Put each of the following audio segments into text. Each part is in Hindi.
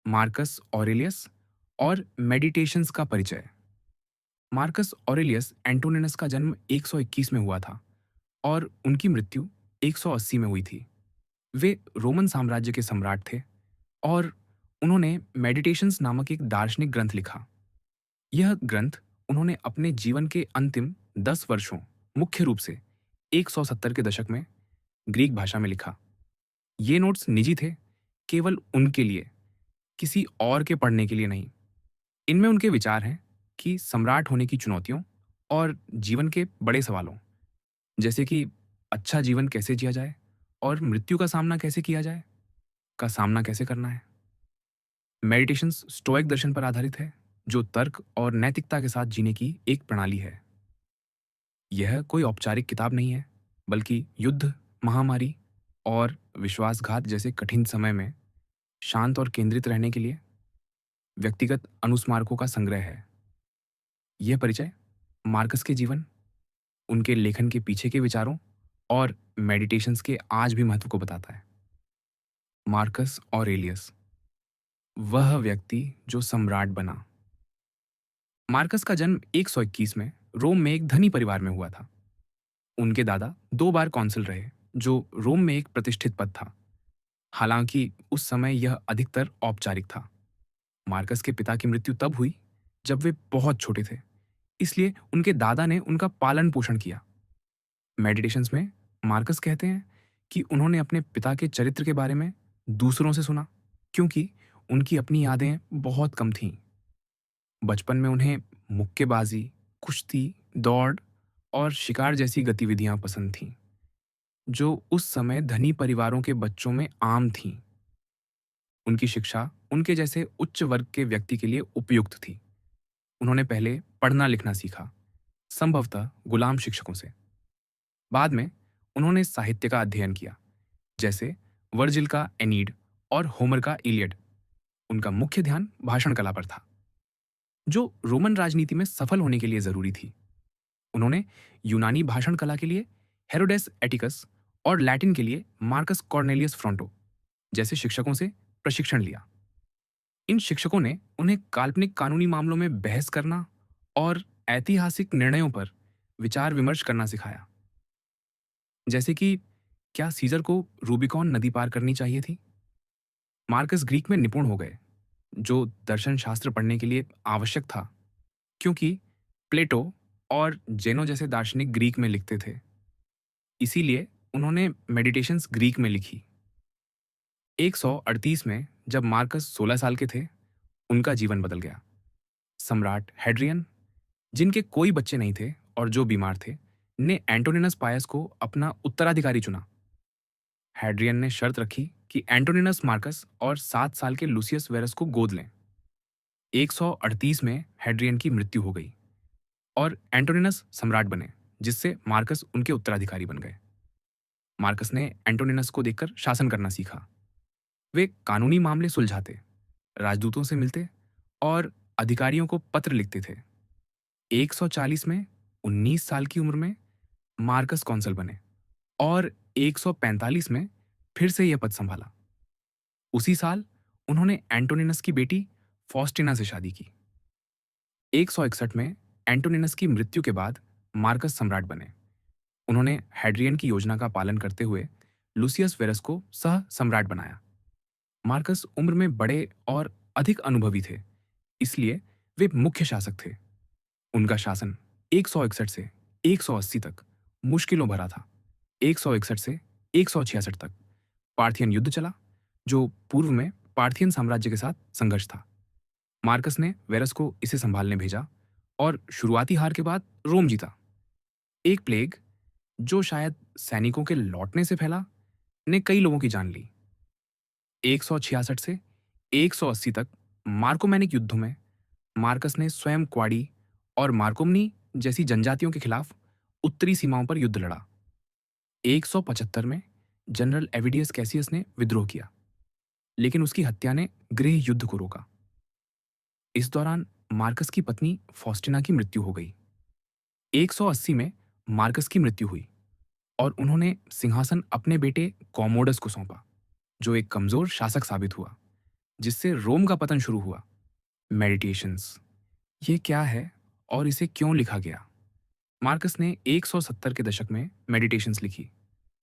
मार्कस ऑरेलियस और मेडिटेशंस का परिचय। मार्कस ऑरेलियस एंटोनिनस का जन्म 121 में हुआ था और उनकी मृत्यु 180 में हुई थी। वे रोमन साम्राज्य के सम्राट थे और उन्होंने मेडिटेशंस नामक एक दार्शनिक ग्रंथ लिखा। यह ग्रंथ उन्होंने अपने जीवन के अंतिम 10 वर्षों, मुख्य रूप से 170 के दशक में ग्रीक भाषा में लिखा। ये नोट्स निजी थे, केवल उनके लिए, किसी और के पढ़ने के लिए नहीं। इनमें उनके विचार हैं कि सम्राट होने की चुनौतियों और जीवन के बड़े सवालों, जैसे कि अच्छा जीवन कैसे जिया जाए और मृत्यु का सामना कैसे किया जाए, का सामना कैसे करना है। मेडिटेशंस स्टोइक दर्शन पर आधारित है, जो तर्क और नैतिकता के साथ जीने की एक प्रणाली है। यह कोई औपचारिक किताब नहीं है, बल्कि युद्ध, महामारी और विश्वासघात जैसे कठिन समय में शांत और केंद्रित रहने के लिए व्यक्तिगत अनुस्मारकों का संग्रह है। यह परिचय मार्कस के जीवन, उनके लेखन के पीछे के विचारों और मेडिटेशंस के आज भी महत्व को बताता है। मार्कस ऑरेलियस, वह व्यक्ति जो सम्राट बना। मार्कस का जन्म 121 में रोम में एक धनी परिवार में हुआ था। उनके दादा 2 बार कॉन्सल रहे, जो रोम में एक प्रतिष्ठित पद था। हालांकि उस समय यह अधिकतर औपचारिक था। मार्कस के पिता की मृत्यु तब हुई जब वे बहुत छोटे थे, इसलिए उनके दादा ने उनका पालन पोषण किया। मेडिटेशंस में मार्कस कहते हैं कि उन्होंने अपने पिता के चरित्र के बारे में दूसरों से सुना, क्योंकि उनकी अपनी यादें बहुत कम थीं। बचपन में उन्हें मुक्केबाजी, कुश्ती, दौड़ और शिकार जैसी गतिविधियां पसंद थीं, जो उस समय धनी परिवारों के बच्चों में आम थीं। उनकी शिक्षा उनके जैसे उच्च वर्ग के व्यक्ति के लिए उपयुक्त थी। उन्होंने पहले पढ़ना लिखना सीखा, संभवतः गुलाम शिक्षकों से। बाद में उन्होंने साहित्य का अध्ययन किया, जैसे वर्जिल का एनीड और होमर का इलियड। उनका मुख्य ध्यान भाषण कला पर था, जो रोमन राजनीति में सफल होने के लिए जरूरी थी। उन्होंने यूनानी भाषण कला के लिए हेरोडेस एटिकस और लैटिन के लिए मार्कस कॉर्नेलियस फ्रॉन्टो जैसे शिक्षकों से प्रशिक्षण लिया। इन शिक्षकों ने उन्हें काल्पनिक कानूनी मामलों में बहस करना और ऐतिहासिक निर्णयों पर विचार विमर्श करना सिखाया, जैसे कि क्या सीजर को रूबिकॉन नदी पार करनी चाहिए थी। मार्कस ग्रीक में निपुण हो गए, जो दर्शन शास्त्र पढ़ने के लिए आवश्यक था, क्योंकि प्लेटो और जेनो जैसे दार्शनिक ग्रीक में लिखते थे। इसीलिए उन्होंने मेडिटेशंस ग्रीक में लिखी। 138 में जब मार्कस 16 साल के थे, उनका जीवन बदल गया। सम्राट हेड्रियन, जिनके कोई बच्चे नहीं थे और जो बीमार थे, ने एंटोनिनस पायस को अपना उत्तराधिकारी चुना। हैड्रियन ने शर्त रखी कि एंटोनिनस मार्कस और 7 साल के लूसियस वेरस को गोद लें। 138 में हैड्रियन की मृत्यु हो गई और एंटोनिनस सम्राट बने, जिससे मार्कस उनके उत्तराधिकारी बन गए। मार्कस ने एंटोनिनस को देखकर शासन करना सीखा। वे कानूनी मामले सुलझाते, राजदूतों से मिलते और अधिकारियों को पत्र लिखते थे। 140 में 19 साल की उम्र में मार्कस कौंसल बने और 145 में फिर से यह पद संभाला। उसी साल उन्होंने एंटोनिनस की बेटी फॉस्टिना से शादी की। 161 में एंटोनिनस की मृत्यु के बाद मार्कस सम्राट बने। उन्होंने हैड्रियन की योजना का पालन करते हुए लूसियस वेरस को सह सम्राट बनाया। मार्कस उम्र में बड़े और अधिक अनुभवी थे, इसलिए वे मुख्य शासक थे। उनका शासन 161 से 180 तक मुश्किलों भरा था। 161 से 166 तक पार्थियन युद्ध चला, जो पूर्व में पार्थियन साम्राज्य के साथ संघर्ष था। मार्कस ने वेरस को इसे संभालने भेजा और शुरुआती हार के बाद रोम जीता। एक प्लेग, जो शायद सैनिकों के लौटने से फैला, ने कई लोगों की जान ली। 166 से 180 तक मार्कोमैनिक युद्धों में मार्कस ने स्वयं क्वाडी और मार्कोमनी जैसी जनजातियों के खिलाफ उत्तरी सीमाओं पर युद्ध लड़ा। 175 में जनरल एविडियस कैसियस ने विद्रोह किया, लेकिन उसकी हत्या ने गृह युद्ध को रोका। इस दौरान मार्कस की पत्नी फॉस्टिना की मृत्यु हो गई। 180 में मार्कस की मृत्यु हुई और उन्होंने सिंहासन अपने बेटे कॉमोडस को सौंपा, जो एक कमजोर शासक साबित हुआ। जिससे रोम का पतन शुरू हुआ। मेडिटेशंस, ये क्या है और इसे क्यों लिखा गया? मार्कस ने 170 के दशक में मेडिटेशंस लिखी,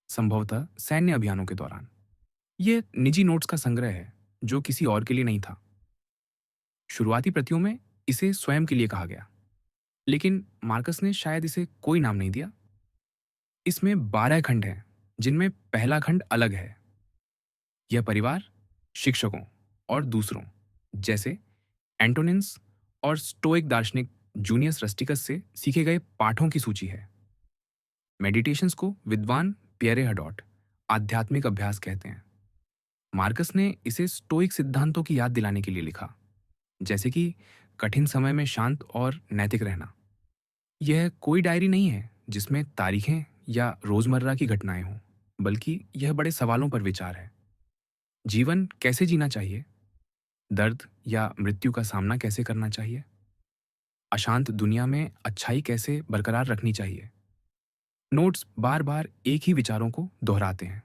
संभवतः सैन्य अभियानों के दौरान। ये निजी नोट्स का संग्रह है जो किसी और के लिए नहीं था। शुरुआती प्रतियों में इसे स्वयं के लिए कहा गया, लेकिन मार्कस ने शायद इसे कोई नाम नहीं दिया। इसमें 12 खंड हैं, जिनमें पहला खंड अलग है। यह परिवार, शिक्षकों और दूसरों जैसे एंटोनिन्स और स्टोइक दार्शनिक जूनियस रस्टिकस से सीखे गए पाठों की सूची है। मेडिटेशंस को विद्वान पियरे हडॉट आध्यात्मिक अभ्यास कहते हैं। मार्कस ने इसे स्टोइक सिद्धांतों की याद दिलाने के लिए लिखा, जैसे कि कठिन समय में शांत और नैतिक रहना। यह कोई डायरी नहीं है जिसमें तारीखें या रोजमर्रा की घटनाएं हों, बल्कि यह बड़े सवालों पर विचार है। जीवन कैसे जीना चाहिए? दर्द या मृत्यु का सामना कैसे करना चाहिए? अशांत दुनिया में अच्छाई कैसे बरकरार रखनी चाहिए? नोट्स बार बार एक ही विचारों को दोहराते हैं,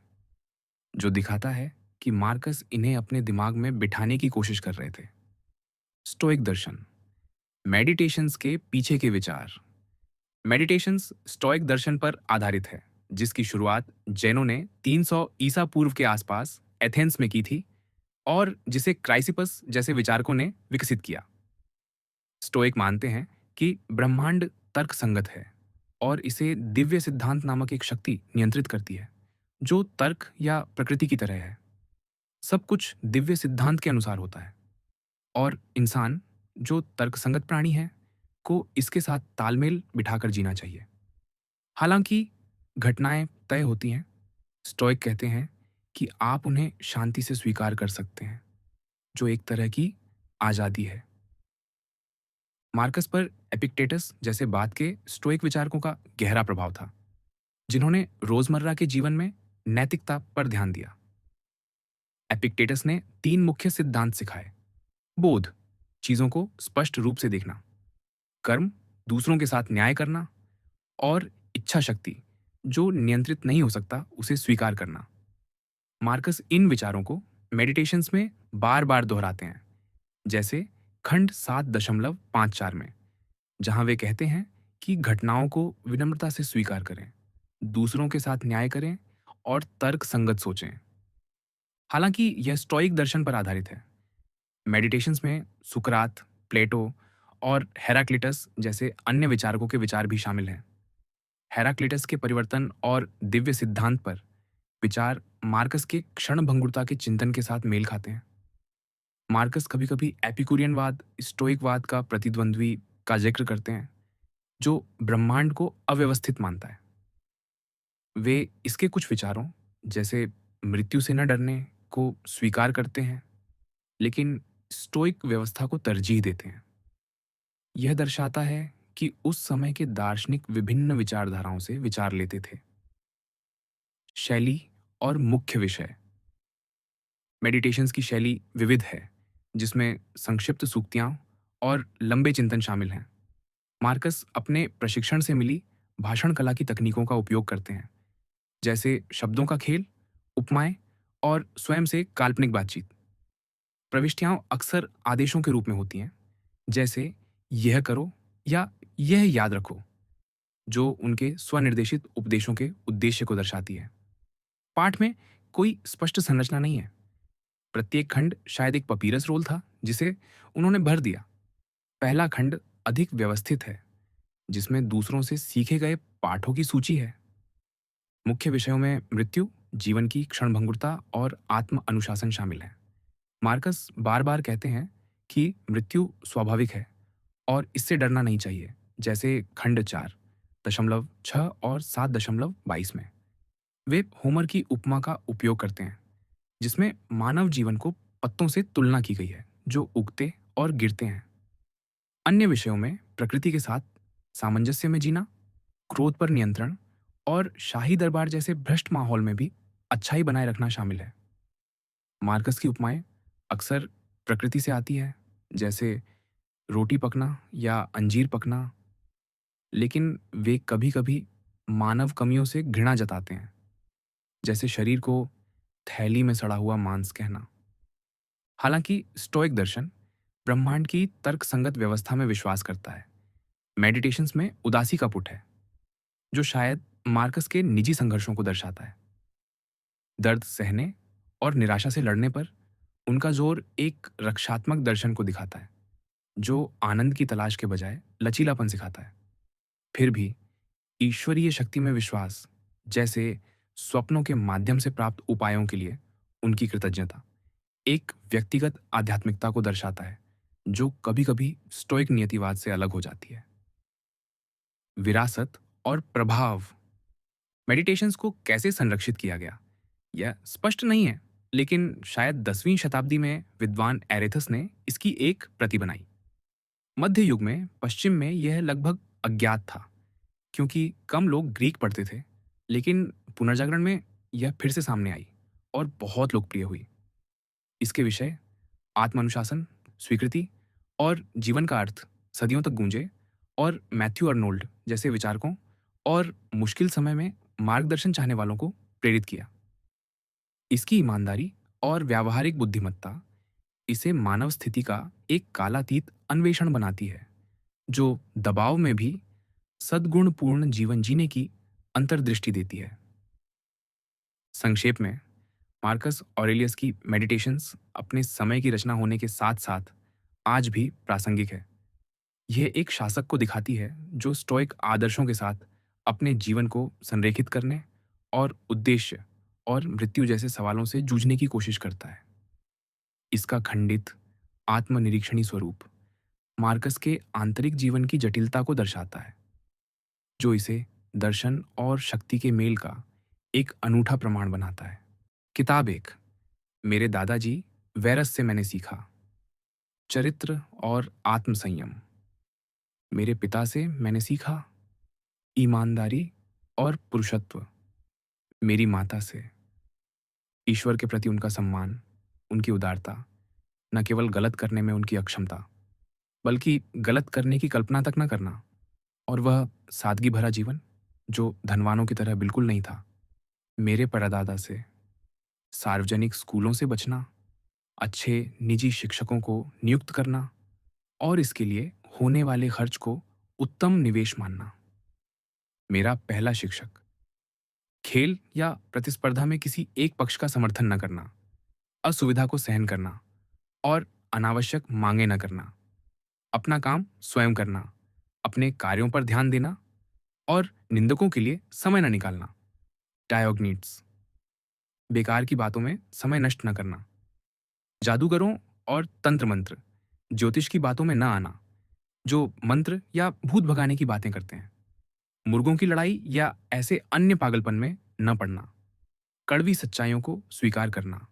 जो दिखाता है कि मार्कस इन्हें अपने दिमाग में बिठाने की कोशिश कर रहे थे। स्टोइक दर्शन, मेडिटेशंस के पीछे के विचार। मेडिटेशंस स्टोइक दर्शन पर आधारित है, जिसकी शुरुआत जैनों ने 300 ईसा पूर्व के आसपास एथेंस में की थी और जिसे क्राइसिपस जैसे विचारकों ने विकसित किया। स्टोइक मानते हैं कि ब्रह्मांड तर्क संगत है और इसे दिव्य सिद्धांत नामक एक शक्ति नियंत्रित करती है, जो तर्क या प्रकृति की तरह है। सब कुछ दिव्य सिद्धांत के अनुसार होता है और इंसान, जो तर्कसंगत प्राणी है, को इसके साथ तालमेल बिठाकर जीना चाहिए। हालांकि घटनाएं तय होती हैं, स्टोइक कहते हैं कि आप उन्हें शांति से स्वीकार कर सकते हैं, जो एक तरह की आज़ादी है। मार्कस पर एपिक्टेटस जैसे बाद के स्टोइक विचारकों का गहरा प्रभाव था, जिन्होंने रोजमर्रा के जीवन में नैतिकता पर ध्यान दिया। एपिक्टेटस ने 3 मुख्य सिद्धांत सिखाए: बोध, चीजों को स्पष्ट रूप से देखना; कर्म, दूसरों के साथ न्याय करना; और इच्छा शक्ति, जो नियंत्रित नहीं हो सकता उसे स्वीकार करना। मार्कस इन विचारों को मेडिटेशंस में बार बार दोहराते हैं, जैसे खंड 7.54 में, जहां वे कहते हैं कि घटनाओं को विनम्रता से स्वीकार करें, दूसरों के साथ न्याय करें और तर्क संगत सोचें। हालांकि यह स्टोइक दर्शन पर आधारित है। मेडिटेशंस में सुकरात, प्लेटो और हेराक्लिटस जैसे अन्य विचारकों के विचार भी शामिल हैं। हेराक्लिटस के परिवर्तन और दिव्य सिद्धांत पर विचार मार्कस के क्षणभंगुरता के चिंतन के साथ मेल खाते हैं। मार्कस कभी-कभी एपिक्यूरियनवाद, स्टोइकवाद का प्रतिद्वंद्वी का जिक्र करते हैं, जो ब्रह्मांड को अव्यवस्थित मानता है। वे इसके कुछ विचारों, जैसे मृत्यु से न डरने, को स्वीकार करते हैं, लेकिन स्टोइक व्यवस्था को तरजीह देते हैं। यह दर्शाता है कि उस समय के दार्शनिक विभिन्न विचारधाराओं से विचार लेते थे। शैली और मुख्य विषय। मेडिटेशंस की शैली विविध है, जिसमें संक्षिप्त सूक्तियां और लंबे चिंतन शामिल हैं। मार्कस अपने प्रशिक्षण से मिली भाषण कला की तकनीकों का उपयोग करते हैं, जैसे शब्दों का खेल, उपमाएं और स्वयं से काल्पनिक बातचीत। प्रविष्टियां अक्सर आदेशों के रूप में होती हैं, जैसे यह करो या यह याद रखो, जो उनके स्वनिर्देशित उपदेशों के उद्देश्य को दर्शाती है। पाठ में कोई स्पष्ट संरचना नहीं है। प्रत्येक खंड शायद एक पपीरस रोल था जिसे उन्होंने भर दिया। पहला खंड अधिक व्यवस्थित है, जिसमें दूसरों से सीखे गए पाठों की सूची है। मुख्य विषयों में मृत्यु, जीवन की क्षणभंगुरता और आत्म अनुशासन शामिल है। मार्कस बार बार कहते हैं कि मृत्यु स्वाभाविक है और इससे डरना नहीं चाहिए, जैसे खंड 4.6 और 7.22 में। वे होमर की उपमा का उपयोग करते हैं, जिसमें मानव जीवन को पत्तों से तुलना की गई है, जो उगते और गिरते हैं। अन्य विषयों में प्रकृति के साथ सामंजस्य में जीना, क्रोध पर नियंत्रण और शाही दरबार जैसे भ्रष्ट माहौल में भी अच्छाई बनाए रखना शामिल है। मार्कस की उपमाएं अक्सर प्रकृति से आती है, जैसे रोटी पकना या अंजीर पकना, लेकिन वे कभी-कभी मानव कमियों से घृणा जताते हैं, जैसे शरीर को थैली में सड़ा हुआ मांस कहना। हालांकि स्टोइक दर्शन ब्रह्मांड की तर्कसंगत व्यवस्था में विश्वास करता है। मेडिटेशंस में उदासी का पुट है, जो शायद मार्कस के निजी संघर्षों को दर्शाता है। दर्द सहने और निराशा से लड़ने पर उनका जोर एक रक्षात्मक दर्शन को दिखाता है, जो आनंद की तलाश के बजाय लचीलापन सिखाता है। फिर भी ईश्वरीय शक्ति में विश्वास, जैसे स्वप्नों के माध्यम से प्राप्त उपायों के लिए उनकी कृतज्ञता, एक व्यक्तिगत आध्यात्मिकता को दर्शाता है, जो कभी-कभी स्टोइक नियतिवाद से अलग हो जाती है। विरासत और प्रभाव। मेडिटेशंस को कैसे संरक्षित किया गया, यह स्पष्ट नहीं है, लेकिन शायद 10वीं शताब्दी में विद्वान एरेथस ने इसकी एक प्रति बनाई। मध्य युग में पश्चिम में यह लगभग अज्ञात था, क्योंकि कम लोग ग्रीक पढ़ते थे, लेकिन पुनर्जागरण में यह फिर से सामने आई और बहुत लोकप्रिय हुई। इसके विषय आत्मानुशासन, स्वीकृति और जीवन का अर्थ सदियों तक गूंजे और मैथ्यू अर्नोल्ड जैसे विचारकों और मुश्किल समय में मार्गदर्शन चाहने वालों को प्रेरित किया। इसकी ईमानदारी और व्यावहारिक बुद्धिमत्ता इसे मानव स्थिति का एक कालातीत अन्वेषण बनाती है, जो दबाव में भी सद्गुणपूर्ण जीवन जीने की अंतर्दृष्टि देती है। संक्षेप में, मार्कस ऑरेलियस की मेडिटेशंस अपने समय की रचना होने के साथ साथ आज भी प्रासंगिक है। यह एक शासक को दिखाती है जो स्टोइक आदर्शों के साथ अपने जीवन को संरेखित करने और उद्देश्य और मृत्यु जैसे सवालों से जूझने की कोशिश करता है। इसका खंडित आत्मनिरीक्षणी स्वरूप मार्कस के आंतरिक जीवन की जटिलता को दर्शाता है, जो इसे दर्शन और शक्ति के मेल का एक अनूठा प्रमाण बनाता है। किताब एक, मेरे दादाजी वैरस से मैंने सीखा। चरित्र और आत्मसंयम। मेरे पिता से मैंने सीखा ईमानदारी और पुरुषत्व। मेरी माता से ईश्वर के प्रति उनका सम्मान, उनकी उदारता, न केवल गलत करने में उनकी अक्षमता, बल्कि गलत करने की कल्पना तक न करना, और वह सादगी भरा जीवन जो धनवानों की तरह बिल्कुल नहीं था। मेरे परदादा से सार्वजनिक स्कूलों से बचना, अच्छे निजी शिक्षकों को नियुक्त करना और इसके लिए होने वाले खर्च को उत्तम निवेश मानना। मेरा पहला शिक्षक, खेल या प्रतिस्पर्धा में किसी एक पक्ष का समर्थन न करना, असुविधा को सहन करना और अनावश्यक मांगे न करना, अपना काम स्वयं करना, अपने कार्यों पर ध्यान देना और निंदकों के लिए समय न निकालना। डायोग्नीट्स, बेकार की बातों में समय नष्ट न करना, जादूगरों और तंत्र मंत्र, ज्योतिष की बातों में न आना, जो मंत्र या भूत भगाने की बातें करते हैं। मुर्गों की लड़ाई या ऐसे अन्य पागलपन में न पड़ना। कड़वी सच्चाइयों को स्वीकार करना।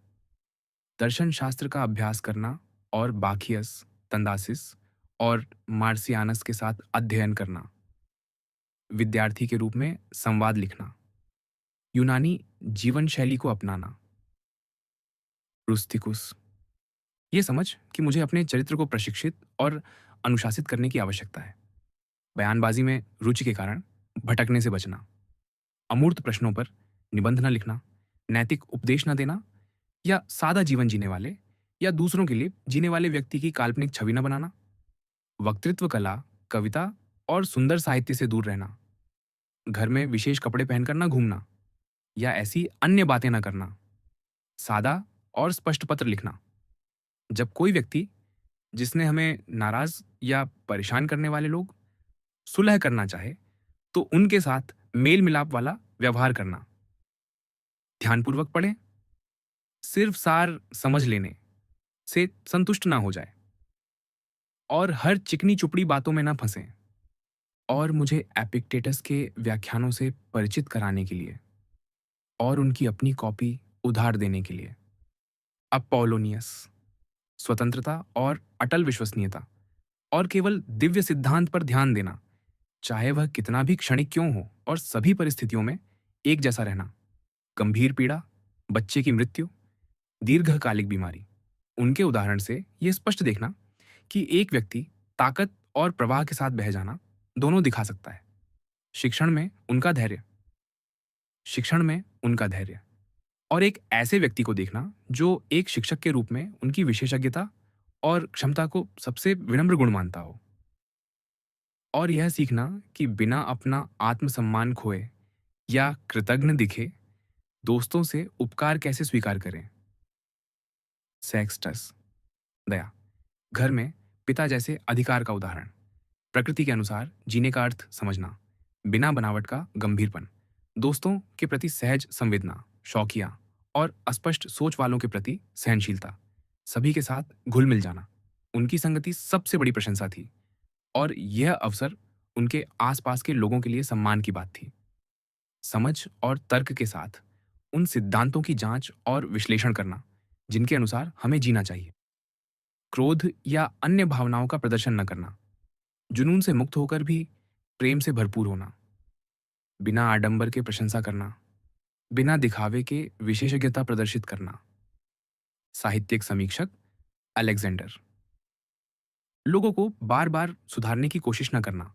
दर्शन शास्त्र का अभ्यास करना और बाखियस, तंदासिस और मार्सियानस के साथ अध्ययन करना। विद्यार्थी के रूप में संवाद लिखना। यूनानी जीवन शैली को अपनाना। रुस्तिकुस, ये समझ कि मुझे अपने चरित्र को प्रशिक्षित और अनुशासित करने की आवश्यकता है। बयानबाजी में रुचि के कारण भटकने से बचना। अमूर्त प्रश्नों पर निबंध न लिखना, नैतिक उपदेश न देना या सादा जीवन जीने वाले या दूसरों के लिए जीने वाले व्यक्ति की काल्पनिक छवि न बनाना। वक्तृत्व कला, कविता और सुंदर साहित्य से दूर रहना। घर में विशेष कपड़े पहनकर न घूमना या ऐसी अन्य बातें न करना। सादा और स्पष्ट पत्र लिखना। जब कोई व्यक्ति जिसने हमें नाराज या परेशान करने वाले लोग सुलह करना चाहे, तो उनके साथ मेल मिलाप वाला व्यवहार करना। ध्यानपूर्वक पढ़ें, सिर्फ सार समझ लेने से संतुष्ट ना हो जाए और हर चिकनी चुपड़ी बातों में ना फंसें। और मुझे एपिक्टेटस के व्याख्यानों से परिचित कराने के लिए और उनकी अपनी कॉपी उधार देने के लिए। अपोलोनियस, स्वतंत्रता और अटल विश्वसनीयता और केवल दिव्य सिद्धांत पर ध्यान देना, चाहे वह कितना भी क्षणिक क्यों हो, और सभी परिस्थितियों में एक जैसा रहना। गंभीर पीड़ा, बच्चे की मृत्यु, दीर्घकालिक बीमारी, उनके उदाहरण से यह स्पष्ट देखना कि एक व्यक्ति ताकत और प्रवाह के साथ बह जाना दोनों दिखा सकता है। शिक्षण में उनका धैर्य। और एक ऐसे व्यक्ति को देखना जो एक शिक्षक के रूप में उनकी विशेषज्ञता और क्षमता को सबसे विनम्र गुण मानता हो। और यह सीखना कि बिना अपना आत्मसम्मान खोए या कृतज्ञ दिखे दोस्तों से उपकार कैसे स्वीकार करें। सेक्सटस, दया, घर में पिता जैसे अधिकार का उदाहरण, प्रकृति के अनुसार जीने का अर्थ समझना, बिना बनावट का गंभीरपन, दोस्तों के प्रति सहज संवेदना, शौकिया और अस्पष्ट सोच वालों के प्रति सहनशीलता, सभी के साथ घुल मिल जाना। उनकी संगति सबसे बड़ी प्रशंसा थी और यह अवसर उनके आसपास के लोगों के लिए सम्मान की बात थी। समझ और तर्क के साथ उन सिद्धांतों की जांच और विश्लेषण करना जिनके अनुसार हमें जीना चाहिए। क्रोध या अन्य भावनाओं का प्रदर्शन न करना, जुनून से मुक्त होकर भी प्रेम से भरपूर होना, बिना आडंबर के प्रशंसा करना, बिना दिखावे के विशेषज्ञता प्रदर्शित करना। साहित्यिक समीक्षक अलेक्जेंडर, लोगों को बार बार सुधारने की कोशिश न करना,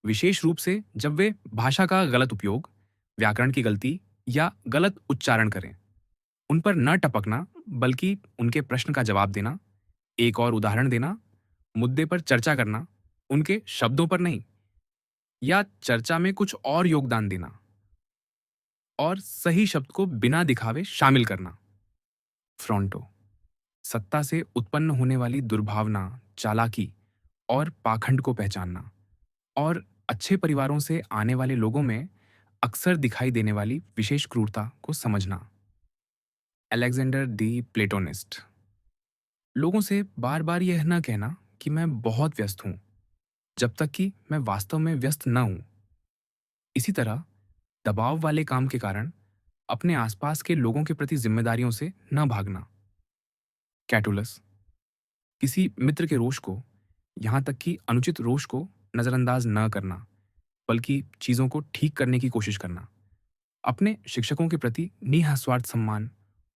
विशेष रूप से जब वे भाषा का गलत उपयोग, व्याकरण की गलती या गलत उच्चारण करें। उन पर न टपकना बल्कि उनके प्रश्न का जवाब देना, एक और उदाहरण देना, मुद्दे पर चर्चा करना, उनके शब्दों पर नहीं, या चर्चा में कुछ और योगदान देना और सही शब्द को बिना दिखावे शामिल करना। फ्रॉन्टो, सत्ता से उत्पन्न होने वाली दुर्भावना, चालाकी और पाखंड को पहचानना और अच्छे परिवारों से आने वाले लोगों में अक्सर दिखाई देने वाली विशेष क्रूरता को समझना। अलेक्जेंडर दी प्लेटोनिस्ट, लोगों से बार बार यह न कहना कि मैं बहुत व्यस्त हूं जब तक कि मैं वास्तव में व्यस्त न हूं। इसी तरह दबाव वाले काम के कारण अपने आसपास के लोगों के प्रति जिम्मेदारियों से न भागना। कैटुलस, किसी मित्र के रोष को, यहां तक कि अनुचित रोष को नजरअंदाज न करना बल्कि चीजों को ठीक करने की कोशिश करना। अपने शिक्षकों के प्रति निःस्वार्थ सम्मान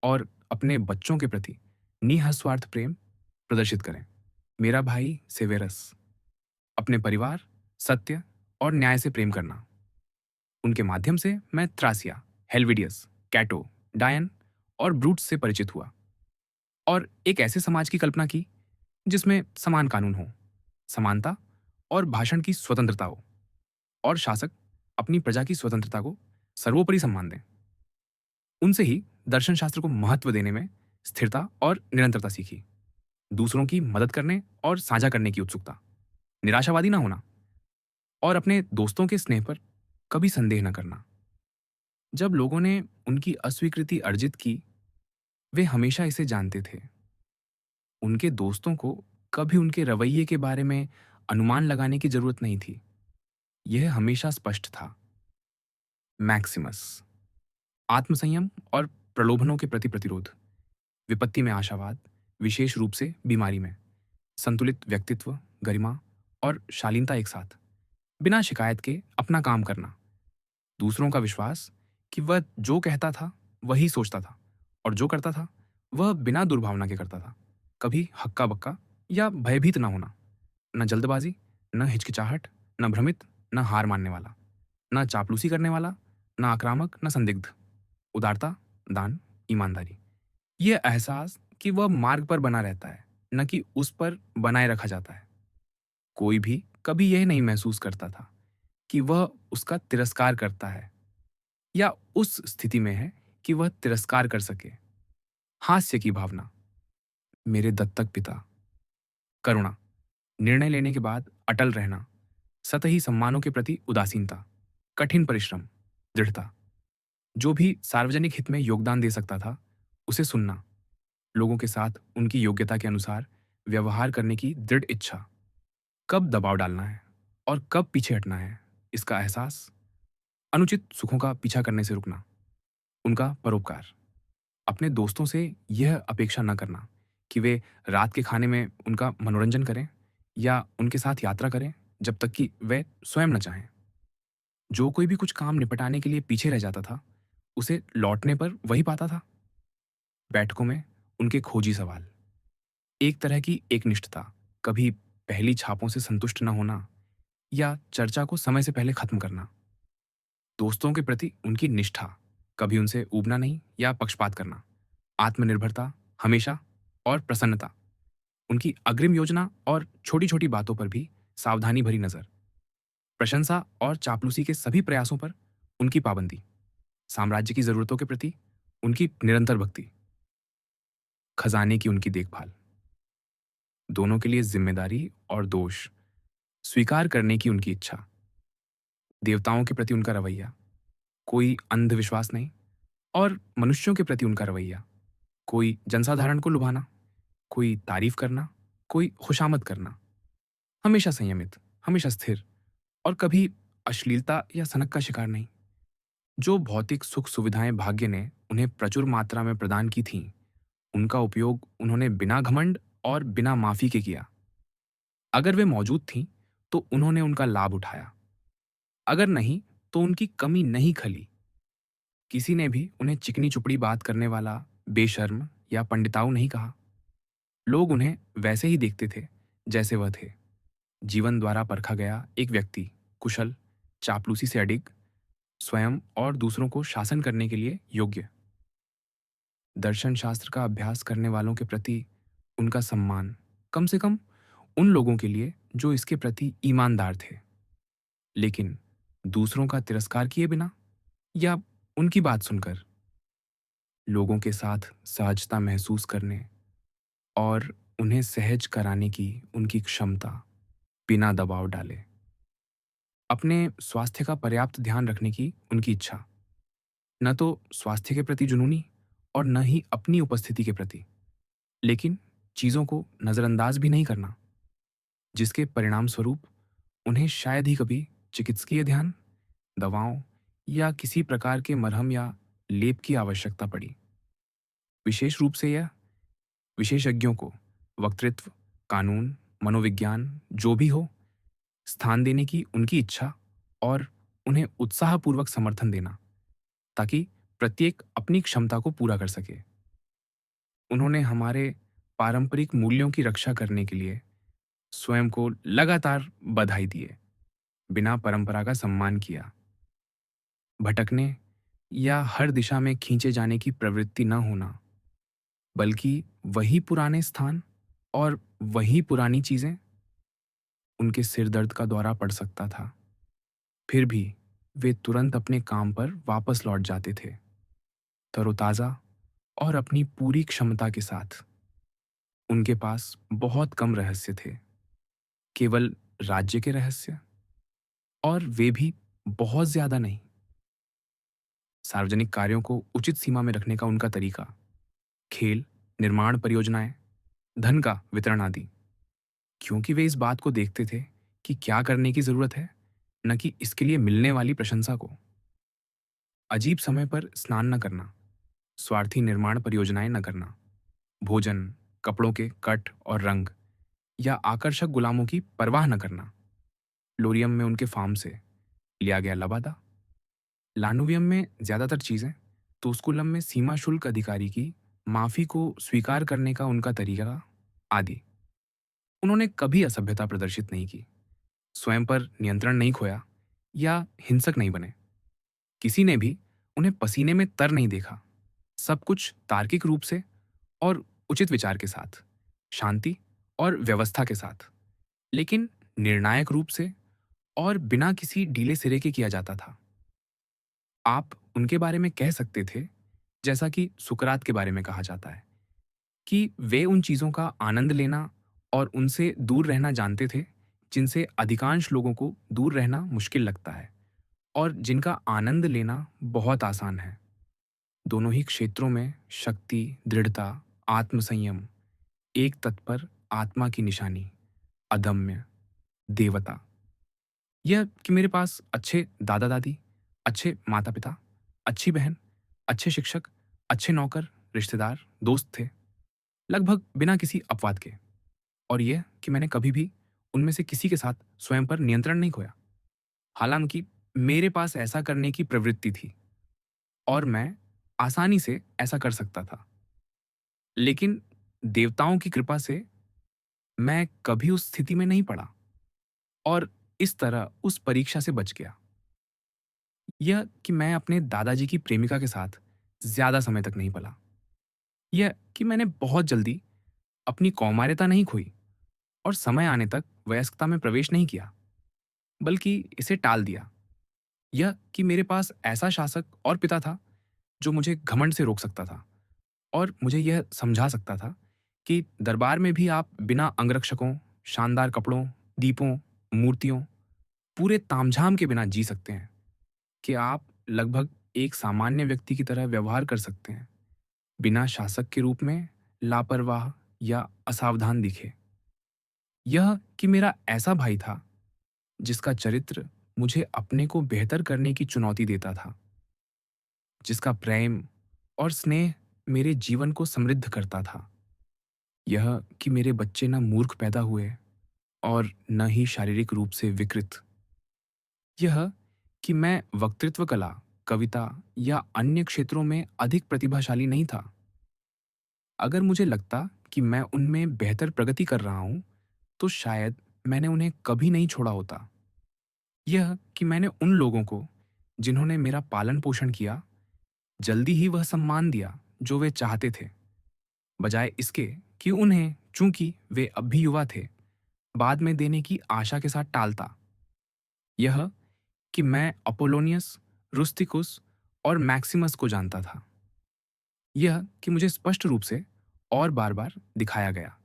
और अपने बच्चों के प्रति निःस्वार्थ प्रेम प्रदर्शित करें। मेरा भाई सेवेरस, अपने परिवार, सत्य और न्याय से प्रेम करना। उनके माध्यम से मैं थ्रासिया, हेल्विडियस, कैटो, डायन और ब्रूट्स से परिचित हुआ और एक ऐसे समाज की कल्पना की जिसमें समान कानून हो, समानता और भाषण की स्वतंत्रता हो और शासक अपनी प्रजा की स्वतंत्रता को सर्वोपरि सम्मान दें। उनसे ही दर्शन शास्त्र को महत्व देने में स्थिरता और निरंतरता सीखी। दूसरों की मदद करने और साझा करने की उत्सुकता, निराशावादी ना होना और अपने दोस्तों के स्नेह पर कभी संदेह न करना। जब लोगों ने उनकी अस्वीकृति अर्जित की, वे हमेशा इसे जानते थे। उनके दोस्तों को कभी उनके रवैये के बारे में अनुमान लगाने की जरूरत नहीं थी। यह हमेशा स्पष्ट था। मैक्सिमस, आत्मसंयम और प्रलोभनों के प्रति प्रतिरोध, विपत्ति में आशावाद, विशेष रूप से बीमारी में, संतुलित व्यक्तित्व, गरिमा और शालीनता एक साथ, बिना शिकायत के अपना काम करना, दूसरों का विश्वास कि वह जो कहता था वही सोचता था और जो करता था वह बिना दुर्भावना के करता था, कभी हक्का बक्का या भयभीत ना होना, न जल्दबाजी, न हिचकिचाहट, न भ्रमित, न हार मानने वाला, न चापलूसी करने वाला, न आक्रामक, न संदिग्ध, उदारता, दान, ईमानदारी, यह एहसास कि वह मार्ग पर बना रहता है, न कि उस पर बनाए रखा जाता है। कोई भी कभी यह नहीं महसूस करता था कि वह उसका तिरस्कार करता है या उस स्थिति में है कि वह तिरस्कार कर सके। हास्य की भावना, मेरे दत्तक पिता, करुणा, निर्णय लेने के बाद अटल रहना, सतही सम्मानों के प्रति उदासीनता, कठिन परिश्रम, दृढ़ता, जो भी सार्वजनिक हित में योगदान दे सकता था उसे सुनना, लोगों के साथ उनकी योग्यता के अनुसार व्यवहार करने की दृढ़ इच्छा, कब दबाव डालना है और कब पीछे हटना है इसका एहसास, अनुचित सुखों का पीछा करने से रुकना, उनका परोपकार, अपने दोस्तों से यह अपेक्षा न करना कि वे रात के खाने में उनका मनोरंजन करें या उनके साथ यात्रा करें जब तक कि वे स्वयं न चाहें। जो कोई भी कुछ काम निपटाने के लिए पीछे रह जाता था उसे लौटने पर वही पाता था। बैठकों में उनके खोजी सवाल, एक तरह की एकनिष्ठता, कभी पहली छापों से संतुष्ट न होना या चर्चा को समय से पहले खत्म करना, दोस्तों के प्रति उनकी निष्ठा, कभी उनसे ऊबना नहीं या पक्षपात करना, आत्मनिर्भरता हमेशा और प्रसन्नता, उनकी अग्रिम योजना और छोटी-छोटी बातों पर भी सावधानी भरी नज़र, प्रशंसा और चापलूसी के सभी प्रयासों पर उनकी पाबंदी, साम्राज्य की ज़रूरतों के प्रति उनकी निरंतर भक्ति, खजाने की उनकी देखभाल, दोनों के लिए ज़िम्मेदारी और दोष स्वीकार करने की उनकी इच्छा, देवताओं के प्रति उनका रवैया, कोई अंधविश्वास नहीं, और मनुष्यों के प्रति उनका रवैया, कोई जनसाधारण को लुभाना, कोई तारीफ करना, कोई खुशामद करना, हमेशा संयमित, हमेशा स्थिर, और कभी अश्लीलता या सनक का शिकार नहीं। जो भौतिक सुख सुविधाएं भाग्य ने उन्हें प्रचुर मात्रा में प्रदान की थीं, उनका उपयोग उन्होंने बिना घमंड और बिना माफी के किया। अगर वे मौजूद थीं, तो उन्होंने उनका लाभ उठाया, अगर नहीं, तो उनकी कमी नहीं खली। किसी ने भी उन्हें चिकनी चुपड़ी बात करने वाला, बेशर्म या पंडिताऊ नहीं कहा। लोग उन्हें वैसे ही देखते थे जैसे वह थे, जीवन द्वारा परखा गया एक व्यक्ति, कुशल, चापलूसी से अडिग, स्वयं और दूसरों को शासन करने के लिए योग्य। दर्शन शास्त्र का अभ्यास करने वालों के प्रति उनका सम्मान, कम से कम उन लोगों के लिए जो इसके प्रति ईमानदार थे, लेकिन दूसरों का तिरस्कार किए बिना या उनकी बात सुनकर, लोगों के साथ सहजता महसूस करने और उन्हें सहज कराने की उनकी क्षमता, बिना दबाव डाले, अपने स्वास्थ्य का पर्याप्त ध्यान रखने की उनकी इच्छा, न तो स्वास्थ्य के प्रति जुनूनी और न ही अपनी उपस्थिति के प्रति, लेकिन चीज़ों को नज़रअंदाज भी नहीं करना, जिसके परिणाम स्वरूप उन्हें शायद ही कभी चिकित्सकीय ध्यान, दवाओं या किसी प्रकार के मरहम या लेप की आवश्यकता पड़ी। विशेष रूप से यह विशेषज्ञों को वक्तृत्व, कानून, मनोविज्ञान जो भी हो, स्थान देने की उनकी इच्छा और उन्हें उत्साहपूर्वक समर्थन देना, ताकि प्रत्येक अपनी क्षमता को पूरा कर सके। उन्होंने हमारे पारंपरिक मूल्यों की रक्षा करने के लिए स्वयं को लगातार बधाई दिए, बिना परंपरा का सम्मान किया। भटकने या हर दिशा में खींचे जाने की प्रवृत्ति न होना, बल्कि वही पुराने स्थान और वही पुरानी चीजें। उनके सिर दर्द का दौरा पड़ सकता था, फिर भी वे तुरंत अपने काम पर वापस लौट जाते थे, तरोताजा और अपनी पूरी क्षमता के साथ। उनके पास बहुत कम रहस्य थे, केवल राज्य के रहस्य, और वे भी बहुत ज्यादा नहीं। सार्वजनिक कार्यों को उचित सीमा में रखने का उनका तरीका, खेल, निर्माण परियोजनाएं, धन का वितरण आदि, क्योंकि वे इस बात को देखते थे कि क्या करने की जरूरत है, न कि इसके लिए मिलने वाली प्रशंसा को। अजीब समय पर स्नान न करना, स्वार्थी निर्माण परियोजनाएं न करना, भोजन, कपड़ों के कट और रंग या आकर्षक गुलामों की परवाह न करना। लोरियम में उनके फार्म से लिया गया लबादा, लानुवियम में ज्यादातर चीजें, तोस्कुलम में सीमा शुल्क अधिकारी की माफी को स्वीकार करने का उनका तरीका आदि। उन्होंने कभी असभ्यता प्रदर्शित नहीं की, स्वयं पर नियंत्रण नहीं खोया या हिंसक नहीं बने। किसी ने भी उन्हें पसीने में तर नहीं देखा। सब कुछ तार्किक रूप से और उचित विचार के साथ, शांति और व्यवस्था के साथ, लेकिन निर्णायक रूप से और बिना किसी ढीले सिरे के किया जाता था। आप उनके बारे में कह सकते थे, जैसा कि सुकरात के बारे में कहा जाता है, कि वे उन चीजों का आनंद लेना और उनसे दूर रहना जानते थे जिनसे अधिकांश लोगों को दूर रहना मुश्किल लगता है और जिनका आनंद लेना बहुत आसान है। दोनों ही क्षेत्रों में शक्ति, दृढ़ता, आत्मसंयम, एक तत्पर आत्मा की निशानी, अदम्य, देवता। यह कि मेरे पास अच्छे दादा दादी, अच्छे माता पिता, अच्छी बहन, अच्छे शिक्षक, अच्छे नौकर, रिश्तेदार, दोस्त थे, लगभग बिना किसी अपवाद के। और यह कि मैंने कभी भी उनमें से किसी के साथ स्वयं पर नियंत्रण नहीं खोया, हालांकि मेरे पास ऐसा करने की प्रवृत्ति थी और मैं आसानी से ऐसा कर सकता था। लेकिन देवताओं की कृपा से मैं कभी उस स्थिति में नहीं पड़ा और इस तरह उस परीक्षा से बच गया। यह कि मैं अपने दादाजी की प्रेमिका के साथ ज़्यादा समय तक नहीं पला। यह कि मैंने बहुत जल्दी अपनी कौमार्यता नहीं खोई और समय आने तक वयस्कता में प्रवेश नहीं किया, बल्कि इसे टाल दिया। यह कि मेरे पास ऐसा शासक और पिता था जो मुझे घमंड से रोक सकता था और मुझे यह समझा सकता था कि दरबार में भी आप बिना अंगरक्षकों, शानदार कपड़ों, दीपों, मूर्तियों, पूरे तामझाम के बिना जी सकते हैं, कि आप लगभग एक सामान्य व्यक्ति की तरह व्यवहार कर सकते हैं, बिना शासक के रूप में लापरवाह या असावधान दिखे। यह कि मेरा ऐसा भाई था जिसका चरित्र मुझे अपने को बेहतर करने की चुनौती देता था, जिसका प्रेम और स्नेह मेरे जीवन को समृद्ध करता था। यह कि मेरे बच्चे न मूर्ख पैदा हुए और न ही शारीरिक रूप से विकृत। यह कि मैं वक्तृत्व कला, कविता या अन्य क्षेत्रों में अधिक प्रतिभाशाली नहीं था। अगर मुझे लगता कि मैं उनमें बेहतर प्रगति कर रहा हूं, तो शायद मैंने उन्हें कभी नहीं छोड़ा होता। यह कि मैंने उन लोगों को, जिन्होंने मेरा पालन पोषण किया, जल्दी ही वह सम्मान दिया जो वे चाहते थे, बजाय इसके कि उन्हें, चूंकि वे अब भी युवा थे, बाद में देने की आशा के साथ टालता। यह कि मैं अपोलोनियस, रुस्टिकुस और मैक्सिमस को जानता था। यह कि मुझे स्पष्ट रूप से और बार बार दिखाया गया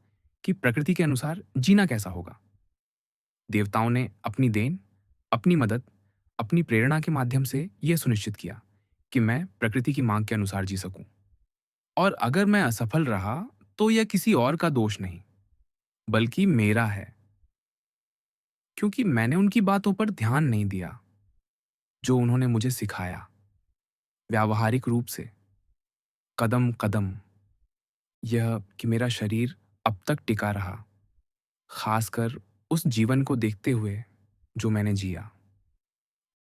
कि प्रकृति के अनुसार जीना कैसा होगा। देवताओं ने अपनी देन, अपनी मदद, अपनी प्रेरणा के माध्यम से यह सुनिश्चित किया कि मैं प्रकृति की मांग के अनुसार जी सकूं। और अगर मैं असफल रहा, तो यह किसी और का दोष नहीं, बल्कि मेरा है, क्योंकि मैंने उनकी बातों पर ध्यान नहीं दिया जो उन्होंने मुझे सिखाया, व्यावहारिक रूप से, कदम कदम। यह कि मेरा शरीर अब तक टिका रहा, खासकर उस जीवन को देखते हुए जो मैंने जिया।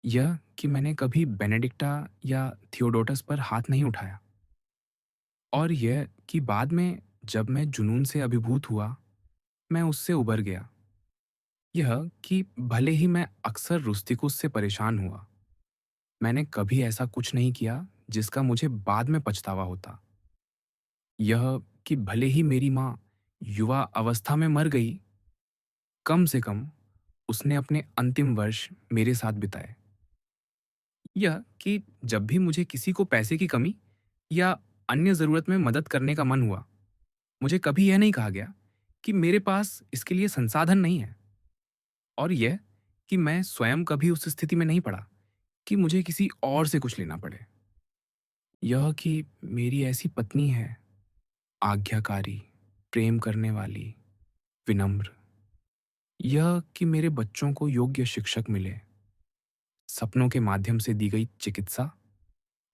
यह कि मैंने कभी बेनेडिक्टा या थियोडोटस पर हाथ नहीं उठाया। और यह कि बाद में जब मैं जुनून से अभिभूत हुआ, मैं उससे उबर गया। यह कि भले ही मैं अक्सर रुस्टिकुस से परेशान हुआ, मैंने कभी ऐसा कुछ नहीं किया जिसका मुझे बाद में पछतावा होता। यह कि भले ही मेरी माँ युवा अवस्था में मर गई, कम से कम उसने अपने अंतिम वर्ष मेरे साथ बिताए। यह कि जब भी मुझे किसी को पैसे की कमी या अन्य ज़रूरत में मदद करने का मन हुआ, मुझे कभी यह नहीं कहा गया कि मेरे पास इसके लिए संसाधन नहीं है। और यह कि मैं स्वयं कभी उस स्थिति में नहीं पड़ा कि मुझे किसी और से कुछ लेना पड़े। यह कि मेरी ऐसी पत्नी है, आज्ञाकारी, प्रेम करने वाली, विनम्र। यह कि मेरे बच्चों को योग्य शिक्षक मिले, सपनों के माध्यम से दी गई चिकित्सा।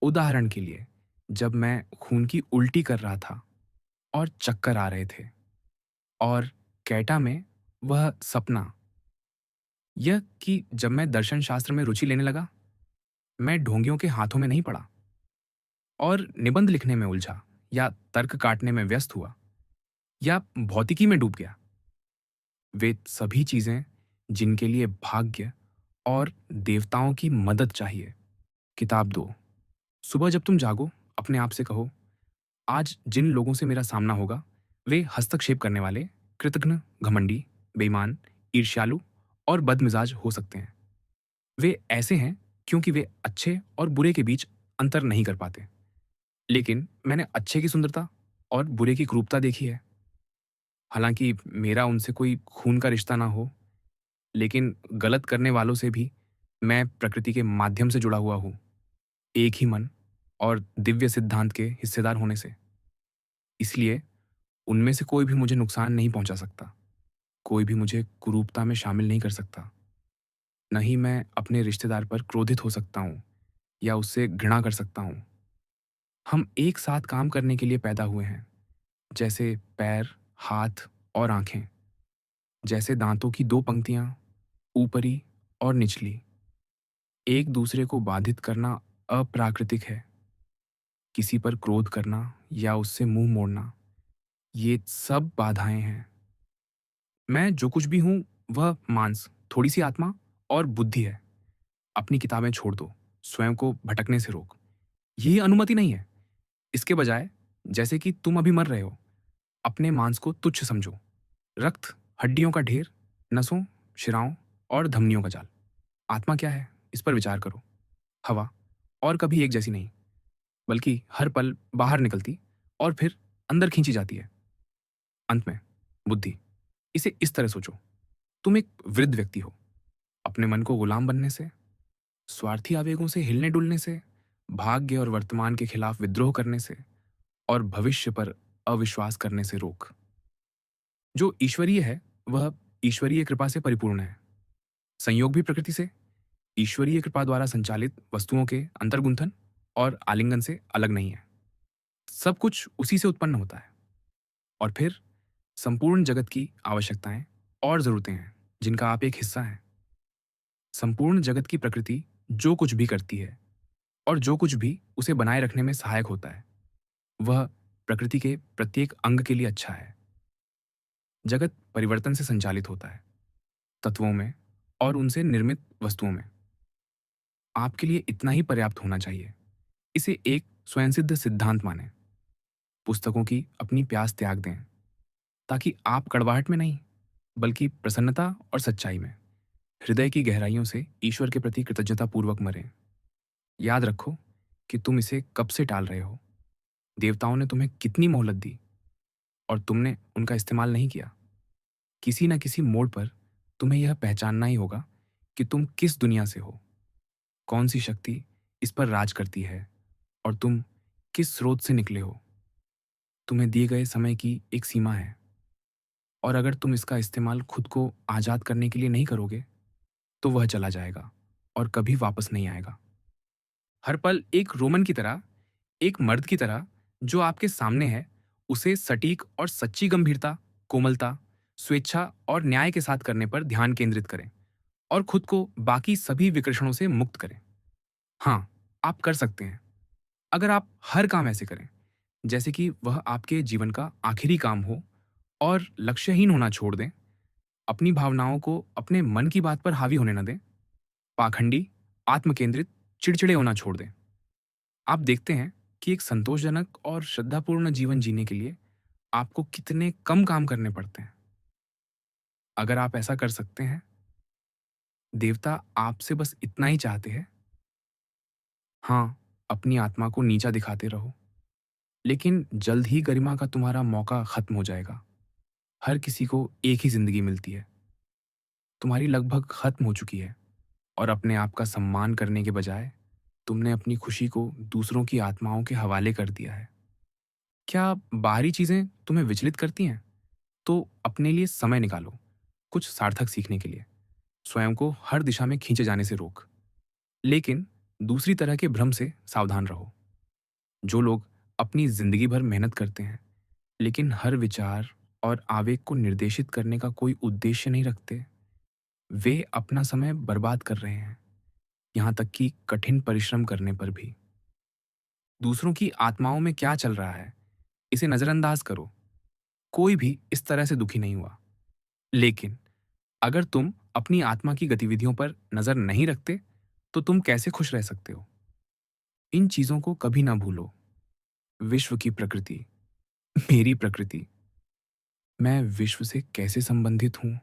उदाहरण के लिए, जब मैं खून की उल्टी कर रहा था और चक्कर आ रहे थे, और कैटा में वह सपना। यह कि जब मैं दर्शन शास्त्र में रुचि लेने लगा, मैं ढोंगियों के हाथों में नहीं पड़ा और निबंध लिखने में उलझा, या तर्क काटने में व्यस्त हुआ, या भौतिकी में डूब गया। वे सभी चीजें जिनके लिए भाग्य और देवताओं की मदद चाहिए। किताब 2। सुबह जब तुम जागो, अपने आप से कहो, आज जिन लोगों से मेरा सामना होगा, वे हस्तक्षेप करने वाले, कृतघ्न, घमंडी, बेईमान, ईर्ष्यालु और बदमिजाज हो सकते हैं। वे ऐसे हैं क्योंकि वे अच्छे और बुरे के बीच अंतर नहीं कर पाते। लेकिन मैंने अच्छे की सुंदरता और बुरे की क्रूरता देखी है। हालांकि मेरा उनसे कोई खून का रिश्ता ना हो, लेकिन गलत करने वालों से भी मैं प्रकृति के माध्यम से जुड़ा हुआ हूँ, एक ही मन और दिव्य सिद्धांत के हिस्सेदार होने से। इसलिए उनमें से कोई भी मुझे नुकसान नहीं पहुंचा सकता, कोई भी मुझे कुरूपता में शामिल नहीं कर सकता। न ही मैं अपने रिश्तेदार पर क्रोधित हो सकता हूँ या उससे घृणा कर सकता हूँ। हम एक साथ काम करने के लिए पैदा हुए हैं, जैसे पैर, हाथ और आंखें, जैसे दांतों की दो पंक्तियां, ऊपरी और निचली। एक दूसरे को बाधित करना अप्राकृतिक है। किसी पर क्रोध करना या उससे मुंह मोड़ना, ये सब बाधाएं हैं। मैं जो कुछ भी हूं, वह मांस, थोड़ी सी आत्मा और बुद्धि है। अपनी किताबें छोड़ दो, स्वयं को भटकने से रोक। ये अनुमति नहीं है। इसके बजाय, जैसे कि तुम अभी मर रहे हो, अपने मांस को तुच्छ समझो। रक्त, हड्डियों का ढेर, नसों, शिराओं और धमनियों का जाल। आत्मा क्या है, इस पर विचार करो। हवा, और कभी एक जैसी नहीं, बल्कि हर पल बाहर निकलती और फिर अंदर खींची जाती है। अंत में बुद्धि। इसे इस तरह सोचो, तुम एक वृद्ध व्यक्ति हो। अपने मन को गुलाम बनने से, स्वार्थी आवेगों से हिलने डुलने से, भाग्य और वर्तमान के खिलाफ विद्रोह करने से और भविष्य पर अविश्वास करने से रोक। जो ईश्वरीय है वह ईश्वरीय कृपा से परिपूर्ण है। संयोग भी प्रकृति से, ईश्वरीय कृपा द्वारा संचालित वस्तुओं के अंतर्गुंथन और आलिंगन से अलग नहीं है। सब कुछ उसी से उत्पन्न होता है। और फिर संपूर्ण जगत की आवश्यकताएं और जरूरतें हैं जिनका आप एक हिस्सा हैं। संपूर्ण जगत की प्रकृति जो कुछ भी करती है और जो कुछ भी उसे बनाए रखने में सहायक होता है, वह प्रकृति के प्रत्येक अंग के लिए अच्छा है। जगत परिवर्तन से संचालित होता है, तत्वों में और उनसे निर्मित वस्तुओं में। आपके लिए इतना ही पर्याप्त होना चाहिए। इसे एक स्वयंसिद्ध सिद्धांत मानें। पुस्तकों की अपनी प्यास त्याग दें, ताकि आप कड़वाहट में नहीं, बल्कि प्रसन्नता और सच्चाई में, हृदय की गहराइयों से ईश्वर के प्रति कृतज्ञतापूर्वक मरें। याद रखो कि तुम इसे कब से टाल रहे हो। देवताओं ने तुम्हें कितनी मोहलत दी और तुमने उनका इस्तेमाल नहीं किया। किसी न किसी मोड़ पर तुम्हें यह पहचानना ही होगा कि तुम किस दुनिया से हो, कौन सी शक्ति इस पर राज करती है और तुम किस स्रोत से निकले हो। तुम्हें दिए गए समय की एक सीमा है, और अगर तुम इसका इस्तेमाल खुद को आज़ाद करने के लिए नहीं करोगे, तो वह चला जाएगा और कभी वापस नहीं आएगा। हर पल एक रोमन की तरह, एक मर्द की तरह जो आपके सामने है, उसे सटीक और सच्ची गंभीरता, कोमलता, स्वेच्छा और न्याय के साथ करने पर ध्यान केंद्रित करें और खुद को बाकी सभी विकर्षणों से मुक्त करें। हाँ, आप कर सकते हैं। अगर आप हर काम ऐसे करें जैसे कि वह आपके जीवन का आखिरी काम हो और लक्ष्यहीन होना छोड़ दें, अपनी भावनाओं को अपने मन की बात पर हावी होने न दें, पाखंडी, आत्मकेंद्रित, चिड़चिड़े होना छोड़ दें, आप देखते हैं कि एक संतोषजनक और श्रद्धापूर्ण जीवन जीने के लिए आपको कितने कम काम करने पड़ते हैं। अगर आप ऐसा कर सकते हैं, देवता आपसे बस इतना ही चाहते हैं। हाँ, अपनी आत्मा को नीचा दिखाते रहो, लेकिन जल्द ही गरिमा का तुम्हारा मौका खत्म हो जाएगा। हर किसी को एक ही जिंदगी मिलती है। तुम्हारी लगभग खत्म हो चुकी है, और अपने आप का सम्मान करने के बजाय तुमने अपनी खुशी को दूसरों की आत्माओं के हवाले कर दिया है। क्या बाहरी चीजें तुम्हें विचलित करती हैं? तो अपने लिए समय निकालो, कुछ सार्थक सीखने के लिए। स्वयं को हर दिशा में खींचे जाने से रोक। लेकिन दूसरी तरह के भ्रम से सावधान रहो। जो लोग अपनी जिंदगी भर मेहनत करते हैं, लेकिन हर विचार और आवेग को निर्देशित करने का कोई उद्देश्य नहीं रखते, वे अपना समय बर्बाद कर रहे हैं, यहाँ तक कि कठिन परिश्रम करने पर भी। दूसरों की आत्माओं में क्या चल रहा है, इसे नजरअंदाज करो। कोई भी इस तरह से दुखी नहीं हुआ। लेकिन अगर तुम अपनी आत्मा की गतिविधियों पर नजर नहीं रखते, तो तुम कैसे खुश रह सकते हो? इन चीजों को कभी ना भूलो। विश्व की प्रकृति, मेरी प्रकृति, मैं विश्व से कैसे संबंधित हूं,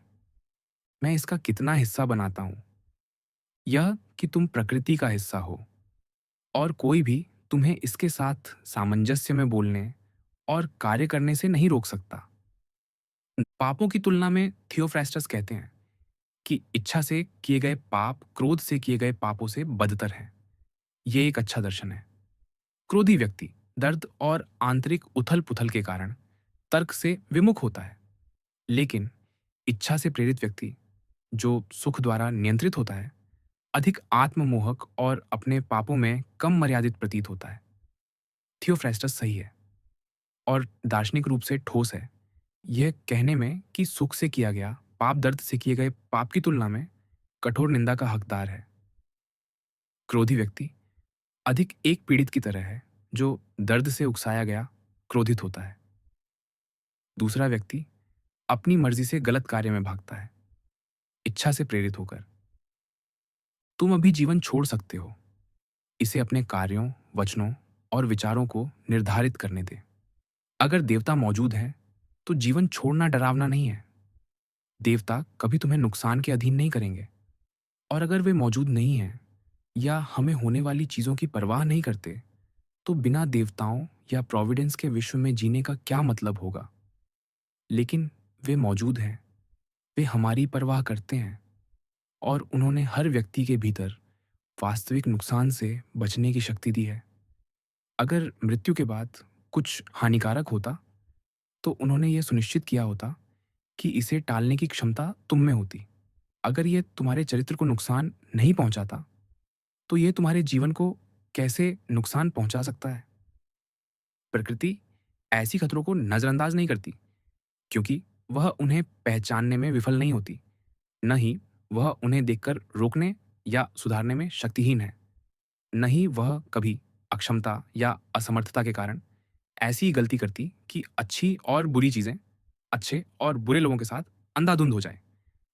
मैं इसका कितना हिस्सा बनाता हूं। यह कि तुम प्रकृति का हिस्सा हो, और कोई भी तुम्हें इसके साथ सामंजस्य में बोलने और कार्य करने से नहीं रोक सकता। पापों की तुलना में थियोफ्रास्टस कहते हैं कि इच्छा से किए गए पाप क्रोध से किए गए पापों से बदतर हैं। ये एक अच्छा दर्शन है। क्रोधी व्यक्ति दर्द और आंतरिक उथल-पुथल के कारण तर्क से विमुख होता है, लेकिन इच्छा से प्रेरित व्यक्ति, जो सुख द्वारा नियंत्रित होता है, अधिक आत्ममोहक और अपने पापों में कम मर्यादित प्रतीत होता है। थियोफ्रास्टस सही है, और दार्शनिक रूप से ठोस है यह कहने में कि सुख से किया गया पाप दर्द से किए गए पाप की तुलना में कठोर निंदा का हकदार है। क्रोधी व्यक्ति अधिक एक पीड़ित की तरह है जो दर्द से उकसाया गया क्रोधित होता है। दूसरा व्यक्ति अपनी मर्जी से गलत कार्य में भागता है, इच्छा से प्रेरित होकर। तुम अभी जीवन छोड़ सकते हो, इसे अपने कार्यों, वचनों और विचारों को निर्धारित करने दें। अगर देवता मौजूद हैं, तो जीवन छोड़ना डरावना नहीं है। देवता कभी तुम्हें नुकसान के अधीन नहीं करेंगे। और अगर वे मौजूद नहीं हैं या हमें होने वाली चीज़ों की परवाह नहीं करते, तो बिना देवताओं या प्रोविडेंस के विश्व में जीने का क्या मतलब होगा? लेकिन वे मौजूद हैं, वे हमारी परवाह करते हैं और उन्होंने हर व्यक्ति के भीतर वास्तविक नुकसान से बचने की शक्ति दी है। अगर मृत्यु के बाद कुछ हानिकारक होता, तो उन्होंने ये सुनिश्चित किया होता कि इसे टालने की क्षमता तुम में होती। अगर ये तुम्हारे चरित्र को नुकसान नहीं पहुंचाता, तो ये तुम्हारे जीवन को कैसे नुकसान पहुंचा सकता है? प्रकृति ऐसी खतरों को नजरअंदाज नहीं करती, क्योंकि वह उन्हें पहचानने में विफल नहीं होती, न ही वह उन्हें देखकर रोकने या सुधारने में शक्तिहीन है। न ही वह कभी अक्षमता या असमर्थता के कारण ऐसी गलती करती कि अच्छी और बुरी चीजें अच्छे और बुरे लोगों के साथ अंधाधुंध हो जाए।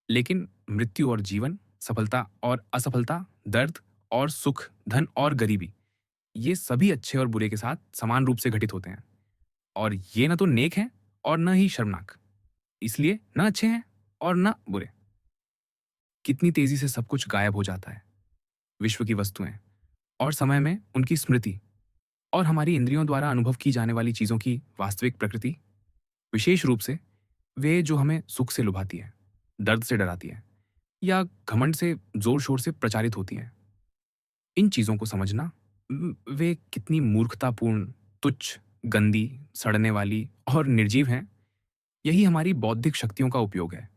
लेकिन मृत्यु और जीवन, सफलता और असफलता, दर्द और सुख, धन और गरीबी, ये सभी अच्छे और बुरे के साथ समान रूप से घटित होते हैं। और ये न तो नेक हैं और न ही शर्मनाक। इसलिए न अच्छे हैं और न बुरे। कितनी तेजी से सब कुछ गायब हो जाता है। विश्व की वस्तुएं और समय में उनकी स्मृति और हमारी इंद्रियों द्वारा अनुभव की जाने वाली चीजों की वास्तविक प्रकृति, विशेष रूप से वे जो हमें सुख से लुभाती है, दर्द से डराती है या घमंड से जोर शोर से प्रचारित होती हैं। इन चीजों को समझना, वे कितनी मूर्खतापूर्ण, तुच्छ, गंदी, सड़ने वाली और निर्जीव हैं, यही हमारी बौद्धिक शक्तियों का उपयोग है।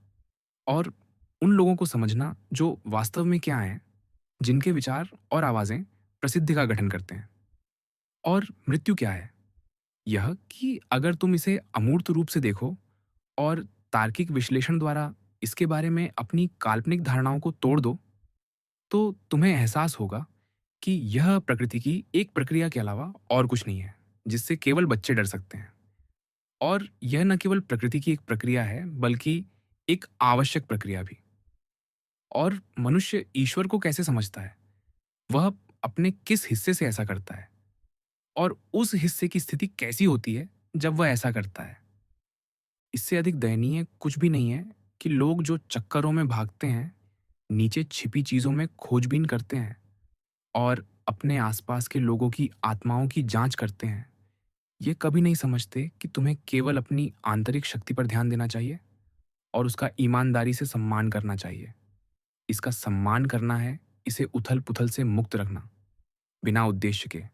और उन लोगों को समझना जो वास्तव में क्या हैं, जिनके विचार और आवाजें प्रसिद्धि का गठन करते हैं। और मृत्यु क्या है? यह कि अगर तुम इसे अमूर्त रूप से देखो और तार्किक विश्लेषण द्वारा इसके बारे में अपनी काल्पनिक धारणाओं को तोड़ दो, तो तुम्हें एहसास होगा कि यह प्रकृति की एक प्रक्रिया के अलावा और कुछ नहीं है, जिससे केवल बच्चे डर सकते हैं। और यह न केवल प्रकृति की एक प्रक्रिया है, बल्कि एक आवश्यक प्रक्रिया भी। और मनुष्य ईश्वर को कैसे समझता है? वह अपने किस हिस्से से ऐसा करता है? और उस हिस्से की स्थिति कैसी होती है जब वह ऐसा करता है? इससे अधिक दयनीय कुछ भी नहीं है कि लोग जो चक्करों में भागते हैं, नीचे छिपी चीजों में खोजबीन करते हैं और अपने आसपास के लोगों की आत्माओं की जांच करते हैं, ये कभी नहीं समझते कि तुम्हें केवल अपनी आंतरिक शक्ति पर ध्यान देना चाहिए और उसका ईमानदारी से सम्मान करना चाहिए। इसका सम्मान करना है इसे उथल-पुथल से मुक्त रखना, बिना उद्देश्य के,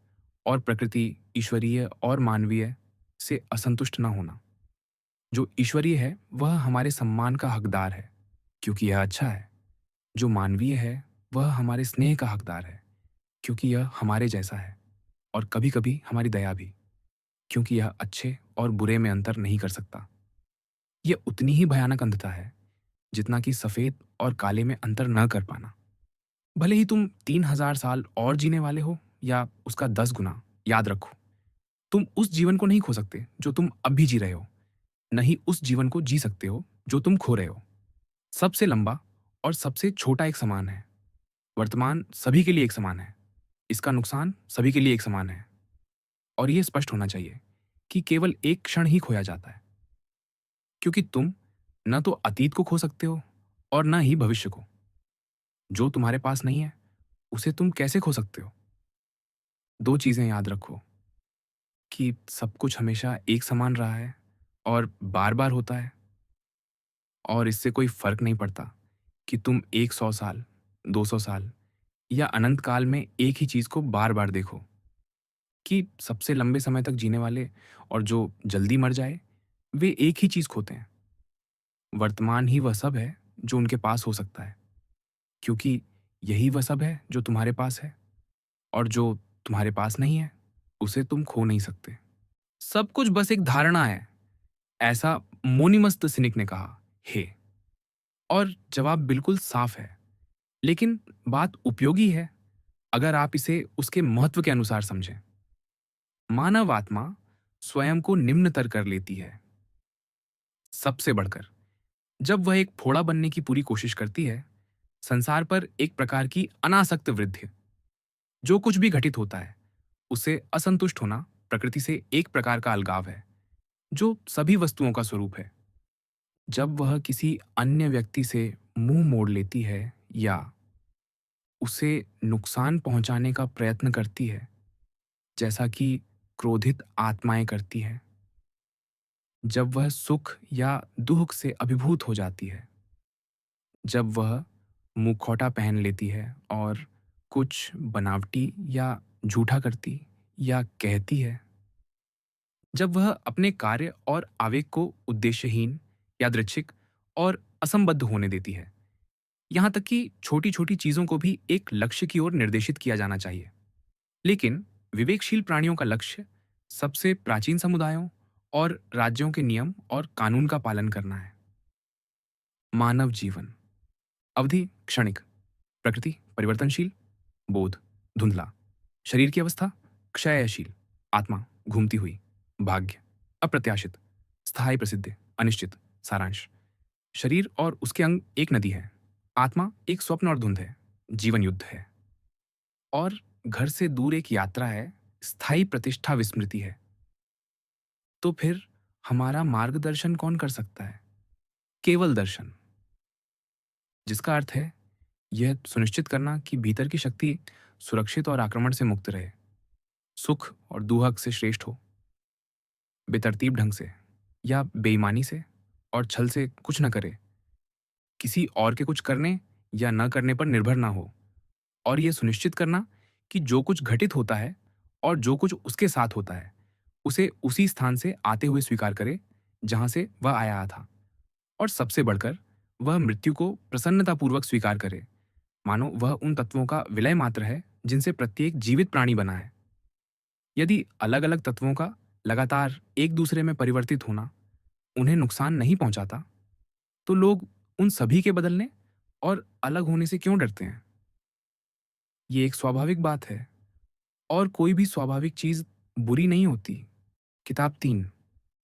और प्रकृति, ईश्वरीय और मानवीय से असंतुष्ट न होना। जो ईश्वरीय है, वह हमारे सम्मान का हकदार है, क्योंकि यह अच्छा है। जो मानवीय है, वह हमारे स्नेह का हकदार है, क्योंकि यह हमारे जैसा है, और कभी-कभी हमारी दया भी, क्योंकि यह अच्छे और बुरे में अंतर नहीं कर सकता। यह उतनी ही भयानक अंधता है, जितना कि सफेद और काले में अंतर न कर पाना। भले ही तुम 3000 साल और जीने वाले हो या उसका 10 गुना, याद रखो, तुम उस जीवन को नहीं खो सकते जो तुम अब भी जी रहे हो, न ही उस जीवन को जी सकते हो जो तुम खो रहे हो। सबसे लंबा और सबसे छोटा एक समान है। वर्तमान सभी के लिए एक समान है। इसका नुकसान सभी के लिए एक समान है। और यह स्पष्ट होना चाहिए कि केवल एक क्षण ही खोया जाता है, क्योंकि तुम न तो अतीत को खो सकते हो और न ही भविष्य को। जो तुम्हारे पास नहीं है, उसे तुम कैसे खो सकते हो? दो चीजें याद रखो कि सब कुछ हमेशा एक समान रहा है और बार-बार होता है, और इससे कोई फर्क नहीं पड़ता कि तुम 100 साल, 200 साल या अनंत काल में एक ही चीज को बार-बार देखो। कि सबसे लंबे समय तक जीने वाले और जो जल्दी मर जाए, वे एक ही चीज खोते हैं। वर्तमान ही वह सब है जो उनके पास हो सकता है, क्योंकि यही वह सब है जो तुम्हारे पास है, और जो तुम्हारे पास नहीं है, उसे तुम खो नहीं सकते। सब कुछ बस एक धारणा है, ऐसा मोनीमस्त सिनिक ने कहा। हे, और जवाब बिल्कुल साफ है, लेकिन बात उपयोगी है अगर आप इसे उसके महत्व के अनुसार समझें। मानव आत्मा स्वयं को निम्नतर कर लेती है, सबसे बढ़कर। जब वह एक फोड़ा बनने की पूरी कोशिश करती है, संसार पर एक प्रकार की अनासक्त वृद्धि। जो कुछ भी घटित होता है, उससे असंतुष्ट होना प्रकृति से एक प्रकार का अलगाव है, जो सभी वस्तुओं का स्वरूप है। जब वह किसी अन्य व्यक्ति से मुंह मोड़ लेती है या उसे नुकसान पहुंचाने का प्रयत्न करती है, जैसा कि क्रोधित आत्माएं करती हैं, जब वह सुख या दुख से अभिभूत हो जाती है, जब वह मुखौटा पहन लेती है और कुछ बनावटी या झूठा करती या कहती है, जब वह अपने कार्य और आवेग को उद्देश्यहीन, यादृच्छिक और असंबद्ध होने देती है। यहाँ तक कि छोटी-छोटी चीज़ों को भी एक लक्ष्य की ओर निर्देशित किया जाना चाहिए। लेकिन विवेकशील प्राणियों का लक्ष्य सबसे प्राचीन समुदायों और राज्यों के नियम और कानून का पालन करना है। मानव जीवन अवधि क्षणिक, प्रकृति परिवर्तनशील, बोध धुंधला, शरीर की अवस्था क्षयशील, आत्मा घूमती हुई, भाग्य अप्रत्याशित, स्थायी प्रसिद्ध, अनिश्चित। सारांश: शरीर और उसके अंग एक नदी है, आत्मा एक स्वप्न और धुंध है, जीवन युद्ध है, और घर से दूर एक यात्रा है, स्थायी प्रतिष्ठा विस्मृति है। तो फिर हमारा मार्गदर्शन कौन कर सकता है? केवल दर्शन, जिसका अर्थ है यह सुनिश्चित करना कि भीतर की शक्ति सुरक्षित और आक्रमण से मुक्त रहे, सुख और दुहक से श्रेष्ठ हो, बेतरतीब ढंग से या बेईमानी से और छल से कुछ न करे, किसी और के कुछ करने या न करने पर निर्भर ना हो, और यह सुनिश्चित करना कि जो कुछ घटित होता है और जो कुछ उसके साथ होता है, उसे उसी स्थान से आते हुए स्वीकार करे जहां से वह आया था, और सबसे बढ़कर वह मृत्यु को प्रसन्नतापूर्वक स्वीकार करे, मानो वह उन तत्वों का विलय मात्र है जिनसे प्रत्येक जीवित प्राणी बना है। यदि अलग अलग तत्वों का लगातार एक दूसरे में परिवर्तित होना उन्हें नुकसान नहीं पहुंचाता, तो लोग उन सभी के बदलने और अलग होने से क्यों डरते हैं? ये एक स्वाभाविक बात है, और कोई भी स्वाभाविक चीज बुरी नहीं होती। किताब 3।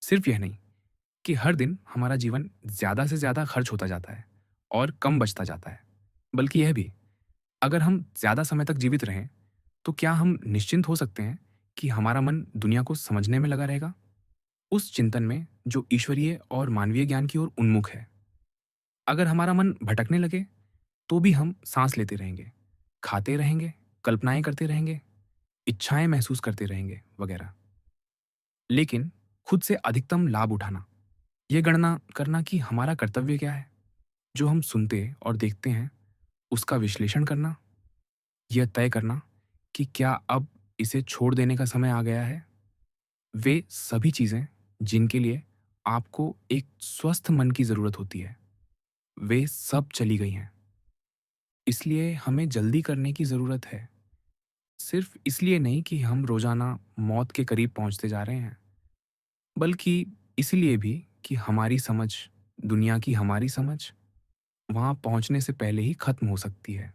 सिर्फ यह नहीं कि हर दिन हमारा जीवन ज्यादा से ज्यादा खर्च होता जाता है और कम बचता जाता है, बल्कि यह भी, अगर हम ज्यादा समय तक जीवित रहें, तो क्या हम निश्चिंत हो सकते हैं कि हमारा मन दुनिया को समझने में लगा रहेगा, उस चिंतन में जो ईश्वरीय और मानवीय ज्ञान की ओर उन्मुख है? अगर हमारा मन भटकने लगे, तो भी हम सांस लेते रहेंगे, खाते रहेंगे, कल्पनाएं करते रहेंगे, इच्छाएं महसूस करते रहेंगे, वगैरह। लेकिन खुद से अधिकतम लाभ उठाना, यह गणना करना कि हमारा कर्तव्य क्या है, जो हम सुनते और देखते हैं उसका विश्लेषण करना, यह तय करना कि क्या अब इसे छोड़ देने का समय आ गया है, वे सभी चीजें जिनके लिए आपको एक स्वस्थ मन की जरूरत होती है, वे सब चली गई हैं। इसलिए हमें जल्दी करने की जरूरत है, सिर्फ इसलिए नहीं कि हम रोजाना मौत के करीब पहुंचते जा रहे हैं, बल्कि इसलिए भी कि हमारी समझ, दुनिया की हमारी समझ, वहां पहुंचने से पहले ही खत्म हो सकती है।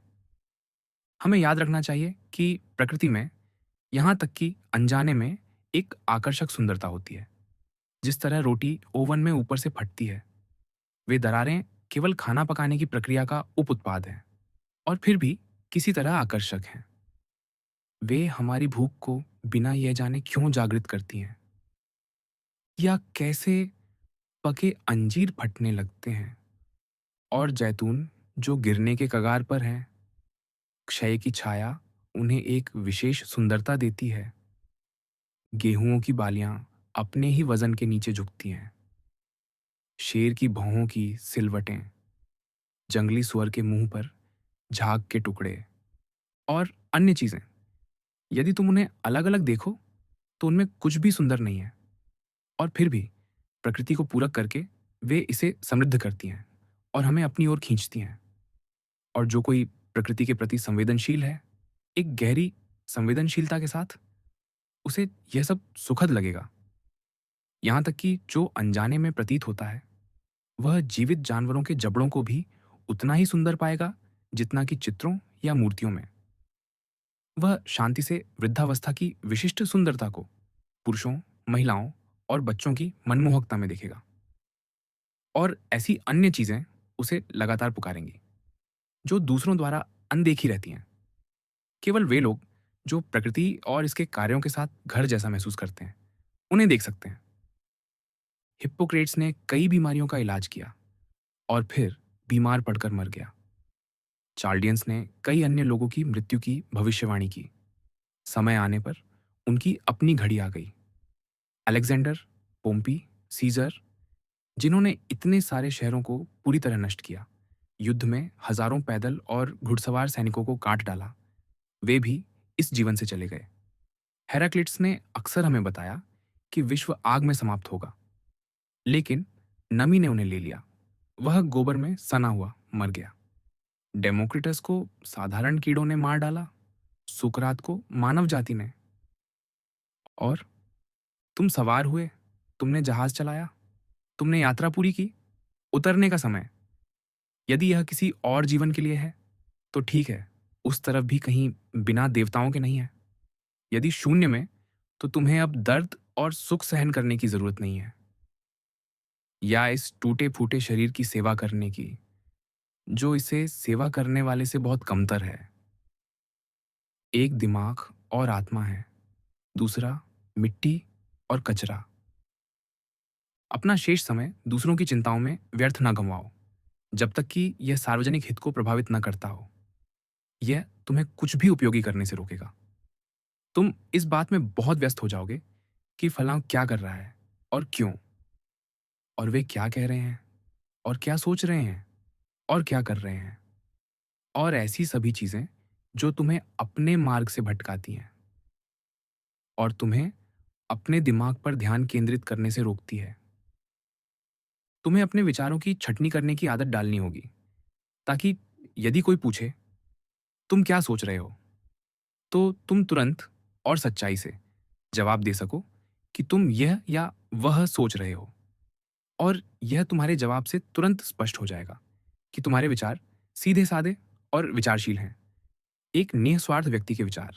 हमें याद रखना चाहिए कि प्रकृति में, यहां तक कि अनजाने में, एक आकर्षक सुंदरता होती है। जिस तरह रोटी ओवन में ऊपर से फटती है, वे दरारें केवल खाना पकाने की प्रक्रिया का उप उत्पाद हैं, और फिर भी किसी तरह आकर्षक हैं। वे हमारी भूख को बिना यह जाने क्यों जागृत करती हैं, या कैसे पके अंजीर फटने लगते हैं, और जैतून जो गिरने के कगार पर हैं, क्षय की छाया उन्हें एक विशेष सुंदरता देती है। गेहूंों की बालियां अपने ही वजन के नीचे झुकती हैं, शेर की भौहों की सिलवटें, जंगली सुअर के मुंह पर झाग के टुकड़े, और अन्य चीजें, यदि तुम उन्हें अलग अलग देखो तो उनमें कुछ भी सुंदर नहीं है, और फिर भी प्रकृति को पूरक करके वे इसे समृद्ध करती हैं और हमें अपनी ओर खींचती हैं। और जो कोई प्रकृति के प्रति संवेदनशील है, एक गहरी संवेदनशीलता के साथ, उसे यह सब सुखद लगेगा। यहां तक कि जो अनजाने में प्रतीत होता है, वह जीवित जानवरों के जबड़ों को भी उतना ही सुंदर पाएगा जितना कि चित्रों या मूर्तियों में। वह शांति से वृद्धावस्था की विशिष्ट सुंदरता को पुरुषों, महिलाओं और बच्चों की मनमोहकता में देखेगा, और ऐसी अन्य चीजें उसे लगातार पुकारेंगी जो दूसरों द्वारा अनदेखी रहती हैं। केवल वे लोग जो प्रकृति और इसके कार्यों के साथ घर जैसा महसूस करते हैं, उन्हें देख सकते हैं। हिप्पोक्रेट्स ने कई बीमारियों का इलाज किया और फिर बीमार पड़कर मर गया। चार्डियंस ने कई अन्य लोगों की मृत्यु की भविष्यवाणी की। समय आने पर उनकी अपनी घड़ी आ गई। अलेक्जेंडर, पोम्पी, सीजर, जिन्होंने इतने सारे शहरों को पूरी तरह नष्ट किया, युद्ध में हजारों पैदल और घुड़सवार सैनिकों को काट डाला, वे भी इस जीवन से चले गए। हेराक्लिट्स ने अक्सर हमें बताया कि विश्व आग में समाप्त होगा, लेकिन नमी ने उन्हें ले लिया। वह गोबर में सना हुआ मर गया। डेमोक्रिटस को साधारण कीड़ों ने मार डाला, सुकरात को मानव जाति ने। और तुम सवार हुए, तुमने जहाज चलाया, तुमने यात्रा पूरी की। उतरने का समय, यदि यह किसी और जीवन के लिए है तो ठीक है, उस तरफ भी कहीं बिना देवताओं के नहीं है। यदि शून्य में, तो तुम्हें अब दर्द और सुख सहन करने की जरूरत नहीं है, या इस टूटे फूटे शरीर की सेवा करने की, जो इसे सेवा करने वाले से बहुत कमतर है। एक दिमाग और आत्मा है, दूसरा मिट्टी और कचरा। अपना शेष समय दूसरों की चिंताओं में व्यर्थ न गंवाओ, जब तक कि यह सार्वजनिक हित को प्रभावित न करता हो। यह तुम्हें कुछ भी उपयोगी करने से रोकेगा। तुम इस बात में बहुत व्यस्त हो जाओगे कि फलां क्या कर रहा है और क्यों, और वे क्या कह रहे हैं और क्या सोच रहे हैं और क्या कर रहे हैं, और ऐसी सभी चीजें जो तुम्हें अपने मार्ग से भटकाती हैं और तुम्हें अपने दिमाग पर ध्यान केंद्रित करने से रोकती है। तुम्हें अपने विचारों की छटनी करने की आदत डालनी होगी, ताकि यदि कोई पूछे तुम क्या सोच रहे हो, तो तुम तुरंत और सच्चाई से जवाब दे सको कि तुम यह या वह सोच रहे हो। और यह तुम्हारे जवाब से तुरंत स्पष्ट हो जाएगा कि तुम्हारे विचार सीधे साधे और विचारशील हैं। एक निस्वार्थ व्यक्ति के विचार,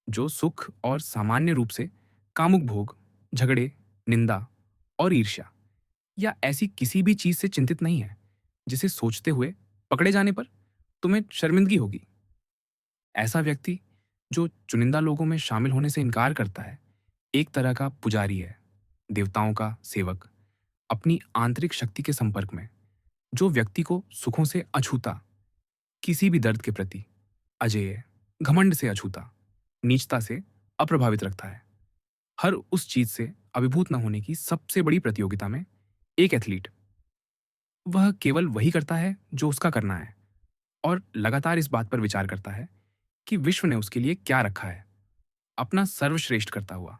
जो सुख और सामान्य रूप से कामुक भोग, झगड़े, निंदा और ईर्ष्या या ऐसी किसी भी चीज से चिंतित नहीं है जिसे सोचते हुए पकड़े जाने पर तुम्हें शर्मिंदगी होगी। ऐसा व्यक्ति जो चुनिंदा लोगों में शामिल होने से इनकार करता है, एक तरह का पुजारी है, देवताओं का सेवक, अपनी आंतरिक शक्ति के संपर्क में, जो व्यक्ति को सुखों से अछूता, किसी भी दर्द के प्रति अजेय, घमंड से अछूता, नीचता से अप्रभावित रखता है। हर उस चीज से अभिभूत न होने की सबसे बड़ी प्रतियोगिता में एक एथलीट, वह केवल वही करता है जो उसका करना है, और लगातार इस बात पर विचार करता है कि विश्व ने उसके लिए क्या रखा है, अपना सर्वश्रेष्ठ करता हुआ,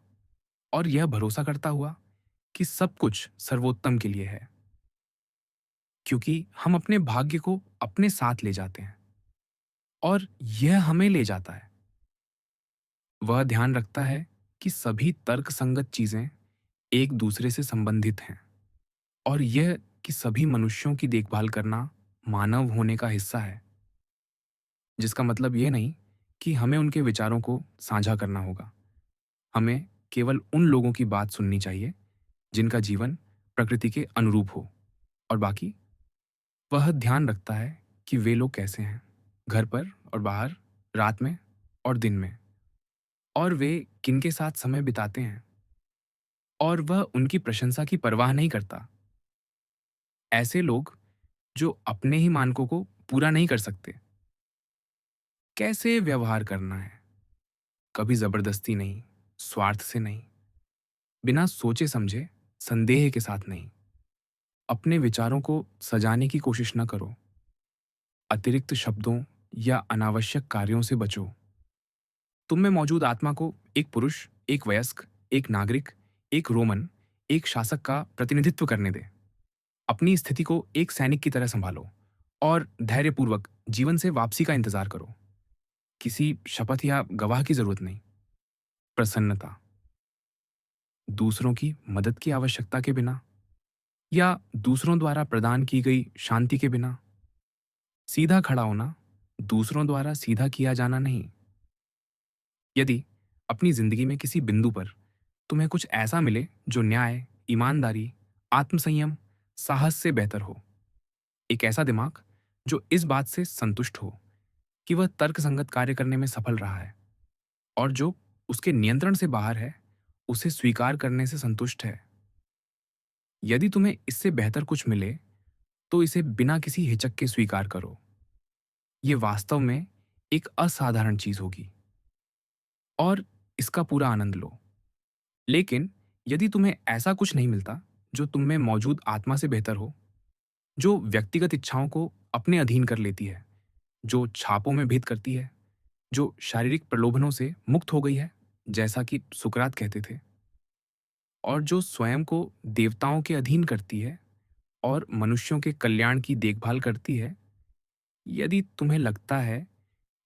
और यह भरोसा करता हुआ कि सब कुछ सर्वोत्तम के लिए है, क्योंकि हम अपने भाग्य को अपने साथ ले जाते हैं और यह हमें ले जाता है। वह ध्यान रखता है कि सभी तर्कसंगत चीजें एक दूसरे से संबंधित हैं, और यह कि सभी मनुष्यों की देखभाल करना मानव होने का हिस्सा है, जिसका मतलब यह नहीं कि हमें उनके विचारों को साझा करना होगा। हमें केवल उन लोगों की बात सुननी चाहिए जिनका जीवन प्रकृति के अनुरूप हो, और बाकी वह ध्यान रखता है कि वे लोग कैसे हैं, घर पर और बाहर, रात में और दिन में, और वे किनके साथ समय बिताते हैं, और वह उनकी प्रशंसा की परवाह नहीं करता। ऐसे लोग जो अपने ही मानकों को पूरा नहीं कर सकते, कैसे व्यवहार करना है, कभी जबरदस्ती नहीं, स्वार्थ से नहीं, बिना सोचे समझे, संदेह के साथ नहीं। अपने विचारों को सजाने की कोशिश न करो, अतिरिक्त शब्दों या अनावश्यक कार्यों से बचो। तुम में मौजूद आत्मा को एक पुरुष, एक वयस्क, एक नागरिक, एक रोमन, एक शासक का प्रतिनिधित्व करने दे। अपनी स्थिति को एक सैनिक की तरह संभालो और धैर्यपूर्वक जीवन से वापसी का इंतजार करो। किसी शपथ या गवाह की जरूरत नहीं। प्रसन्नता, दूसरों की मदद की आवश्यकता के बिना या दूसरों द्वारा प्रदान की गई शांति के बिना। सीधा खड़ा होना, दूसरों द्वारा सीधा किया जाना नहीं। यदि अपनी जिंदगी में किसी बिंदु पर तुम्हें कुछ ऐसा मिले जो न्याय, ईमानदारी, आत्मसंयम, साहस से बेहतर हो, एक ऐसा दिमाग जो इस बात से संतुष्ट हो कि वह तर्कसंगत कार्य करने में सफल रहा है, और जो उसके नियंत्रण से बाहर है, उसे स्वीकार करने से संतुष्ट है। यदि तुम्हें इससे बेहतर कुछ मिले, तो इसे बिना किसी हिचक के स्वीकार करो। ये वास्तव में एक असाधारण चीज होगी और इसका पूरा आनंद लो। लेकिन यदि तुम्हें ऐसा कुछ नहीं मिलता जो तुम में मौजूद आत्मा से बेहतर हो, जो व्यक्तिगत इच्छाओं को अपने अधीन कर लेती है, जो छापों में भेद करती है, जो शारीरिक प्रलोभनों से मुक्त हो गई है, जैसा कि सुकरात कहते थे, और जो स्वयं को देवताओं के अधीन करती है और मनुष्यों के कल्याण की देखभाल करती है, यदि तुम्हें लगता है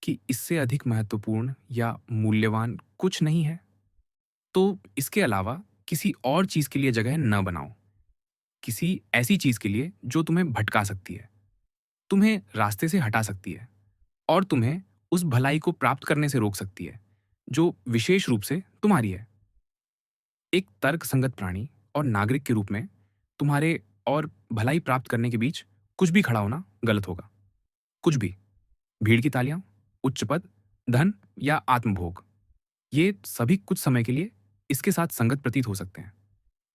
कि इससे अधिक महत्वपूर्ण या मूल्यवान कुछ नहीं है, तो इसके अलावा किसी और चीज के लिए जगह न बनाओ। किसी ऐसी चीज के लिए जो तुम्हें भटका सकती है, तुम्हें रास्ते से हटा सकती है और तुम्हें उस भलाई को प्राप्त करने से रोक सकती है जो विशेष रूप से तुम्हारी है। एक तर्क संगत प्राणी और नागरिक के रूप में तुम्हारे और भलाई प्राप्त करने के बीच कुछ भी खड़ा होना गलत होगा। कुछ भी। भीड़ की तालियां, उच्च पद, धन या आत्मभोग, ये सभी कुछ समय के लिए इसके साथ संगत प्रतीत हो सकते हैं,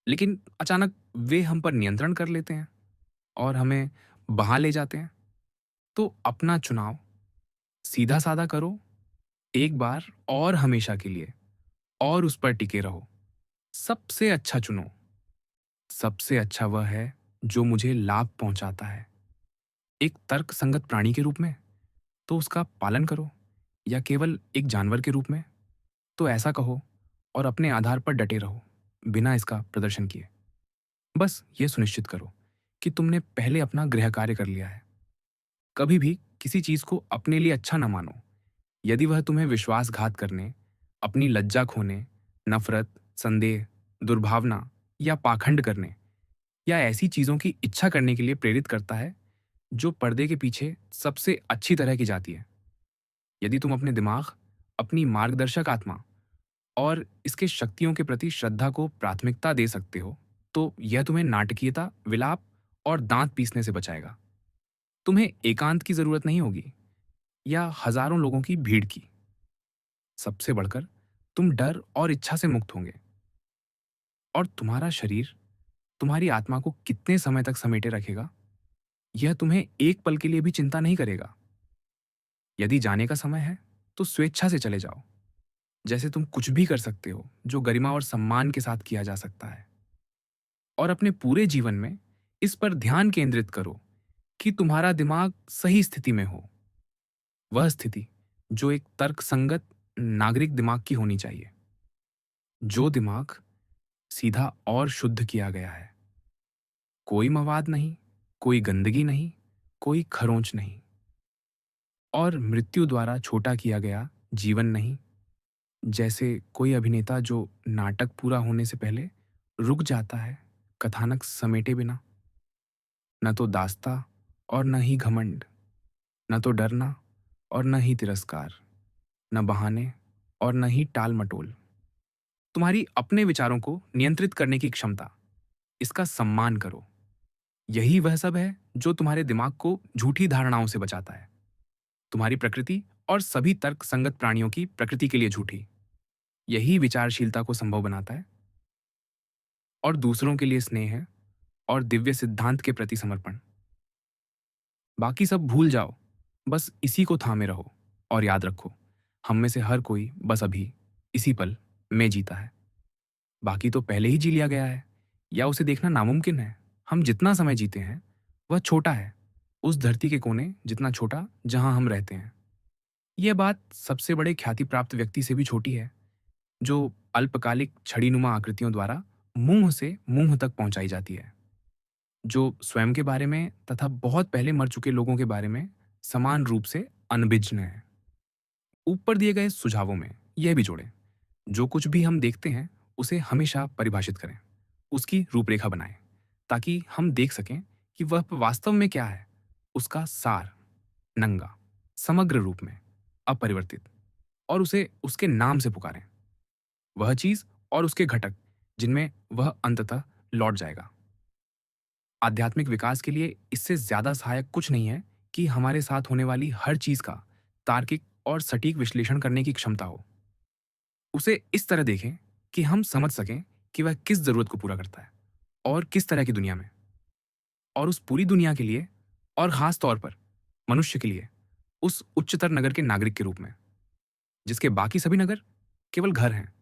लेकिन अचानक वे हम पर नियंत्रण कर लेते हैं और हमें वहां ले जाते हैं। तो अपना चुनाव सीधा साधा करो, एक बार और हमेशा के लिए, और उस पर टिके रहो। सबसे अच्छा चुनो। सबसे अच्छा वह है जो मुझे लाभ पहुंचाता है। एक तर्क संगत प्राणी के रूप में तो उसका पालन करो, या केवल एक जानवर के रूप में तो ऐसा कहो और अपने आधार पर डटे रहो, बिना इसका प्रदर्शन किए। बस ये सुनिश्चित करो कि तुमने पहले अपना गृह कार्य कर लिया है। कभी भी किसी चीज को अपने लिए अच्छा न मानो यदि वह तुम्हें विश्वासघात करने, अपनी लज्जा खोने, नफरत, संदेह, दुर्भावना या पाखंड करने, या ऐसी चीजों की इच्छा करने के लिए प्रेरित करता है जो पर्दे के पीछे सबसे अच्छी तरह की जाती है। यदि तुम अपने दिमाग, अपनी मार्गदर्शक आत्मा और इसके शक्तियों के प्रति श्रद्धा को प्राथमिकता दे सकते हो, तो यह तुम्हें नाटकीयता, विलाप और दांत पीसने से बचाएगा। तुम्हें एकांत की जरूरत नहीं होगी या हजारों लोगों की भीड़ की। सबसे बढ़कर तुम डर और इच्छा से मुक्त होंगे, और तुम्हारा शरीर तुम्हारी आत्मा को कितने समय तक समेटे रखेगा, यह तुम्हें एक पल के लिए भी चिंता नहीं करेगा। यदि जाने का समय है, तो स्वेच्छा से चले जाओ, जैसे तुम कुछ भी कर सकते हो जो गरिमा और सम्मान के साथ किया जा सकता है। और अपने पूरे जीवन में इस पर ध्यान केंद्रित करो कि तुम्हारा दिमाग सही स्थिति में हो। वह स्थिति जो एक तर्कसंगत नागरिक दिमाग की होनी चाहिए। जो दिमाग सीधा और शुद्ध किया गया है। कोई मवाद नहीं, कोई गंदगी नहीं, कोई खरोंच नहीं, और मृत्यु द्वारा छोटा किया गया जीवन नहीं, जैसे कोई अभिनेता जो नाटक पूरा होने से पहले रुक जाता है कथानक समेटे बिना। न तो दास्ता और न ही घमंड, न तो डरना और न ही तिरस्कार, न बहाने और न ही टाल मटोल। तुम्हारी अपने विचारों को नियंत्रित करने की क्षमता, इसका सम्मान करो। यही वह सब है जो तुम्हारे दिमाग को झूठी धारणाओं से बचाता है। तुम्हारी प्रकृति और सभी तर्क संगत प्राणियों की प्रकृति के लिए झूठी। यही विचारशीलता को संभव बनाता है, और दूसरों के लिए स्नेह है और दिव्य सिद्धांत के प्रति समर्पण। बाकी सब भूल जाओ, बस इसी को थामे रहो और याद रखो, हम में से हर कोई बस अभी इसी पल में जीता है। बाकी तो पहले ही जी लिया गया है, या उसे देखना नामुमकिन है। हम जितना समय जीते हैं वह छोटा है, उस धरती के कोने जितना छोटा जहां हम रहते हैं। यह बात सबसे बड़े ख्याति प्राप्त व्यक्ति से भी छोटी है, जो अल्पकालिक छड़ीनुमा आकृतियों द्वारा मुंह से मुंह तक पहुंचाई जाती है, जो स्वयं के बारे में तथा बहुत पहले मर चुके लोगों के बारे में समान रूप से अनभिज्ञ है। ऊपर दिए गए सुझावों में यह भी जोड़ें, जो कुछ भी हम देखते हैं उसे हमेशा परिभाषित करें, उसकी रूपरेखा बनाएं, ताकि हम देख सकें कि वह वास्तव में क्या है। उसका सार, नंगा, समग्र रूप में, अपरिवर्तित, और उसे उसके नाम से पुकारें। वह चीज और उसके घटक जिनमें वह अंततः लौट जाएगा। आध्यात्मिक विकास के लिए इससे ज्यादा सहायक कुछ नहीं है कि हमारे साथ होने वाली हर चीज का तार्किक और सटीक विश्लेषण करने की क्षमता हो। उसे इस तरह देखें कि हम समझ सकें कि वह किस ज़रूरत को पूरा करता है और किस तरह की दुनिया में, और उस पूरी दुनिया के लिए, और ख़ास तौर पर मनुष्य के लिए, उस उच्चतर नगर के नागरिक के रूप में, जिसके बाकी सभी नगर केवल घर हैं।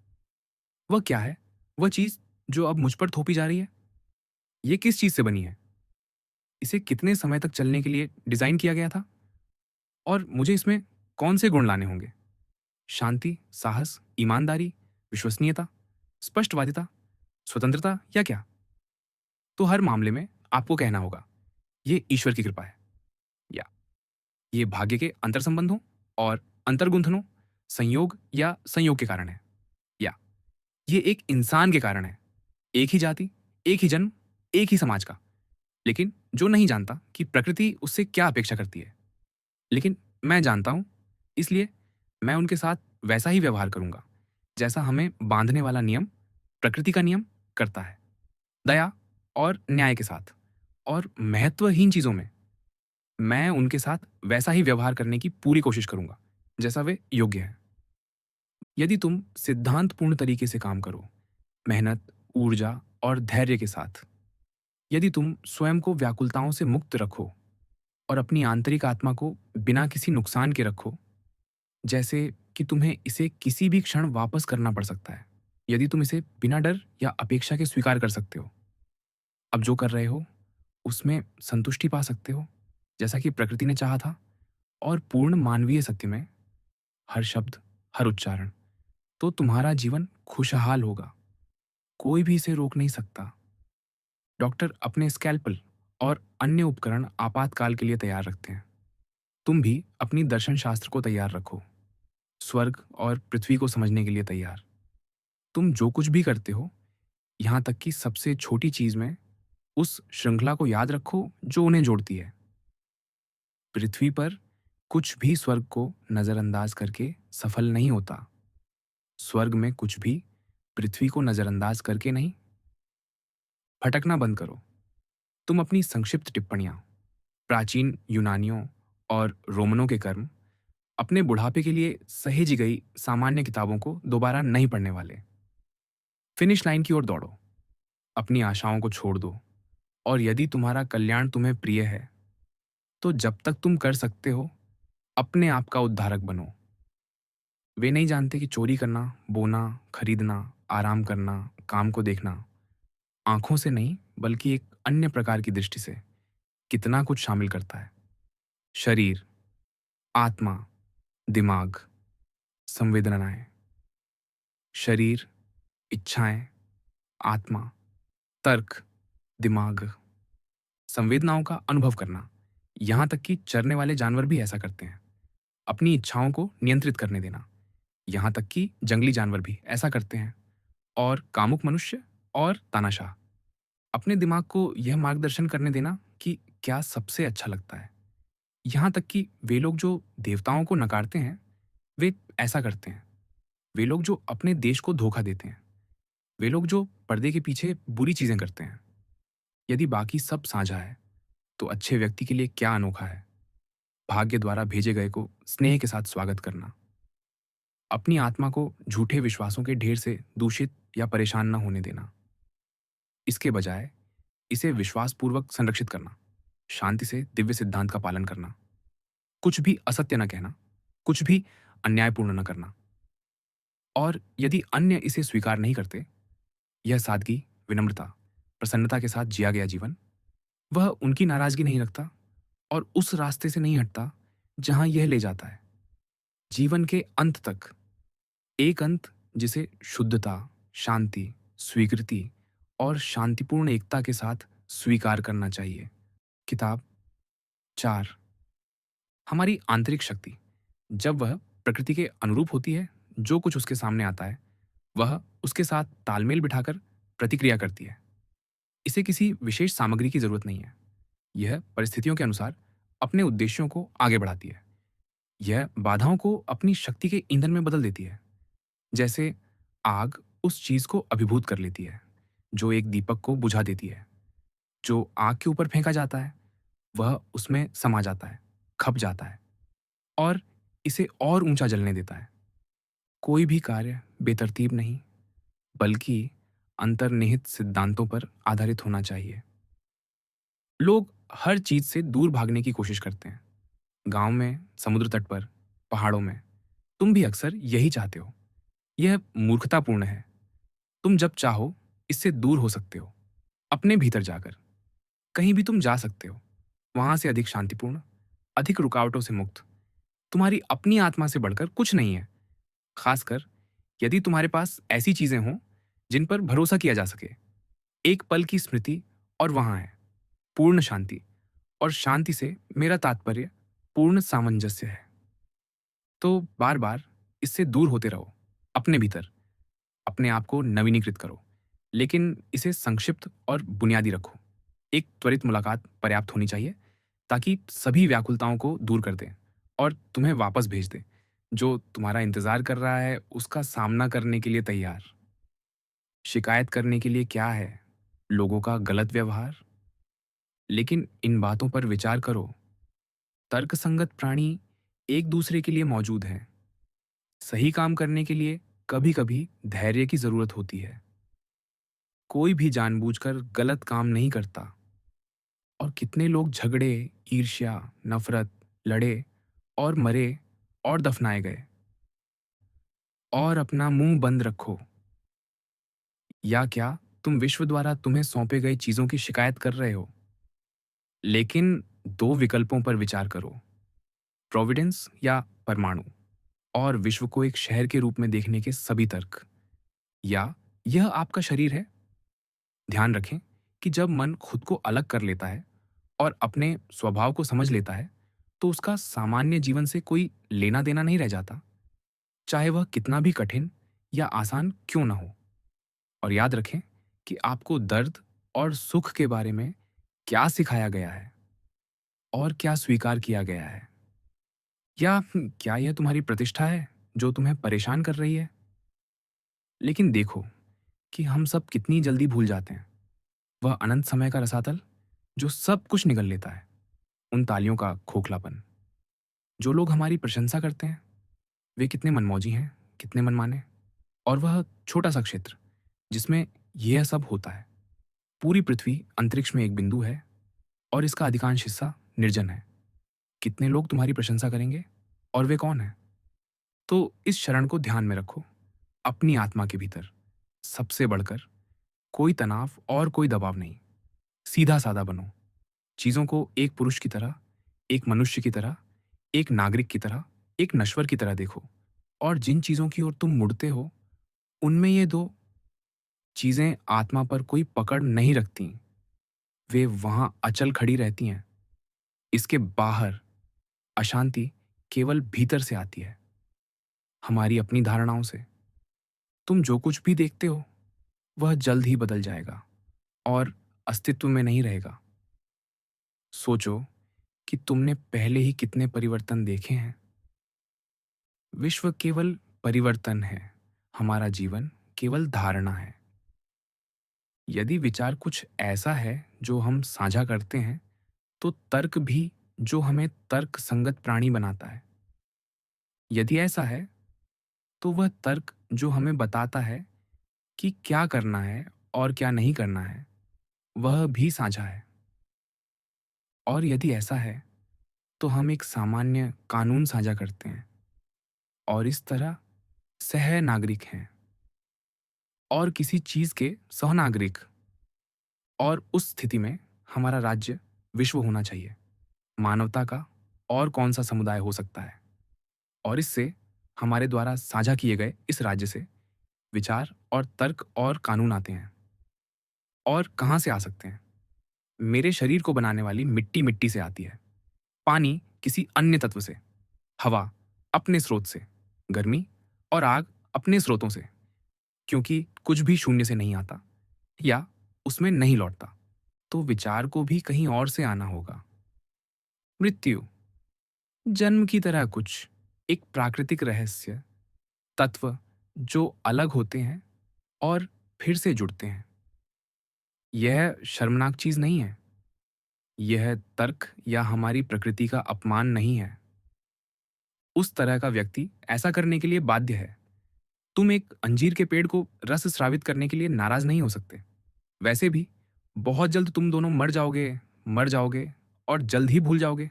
वह क्या है? वह चीज़ जो अब मुझ पर थोपी जा रही है? ये किस चीज़ से बनी है? इसे कितने समय तक चलने के लिए डिज़ाइन किया गया था? और मुझे इसमें कौन से गुण लाने होंगे? शांति, साहस, ईमानदारी, विश्वसनीयता, स्पष्टवादिता, स्वतंत्रता, या क्या? तो हर मामले में आपको कहना होगा, ये ईश्वर की कृपा है, या ये भाग्य के अंतर्संबंधों और अंतर्गुंथनों, संयोग या संयोग के कारण है, या ये एक इंसान के कारण है, एक ही जाति, एक ही जन्म, एक ही समाज का, लेकिन जो नहीं जानता कि प्रकृति उससे क्या अपेक्षा करती है। लेकिन मैं जानता हूं, इसलिए मैं उनके साथ वैसा ही व्यवहार करूंगा जैसा हमें बांधने वाला नियम, प्रकृति का नियम, करता है। दया और न्याय के साथ, और महत्वहीन चीजों में मैं उनके साथ वैसा ही व्यवहार करने की पूरी कोशिश करूंगा जैसा वे योग्य है। यदि तुम सिद्धांतपूर्ण तरीके से काम करो, मेहनत, ऊर्जा और धैर्य के साथ, यदि तुम स्वयं को व्याकुलताओं से मुक्त रखो और अपनी आंतरिक आत्मा को बिना किसी नुकसान के रखो, जैसे कि तुम्हें इसे किसी भी क्षण वापस करना पड़ सकता है, यदि तुम इसे बिना डर या अपेक्षा के स्वीकार कर सकते हो, अब जो कर रहे हो उसमें संतुष्टि पा सकते हो जैसा कि प्रकृति ने चाहा था, और पूर्ण मानवीय सत्य में हर शब्द, हर उच्चारण, तो तुम्हारा जीवन खुशहाल होगा। कोई भी इसे रोक नहीं सकता। डॉक्टर अपने स्कैल्पल और अन्य उपकरण आपातकाल के लिए तैयार रखते हैं। तुम भी अपनी दर्शन शास्त्र को तैयार रखो, स्वर्ग और पृथ्वी को समझने के लिए तैयार। तुम जो कुछ भी करते हो, यहाँ तक कि सबसे छोटी चीज में, उस श्रृंखला को याद रखो जो उन्हें जोड़ती है। पृथ्वी पर कुछ भी स्वर्ग को नजरअंदाज करके सफल नहीं होता। स्वर्ग में कुछ भी पृथ्वी को नजरअंदाज करके नहीं। भटकना बंद करो। तुम अपनी संक्षिप्त टिप्पणियां, प्राचीन यूनानियों और रोमनों के कर्म, अपने बुढ़ापे के लिए सहेजी गई सामान्य किताबों को दोबारा नहीं पढ़ने वाले। फिनिश लाइन की ओर दौड़ो, अपनी आशाओं को छोड़ दो, और यदि तुम्हारा कल्याण तुम्हें प्रिय है, तो जब तक तुम कर सकते हो, अपने आप का उद्धारक बनो। वे नहीं जानते कि चोरी करना, बोना, खरीदना, आराम करना, काम को देखना, आंखों से नहीं बल्कि एक अन्य प्रकार की दृष्टि से, कितना कुछ शामिल करता है। शरीर, आत्मा, दिमाग, संवेदनाएं। शरीर, इच्छाएं, आत्मा, तर्क, दिमाग, संवेदनाओं का अनुभव करना। यहां तक कि चरने वाले जानवर भी ऐसा करते हैं, अपनी इच्छाओं को नियंत्रित करने देना। यहां तक कि जंगली जानवर भी ऐसा करते हैं, और कामुक मनुष्य और तानाशाह, अपने दिमाग को यह मार्गदर्शन करने देना कि क्या सबसे अच्छा लगता है। यहां तक कि वे लोग जो देवताओं को नकारते हैं, वे ऐसा करते हैं। वे लोग जो अपने देश को धोखा देते हैं, वे लोग जो पर्दे के पीछे बुरी चीजें करते हैं। यदि बाकी सब साझा है, तो अच्छे व्यक्ति के लिए क्या अनोखा है? भाग्य द्वारा भेजे गए को स्नेह के साथ स्वागत करना। अपनी आत्मा को झूठे विश्वासों के ढेर से दूषित या परेशान न होने देना। इसके बजाय इसे विश्वासपूर्वक संरक्षित करना, शांति से दिव्य सिद्धांत का पालन करना, कुछ भी असत्य न कहना, कुछ भी अन्यायपूर्ण न करना। और यदि अन्य इसे स्वीकार नहीं करते, यह सादगी, विनम्रता, प्रसन्नता के साथ जिया गया जीवन, वह उनकी नाराजगी नहीं रखता और उस रास्ते से नहीं हटता जहां यह ले जाता है, जीवन के अंत तक। एक अंत जिसे शुद्धता, शांति, स्वीकृति और शांतिपूर्ण एकता के साथ स्वीकार करना चाहिए। किताब 4। हमारी आंतरिक शक्ति, जब वह प्रकृति के अनुरूप होती है, जो कुछ उसके सामने आता है, वह उसके साथ तालमेल बिठाकर प्रतिक्रिया करती है। इसे किसी विशेष सामग्री की जरूरत नहीं है। यह परिस्थितियों के अनुसार अपने उद्देश्यों को आगे बढ़ाती है। यह बाधाओं को अपनी शक्ति के ईंधन में बदल देती है। जैसे आग उस चीज को अभिभूत कर लेती है जो एक दीपक को बुझा देती है। जो आग के ऊपर फेंका जाता है, वह उसमें समा जाता है, खप जाता है, और इसे और ऊंचा जलने देता है। कोई भी कार्य बेतरतीब नहीं, बल्कि अंतर्निहित सिद्धांतों पर आधारित होना चाहिए। लोग हर चीज से दूर भागने की कोशिश करते हैं। गांव में, समुद्र तट पर, पहाड़ों में। तुम भी अक्सर यही चाहते हो। यह मूर्खतापूर्ण है। तुम जब चाहो इससे दूर हो सकते हो। अपने भीतर जाकर कहीं भी तुम जा सकते हो। वहां से अधिक शांतिपूर्ण, अधिक रुकावटों से मुक्त। तुम्हारी अपनी आत्मा से बढ़कर कुछ नहीं है। खासकर यदि तुम्हारे पास ऐसी चीजें हों जिन पर भरोसा किया जा सके। एक पल की स्मृति और वहां है पूर्ण शांति। और शांति से मेरा तात्पर्य पूर्ण सामंजस्य है। तो बार बार इससे दूर होते रहो। अपने भीतर अपने आप को नवीनीकृत करो, लेकिन इसे संक्षिप्त और बुनियादी रखो। एक त्वरित मुलाकात पर्याप्त होनी चाहिए, ताकि सभी व्याकुलताओं को दूर कर दें और तुम्हें वापस भेज दें, जो तुम्हारा इंतजार कर रहा है उसका सामना करने के लिए तैयार। शिकायत करने के लिए क्या है? लोगों का गलत व्यवहार। लेकिन इन बातों पर विचार करो। तर्कसंगत प्राणी एक दूसरे के लिए मौजूद हैं। सही काम करने के लिए कभी कभी धैर्य की जरूरत होती है। कोई भी जानबूझकर गलत काम नहीं करता। और कितने लोग झगड़े, ईर्ष्या, नफरत, लड़े और मरे और दफनाए गए। और अपना मुंह बंद रखो। या क्या तुम विश्व द्वारा तुम्हें सौंपे गई चीजों की शिकायत कर रहे हो? लेकिन दो विकल्पों पर विचार करो, प्रोविडेंस या परमाणु। और विश्व को एक शहर के रूप में देखने के सभी तर्क। या यह आपका शरीर है। ध्यान रखें कि जब मन खुद को अलग कर लेता है और अपने स्वभाव को समझ लेता है, तो उसका सामान्य जीवन से कोई लेना देना नहीं रह जाता, चाहे वह कितना भी कठिन या आसान क्यों ना हो। और याद रखें कि आपको दर्द और सुख के बारे में क्या सिखाया गया है और क्या स्वीकार किया गया है। या क्या यह तुम्हारी प्रतिष्ठा है जो तुम्हें परेशान कर रही है? लेकिन देखो कि हम सब कितनी जल्दी भूल जाते हैं वह अनंत समय का रसातल जो सब कुछ निगल लेता है। उन तालियों का खोखलापन। जो लोग हमारी प्रशंसा करते हैं वे कितने मनमौजी हैं, कितने मनमाने। और वह छोटा सा क्षेत्र जिसमें यह सब होता है। पूरी पृथ्वी अंतरिक्ष में एक बिंदु है और इसका अधिकांश हिस्सा निर्जन है। कितने लोग तुम्हारी प्रशंसा करेंगे और वे कौन हैं? तो इस शरण को ध्यान में रखो। अपनी आत्मा के भीतर सबसे बढ़कर कोई तनाव और कोई दबाव नहीं। सीधा साधा बनो। चीजों को एक पुरुष की तरह, एक मनुष्य की तरह, एक नागरिक की तरह, एक नश्वर की तरह देखो। और जिन चीजों की ओर तुम मुड़ते हो उनमें ये दो चीजें आत्मा पर कोई पकड़ नहीं रखती। वे वहां अचल खड़ी रहती हैं। इसके बाहर अशांति केवल भीतर से आती है, हमारी अपनी धारणाओं से। तुम जो कुछ भी देखते हो वह जल्द ही बदल जाएगा और अस्तित्व में नहीं रहेगा। सोचो कि तुमने पहले ही कितने परिवर्तन देखे हैं। विश्व केवल परिवर्तन है, हमारा जीवन केवल धारणा है। यदि विचार कुछ ऐसा है जो हम साझा करते हैं, तो तर्क भी जो हमें तर्क संगत प्राणी बनाता है। यदि ऐसा है, तो वह तर्क जो हमें बताता है कि क्या करना है और क्या नहीं करना है, वह भी साझा है। और यदि ऐसा है, तो हम एक सामान्य कानून साझा करते हैं और इस तरह सह नागरिक हैं और किसी चीज के सहनागरिक। और उस स्थिति में हमारा राज्य विश्व होना चाहिए। मानवता का और कौन सा समुदाय हो सकता है? और इससे हमारे द्वारा साझा किए गए इस राज्य से विचार और तर्क और कानून आते हैं। और कहाँ से आ सकते हैं? मेरे शरीर को बनाने वाली मिट्टी मिट्टी से आती है, पानी किसी अन्य तत्व से, हवा अपने स्रोत से, गर्मी और आग अपने स्रोतों से। क्योंकि कुछ भी शून्य से नहीं आता या उसमें नहीं लौटता, तो विचार को भी कहीं और से आना होगा। मृत्यु जन्म की तरह कुछ, एक प्राकृतिक रहस्य, तत्व जो अलग होते हैं और फिर से जुड़ते हैं। यह शर्मनाक चीज नहीं है। यह तर्क या हमारी प्रकृति का अपमान नहीं है। उस तरह का व्यक्ति ऐसा करने के लिए बाध्य है, तुम एक अंजीर के पेड़ को रस स्रावित करने के लिए नाराज नहीं हो सकते। वैसे भी बहुत जल्द तुम दोनों मर जाओगे और जल्द ही भूल जाओगे।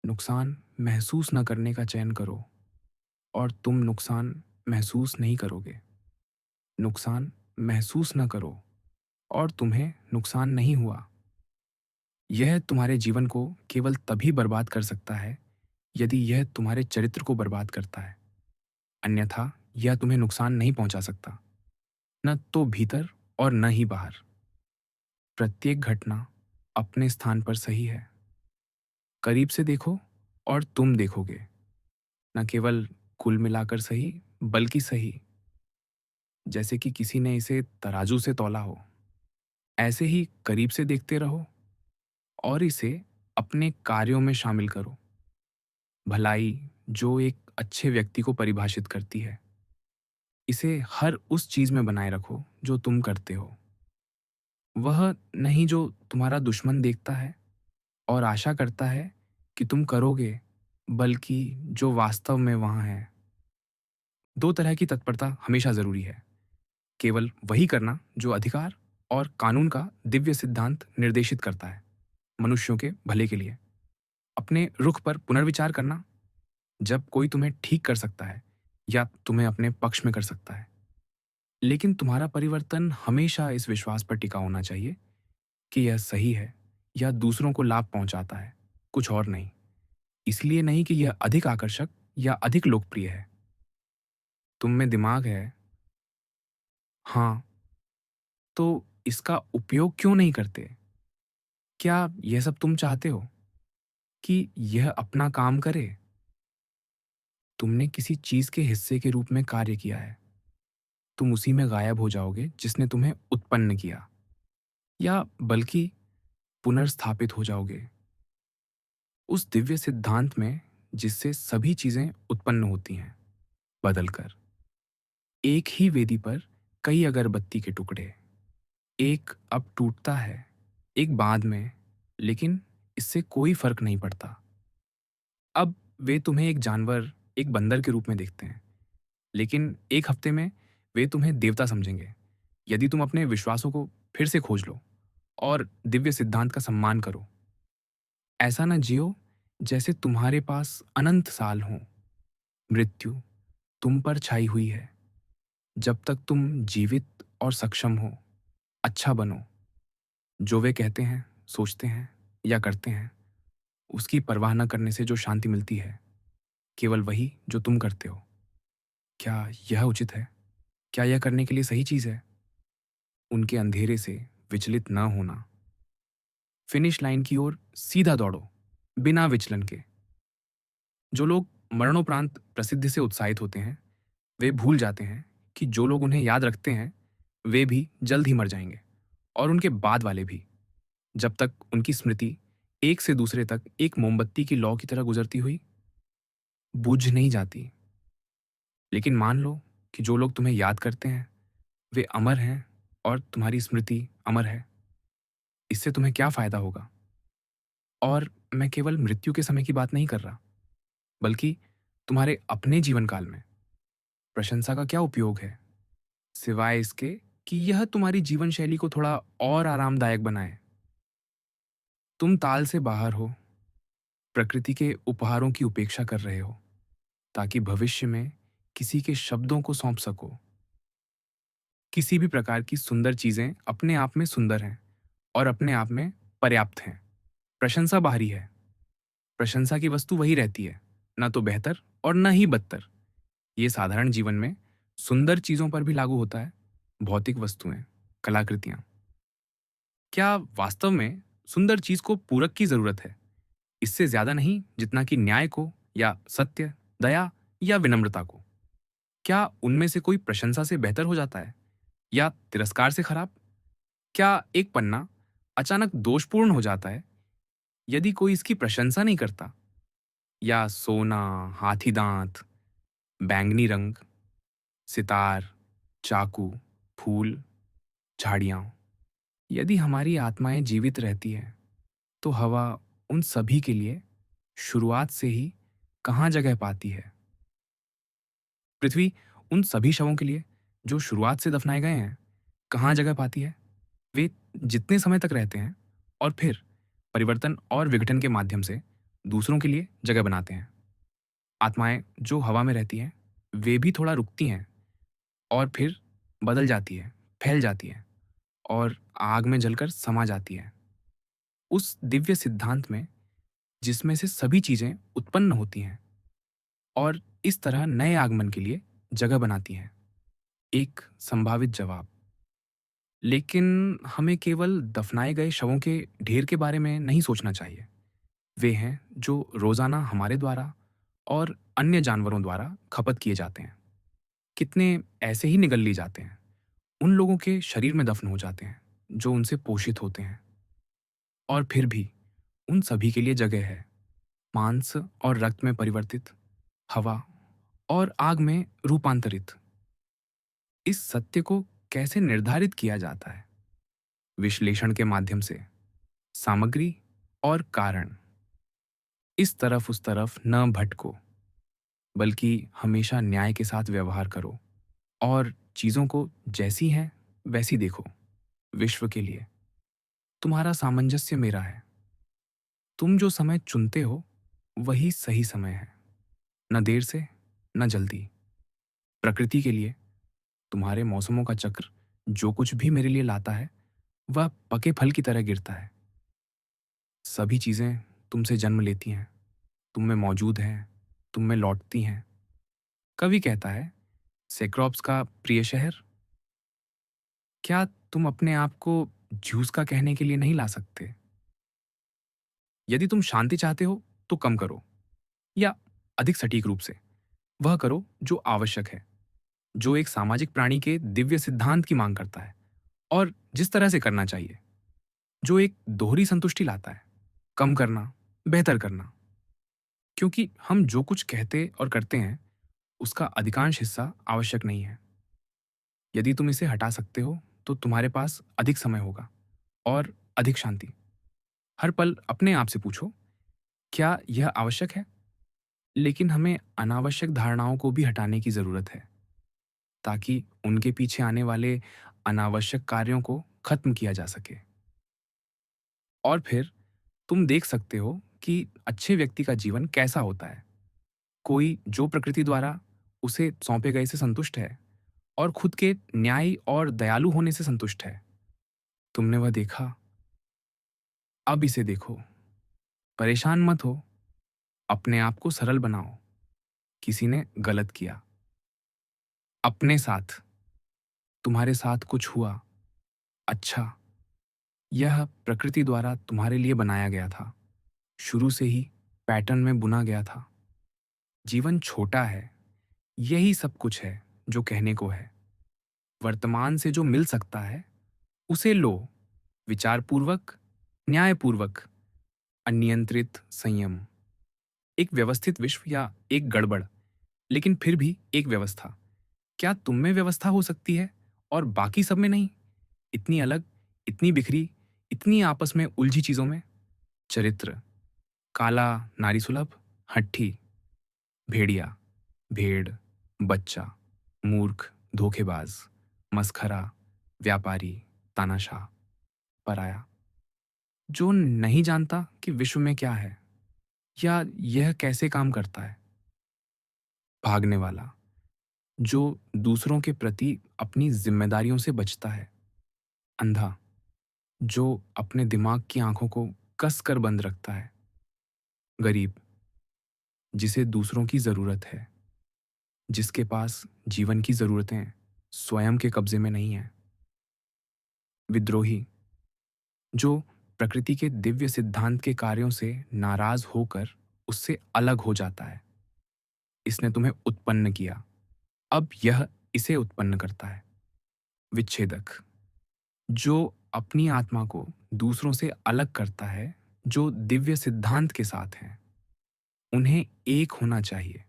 नुकसान महसूस न करने का चयन करो और तुम नुकसान महसूस नहीं करोगे। नुकसान महसूस न करो और तुम्हें नुकसान नहीं हुआ। यह तुम्हारे जीवन को केवल तभी बर्बाद कर सकता है यदि यह तुम्हारे चरित्र को बर्बाद करता है। अन्यथा यह तुम्हें नुकसान नहीं पहुंचा सकता, न तो भीतर और न ही बाहर। प्रत्येक घटना अपने स्थान पर सही है। करीब से देखो और तुम देखोगे, न केवल कुल मिलाकर सही, बल्कि सही, जैसे कि किसी ने इसे तराजू से तौला हो। ऐसे ही करीब से देखते रहो और इसे अपने कार्यों में शामिल करो। भलाई जो एक अच्छे व्यक्ति को परिभाषित करती है, इसे हर उस चीज में बनाए रखो जो तुम करते हो। वह नहीं जो तुम्हारा दुश्मन देखता है और आशा करता है कि तुम करोगे, बल्कि जो वास्तव में वहां है। दो तरह की तत्परता हमेशा जरूरी है। केवल वही करना जो अधिकार और कानून का दिव्य सिद्धांत निर्देशित करता है, मनुष्यों के भले के लिए। अपने रुख पर पुनर्विचार करना, जब कोई तुम्हें ठीक कर सकता है या तुम्हें अपने पक्ष में कर सकता है। लेकिन तुम्हारा परिवर्तन हमेशा इस विश्वास पर टिका होना चाहिए कि यह सही है या दूसरों को लाभ पहुंचाता है, कुछ और नहीं। इसलिए नहीं कि यह अधिक आकर्षक या अधिक लोकप्रिय है। तुम में दिमाग है, हाँ, तो इसका उपयोग क्यों नहीं करते? क्या यह सब तुम चाहते हो कि यह अपना काम करे? तुमने किसी चीज के हिस्से के रूप में कार्य किया है। तुम उसी में गायब हो जाओगे जिसने तुम्हें उत्पन्न किया, या बल्कि पुनर्स्थापित हो जाओगे उस दिव्य सिद्धांत में जिससे सभी चीजें उत्पन्न होती हैं, बदलकर। एक ही वेदी पर कई अगरबत्ती के टुकड़े, एक अब टूटता है, एक बाद में, लेकिन इससे कोई फर्क नहीं पड़ता। अब वे तुम्हें एक जानवर, एक बंदर के रूप में देखते हैं, लेकिन एक हफ्ते में वे तुम्हें देवता समझेंगे यदि तुम अपने विश्वासों को फिर से खोज लो और दिव्य सिद्धांत का सम्मान करो। ऐसा न जियो जैसे तुम्हारे पास अनंत साल हों। मृत्यु तुम पर छाई हुई है। जब तक तुम जीवित और सक्षम हो, अच्छा बनो। जो वे कहते हैं, सोचते हैं या करते हैं, उसकी परवाह न करने से जो शांति मिलती है, केवल वही जो तुम करते हो। क्या यह उचित है? क्या यह करने के लिए सही चीज है? उनके अंधेरे से विचलित न होना। फिनिश लाइन की ओर सीधा दौड़ो, बिना विचलन के। जो लोग मरणोपरांत प्रसिद्धि से उत्साहित होते हैं, वे भूल जाते हैं कि जो लोग उन्हें याद रखते हैं, वे भी जल्द ही मर जाएंगे, और उनके बाद वाले भी। जब तक उनकी स्मृति एक से दूसरे तक एक मोमबत्ती की लौ की तरह गुजरती हुई बुझ नहीं जाती। लेकिन मान लो कि जो लोग तुम्हें याद करते हैं, वे अमर हैं और तुम्हारी स्मृति अमर है। इससे तुम्हें क्या फायदा होगा? और मैं केवल मृत्यु के समय की बात नहीं कर रहा, बल्कि तुम्हारे अपने जीवन काल में प्रशंसा का क्या उपयोग है, सिवाय इसके कि यह तुम्हारी जीवन शैली को थोड़ा और आरामदायक बनाए। तुम ताल से बाहर हो, प्रकृति के उपहारों की उपेक्षा कर रहे हो, ताकि भविष्य में किसी के शब्दों को सौंप सको। किसी भी प्रकार की सुंदर चीजें अपने आप में सुंदर हैं और अपने आप में पर्याप्त हैं। प्रशंसा बाहरी है। प्रशंसा की वस्तु वही रहती है, न तो बेहतर और न ही बदतर। ये साधारण जीवन में सुंदर चीजों पर भी लागू होता है। भौतिक वस्तुएं, कलाकृतियां। क्या वास्तव में सुंदर चीज को पूरक की जरूरत है? इससे ज्यादा नहीं जितना कि न्याय को, या सत्य, दया या विनम्रता को। क्या उनमें से कोई प्रशंसा से बेहतर हो जाता है, या तिरस्कार से खराब? क्या एक पन्ना अचानक दोषपूर्ण हो जाता है यदि कोई इसकी प्रशंसा नहीं करता? या सोना, हाथी दांत, बैंगनी रंग, सितार, चाकू, फूल, झाड़ियां। यदि हमारी आत्माएं जीवित रहती हैं, तो हवा उन सभी के लिए शुरुआत से ही कहाँ जगह पाती है? पृथ्वी उन सभी शवों के लिए जो शुरुआत से दफनाए गए हैं, कहाँ जगह पाती है? वे जितने समय तक रहते हैं और फिर परिवर्तन और विघटन के माध्यम से दूसरों के लिए जगह बनाते हैं। आत्माएं जो हवा में रहती हैं, वे भी थोड़ा रुकती हैं और फिर बदल जाती है, फैल जाती है और आग में जलकर समा जाती है। उस दिव्य सिद्धांत में जिसमें से सभी चीजें उत्पन्न होती हैं और इस तरह नए आगमन के लिए जगह बनाती हैं। एक संभावित जवाब। लेकिन हमें केवल दफनाए गए शवों के ढेर के बारे में नहीं सोचना चाहिए। वे हैं जो रोजाना हमारे द्वारा और अन्य जानवरों द्वारा खपत किए जाते हैं। कितने ऐसे ही निगल ली जाते हैं, उन लोगों के शरीर में दफन हो जाते हैं जो उनसे पोषित होते हैं। और फिर भी उन सभी के लिए जगह है, मांस और रक्त में परिवर्तित, हवा और आग में रूपांतरित। इस सत्य को कैसे निर्धारित किया जाता है? विश्लेषण के माध्यम से। सामग्री और कारण। इस तरफ उस तरफ न भटको, बल्कि हमेशा न्याय के साथ व्यवहार करो और चीजों को जैसी हैं वैसी देखो। विश्व के लिए तुम्हारा सामंजस्य मेरा है। तुम जो समय चुनते हो वही सही समय है, न देर से न जल्दी। प्रकृति के लिए तुम्हारे मौसमों का चक्र जो कुछ भी मेरे लिए लाता है वह पके फल की तरह गिरता है। सभी चीजें तुमसे जन्म लेती हैं, तुम में मौजूद हैं, तुम में लौटती हैं। कवि कहता है, सेक्रॉप्स का प्रिय शहर, क्या तुम अपने आप को जूस का कहने के लिए नहीं ला सकते? यदि तुम शांति चाहते हो तो कम करो, या अधिक सटीक रूप से वह करो जो आवश्यक है, जो एक सामाजिक प्राणी के दिव्य सिद्धांत की मांग करता है और जिस तरह से करना चाहिए, जो एक दोहरी संतुष्टि लाता है। कम करना, बेहतर करना। क्योंकि हम जो कुछ कहते और करते हैं उसका अधिकांश हिस्सा आवश्यक नहीं है। यदि तुम इसे हटा सकते हो तो तुम्हारे पास अधिक समय होगा और अधिक शांति। हर पल अपने आप से पूछो, क्या यह आवश्यक है? लेकिन हमें अनावश्यक धारणाओं को भी हटाने की जरूरत है, ताकि उनके पीछे आने वाले अनावश्यक कार्यों को खत्म किया जा सके। और फिर तुम देख सकते हो कि अच्छे व्यक्ति का जीवन कैसा होता है। कोई जो प्रकृति द्वारा उसे सौंपे गए से संतुष्ट है और खुद के न्यायी और दयालु होने से संतुष्ट है। तुमने वह देखा, अब इसे देखो। परेशान मत हो, अपने आप को सरल बनाओ। किसी ने गलत किया, अपने साथ, तुम्हारे साथ कुछ हुआ, अच्छा, यह प्रकृति द्वारा तुम्हारे लिए बनाया गया था, शुरू से ही पैटर्न में बुना गया था। जीवन छोटा है, यही सब कुछ है जो कहने को है। वर्तमान से जो मिल सकता है उसे लो, विचारपूर्वक, न्यायपूर्वक, अनियंत्रित संयम। एक व्यवस्थित विश्व या एक गड़बड़, लेकिन फिर भी एक व्यवस्था। क्या तुम में व्यवस्था हो सकती है और बाकी सब में नहीं? इतनी अलग, इतनी बिखरी, इतनी आपस में उलझी चीजों में। चरित्र, काला नारी सुलभ, हट्ठी, भेड़िया, भेड़, बच्चा, मूर्ख, धोखेबाज, मस्खरा, व्यापारी, तानाशाह, पराया, जो नहीं जानता कि विश्व में क्या है या यह कैसे काम करता है। भागने वाला, जो दूसरों के प्रति अपनी जिम्मेदारियों से बचता है। अंधा, जो अपने दिमाग की आंखों को कस कर बंद रखता है। गरीब, जिसे दूसरों की जरूरत है, जिसके पास जीवन की जरूरतें स्वयं के कब्जे में नहीं है। विद्रोही, जो प्रकृति के दिव्य सिद्धांत के कार्यों से नाराज होकर उससे अलग हो जाता है। इसने तुम्हें उत्पन्न किया, अब यह इसे उत्पन्न करता है। विच्छेदक, जो अपनी आत्मा को दूसरों से अलग करता है, जो दिव्य सिद्धांत के साथ हैं। उन्हें एक होना चाहिए।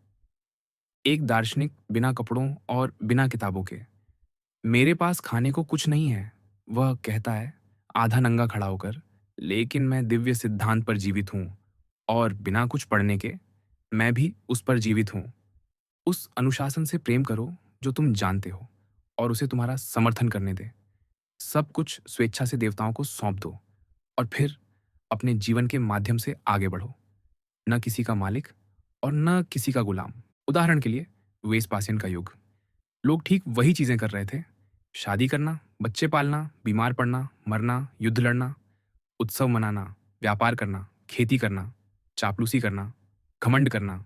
एक दार्शनिक बिना कपड़ों और बिना किताबों के, मेरे पास खाने को कुछ नहीं है, वह कहता है आधा नंगा खड़ा होकर, लेकिन मैं दिव्य सिद्धांत पर जीवित हूं और बिना कुछ पढ़ने के मैं भी उस पर जीवित हूं। उस अनुशासन से प्रेम करो जो तुम जानते हो और उसे तुम्हारा समर्थन करने दे। सब कुछ स्वेच्छा से देवताओं को सौंप दो और फिर अपने जीवन के माध्यम से आगे बढ़ो। न किसी का मालिक और न किसी का गुलाम। उदाहरण के लिए वेस्पासियन का युग। लोग ठीक वही चीजें कर रहे थे। शादी करना, बच्चे पालना, बीमार पड़ना, मरना, युद्ध लड़ना, उत्सव मनाना, व्यापार करना, खेती करना, चापलूसी करना, घमंड करना,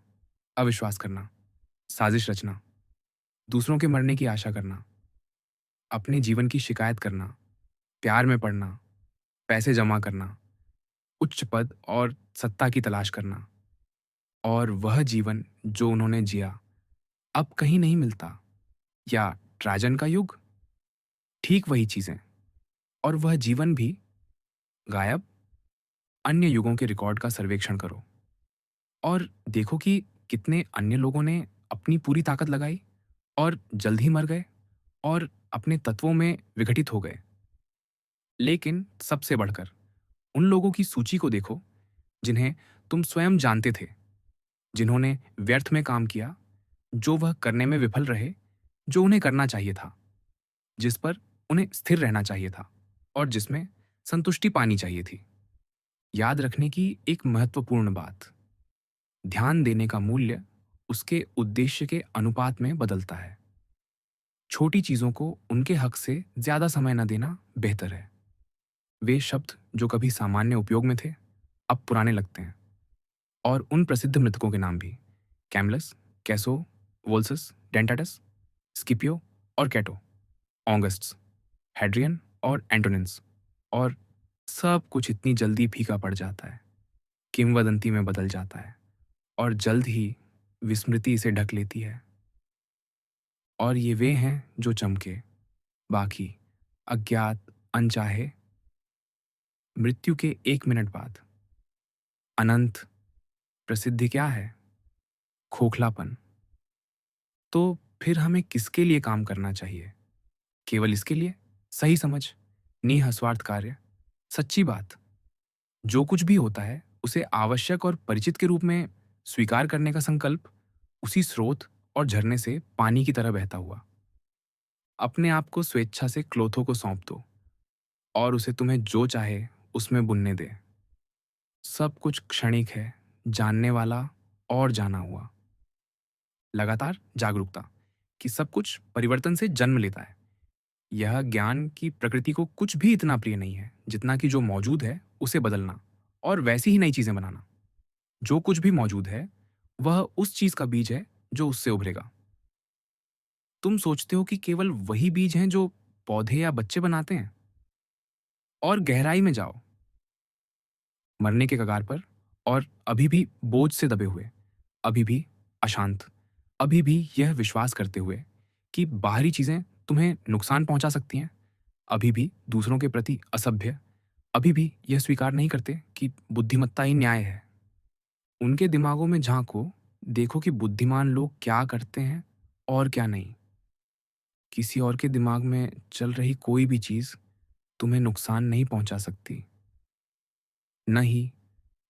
अविश्वास करना, साजिश रचना, दूसरों के मरने की आशा करना, अपने जीवन की शिकायत करना, प्यार में पड़ना, पैसे जमा करना, उच्च पद और सत्ता की तलाश करना। और वह जीवन जो उन्होंने जिया अब कहीं नहीं मिलता। या ट्राजन का युग, ठीक वही चीजें और वह जीवन भी गायब। अन्य युगों के रिकॉर्ड का सर्वेक्षण करो और देखो कि कितने अन्य लोगों ने अपनी पूरी ताकत लगाई और जल्द ही मर गए और अपने तत्वों में विघटित हो गए। लेकिन सबसे बढ़कर उन लोगों की सूची को देखो जिन्हें तुम स्वयं जानते थे, जिन्होंने व्यर्थ में काम किया, जो वह करने में विफल रहे जो उन्हें करना चाहिए था, जिस पर उन्हें स्थिर रहना चाहिए था और जिसमें संतुष्टि पानी चाहिए थी। याद रखने की एक महत्वपूर्ण बात, ध्यान देने का मूल्य उसके उद्देश्य के अनुपात में बदलता है। छोटी चीजों को उनके हक से ज्यादा समय न देना बेहतर है। वे शब्द जो कभी सामान्य उपयोग में थे अब पुराने लगते हैं। और उन प्रसिद्ध मृतकों के नाम भी, कैमलस, कैसो, वोल्सस, डेंटाटस, स्किपियो और कैटो, ऑगस्ट्स, हेड्रियन और एंटोनिन्स। और सब कुछ इतनी जल्दी फीका पड़ जाता है, किंवदंती में बदल जाता है और जल्द ही विस्मृति इसे ढक लेती है। और ये वे हैं जो चमके, बाकी अज्ञात, अनचाहे, मृत्यु के 1 मिनट बाद। अनंत प्रसिद्धि क्या है? खोखलापन। तो फिर हमें किसके लिए काम करना चाहिए? केवल इसके लिए? सही समझ, निःस्वार्थ कार्य, सच्ची बात। जो कुछ भी होता है उसे आवश्यक और परिचित के रूप में स्वीकार करने का संकल्प, उसी स्रोत और झरने से पानी की तरह बहता हुआ। अपने आप को स्वेच्छा से क्लोथों को सौंप दो और उसे तुम्हें जो चाहे उसमें बुनने दे। सब कुछ क्षणिक है, जानने वाला और जाना हुआ। लगातार जागरूकता कि सब कुछ परिवर्तन से जन्म लेता है। यह ज्ञान की प्रकृति को कुछ भी इतना प्रिय नहीं है जितना कि जो मौजूद है उसे बदलना और वैसी ही नई चीजें बनाना। जो कुछ भी मौजूद है वह उस चीज का बीज है जो उससे उभरेगा। तुम सोचते हो कि केवल वही बीज हैं जो पौधे या बच्चे बनाते हैं? और गहराई में जाओ, मरने के कगार पर और अभी भी बोझ से दबे हुए, अभी भी अशांत, अभी भी यह विश्वास करते हुए कि बाहरी चीजें तुम्हें नुकसान पहुंचा सकती हैं, अभी भी दूसरों के प्रति असभ्य, अभी भी यह स्वीकार नहीं करते कि बुद्धिमत्ता ही न्याय है। उनके दिमागों में झांको, देखो कि बुद्धिमान लोग क्या करते हैं और क्या नहीं। किसी और के दिमाग में चल रही कोई भी चीज तुम्हें नुकसान नहीं पहुंचा सकती, न ही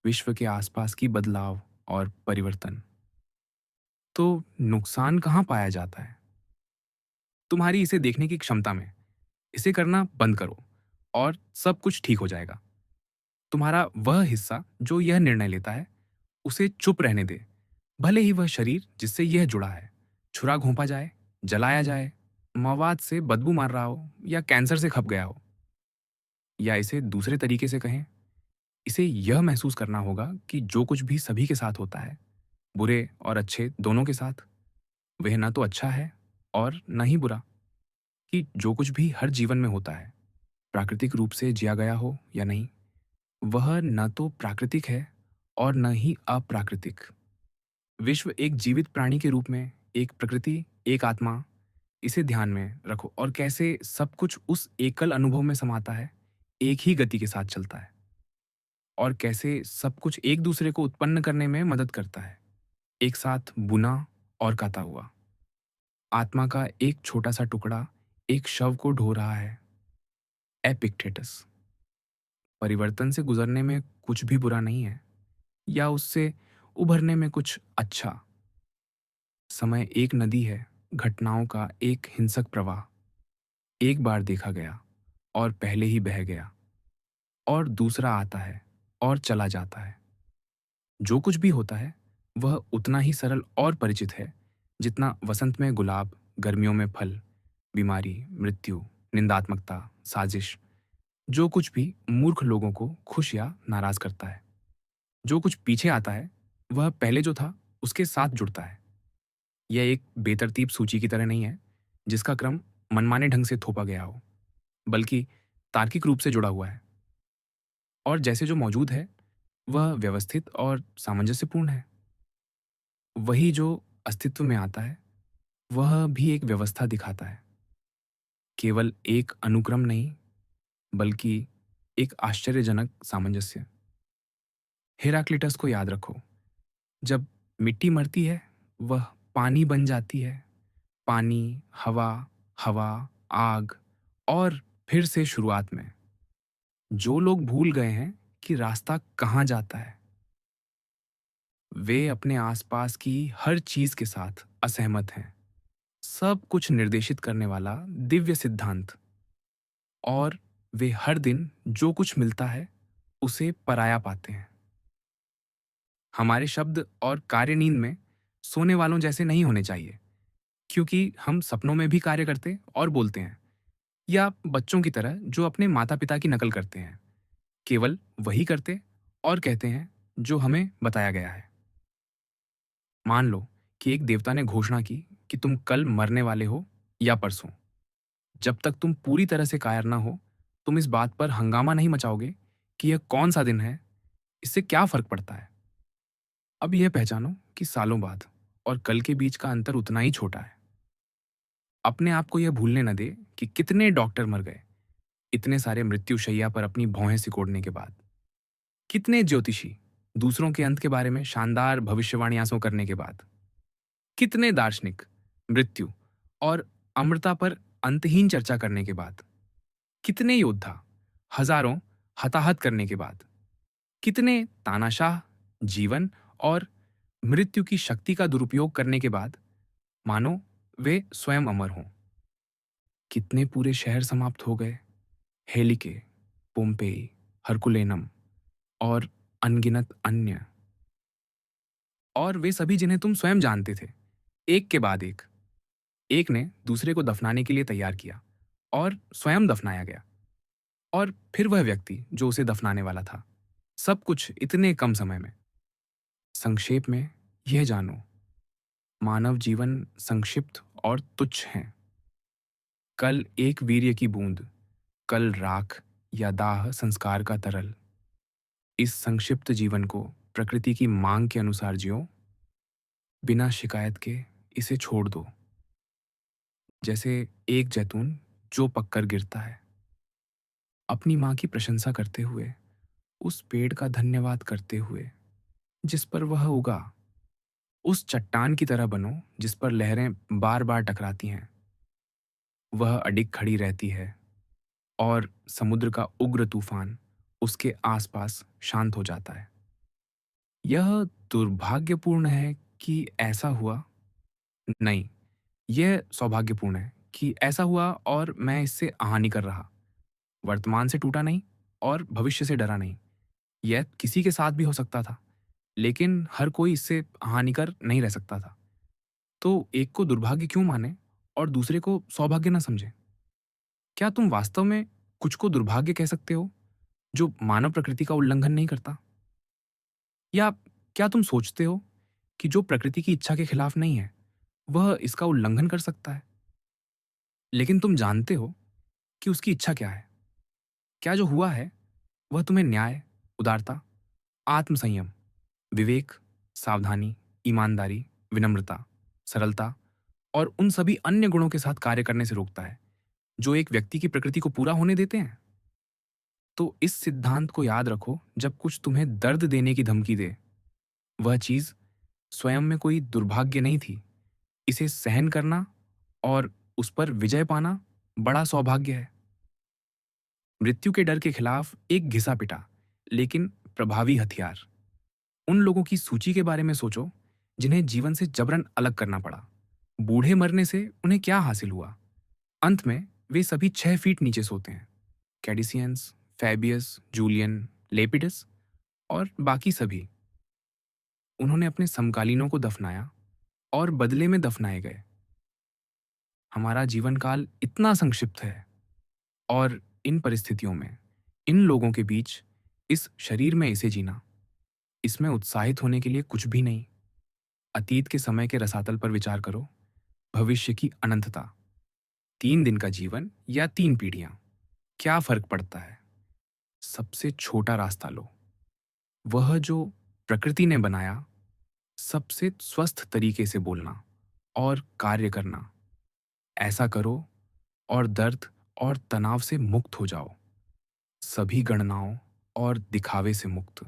विश्व के आसपास की बदलाव और परिवर्तन। तो नुकसान कहाँ पाया जाता है? तुम्हारी इसे देखने की क्षमता में। इसे करना बंद करो और सब कुछ ठीक हो जाएगा। तुम्हारा वह हिस्सा जो यह निर्णय लेता है, उसे चुप रहने दे। भले ही वह शरीर जिससे यह जुड़ा है छुरा घोंपा जाए, जलाया जाए, मवाद से बदबू मार रहा हो या कैंसर से खप गया हो। या इसे दूसरे तरीके से कहें, इसे यह महसूस करना होगा कि जो कुछ भी सभी के साथ होता है, बुरे और अच्छे दोनों के साथ, वह न तो अच्छा है और न ही बुरा। कि जो कुछ भी हर जीवन में होता है, प्राकृतिक रूप से जिया गया हो या नहीं, वह न तो प्राकृतिक है और न ही अप्राकृतिक। विश्व एक जीवित प्राणी के रूप में, एक प्रकृति, एक आत्मा, इसे ध्यान में रखो और कैसे सब कुछ उस एकल अनुभव में समाता है, एक ही गति के साथ चलता है और कैसे सब कुछ एक दूसरे को उत्पन्न करने में मदद करता है, एक साथ बुना और काता हुआ। आत्मा का एक छोटा सा टुकड़ा एक शव को ढो रहा है। एपिक्टेटस। परिवर्तन से गुजरने में कुछ भी बुरा नहीं है या उससे उभरने में कुछ अच्छा। समय एक नदी है घटनाओं का एक हिंसक प्रवाह एक बार देखा गया और पहले ही बह गया, और दूसरा आता है और चला जाता है। जो कुछ भी होता है वह उतना ही सरल और परिचित है जितना वसंत में गुलाब, गर्मियों में फल, बीमारी, मृत्यु, निंदात्मकता, साजिश। जो कुछ भी मूर्ख लोगों को खुश या नाराज करता है, जो कुछ पीछे आता है वह पहले जो था उसके साथ जुड़ता है। यह एक बेतरतीब सूची की तरह नहीं है जिसका क्रम मनमाने ढंग से थोपा गया हो, बल्कि तार्किक रूप से जुड़ा हुआ है। और जैसे जो मौजूद है वह व्यवस्थित और सामंजस्यपूर्ण है, वही जो अस्तित्व में आता है वह भी एक व्यवस्था दिखाता है। केवल एक अनुक्रम नहीं, बल्कि एक आश्चर्यजनक सामंजस्य। हेराक्लिटस को याद रखो, जब मिट्टी मरती है वह पानी बन जाती है। पानी, हवा, हवा, आग, और फिर से शुरुआत में। जो लोग भूल गए हैं कि रास्ता कहाँ जाता है, वे अपने आसपास की हर चीज के साथ असहमत हैं। सब कुछ निर्देशित करने वाला दिव्य सिद्धांत, और वे हर दिन जो कुछ मिलता है उसे पराया पाते हैं। हमारे शब्द और कार्य नींद में सोने वालों जैसे नहीं होने चाहिए, क्योंकि हम सपनों में भी कार्य करते और बोलते हैं, या बच्चों की तरह जो अपने माता पिता की नकल करते हैं, केवल वही करते और कहते हैं जो हमें बताया गया है। मान लो कि एक देवता ने घोषणा की कि तुम कल मरने वाले हो या परसों। जब तक तुम पूरी तरह से कायर ना हो, तुम इस बात पर हंगामा नहीं मचाओगे कि यह कौन सा दिन है, इससे क्या फर्क पड़ता है। अब यह पहचानो कि सालों बाद और कल के बीच का अंतर उतना ही छोटा है। अपने आप को यह भूलने न दे कि कितने डॉक्टर मर गए इतने सारे मृत्युशैया पर अपनी भौहें सिकोड़ने के बाद, कितने ज्योतिषी दूसरों के अंत के बारे में शानदार भविष्यवाणियां करने के बाद, कितने दार्शनिक मृत्यु और अमरता पर अंतहीन चर्चा करने के बाद, कितने योद्धा हजारों हताहत करने के बाद, कितने तानाशाह जीवन और मृत्यु की शक्ति का दुरुपयोग करने के बाद, मानो वे स्वयं अमर हों। कितने पूरे शहर समाप्त हो गए, हेलिके, पोम्पेई, हरकुलेनम और अनगिनत अन्य। और वे सभी जिन्हें तुम स्वयं जानते थे, एक के बाद एक। एक ने दूसरे को दफनाने के लिए तैयार किया और स्वयं दफनाया गया, और फिर वह व्यक्ति जो उसे दफनाने वाला था। सब कुछ इतने कम समय में। संक्षेप में यह जानो, मानव जीवन संक्षिप्त और तुच्छ है। कल एक वीर्य की बूंद, कल राख या दाह संस्कार का तरल। इस संक्षिप्त जीवन को प्रकृति की मांग के अनुसार जियो, बिना शिकायत के इसे छोड़ दो। जैसे एक जैतून जो पककर गिरता है, अपनी माँ की प्रशंसा करते हुए, उस पेड़ का धन्यवाद करते हुए जिस पर वह उगा। उस चट्टान की तरह बनो जिस पर लहरें बार बार टकराती हैं। वह अडिग खड़ी रहती है और समुद्र का उग्र तूफान उसके आसपास शांत हो जाता है। यह दुर्भाग्यपूर्ण है कि ऐसा हुआ। नहीं, यह सौभाग्यपूर्ण है कि ऐसा हुआ और मैं इससे आहानि कर रहा। वर्तमान से टूटा नहीं और भविष्य से डरा नहीं। यह किसी के साथ भी हो सकता था, लेकिन हर कोई इससे हानिकर नहीं रह सकता था। तो एक को दुर्भाग्य क्यों माने और दूसरे को सौभाग्य न समझे? क्या तुम वास्तव में कुछ को दुर्भाग्य कह सकते हो जो मानव प्रकृति का उल्लंघन नहीं करता? या क्या तुम सोचते हो कि जो प्रकृति की इच्छा के खिलाफ नहीं है, वह इसका उल्लंघन कर सकता है? लेकिन तुम जानते हो कि उसकी इच्छा क्या है। क्या जो हुआ है वह तुम्हें न्याय, उदारता, आत्मसंयम, विवेक, सावधानी, ईमानदारी, विनम्रता, सरलता और उन सभी अन्य गुणों के साथ कार्य करने से रोकता है जो एक व्यक्ति की प्रकृति को पूरा होने देते हैं? तो इस सिद्धांत को याद रखो, जब कुछ तुम्हें दर्द देने की धमकी दे, वह चीज स्वयं में कोई दुर्भाग्य नहीं थी। इसे सहन करना और उस पर विजय पाना बड़ा सौभाग्य है। मृत्यु के डर के खिलाफ एक घिसा पिटा लेकिन प्रभावी हथियार। उन लोगों की सूची के बारे में सोचो जिन्हें जीवन से जबरन अलग करना पड़ा। बूढ़े मरने से उन्हें क्या हासिल हुआ? अंत में वे सभी 6 फीट नीचे सोते हैं। कैडिसियंस, फैबियस, जूलियन, लेपिडस और बाकी सभी। उन्होंने अपने समकालीनों को दफनाया और बदले में दफनाए गए। हमारा जीवन काल इतना संक्षिप्त है और इन परिस्थितियों में, इन लोगों के बीच, इस शरीर में इसे जीना, इसमें उत्साहित होने के लिए कुछ भी नहीं। अतीत के समय के रसातल पर विचार करो, भविष्य की अनंतता। 3 दिन का जीवन या 3 पीढ़ियां, क्या फर्क पड़ता है? सबसे छोटा रास्ता लो, वह जो प्रकृति ने बनाया। सबसे स्वस्थ तरीके से बोलना और कार्य करना। ऐसा करो और दर्द और तनाव से मुक्त हो जाओ। सभी गणनाओं और दिखावे से मुक्त।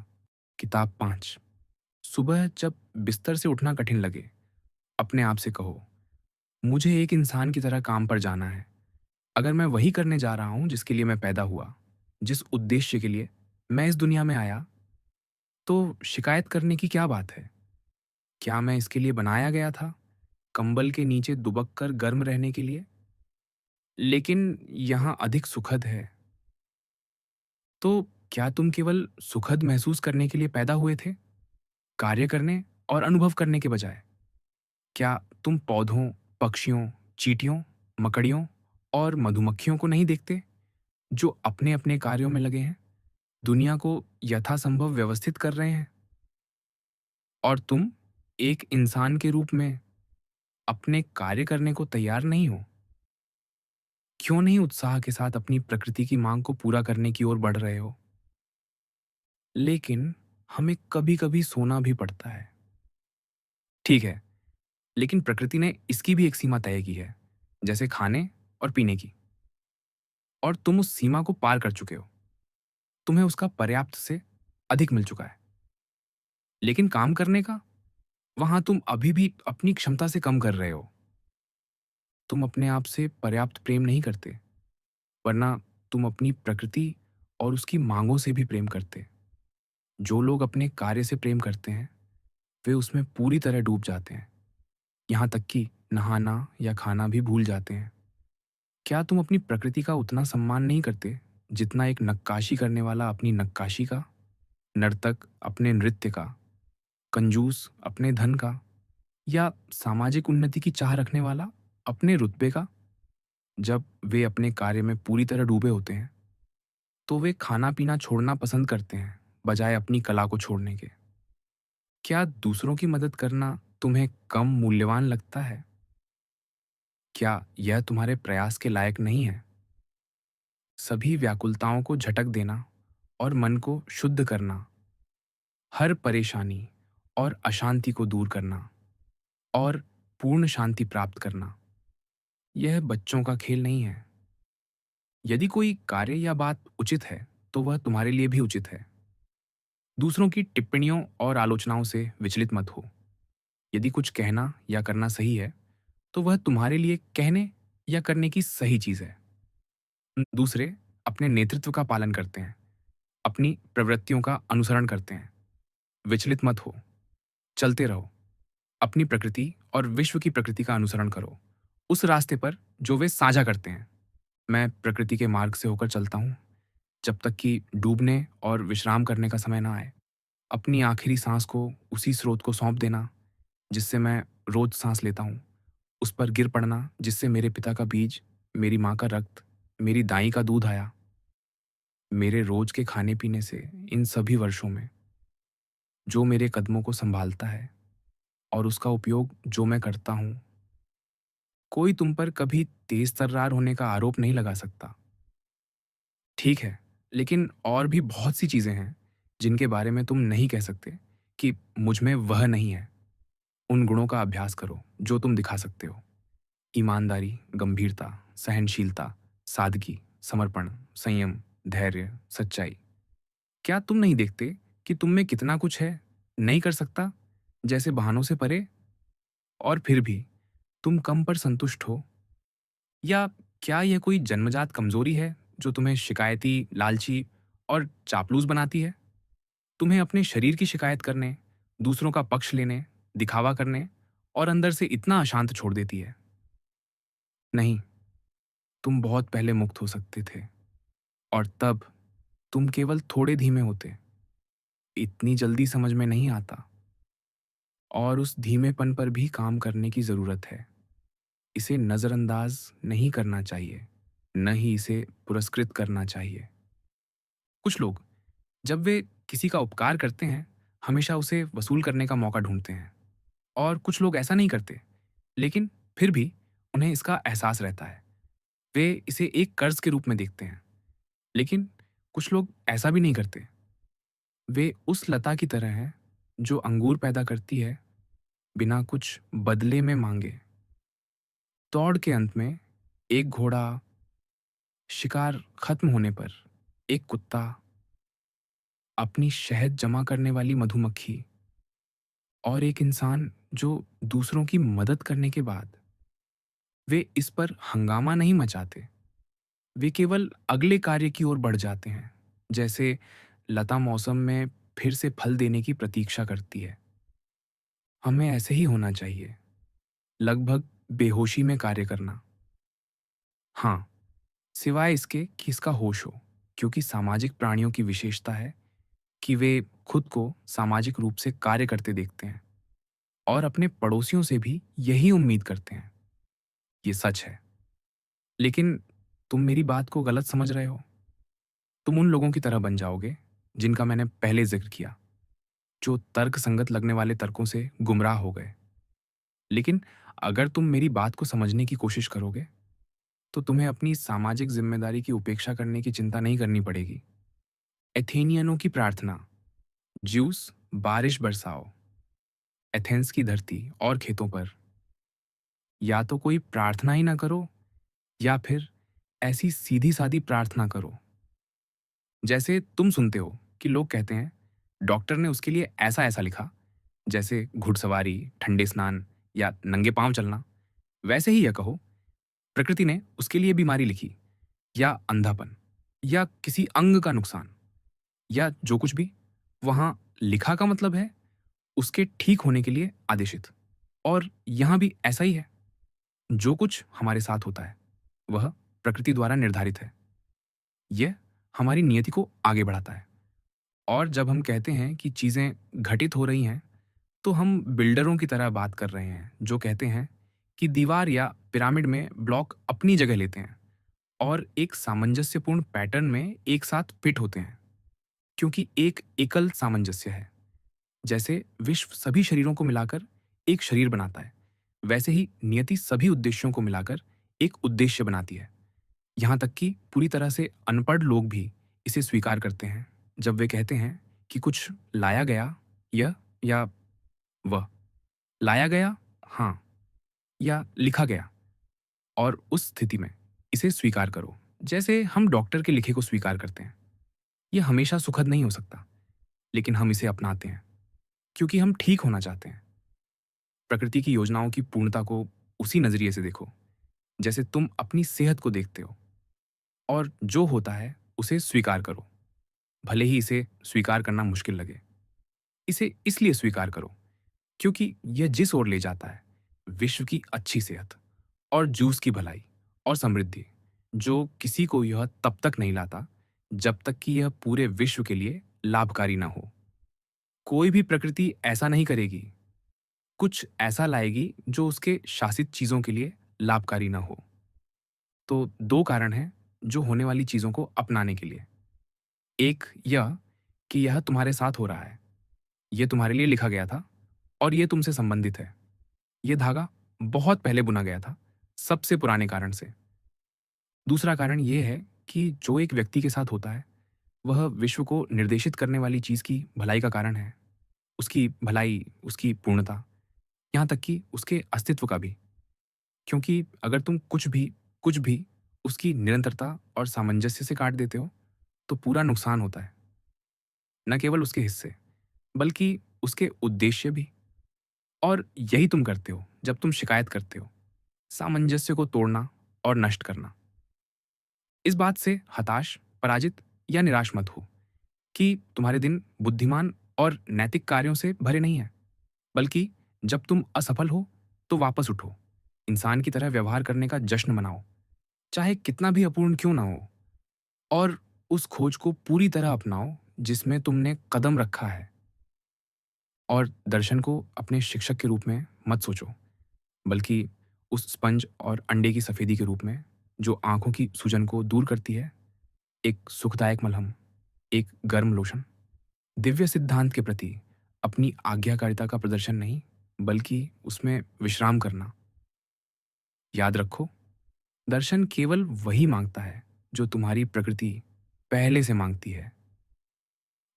किताब 5। सुबह जब बिस्तर से उठना कठिन लगे, अपने आप से कहो, मुझे एक इंसान की तरह काम पर जाना है। अगर मैं वही करने जा रहा हूं जिसके लिए मैं पैदा हुआ, जिस उद्देश्य के लिए मैं इस दुनिया में आया, तो शिकायत करने की क्या बात है? क्या मैं इसके लिए बनाया गया था, कंबल के नीचे दुबक कर गर्म रहने के लिए? लेकिन यहाँ अधिक सुखद है। तो क्या तुम केवल सुखद महसूस करने के लिए पैदा हुए थे, कार्य करने और अनुभव करने के बजाय? क्या तुम पौधों, पक्षियों, चींटियों, मकड़ियों और मधुमक्खियों को नहीं देखते, जो अपने अपने कार्यों में लगे हैं, दुनिया को यथासंभव व्यवस्थित कर रहे हैं? और तुम एक इंसान के रूप में अपने कार्य करने को तैयार नहीं हो? क्यों नहीं उत्साह के साथ अपनी प्रकृति की मांग को पूरा करने की ओर बढ़ रहे हो? लेकिन हमें कभी-कभी सोना भी पड़ता है। ठीक है, लेकिन प्रकृति ने इसकी भी एक सीमा तय की है, जैसे खाने और पीने की। और तुम उस सीमा को पार कर चुके हो। तुम्हें उसका पर्याप्त से अधिक मिल चुका है। लेकिन काम करने का, वहां तुम अभी भी अपनी क्षमता से कम कर रहे हो। तुम अपने आप से पर्याप्त प्रेम नहीं करते, वरना तुम अपनी प्रकृति और उसकी मांगों से भी प्रेम करते। जो लोग अपने कार्य से प्रेम करते हैं, वे उसमें पूरी तरह डूब जाते हैं, यहाँ तक कि नहाना या खाना भी भूल जाते हैं। क्या तुम अपनी प्रकृति का उतना सम्मान नहीं करते जितना एक नक्काशी करने वाला अपनी नक्काशी का, नर्तक अपने नृत्य का, कंजूस अपने धन का, या सामाजिक उन्नति की चाह रखने वाला अपने रुतबे का? जब वे अपने कार्य में पूरी तरह डूबे होते हैं, तो वे खाना पीना छोड़ना पसंद करते हैं, बजाय अपनी कला को छोड़ने के। क्या दूसरों की मदद करना तुम्हें कम मूल्यवान लगता है? क्या यह तुम्हारे प्रयास के लायक नहीं है? सभी व्याकुलताओं को झटक देना और मन को शुद्ध करना, हर परेशानी और अशांति को दूर करना और पूर्ण शांति प्राप्त करना, यह बच्चों का खेल नहीं है। यदि कोई कार्य या बात उचित है, तो वह तुम्हारे लिए भी उचित है। दूसरों की टिप्पणियों और आलोचनाओं से विचलित मत हो। यदि कुछ कहना या करना सही है, तो वह तुम्हारे लिए कहने या करने की सही चीज है। दूसरे अपने नेतृत्व का पालन करते हैं, अपनी प्रवृत्तियों का अनुसरण करते हैं। विचलित मत हो, चलते रहो। अपनी प्रकृति और विश्व की प्रकृति का अनुसरण करो, उस रास्ते पर जो वे साझा करते हैं। मैं प्रकृति के मार्ग से होकर चलता हूँ, जब तक कि डूबने और विश्राम करने का समय ना आए। अपनी आखिरी सांस को उसी स्रोत को सौंप देना जिससे मैं रोज सांस लेता हूँ। उस पर गिर पड़ना जिससे मेरे पिता का बीज, मेरी माँ का रक्त, मेरी दाई का दूध आया। मेरे रोज के खाने पीने से इन सभी वर्षों में, जो मेरे कदमों को संभालता है और उसका उपयोग जो मैं करता हूँ, कोई तुम पर कभी तेज तर्रार होने का आरोप नहीं लगा सकता। ठीक है, लेकिन और भी बहुत सी चीजें हैं जिनके बारे में तुम नहीं कह सकते कि मुझ में वह नहीं है। उन गुणों का अभ्यास करो जो तुम दिखा सकते हो। ईमानदारी, गंभीरता, सहनशीलता, सादगी, समर्पण, संयम, धैर्य, सच्चाई। क्या तुम नहीं देखते कि तुम में कितना कुछ है, नहीं कर सकता, जैसे बहानों से परे? और फिर भी तुम कम पर संतुष्ट हो? या क्या यह कोई जन्मजात कमजोरी है जो तुम्हें शिकायती, लालची और चापलूस बनाती है? तुम्हें अपने शरीर की शिकायत करने, दूसरों का पक्ष लेने, दिखावा करने और अंदर से इतना अशांत छोड़ देती है। नहीं, तुम बहुत पहले मुक्त हो सकते थे, और तब तुम केवल थोड़े धीमे होते। इतनी जल्दी समझ में नहीं आता, और उस धीमेपन पर भी काम करने की ज़रूरत है। इसे नज़रअंदाज नहीं करना चाहिए, न ही इसे पुरस्कृत करना चाहिए। कुछ लोग जब वे किसी का उपकार करते हैं, हमेशा उसे वसूल करने का मौका ढूंढते हैं, और कुछ लोग ऐसा नहीं करते, लेकिन फिर भी उन्हें इसका एहसास रहता है। वे इसे एक कर्ज के रूप में देखते हैं। लेकिन कुछ लोग ऐसा भी नहीं करते। वे उस लता की तरह हैं जो अंगूर पैदा करती है बिना कुछ बदले में मांगे। दौड़ के अंत में एक घोड़ा, शिकार खत्म होने पर एक कुत्ता, अपनी शहद जमा करने वाली मधुमक्खी, और एक इंसान जो दूसरों की मदद करने के बाद वे इस पर हंगामा नहीं मचाते। वे केवल अगले कार्य की ओर बढ़ जाते हैं, जैसे लता मौसम में फिर से फल देने की प्रतीक्षा करती है। हमें ऐसे ही होना चाहिए, लगभग बेहोशी में कार्य करना। हाँ, सिवाय इसके कि इसका होश हो, क्योंकि सामाजिक प्राणियों की विशेषता है कि वे खुद को सामाजिक रूप से कार्य करते देखते हैं, और अपने पड़ोसियों से भी यही उम्मीद करते हैं। ये सच है। लेकिन तुम मेरी बात को गलत समझ रहे हो। तुम उन लोगों की तरह बन जाओगे जिनका मैंने पहले जिक्र किया, जो तर्क संगत लगने वाले तर्कों से गुमराह हो गए। लेकिन अगर तुम मेरी बात को समझने की कोशिश करोगे, तो तुम्हें अपनी सामाजिक जिम्मेदारी की उपेक्षा करने की चिंता नहीं करनी पड़ेगी। एथेनियनों की प्रार्थना, ज्यूस बारिश बरसाओ, एथेंस की धरती और खेतों पर। या तो कोई प्रार्थना ही ना करो, या फिर ऐसी सीधी सादी प्रार्थना करो जैसे तुम सुनते हो कि लोग कहते हैं, डॉक्टर ने उसके लिए ऐसा ऐसा लिखा, जैसे घुड़सवारी, ठंडे स्नान या नंगे पांव चलना। वैसे ही यह कहो, प्रकृति ने उसके लिए बीमारी लिखी, या अंधापन, या किसी अंग का नुकसान, या जो कुछ भी। वहां लिखा का मतलब है उसके ठीक होने के लिए आदेशित। और यहां भी ऐसा ही है। जो कुछ हमारे साथ होता है वह प्रकृति द्वारा निर्धारित है। यह हमारी नियति को आगे बढ़ाता है। और जब हम कहते हैं कि चीजें घटित हो रही हैं, तो हम बिल्डरों की तरह बात कर रहे हैं जो कहते हैं कि दीवार या पिरामिड में ब्लॉक अपनी जगह लेते हैं और एक सामंजस्यपूर्ण पैटर्न में एक साथ फिट होते हैं, क्योंकि एक एकल सामंजस्य है। जैसे विश्व सभी शरीरों को मिलाकर एक शरीर बनाता है, वैसे ही नियति सभी उद्देश्यों को मिलाकर एक उद्देश्य बनाती है। यहाँ तक कि पूरी तरह से अनपढ़ लोग भी इसे स्वीकार करते हैं जब वे कहते हैं कि कुछ लाया गया, यह या वह। लाया गया, हाँ, या लिखा गया। और उस स्थिति में इसे स्वीकार करो, जैसे हम डॉक्टर के लिखे को स्वीकार करते हैं। यह हमेशा सुखद नहीं हो सकता, लेकिन हम इसे अपनाते हैं क्योंकि हम ठीक होना चाहते हैं। प्रकृति की योजनाओं की पूर्णता को उसी नजरिए से देखो जैसे तुम अपनी सेहत को देखते हो, और जो होता है उसे स्वीकार करो, भले ही इसे स्वीकार करना मुश्किल लगे। इसे इसलिए स्वीकार करो क्योंकि यह जिस ओर ले जाता है, विश्व की अच्छी सेहत और जूस की भलाई और समृद्धि, जो किसी को यह तब तक नहीं लाता जब तक कि यह पूरे विश्व के लिए लाभकारी ना हो। कोई भी प्रकृति ऐसा नहीं करेगी। कुछ ऐसा लाएगी जो उसके शासित चीजों के लिए लाभकारी ना हो। तो दो कारण हैं जो होने वाली चीजों को अपनाने के लिए। एक यह कि यह तुम्हारे साथ हो रहा है, यह तुम्हारे लिए लिखा गया था, और यह तुमसे संबंधित है। यह धागा बहुत पहले बुना गया था, सबसे पुराने कारण से। दूसरा कारण यह है कि जो एक व्यक्ति के साथ होता है, वह विश्व को निर्देशित करने वाली चीज की भलाई का कारण है। उसकी भलाई, उसकी पूर्णता, यहाँ तक कि उसके अस्तित्व का भी। क्योंकि अगर तुम कुछ भी उसकी निरंतरता और सामंजस्य से काट देते हो, तो पूरा नुकसान होता है। न केवल उसके हिस्से, बल्कि उसके उद्देश्य भी। और यही तुम करते हो जब तुम शिकायत करते हो, सामंजस्य को तोड़ना और नष्ट करना। इस बात से हताश, पराजित या निराश मत हो कि तुम्हारे दिन बुद्धिमान और नैतिक कार्यों से भरे नहीं हैं, बल्कि जब तुम असफल हो तो वापस उठो। इंसान की तरह व्यवहार करने का जश्न मनाओ, चाहे कितना भी अपूर्ण क्यों ना हो। और उस खोज को पूरी तरह अपनाओ जिसमें तुमने कदम रखा है। और दर्शन को अपने शिक्षक के रूप में मत सोचो, बल्कि उस स्पंज और अंडे की सफ़ेदी के रूप में जो आँखों की सूजन को दूर करती है, एक सुखदायक मलहम, एक गर्म लोशन। दिव्य सिद्धांत के प्रति अपनी आज्ञाकारिता का प्रदर्शन नहीं, बल्कि उसमें विश्राम करना। याद रखो, दर्शन केवल वही माँगता है जो तुम्हारी प्रकृति पहले से माँगती है।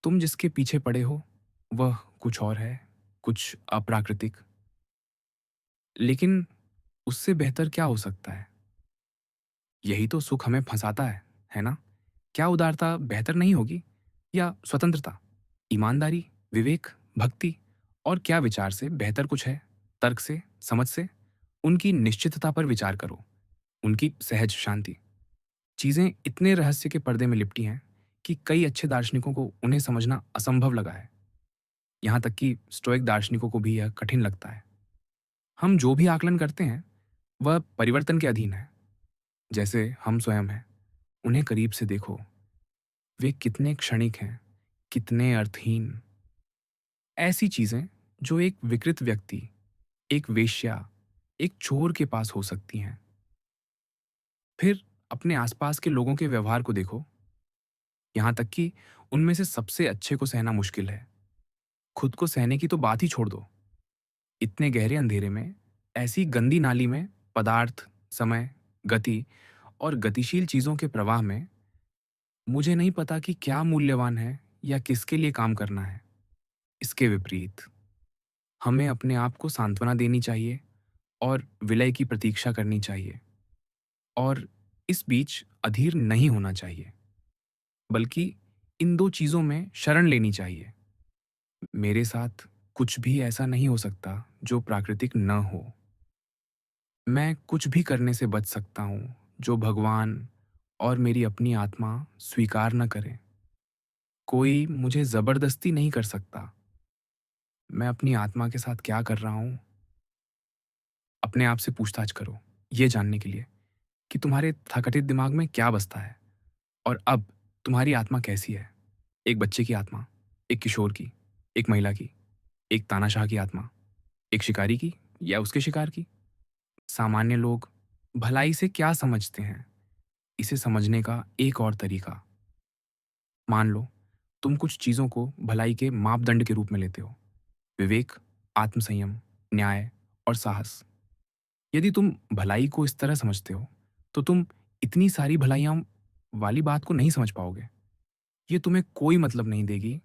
तुम जिसके पीछे पड़े हो, वह कुछ और है, कुछ अप्राकृतिक। लेकिन उससे बेहतर क्या हो सकता है? यही तो सुख हमें फँसाता है ना? क्या उदारता बेहतर नहीं होगी? या स्वतंत्रता, ईमानदारी, विवेक, भक्ति और क्या विचार से बेहतर कुछ है? तर्क से, समझ से? उनकी निश्चितता पर विचार करो, उनकी सहज शांति। चीज़ें इतने रहस्य के पर्दे में लिपटी हैं कि कई अच्छे दार्शनिकों को उन्हें समझना असंभव लगा है। यहाँ तक कि स्टोइक दार्शनिकों को भी यह कठिन लगता है। हम जो भी आकलन करते हैं, वह परिवर्तन के अधीन है, जैसे हम स्वयं हैं। उन्हें करीब से देखो, वे कितने क्षणिक हैं, कितने अर्थहीन। ऐसी चीज़ें जो एक विकृत व्यक्ति, एक वेश्या, एक चोर के पास हो सकती हैं। फिर अपने आसपास के लोगों के व्यवहार को देखो, यहाँ तक कि उनमें से सबसे अच्छे को सहना मुश्किल है। खुद को सहने की तो बात ही छोड़ दो। इतने गहरे अंधेरे में, ऐसी गंदी नाली में पदार्थ, समय, गति और गतिशील चीज़ों के प्रवाह में मुझे नहीं पता कि क्या मूल्यवान है या किसके लिए काम करना है। इसके विपरीत, हमें अपने आप को सांत्वना देनी चाहिए और विलय की प्रतीक्षा करनी चाहिए। और इस बीच अधीर नहीं होना चाहिए, बल्कि इन दो चीज़ों में शरण लेनी चाहिए। मेरे साथ कुछ भी ऐसा नहीं हो सकता जो प्राकृतिक न हो। मैं कुछ भी करने से बच सकता हूँ जो भगवान और मेरी अपनी आत्मा स्वीकार न करें। कोई मुझे ज़बरदस्ती नहीं कर सकता। मैं अपनी आत्मा के साथ क्या कर रहा हूँ, अपने आप से पूछताछ करो, ये जानने के लिए कि तुम्हारे तथाकथित दिमाग में क्या बसता है और अब तुम्हारी आत्मा कैसी है। एक बच्चे की आत्मा, एक किशोर की, एक महिला की, एक तानाशाह की आत्मा, एक शिकारी की या उसके शिकार की। सामान्य लोग भलाई से क्या समझते हैं, इसे समझने का एक और तरीका। मान लो तुम कुछ चीज़ों को भलाई के मापदंड के रूप में लेते हो, विवेक, आत्मसंयम, न्याय और साहस। यदि तुम भलाई को इस तरह समझते हो, तो तुम इतनी सारी भलाइयाँ वाली बात को नहीं समझ पाओगे। ये तुम्हें कोई मतलब नहीं देगी।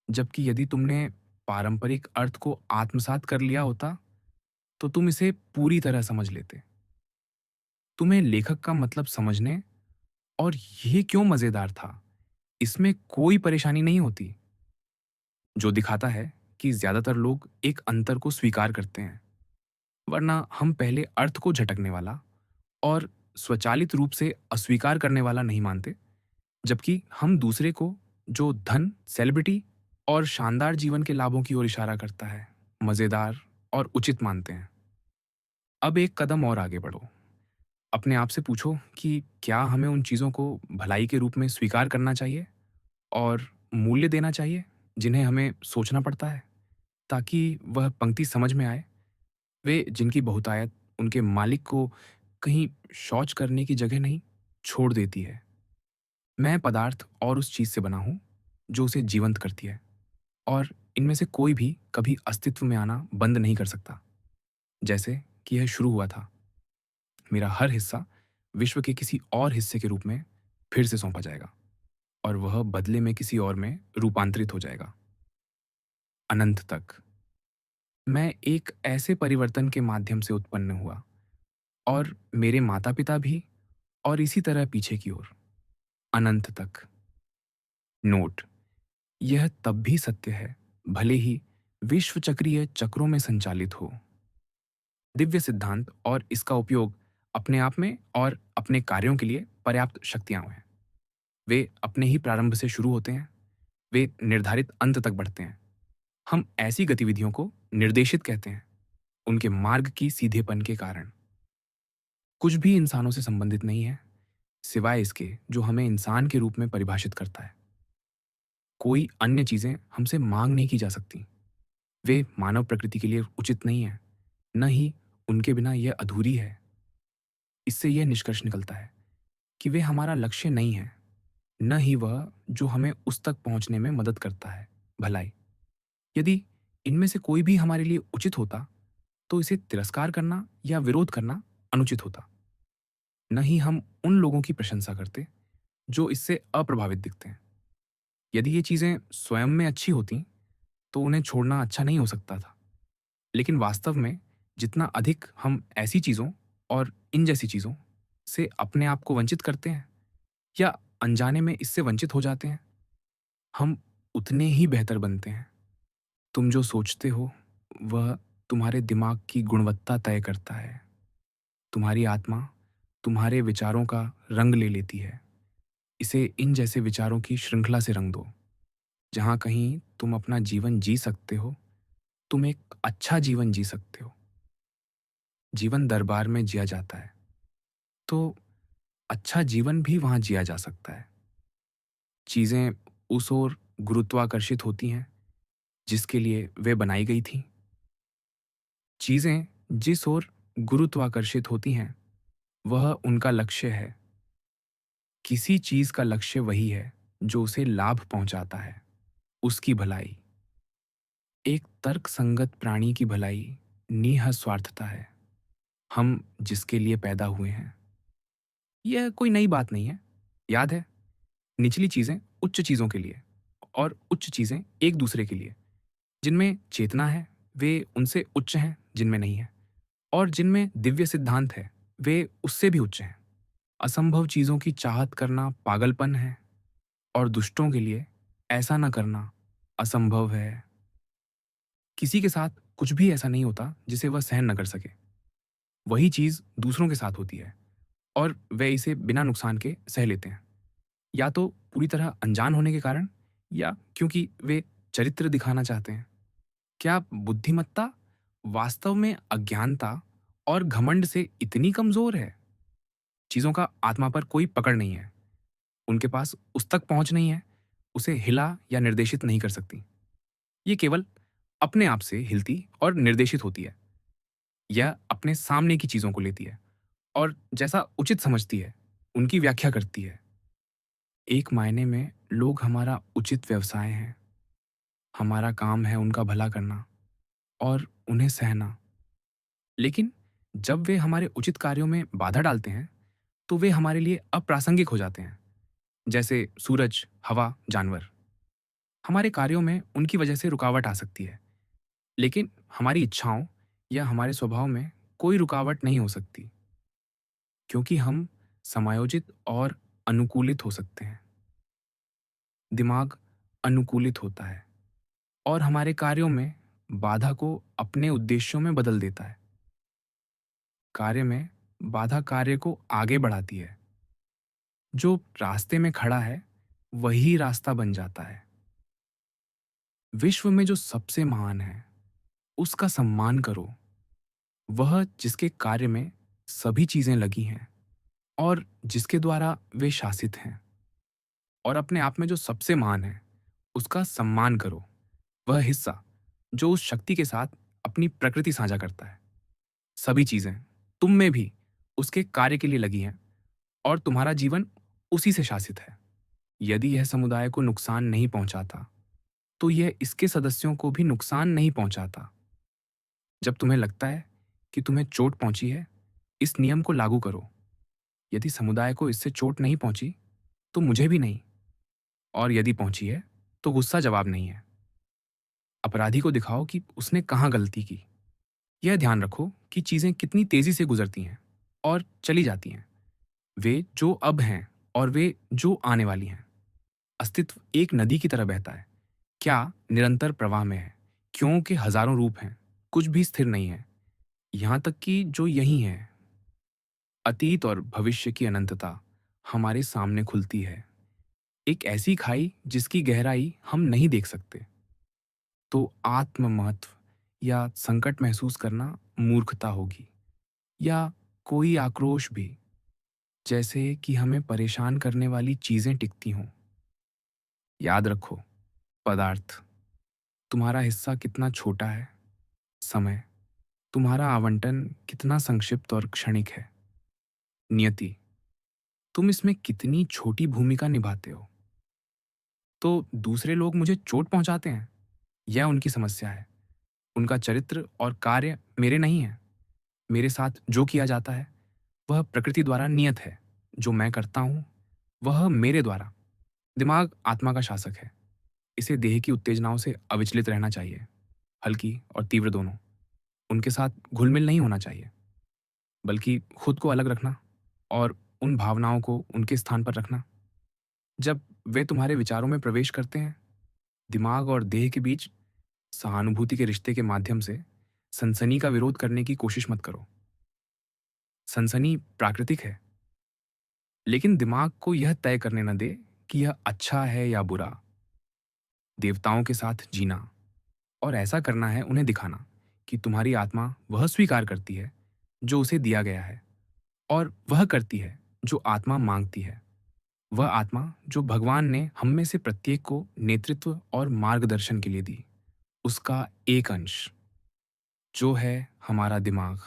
जबकि यदि तुमने पारंपरिक अर्थ को आत्मसात कर लिया होता, तो तुम इसे पूरी तरह समझ लेते। तुम्हें लेखक का मतलब समझने और ये क्यों मज़ेदार था, इसमें कोई परेशानी नहीं होती, जो दिखाता है कि ज़्यादातर लोग एक अंतर को स्वीकार करते हैं, वरना हम पहले अर्थ को झटकने वाला और स्वचालित रूप से अस्वीकार करने वाला नहीं मानते, जबकि हम दूसरे को, जो धन, सेलिब्रिटी और शानदार जीवन के लाभों की ओर इशारा करता है, मज़ेदार और उचित मानते हैं। अब एक कदम और आगे बढ़ो। अपने आप से पूछो कि क्या हमें उन चीज़ों को भलाई के रूप में स्वीकार करना चाहिए और मूल्य देना चाहिए, जिन्हें हमें सोचना पड़ता है, ताकि वह पंक्ति समझ में आए। वे जिनकी बहुतायत उनके मालिक को कहीं शौच करने की जगह नहीं छोड़ देती है। मैं पदार्थ और उस चीज़ से बना हूँ जो उसे जीवंत करती है, और इनमें से कोई भी कभी अस्तित्व में आना बंद नहीं कर सकता। जैसे कि यह शुरू हुआ था, मेरा हर हिस्सा विश्व के किसी और हिस्से के रूप में फिर से सौंपा जाएगा और वह बदले में किसी और में रूपांतरित हो जाएगा। अनंत तक मैं एक ऐसे परिवर्तन के माध्यम से उत्पन्न हुआ, और मेरे माता पिता भी, और इसी तरह पीछे की ओर अनंत तक। नोट, यह तब भी सत्य है भले ही विश्व चक्रीय चक्रों में संचालित हो। दिव्य सिद्धांत और इसका उपयोग अपने आप में और अपने कार्यों के लिए पर्याप्त शक्तियां हैं। वे अपने ही प्रारंभ से शुरू होते हैं, वे निर्धारित अंत तक बढ़ते हैं। हम ऐसी गतिविधियों को निर्देशित कहते हैं। उनके मार्ग की सीधेपन के कारण। कुछ भी इंसानों से संबंधित नहीं है, सिवाय इसके जो हमें इंसान के रूप में परिभाषित करता है। कोई अन्य चीज़ें हमसे माँग नहीं की जा सकती। वे मानव प्रकृति के लिए उचित नहीं है, न ही उनके बिना यह अधूरी है। इससे यह निष्कर्ष निकलता है कि वे हमारा लक्ष्य नहीं है, न ही वह जो हमें उस तक पहुँचने में मदद करता है, भलाई। यदि इनमें से कोई भी हमारे लिए उचित होता, तो इसे तिरस्कार करना या विरोध करना अनुचित होता। न ही हम उन लोगों की प्रशंसा करते, जो इससे अप्रभावित दिखते हैं। यदि ये चीज़ें स्वयं में अच्छी होतीं, तो उन्हें छोड़ना अच्छा नहीं हो सकता था। लेकिन वास्तव में जितना अधिक हम ऐसी चीज़ों और इन जैसी चीज़ों से अपने आप को वंचित करते हैं या अनजाने में इससे वंचित हो जाते हैं, हम उतने ही बेहतर बनते हैं। तुम जो सोचते हो, वह तुम्हारे दिमाग की गुणवत्ता तय करता है। तुम्हारी आत्मा तुम्हारे विचारों का रंग ले लेती है। इसे इन जैसे विचारों की श्रृंखला से रंग दो। जहाँ कहीं तुम अपना जीवन जी सकते हो, तुम एक अच्छा जीवन जी सकते हो। जीवन दरबार में जिया जाता है, तो अच्छा जीवन भी वहाँ जिया जा सकता है। चीज़ें उस ओर गुरुत्वाकर्षित होती हैं, जिसके लिए वे बनाई गई थीं। चीज़ें जिस ओर गुरुत्वाकर्षित होती हैं, वह उनका लक्ष्य है। किसी चीज़ का लक्ष्य वही है, जो उसे लाभ पहुँचाता है, उसकी भलाई। एक तर्कसंगत प्राणी की भलाई निःस्वार्थता है। हम जिसके लिए पैदा हुए हैं। यह कोई नई बात नहीं है। याद है, निचली चीज़ें उच्च चीज़ों के लिए और उच्च चीज़ें एक दूसरे के लिए। जिनमें चेतना है, वे उनसे उच्च हैं जिनमें नहीं है, और जिनमें दिव्य सिद्धांत है, वे उससे भी उच्च हैं। असंभव चीज़ों की चाहत करना पागलपन है, और दुष्टों के लिए ऐसा न करना असंभव है। किसी के साथ कुछ भी ऐसा नहीं होता जिसे वह सहन न कर सके। वही चीज़ दूसरों के साथ होती है, और वे इसे बिना नुकसान के सह लेते हैं। या तो पूरी तरह अनजान होने के कारण, या क्योंकि वे चरित्र दिखाना चाहते हैं। क्या बुद्धिमत्ता वास्तव में अज्ञानता और घमंड से इतनी कमजोर है? चीजों का आत्मा पर कोई पकड़ नहीं है, उनके पास उस तक पहुंच नहीं है, उसे हिला या निर्देशित नहीं कर सकती। ये केवल अपने आप से हिलती और निर्देशित होती है। यह अपने सामने की चीजों को लेती है और जैसा उचित समझती है, उनकी व्याख्या करती है। एक मायने में लोग हमारा उचित व्यवसाय हैं। हमारा काम है उनका भला करना और उन्हें सहना। लेकिन जब वे हमारे उचित कार्यों में बाधा डालते हैं, तो वे हमारे लिए अप्रासंगिक हो जाते हैं। जैसे सूरज, हवा, जानवर। हमारे कार्यों में उनकी वजह से रुकावट आ सकती है, लेकिन हमारी इच्छाओं या हमारे स्वभाव में कोई रुकावट नहीं हो सकती, क्योंकि हम समायोजित और अनुकूलित हो सकते हैं। दिमाग अनुकूलित होता है और हमारे कार्यों में बाधा को अपने उद्देश्यों में बदल देता है। कार्य में बाधा कार्य को आगे बढ़ाती है। जो रास्ते में खड़ा है, वही रास्ता बन जाता है। विश्व में जो सबसे महान है, उसका सम्मान करो। वह जिसके कार्य में सभी चीजें लगी हैं और जिसके द्वारा वे शासित हैं। और अपने आप में जो सबसे महान है, उसका सम्मान करो। वह हिस्सा जो उस शक्ति के साथ अपनी प्रकृति साझा करता है। सभी चीजें तुम में भी उसके कार्य के लिए लगी हैं, और तुम्हारा जीवन उसी से शासित है। यदि यह समुदाय को नुकसान नहीं पहुंचाता, तो यह इसके सदस्यों को भी नुकसान नहीं पहुंचाता। जब तुम्हें लगता है कि तुम्हें चोट पहुंची है, इस नियम को लागू करो। यदि समुदाय को इससे चोट नहीं पहुंची, तो मुझे भी नहीं। और यदि पहुंची है, तो गुस्सा जवाब नहीं है। अपराधी को दिखाओ कि उसने कहाँ गलती की। यह ध्यान रखो कि चीजें कितनी तेजी से गुजरती हैं और चली जाती हैं। वे जो अब हैं और वे जो आने वाली हैं। अस्तित्व एक नदी की तरह बहता है। क्या निरंतर प्रवाह में है, क्यों के हजारों रूप हैं। कुछ भी स्थिर नहीं है, यहाँ तक कि जो यही है। अतीत और भविष्य की अनंतता हमारे सामने खुलती है, एक ऐसी खाई जिसकी गहराई हम नहीं देख सकते। तो आत्म महत्व या संकट महसूस करना मूर्खता होगी, या कोई आक्रोश भी, जैसे कि हमें परेशान करने वाली चीजें टिकती हों। याद रखो, पदार्थ तुम्हारा हिस्सा कितना छोटा है, समय तुम्हारा आवंटन कितना संक्षिप्त और क्षणिक है, नियति तुम इसमें कितनी छोटी भूमिका निभाते हो। तो दूसरे लोग मुझे चोट पहुंचाते हैं, यह उनकी समस्या है। उनका चरित्र और कार्य मेरे नहीं है। मेरे साथ जो किया जाता है वह प्रकृति द्वारा नियत है। जो मैं करता हूँ वह मेरे द्वारा। दिमाग आत्मा का शासक है। इसे देह की उत्तेजनाओं से अविचलित रहना चाहिए, हल्की और तीव्र दोनों। उनके साथ घुल मिल नहीं होना चाहिए, बल्कि खुद को अलग रखना और उन भावनाओं को उनके स्थान पर रखना। जब वे तुम्हारे विचारों में प्रवेश करते हैं, दिमाग और देह के बीच सहानुभूति के रिश्ते के माध्यम से सनसनी का विरोध करने की कोशिश मत करो। सनसनी प्राकृतिक है, लेकिन दिमाग को यह तय करने न दे कि यह अच्छा है या बुरा। देवताओं के साथ जीना और ऐसा करना है उन्हें दिखाना कि तुम्हारी आत्मा वह स्वीकार करती है जो उसे दिया गया है, और वह करती है जो आत्मा मांगती है। वह आत्मा जो भगवान ने हम में से प्रत्येक को नेतृत्व और मार्गदर्शन के लिए दी, उसका एक अंश, जो है हमारा दिमाग,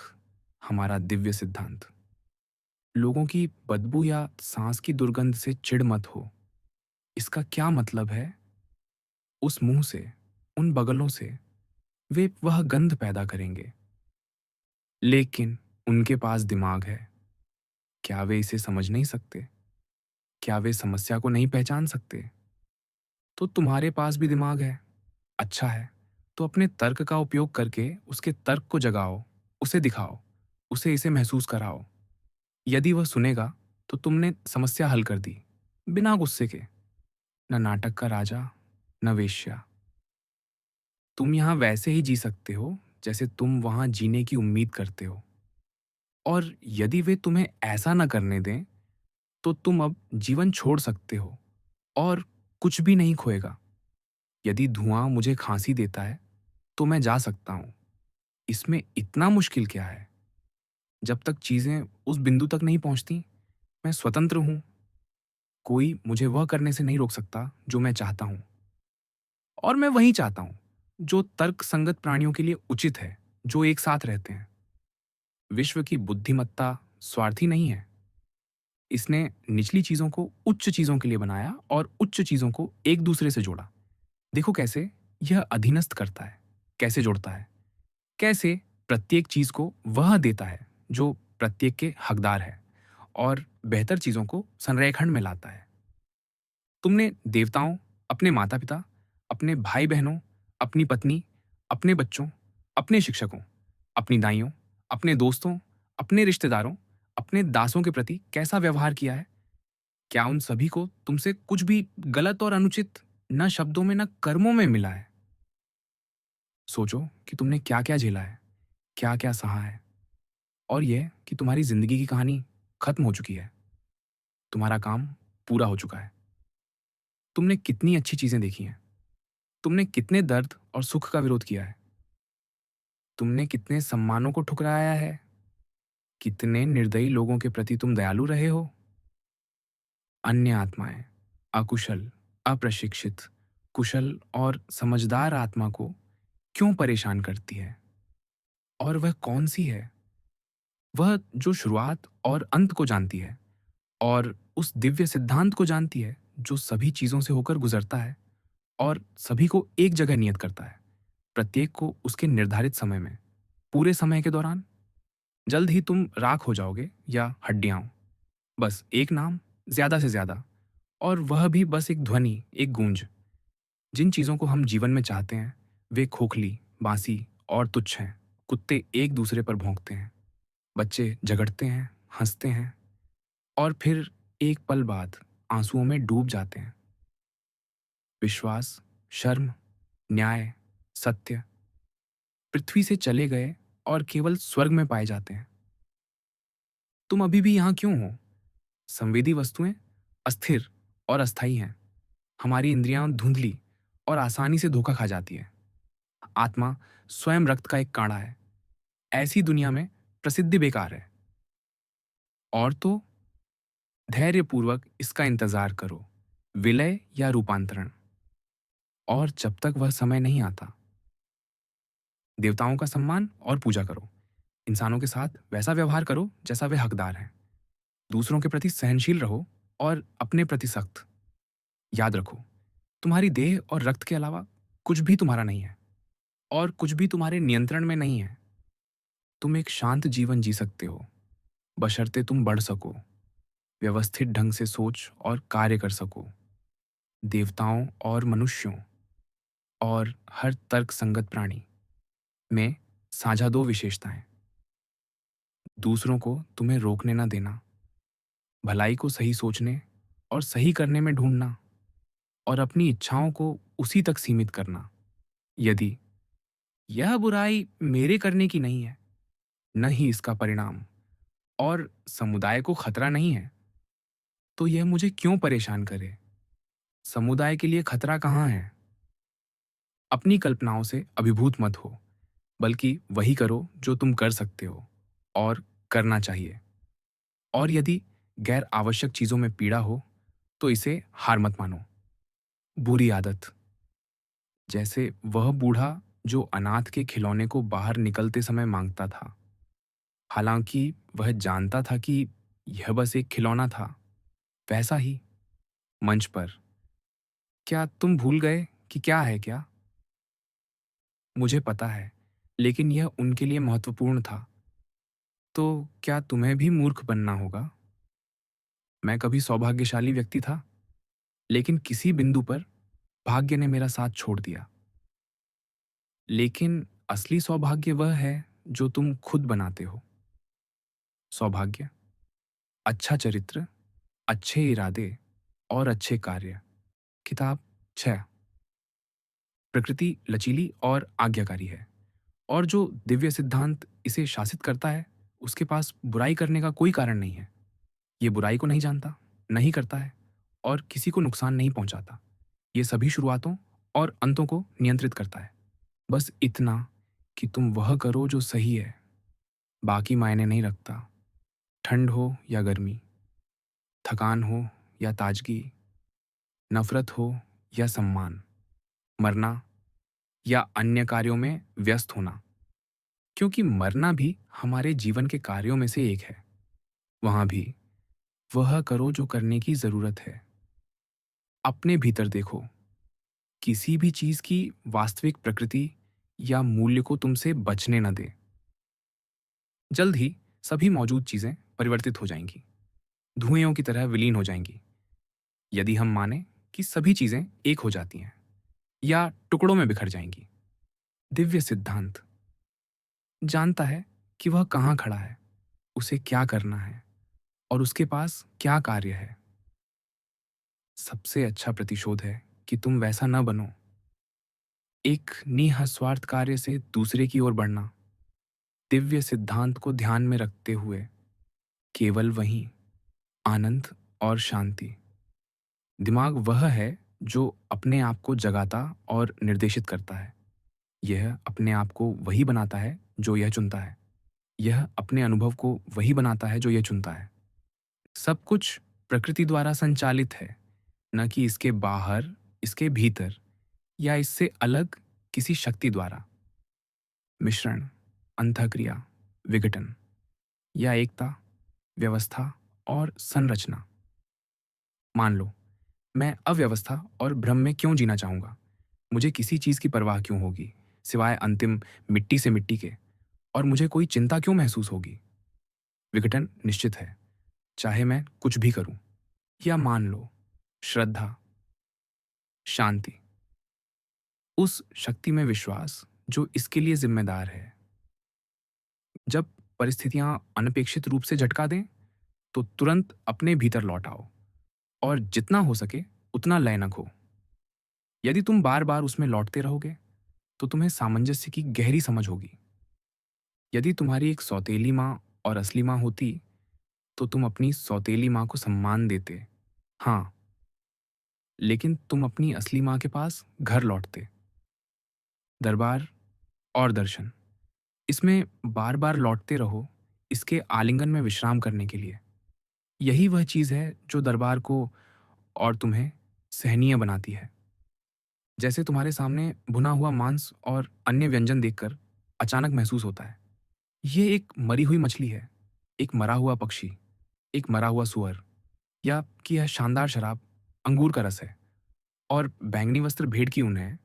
हमारा दिव्य सिद्धांत। लोगों की बदबू या सांस की दुर्गंध से चिढ़ मत हो। इसका क्या मतलब है? उस मुंह से, उन बगलों से वे वह गंध पैदा करेंगे, लेकिन उनके पास दिमाग है। क्या वे इसे समझ नहीं सकते? क्या वे समस्या को नहीं पहचान सकते? तो तुम्हारे पास भी दिमाग है। अच्छा है, तो अपने तर्क का उपयोग करके उसके तर्क को जगाओ, उसे दिखाओ, उसे इसे महसूस कराओ। यदि वह सुनेगा तो तुमने समस्या हल कर दी, बिना गुस्से के। न नाटक का राजा, न वेश्या। तुम यहां वैसे ही जी सकते हो जैसे तुम वहां जीने की उम्मीद करते हो। और यदि वे तुम्हें ऐसा न करने दें, तो तुम अब जीवन छोड़ सकते हो और कुछ भी नहीं खोएगा। यदि धुआं मुझे खांसी देता है, तो मैं जा सकता हूं। इसमें इतना मुश्किल क्या है? जब तक चीजें उस बिंदु तक नहीं पहुंचती, मैं स्वतंत्र हूं। कोई मुझे वह करने से नहीं रोक सकता जो मैं चाहता हूं। और मैं वही चाहता हूं जो तर्क संगत प्राणियों के लिए उचित है, जो एक साथ रहते हैं। विश्व की बुद्धिमत्ता स्वार्थी नहीं है। इसने निचली चीजों को उच्च चीजों के लिए बनाया और उच्च चीजों को एक दूसरे से जोड़ा। देखो कैसे यह अधीनस्थ करता है, कैसे जोड़ता है, कैसे प्रत्येक चीज को वह देता है जो प्रत्येक के हकदार है, और बेहतर चीजों को संरेखण में लाता है। तुमने देवताओं, अपने माता पिता, अपने भाई बहनों, अपनी पत्नी, अपने बच्चों, अपने शिक्षकों, अपनी दाइयों, अपने दोस्तों, अपने रिश्तेदारों, अपने दासों के प्रति कैसा व्यवहार किया है? क्या उन सभी को तुमसे कुछ भी गलत और अनुचित न शब्दों में न कर्मों में मिला है? सोचो कि तुमने क्या क्या झेला है, क्या क्या सहा है, और यह कि तुम्हारी जिंदगी की कहानी खत्म हो चुकी है। तुम्हारा काम पूरा हो चुका है। तुमने कितनी अच्छी चीजें देखी हैं। तुमने कितने दर्द और सुख का विरोध किया है। तुमने कितने सम्मानों को ठुकराया है। कितने निर्दयी लोगों के प्रति तुम दयालु रहे हो। अन्य आत्माएं, अकुशल, अप्रशिक्षित, कुशल और समझदार आत्मा को क्यों परेशान करती है? और वह कौन सी है? वह जो शुरुआत और अंत को जानती है, और उस दिव्य सिद्धांत को जानती है जो सभी चीजों से होकर गुजरता है और सभी को एक जगह नियत करता है, प्रत्येक को उसके निर्धारित समय में, पूरे समय के दौरान। जल्द ही तुम राख हो जाओगे या हड्डियां। बस एक नाम, ज्यादा से ज्यादा, और वह भी बस एक ध्वनि, एक गूंज। जिन चीजों को हम जीवन में चाहते हैं वे खोखली, बांसी और तुच्छ हैं। कुत्ते एक दूसरे पर भौंकते हैं, बच्चे झगड़ते हैं, हंसते हैं, और फिर एक पल बाद आंसुओं में डूब जाते हैं। विश्वास, शर्म, न्याय, सत्य पृथ्वी से चले गए और केवल स्वर्ग में पाए जाते हैं। तुम अभी भी यहां क्यों हो? संवेदी वस्तुएं अस्थिर और अस्थायी हैं। हमारी इंद्रियां धुंधली और आसानी से धोखा खा जाती हैं। आत्मा स्वयं रक्त का एक काढ़ा है। ऐसी दुनिया में प्रसिद्धि बेकार है। और तो धैर्यपूर्वक इसका इंतजार करो, विलय या रूपांतरण। और जब तक वह समय नहीं आता, देवताओं का सम्मान और पूजा करो। इंसानों के साथ वैसा व्यवहार करो जैसा वे हकदार हैं। दूसरों के प्रति सहनशील रहो और अपने प्रति सख्त। याद रखो, तुम्हारी देह और रक्त के अलावा कुछ भी तुम्हारा नहीं है और कुछ भी तुम्हारे नियंत्रण में नहीं है। तुम एक शांत जीवन जी सकते हो, बशर्ते तुम बढ़ सको, व्यवस्थित ढंग से सोच और कार्य कर सको। देवताओं और मनुष्यों और हर तर्क संगत प्राणी में साझा दो विशेषताएं: दूसरों को तुम्हें रोकने ना देना, भलाई को सही सोचने और सही करने में ढूंढना, और अपनी इच्छाओं को उसी तक सीमित करना। यदि यह बुराई मेरे करने की नहीं है, न ही इसका परिणाम, और समुदाय को खतरा नहीं है, तो यह मुझे क्यों परेशान करे? समुदाय के लिए खतरा कहाँ है? अपनी कल्पनाओं से अभिभूत मत हो, बल्कि वही करो जो तुम कर सकते हो और करना चाहिए। और यदि गैर आवश्यक चीजों में पीड़ा हो, तो इसे हार मत मानो। बुरी आदत, जैसे वह बूढ़ा जो अनाथ के खिलौने को बाहर निकलते समय मांगता था, हालांकि वह जानता था कि यह बस एक खिलौना था। वैसा ही मंच पर, क्या तुम भूल गए कि क्या है क्या? मुझे पता है, लेकिन यह उनके लिए महत्वपूर्ण था। तो क्या तुम्हें भी मूर्ख बनना होगा? मैं कभी सौभाग्यशाली व्यक्ति था, लेकिन किसी बिंदु पर भाग्य ने मेरा साथ छोड़ दिया। लेकिन असली सौभाग्य वह है जो तुम खुद बनाते हो। सौभाग्य, अच्छा चरित्र, अच्छे इरादे और अच्छे कार्य। किताब 6। प्रकृति लचीली और आज्ञाकारी है, और जो दिव्य सिद्धांत इसे शासित करता है, उसके पास बुराई करने का कोई कारण नहीं है। ये बुराई को नहीं जानता, नहीं करता है, और किसी को नुकसान नहीं पहुंचाता। ये सभी शुरुआतों और अंतों को नियंत्रित करता है। बस इतना कि तुम वह करो जो सही है, बाकी मायने नहीं रखता। ठंड हो या गर्मी, थकान हो या ताजगी, नफरत हो या सम्मान, मरना या अन्य कार्यों में व्यस्त होना। क्योंकि मरना भी हमारे जीवन के कार्यों में से एक है। वहां भी वह करो जो करने की जरूरत है। अपने भीतर देखो, किसी भी चीज की वास्तविक प्रकृति या मूल्य को तुमसे बचने न दे। जल्द ही सभी मौजूद चीजें परिवर्तित हो जाएंगी, धुएं की तरह विलीन हो जाएंगी। यदि हम माने कि सभी चीजें एक हो जाती हैं या टुकड़ों में बिखर जाएंगी। दिव्य सिद्धांत जानता है कि वह कहाँ खड़ा है, उसे क्या करना है, और उसके पास क्या कार्य है। सबसे अच्छा प्रतिशोध है कि तुम वैसा न बनो। एक निःस्वार्थ कार्य से दूसरे की ओर बढ़ना, दिव्य सिद्धांत को ध्यान में रखते हुए, केवल वहीं आनंद और शांति। दिमाग वह है जो अपने आप को जगाता और निर्देशित करता है। यह अपने आप को वही बनाता है जो यह चुनता है। यह अपने अनुभव को वही बनाता है जो यह चुनता है। सब कुछ प्रकृति द्वारा संचालित है, न कि इसके बाहर, इसके भीतर या इससे अलग किसी शक्ति द्वारा। मिश्रण, अंतःक्रिया, विघटन या एकता, व्यवस्था और संरचना। मान लो, मैं अव्यवस्था और भ्रम में क्यों जीना चाहूंगा? मुझे किसी चीज की परवाह क्यों होगी, सिवाय अंतिम मिट्टी से मिट्टी के? और मुझे कोई चिंता क्यों महसूस होगी? विघटन निश्चित है, चाहे मैं कुछ भी करूं। या मान लो, श्रद्धा, शांति, उस शक्ति में विश्वास जो इसके लिए जिम्मेदार है। जब परिस्थितियां अनपेक्षित रूप से झटका दें, तो तुरंत अपने भीतर लौट आओ और जितना हो सके उतना लय न खो। यदि तुम बार बार उसमें लौटते रहोगे, तो तुम्हें सामंजस्य की गहरी समझ होगी। यदि तुम्हारी एक सौतेली माँ और असली माँ होती, तो तुम अपनी सौतेली माँ को सम्मान देते, हाँ, लेकिन तुम अपनी असली माँ के पास घर लौटते। दरबार और दर्शन। इसमें बार बार लौटते रहो, इसके आलिंगन में विश्राम करने के लिए। यही वह चीज़ है जो दरबार को और तुम्हें सहनीय बनाती है। जैसे तुम्हारे सामने भुना हुआ मांस और अन्य व्यंजन देखकर अचानक महसूस होता है, ये एक मरी हुई मछली है, एक मरा हुआ पक्षी, एक मरा हुआ सूअर, या कि यह शानदार शराब अंगूर का रस है और बैंगनी वस्त्र भेड़ की ऊन है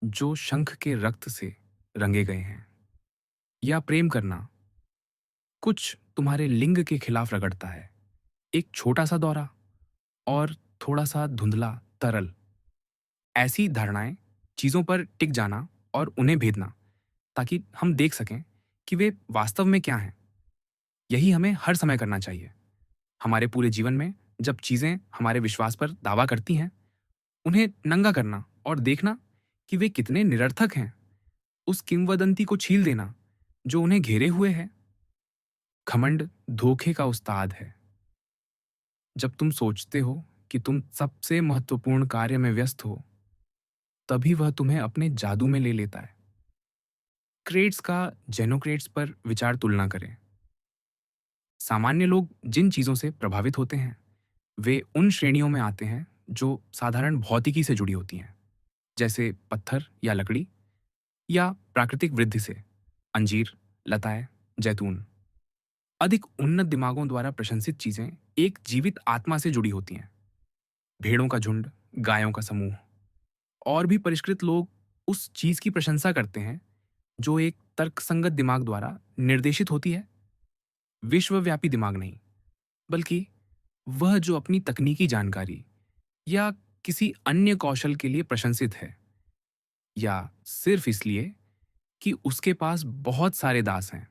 जो शंख के रक्त से रंगे गए हैं। या प्रेम करना कुछ तुम्हारे लिंग के खिलाफ रगड़ता है, एक छोटा सा दौरा और थोड़ा सा धुंधला तरल। ऐसी धारणाएं, चीज़ों पर टिक जाना और उन्हें भेदना ताकि हम देख सकें कि वे वास्तव में क्या हैं, यही हमें हर समय करना चाहिए। हमारे पूरे जीवन में जब चीज़ें हमारे विश्वास पर दावा करती हैं, उन्हें नंगा करना और देखना कि वे कितने निरर्थक हैं, उस किंवदंती को छील देना जो उन्हें घेरे हुए है। घमंड धोखे का उस्ताद है। जब तुम सोचते हो कि तुम सबसे महत्वपूर्ण कार्य में व्यस्त हो, तभी वह तुम्हें अपने जादू में ले लेता है। क्रेट्स का जेनोक्रेट्स पर विचार तुलना करें। सामान्य लोग जिन चीज़ों से प्रभावित होते हैं, वे उन श्रेणियों में आते हैं जो साधारण भौतिकी से जुड़ी होती हैं, जैसे पत्थर या लकड़ी, या प्राकृतिक वृद्धि से अंजीर, लताएं, जैतून। अधिक उन्नत दिमागों द्वारा प्रशंसित चीजें एक जीवित आत्मा से जुड़ी होती हैं, भेड़ों का झुंड, गायों का समूह। और भी परिष्कृत लोग उस चीज की प्रशंसा करते हैं जो एक तर्कसंगत दिमाग द्वारा निर्देशित होती है, विश्वव्यापी दिमाग नहीं, बल्कि वह जो अपनी तकनीकी जानकारी या किसी अन्य कौशल के लिए प्रशंसित है, या सिर्फ इसलिए कि उसके पास बहुत सारे दास हैं।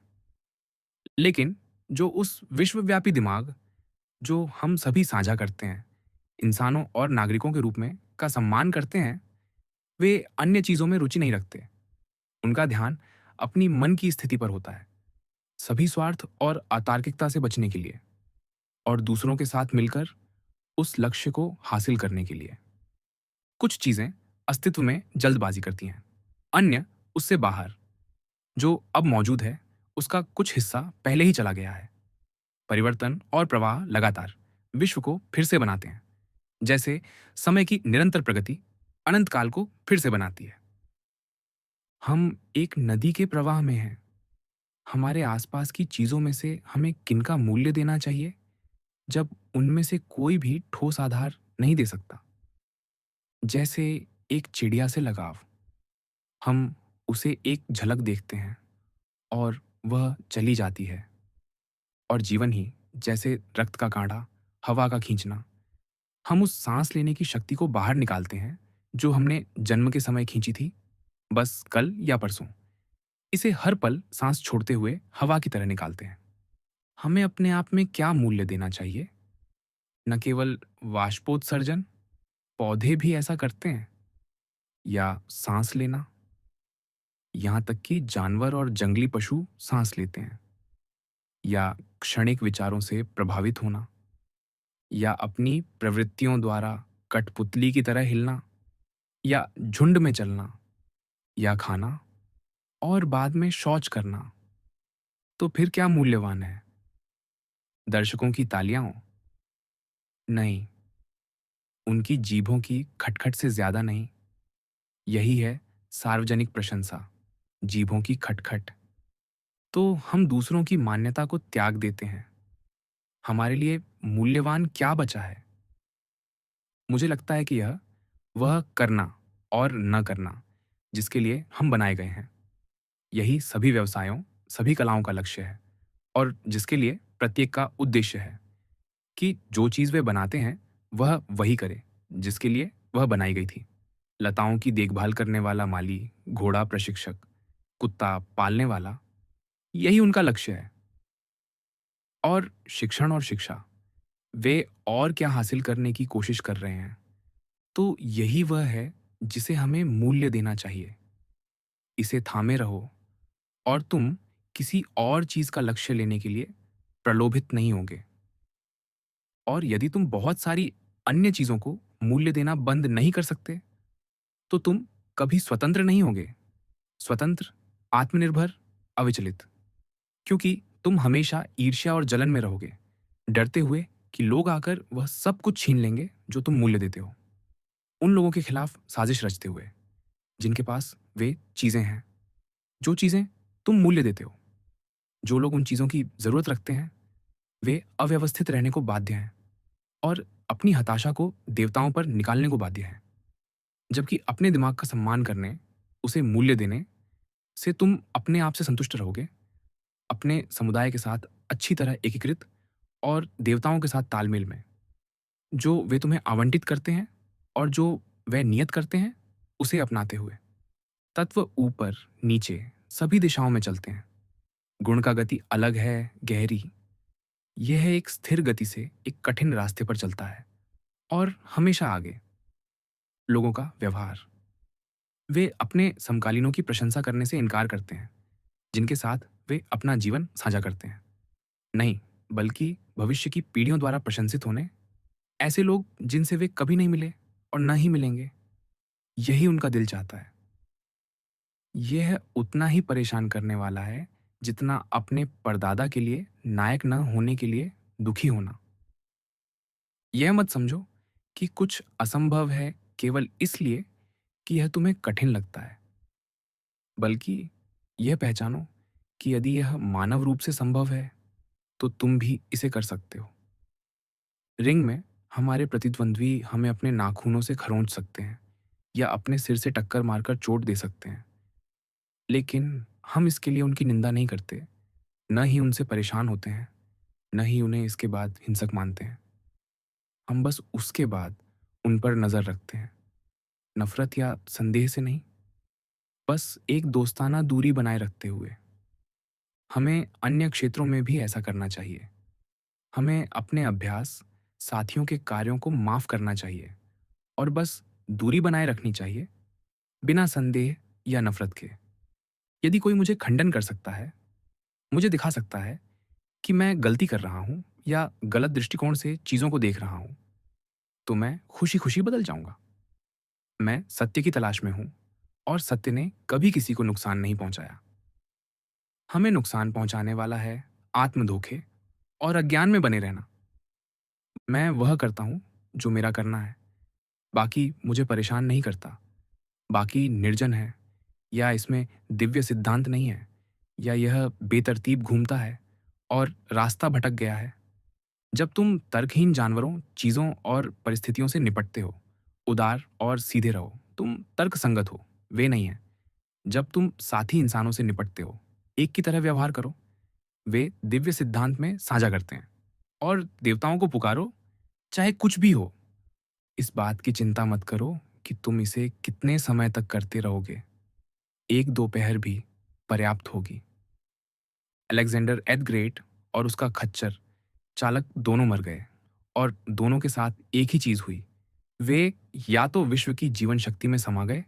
लेकिन जो उस विश्वव्यापी दिमाग, जो हम सभी साझा करते हैं, इंसानों और नागरिकों के रूप में का सम्मान करते हैं, वे अन्य चीजों में रुचि नहीं रखते। उनका ध्यान अपनी मन की स्थिति पर होता है, सभी स्वार्थ और अतार्किकता से बचने के लिए, और दूसरों के साथ मिलकर उस लक्ष्य को हासिल करने के लिए। कुछ चीजें अस्तित्व में जल्दबाजी करती हैं, अन्य उससे बाहर। जो अब मौजूद है उसका कुछ हिस्सा पहले ही चला गया है। परिवर्तन और प्रवाह लगातार विश्व को फिर से बनाते हैं, जैसे समय की निरंतर प्रगति अनंत काल को फिर से बनाती है। हम एक नदी के प्रवाह में हैं। हमारे आसपास की चीजों में से हमें किनका मूल्य देना चाहिए जब उनमें से कोई भी ठोस आधार नहीं दे सकता? जैसे एक चिड़िया से लगाव। हम उसे एक झलक देखते हैं और वह चली जाती है। और जीवन ही जैसे रक्त का कांटा, हवा का खींचना। हम उस सांस लेने की शक्ति को बाहर निकालते हैं जो हमने जन्म के समय खींची थी, बस कल या परसों। इसे हर पल सांस छोड़ते हुए हवा की तरह निकालते हैं। हमें अपने आप में क्या मूल्य देना चाहिए? न केवल वाष्पोत्सर्जन, पौधे भी ऐसा करते हैं, या सांस लेना, यहाँ तक कि जानवर और जंगली पशु सांस लेते हैं, या क्षणिक विचारों से प्रभावित होना, या अपनी प्रवृत्तियों द्वारा कठपुतली की तरह हिलना, या झुंड में चलना, या खाना और बाद में शौच करना। तो फिर क्या मूल्यवान है? दर्शकों की तालियां? नहीं, उनकी जीभों की खटखट से ज्यादा नहीं। यही है सार्वजनिक प्रशंसा, जीभों की खटखट। तो हम दूसरों की मान्यता को त्याग देते हैं। हमारे लिए मूल्यवान क्या बचा है? मुझे लगता है कि यह वह करना और न करना जिसके लिए हम बनाए गए हैं। यही सभी व्यवसायों, सभी कलाओं का लक्ष्य है, और जिसके लिए प्रत्येक का उद्देश्य है कि जो चीज़ वे बनाते हैं वह वही करे जिसके लिए वह बनाई गई थी। लताओं की देखभाल करने वाला माली, घोड़ा प्रशिक्षक, कुत्ता पालने वाला, यही उनका लक्ष्य है। और शिक्षण और शिक्षा, वे और क्या हासिल करने की कोशिश कर रहे हैं, तो यही वह है जिसे हमें मूल्य देना चाहिए। इसे थामे रहो और तुम किसी और चीज का लक्ष्य लेने के लिए प्रलोभित नहीं होगे। और यदि तुम बहुत सारी अन्य चीजों को मूल्य देना बंद नहीं कर सकते, तो तुम कभी स्वतंत्र नहीं होगे। स्वतंत्र आत्मनिर्भर, अविचलित। क्योंकि तुम हमेशा ईर्ष्या और जलन में रहोगे, डरते हुए कि लोग आकर वह सब कुछ छीन लेंगे जो तुम मूल्य देते हो। उन लोगों के खिलाफ साजिश रचते हुए, जिनके पास वे चीज़ें हैं, जो चीज़ें तुम मूल्य देते हो। जो लोग उन चीज़ों की ज़रूरत रखते हैं, वे अव्यवस्थित रहने को बाध्य हैं और अपनी हताशा को देवताओं पर निकालने को बाध्य हैं। जबकि अपने दिमाग का सम्मान करने, उसे मूल्य देने से तुम अपने आप से संतुष्ट रहोगे, अपने समुदाय के साथ अच्छी तरह एकीकृत और देवताओं के साथ तालमेल में। जो वे तुम्हें आवंटित करते हैं और जो वे नियत करते हैं, उसे अपनाते हुए। तत्व ऊपर, नीचे, सभी दिशाओं में चलते हैं। गुण का गति अलग है, गहरी। यह एक स्थिर गति से एक कठिन रास्ते पर चलता है और हमेशा आगे। लोगों का व्यवहार। वे अपने समकालीनों की प्रशंसा करने से इनकार करते हैं, जिनके साथ वे अपना जीवन साझा करते हैं। नहीं, बल्कि भविष्य की पीढ़ियों द्वारा प्रशंसित होने, ऐसे लोग जिनसे वे कभी नहीं मिले और न ही मिलेंगे, यही उनका दिल चाहता है। यह उतना ही परेशान करने वाला है जितना अपने परदादा के लिए नायक न होने के लिए दुखी होना। यह मत समझो कि कुछ असंभव है केवल इसलिए कि यह तुम्हें कठिन लगता है, बल्कि यह पहचानो कि यदि यह मानव रूप से संभव है, तो तुम भी इसे कर सकते हो। रिंग में हमारे प्रतिद्वंद्वी हमें अपने नाखूनों से खरोंच सकते हैं या अपने सिर से टक्कर मारकर चोट दे सकते हैं, लेकिन हम इसके लिए उनकी निंदा नहीं करते, न ही उनसे परेशान होते हैं, न ही उन्हें इसके बाद हिंसक मानते हैं। हम बस उसके बाद उन पर नज़र रखते हैं, नफ़रत या संदेह से नहीं, बस एक दोस्ताना दूरी बनाए रखते हुए। हमें अन्य क्षेत्रों में भी ऐसा करना चाहिए। हमें अपने अभ्यास, साथियों के कार्यों को माफ़ करना चाहिए और बस दूरी बनाए रखनी चाहिए, बिना संदेह या नफ़रत के। यदि कोई मुझे खंडन कर सकता है, मुझे दिखा सकता है कि मैं गलती कर रहा हूँ या गलत दृष्टिकोण से चीज़ों को देख रहा हूँ, तो मैं खुशी-खुशी बदल जाऊँगा। मैं सत्य की तलाश में हूँ और सत्य ने कभी किसी को नुकसान नहीं पहुँचाया। हमें नुकसान पहुँचाने वाला है आत्म धोखे और अज्ञान में बने रहना। मैं वह करता हूँ जो मेरा करना है, बाकी मुझे परेशान नहीं करता। बाकी निर्जन है, या इसमें दिव्य सिद्धांत नहीं है, या यह बेतरतीब घूमता है और रास्ता भटक गया है। जब तुम तर्कहीन जानवरों, चीज़ों और परिस्थितियों से निपटते हो, उदार और सीधे रहो। तुम तर्कसंगत हो, वे नहीं हैं। जब तुम साथी इंसानों से निपटते हो, एक की तरह व्यवहार करो। वे दिव्य सिद्धांत में साझा करते हैं और देवताओं को पुकारो, चाहे कुछ भी हो। इस बात की चिंता मत करो कि तुम इसे कितने समय तक करते रहोगे। एक दोपहर भी पर्याप्त होगी। अलेक्जेंडर एद ग्रेट और उसका खच्चर चालक दोनों मर गए और दोनों के साथ एक ही चीज हुई। वे या तो विश्व की जीवन शक्ति में समा गए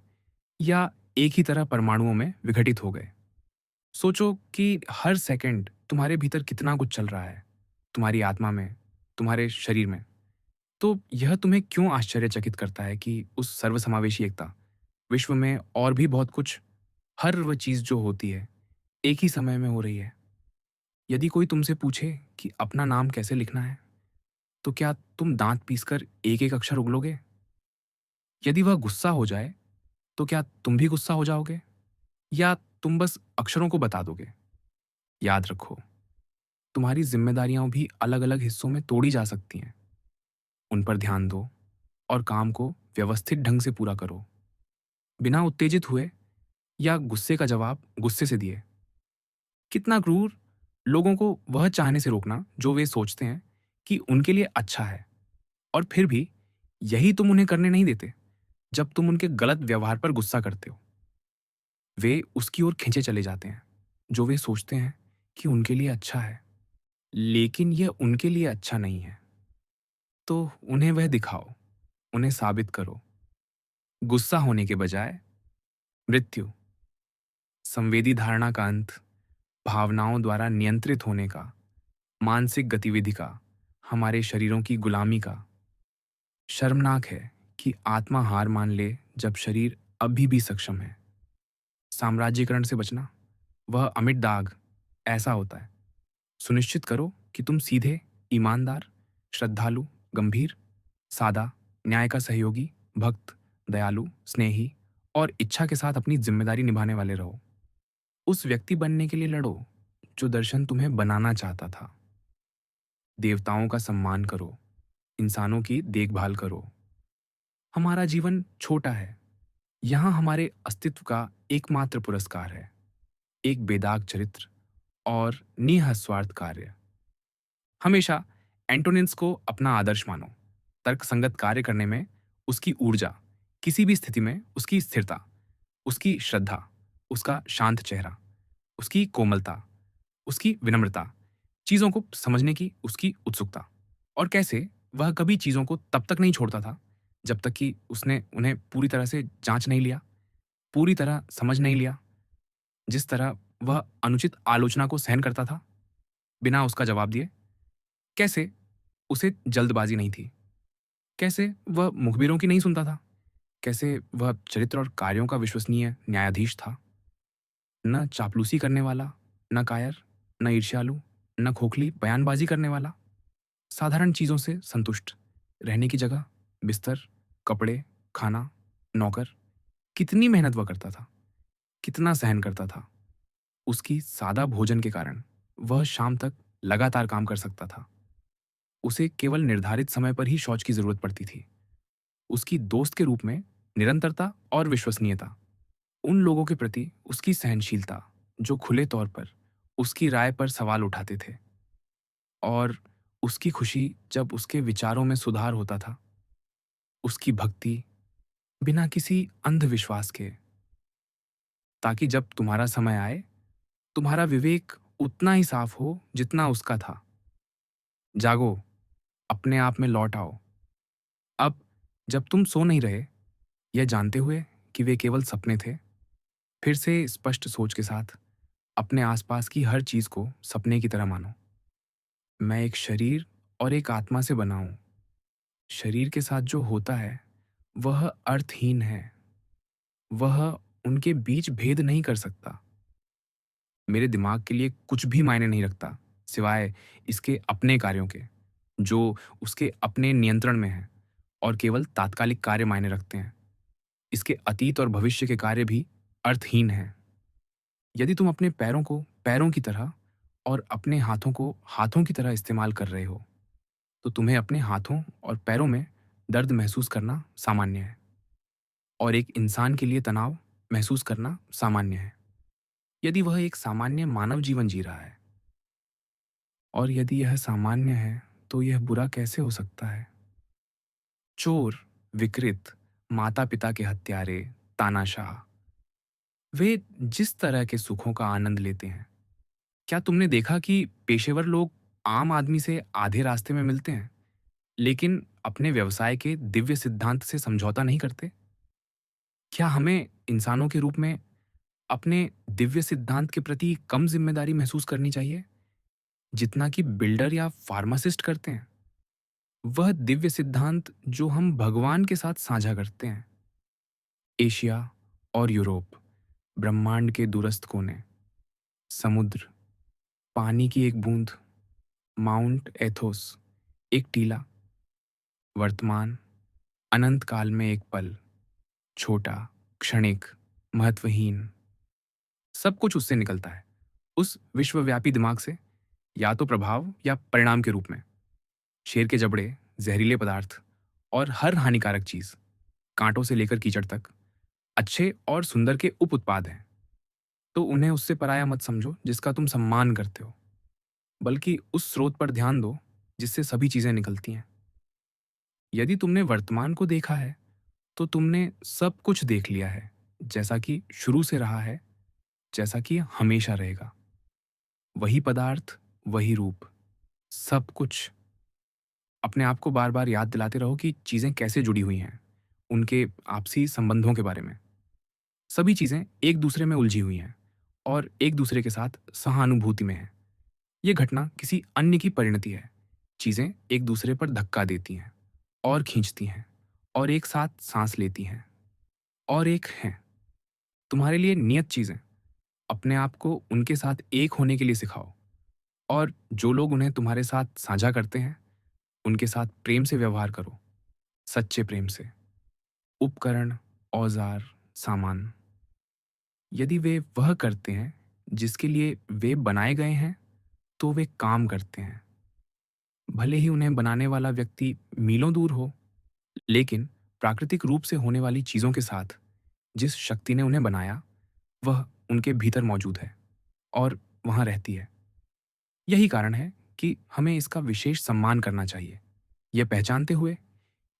या एक ही तरह परमाणुओं में विघटित हो गए। सोचो कि हर सेकंड तुम्हारे भीतर कितना कुछ चल रहा है, तुम्हारी आत्मा में, तुम्हारे शरीर में। तो यह तुम्हें क्यों आश्चर्यचकित करता है कि उस सर्वसमावेशी एकता, विश्व में और भी बहुत कुछ, हर वह चीज जो होती है, एक ही समय में हो रही है। यदि कोई तुमसे पूछे कि अपना नाम कैसे लिखना है, तो क्या तुम दांत पीसकर एक-एक अक्षर उगलोगे? यदि वह गुस्सा हो जाए, तो क्या तुम भी गुस्सा हो जाओगे? या तुम बस अक्षरों को बता दोगे? याद रखो, तुम्हारी जिम्मेदारियां भी अलग-अलग हिस्सों में तोड़ी जा सकती हैं। उन पर ध्यान दो और काम को व्यवस्थित ढंग से पूरा करो, बिना उत्तेजित हुए या गुस्से का जवाब गुस्से से दिए। कितना क्रूर, लोगों को वह चाहने से रोकना जो वे सोचते हैं कि उनके लिए अच्छा है, और फिर भी यही तुम उन्हें करने नहीं देते। जब तुम उनके गलत व्यवहार पर गुस्सा करते हो, वे उसकी ओर खींचे चले जाते हैं जो वे सोचते हैं कि उनके लिए अच्छा है, लेकिन यह उनके लिए अच्छा नहीं है। तो उन्हें वह दिखाओ, उन्हें साबित करो। गुस्सा होने के बजाय मृत्यु, संवेदी धारणा का अंत, भावनाओं द्वारा नियंत्रित होने का, मानसिक गतिविधि का, हमारे शरीरों की गुलामी का। शर्मनाक है कि आत्मा हार मान ले जब शरीर अभी भी सक्षम है। साम्राज्यकरण से बचना, वह अमिट दाग ऐसा होता है। सुनिश्चित करो कि तुम सीधे, ईमानदार, श्रद्धालु, गंभीर, सादा, न्याय का सहयोगी, भक्त, दयालु, स्नेही और इच्छा के साथ अपनी जिम्मेदारी निभाने वाले रहो। उस व्यक्ति बनने के लिए लड़ो जो दर्शन तुम्हें बनाना चाहता था। देवताओं का सम्मान करो, इंसानों की देखभाल करो। हमारा जीवन छोटा है, यहाँ हमारे अस्तित्व का एकमात्र पुरस्कार है, एक बेदाग चरित्र और निःस्वार्थ कार्य। हमेशा एंटोनिन्स को अपना आदर्श मानो। तर्कसंगत कार्य करने में उसकी ऊर्जा, किसी भी स्थिति में उसकी स्थिरता, उसकी श्रद्धा, उसका शांत चेहरा, उसकी कोमलता, उसकी विनम्रता, चीज़ों को समझने की उसकी उत्सुकता, और कैसे वह कभी चीज़ों को तब तक नहीं छोड़ता था जब तक कि उसने उन्हें पूरी तरह से जांच नहीं लिया, पूरी तरह समझ नहीं लिया। जिस तरह वह अनुचित आलोचना को सहन करता था बिना उसका जवाब दिए, कैसे उसे जल्दबाजी नहीं थी, कैसे वह मुखबिरों की नहीं सुनता था, कैसे वह चरित्र और कार्यों का विश्वसनीय न्यायाधीश था, न चापलूसी करने वाला, न कायर, न ईर्ष्यालु, न खोखली बयानबाजी करने वाला, साधारण चीज़ों से संतुष्ट, रहने की जगह, बिस्तर, कपड़े, खाना, नौकर। कितनी मेहनत वह करता था, कितना सहन करता था। उसकी सादा भोजन के कारण वह शाम तक लगातार काम कर सकता था। उसे केवल निर्धारित समय पर ही शौच की जरूरत पड़ती थी। उसकी दोस्त के रूप में निरंतरता और विश्वसनीयता, उन लोगों के प्रति उसकी सहनशीलता जो खुले तौर पर उसकी राय पर सवाल उठाते थे, और उसकी खुशी जब उसके विचारों में सुधार होता था, उसकी भक्ति बिना किसी अंधविश्वास के, ताकि जब तुम्हारा समय आए तुम्हारा विवेक उतना ही साफ हो जितना उसका था। जागो, अपने आप में लौट आओ। अब जब तुम सो नहीं रहे, यह जानते हुए कि वे केवल सपने थे, फिर से स्पष्ट सोच के साथ अपने आसपास की हर चीज को सपने की तरह मानो। मैं एक शरीर और एक आत्मा से बना हूं। शरीर के साथ जो होता है वह अर्थहीन है, वह उनके बीच भेद नहीं कर सकता। मेरे दिमाग के लिए कुछ भी मायने नहीं रखता सिवाय इसके अपने कार्यों के, जो उसके अपने नियंत्रण में हैं और केवल तात्कालिक कार्य मायने रखते हैं। इसके अतीत और भविष्य के कार्य भी अर्थहीन हैं। यदि तुम अपने पैरों को पैरों की तरह और अपने हाथों को हाथों की तरह इस्तेमाल कर रहे हो, तो तुम्हें अपने हाथों और पैरों में दर्द महसूस करना सामान्य है, और एक इंसान के लिए तनाव महसूस करना सामान्य है, यदि वह एक सामान्य मानव जीवन जी रहा है। और यदि यह सामान्य है, तो यह बुरा कैसे हो सकता है? चोर, विकृत, माता-पिता के हत्यारे, तानाशाह, वे जिस तरह के सुखों का आनंद लेते हैं, क्या तुमने देखा कि पेशेवर लोग आम आदमी से आधे रास्ते में मिलते हैं, लेकिन अपने व्यवसाय के दिव्य सिद्धांत से समझौता नहीं करते? क्या हमें इंसानों के रूप में अपने दिव्य सिद्धांत के प्रति कम जिम्मेदारी महसूस करनी चाहिए, जितना कि बिल्डर या फार्मासिस्ट करते हैं? वह दिव्य सिद्धांत जो हम भगवान के साथ साझा करते हैं। एशिया और यूरोप, ब्रह्मांड के दूरस्थ कोने, समुद्र, पानी की एक बूंद, माउंट एथोस, एक टीला, वर्तमान, अनंत काल में एक पल, छोटा, क्षणिक, महत्वहीन, सब कुछ उससे निकलता है, उस विश्वव्यापी दिमाग से, या तो प्रभाव या परिणाम के रूप में। शेर के जबड़े, जहरीले पदार्थ और हर हानिकारक चीज, कांटों से लेकर कीचड़ तक, अच्छे और सुंदर के उप उत्पाद हैं। तो उन्हें उससे पराया मत समझो जिसका तुम सम्मान करते हो, बल्कि उस स्रोत पर ध्यान दो जिससे सभी चीजें निकलती हैं। यदि तुमने वर्तमान को देखा है, तो तुमने सब कुछ देख लिया है, जैसा कि शुरू से रहा है, जैसा कि हमेशा रहेगा। वही पदार्थ, वही रूप, सब कुछ। अपने आप को बार बार याद दिलाते रहो कि चीजें कैसे जुड़ी हुई हैं, उनके आपसी संबंधों के बारे में। सभी चीजें एक दूसरे में उलझी हुई हैं और एक दूसरे के साथ सहानुभूति में हैं। ये घटना किसी अन्य की परिणति है। चीजें एक दूसरे पर धक्का देती हैं और खींचती हैं और एक साथ सांस लेती हैं और एक हैं। तुम्हारे लिए नियत चीजें अपने आप को उनके साथ एक होने के लिए सिखाओ और जो लोग उन्हें तुम्हारे साथ साझा करते हैं, उनके साथ प्रेम से व्यवहार करो, सच्चे प्रेम से। उपकरण, औज़ार, सामान, यदि वे वह करते हैं जिसके लिए वे बनाए गए हैं, तो वे काम करते हैं। भले ही उन्हें बनाने वाला व्यक्ति मीलों दूर हो, लेकिन प्राकृतिक रूप से होने वाली चीज़ों के साथ जिस शक्ति ने उन्हें बनाया, वह उनके भीतर मौजूद है और वहाँ रहती है। यही कारण है कि हमें इसका विशेष सम्मान करना चाहिए, यह पहचानते हुए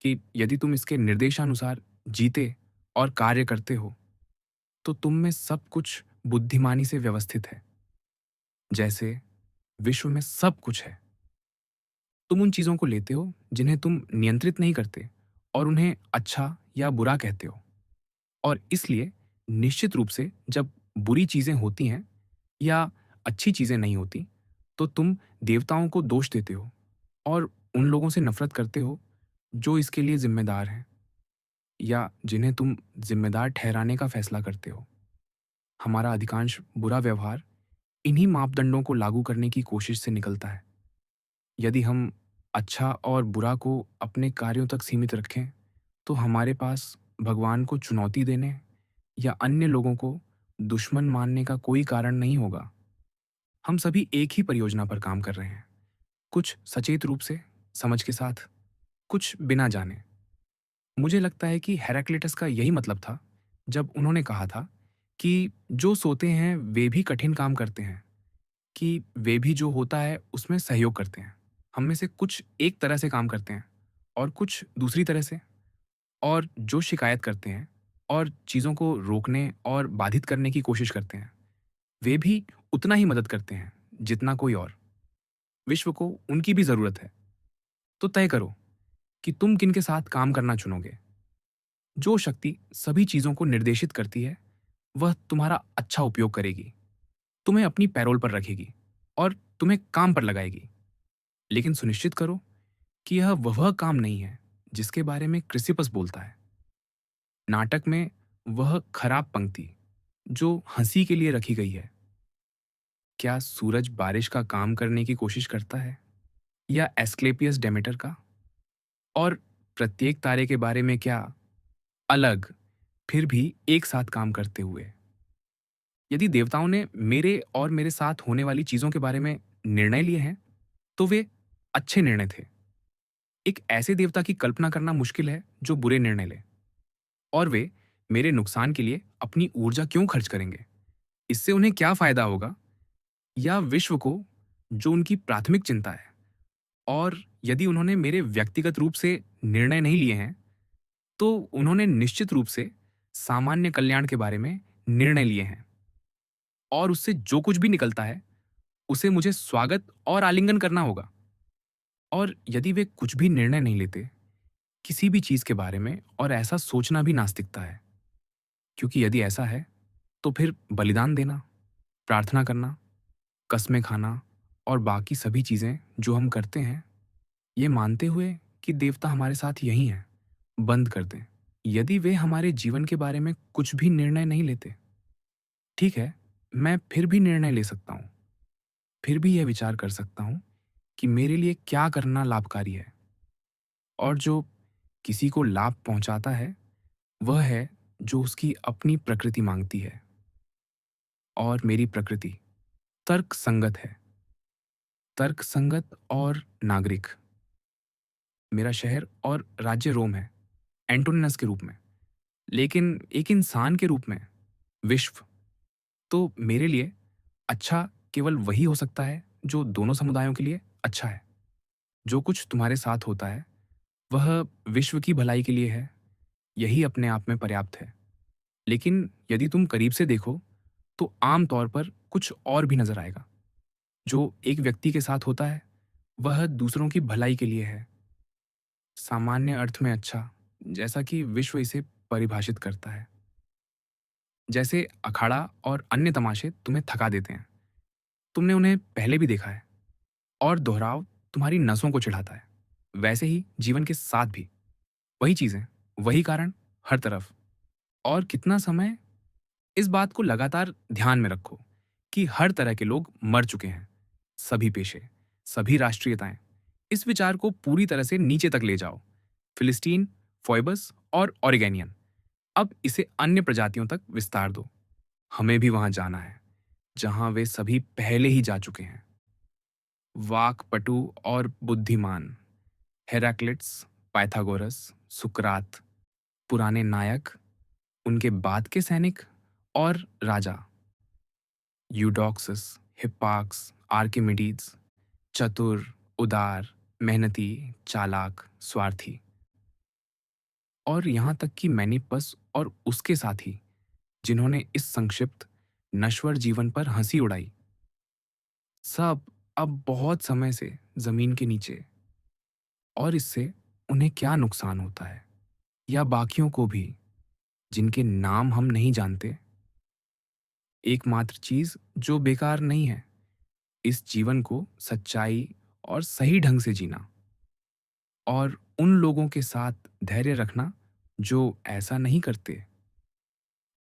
कि यदि तुम इसके निर्देशानुसार जीते और कार्य करते हो, तो तुम में सब कुछ बुद्धिमानी से व्यवस्थित है। जैसे विश्व में सब कुछ है। तुम उन चीज़ों को लेते हो जिन्हें तुम नियंत्रित नहीं करते और उन्हें अच्छा या बुरा कहते हो। और इसलिए निश्चित रूप से जब बुरी चीज़ें होती हैं या अच्छी चीज़ें नहीं होती, तो तुम देवताओं को दोष देते हो और उन लोगों से नफ़रत करते हो जो इसके लिए ज़िम्मेदार हैं या जिन्हें तुम ज़िम्मेदार ठहराने का फ़ैसला करते हो। हमारा अधिकांश बुरा व्यवहार इन्हीं मापदंडों को लागू करने की कोशिश से निकलता है। यदि हम अच्छा और बुरा को अपने कार्यों तक सीमित रखें, तो हमारे पास भगवान को चुनौती देने या अन्य लोगों को दुश्मन मानने का कोई कारण नहीं होगा। हम सभी एक ही परियोजना पर काम कर रहे हैं, कुछ सचेत रूप से, समझ के साथ, कुछ बिना जाने। मुझे लगता है कि हेराक्लिटस का यही मतलब था जब उन्होंने कहा था कि जो सोते हैं वे भी कठिन काम करते हैं, कि वे भी जो होता है उसमें सहयोग करते हैं। हम में से कुछ एक तरह से काम करते हैं और कुछ दूसरी तरह से, और जो शिकायत करते हैं और चीज़ों को रोकने और बाधित करने की कोशिश करते हैं, वे भी उतना ही मदद करते हैं जितना कोई और। विश्व को उनकी भी ज़रूरत है। तो तय करो कि तुम किन के साथ काम करना चुनोगे। जो शक्ति सभी चीज़ों को निर्देशित करती है, वह तुम्हारा अच्छा उपयोग करेगी, तुम्हें अपनी पैरोल पर रखेगी और तुम्हें काम पर लगाएगी। लेकिन सुनिश्चित करो कि यह वह काम नहीं है जिसके बारे में क्रिसिपस बोलता है। नाटक में वह खराब पंक्ति जो हंसी के लिए रखी गई है। क्या सूरज बारिश का काम करने की कोशिश करता है या एस्क्लेपियस डेमेटर का? और प्रत्येक तारे के बारे में क्या अलग, फिर भी एक साथ काम करते हुए? यदि देवताओं ने मेरे और मेरे साथ होने वाली चीजों के बारे में निर्णय लिए हैं, तो वे अच्छे निर्णय थे। एक ऐसे देवता की कल्पना करना मुश्किल है जो बुरे निर्णय ले। और वे मेरे नुकसान के लिए अपनी ऊर्जा क्यों खर्च करेंगे? इससे उन्हें क्या फायदा होगा? या विश्व को, जो उनकी प्राथमिक चिंता है? और यदि उन्होंने मेरे व्यक्तिगत रूप से निर्णय नहीं लिए हैं, तो उन्होंने निश्चित रूप से सामान्य कल्याण के बारे में निर्णय लिए हैं। और उससे जो कुछ भी निकलता है, उसे मुझे स्वागत और आलिंगन करना होगा। और यदि वे कुछ भी निर्णय नहीं लेते किसी भी चीज के बारे में, और ऐसा सोचना भी नास्तिकता है, क्योंकि यदि ऐसा है तो फिर बलिदान देना, प्रार्थना करना, कस्में खाना और बाकी सभी चीजें जो हम करते हैं, ये मानते हुए कि देवता हमारे साथ यही हैं, बंद कर दें। यदि वे हमारे जीवन के बारे में कुछ भी निर्णय नहीं लेते, ठीक है, मैं फिर भी निर्णय ले सकता हूँ। फिर भी यह विचार कर सकता हूँ कि मेरे लिए क्या करना लाभकारी है। और जो किसी को लाभ पहुंचाता है, वह है जो उसकी अपनी प्रकृति मांगती है। और मेरी प्रकृति तर्क संगत है, तर्क संगत और नागरिक। मेरा शहर और राज्य रोम है, एंटोनिनस के रूप में। लेकिन एक इंसान के रूप में विश्व। तो मेरे लिए अच्छा केवल वही हो सकता है जो दोनों समुदायों के लिए अच्छा है। जो कुछ तुम्हारे साथ होता है, वह विश्व की भलाई के लिए है। यही अपने आप में पर्याप्त है। लेकिन यदि तुम करीब से देखो, तो आम तौर पर कुछ और भी नजर आएगा। जो एक व्यक्ति के साथ होता है, वह दूसरों की भलाई के लिए है। सामान्य अर्थ में अच्छा, जैसा कि विश्व इसे परिभाषित करता है। जैसे अखाड़ा और अन्य तमाशे तुम्हें थका देते हैं, तुमने उन्हें पहले भी देखा है, और दोहराव तुम्हारी नसों को चिढ़ाता है। वैसे ही जीवन के साथ भी वही चीजें, वही कारण, हर तरफ। और कितना समय इस बात को लगातार ध्यान में रखो कि हर तरह के लोग मर चुके हैं, सभी पेशे, सभी राष्ट्रीयताएं। इस विचार को पूरी तरह से नीचे तक ले जाओ। फिलिस्टीन, फोइबस और ऑरिगेनियन। अब इसे अन्य प्रजातियों तक विस्तार दो। हमें भी वहां जाना है, जहां वे सभी पहले ही जा चुके हैं। वाकपटु और बुद्धिमान, हेराक्लिट्स, पाइथागोरस, सुकरात, पुराने नायक, उनके बाद के सैनिक और राजा, यूडोक्सस, हिप्पाक्स, आर्किमिडीज, चतुर, उदार, मेहनती, चालाक, स्वार्थी, और यहाँ तक कि मैनिपस और उसके साथी, जिन्होंने इस संक्षिप्त नश्वर जीवन पर हंसी उड़ाई। सब अब बहुत समय से जमीन के नीचे। और इससे उन्हें क्या नुकसान होता है, या बाकियों को भी, जिनके नाम हम नहीं जानते। एकमात्र चीज जो बेकार नहीं है, इस जीवन को सच्चाई और सही ढंग से जीना, और उन लोगों के साथ धैर्य रखना जो ऐसा नहीं करते।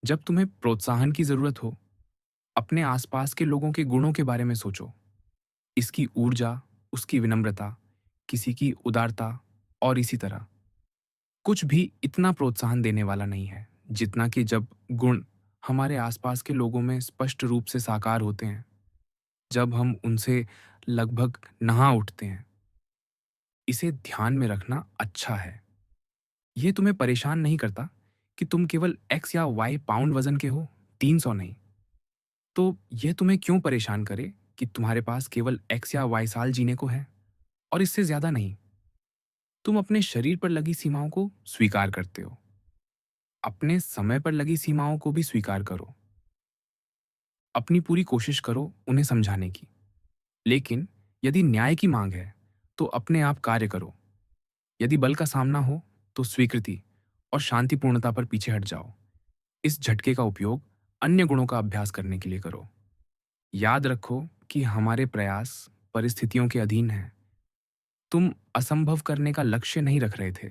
जब तुम्हें प्रोत्साहन की जरूरत हो, अपने आसपास के लोगों के गुणों के बारे में सोचो। इसकी ऊर्जा, उसकी विनम्रता, किसी की उदारता, और इसी तरह। कुछ भी इतना प्रोत्साहन देने वाला नहीं है जितना कि जब गुण हमारे आसपास के लोगों में स्पष्ट रूप से साकार होते हैं, जब हम उनसे लगभग नहा उठते हैं। इसे ध्यान में रखना अच्छा है। यह तुम्हें परेशान नहीं करता कि तुम केवल एक्स या वाई पाउंड वजन के हो, 300 नहीं। तो यह तुम्हें क्यों परेशान करे कि तुम्हारे पास केवल एक्स या वाई साल जीने को है, और इससे ज्यादा नहीं। तुम अपने शरीर पर लगी सीमाओं को स्वीकार करते हो, अपने समय पर लगी सीमाओं को भी स्वीकार करो। अपनी पूरी कोशिश करो उन्हें समझाने की। लेकिन यदि न्याय की मांग है, तो अपने आप कार्य करो। यदि बल का सामना हो, तो स्वीकृति और शांतिपूर्णता पर पीछे हट जाओ। इस झटके का उपयोग अन्य गुणों का अभ्यास करने के लिए करो। याद रखो कि हमारे प्रयास परिस्थितियों के अधीन हैं। तुम असंभव करने का लक्ष्य नहीं रख रहे थे,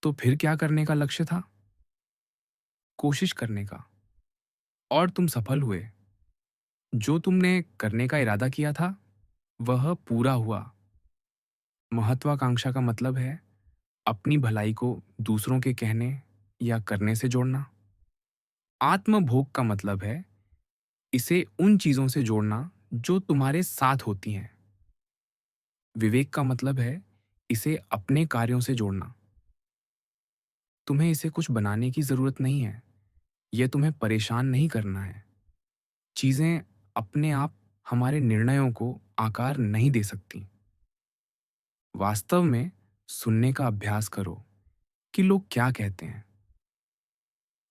तो फिर क्या करने का लक्ष्य था? कोशिश करने का। और तुम सफल हुए। जो तुमने करने का इरादा किया था, वह पूरा हुआ। महत्वाकांक्षा का मतलब है अपनी भलाई को दूसरों के कहने या करने से जोड़ना। आत्मभोग का मतलब है इसे उन चीजों से जोड़ना जो तुम्हारे साथ होती हैं। विवेक का मतलब है इसे अपने कार्यों से जोड़ना। तुम्हें इसे कुछ बनाने की जरूरत नहीं है। यह तुम्हें परेशान नहीं करना है। चीजें अपने आप हमारे निर्णयों को आकार नहीं दे सकती। वास्तव में सुनने का अभ्यास करो कि लोग क्या कहते हैं।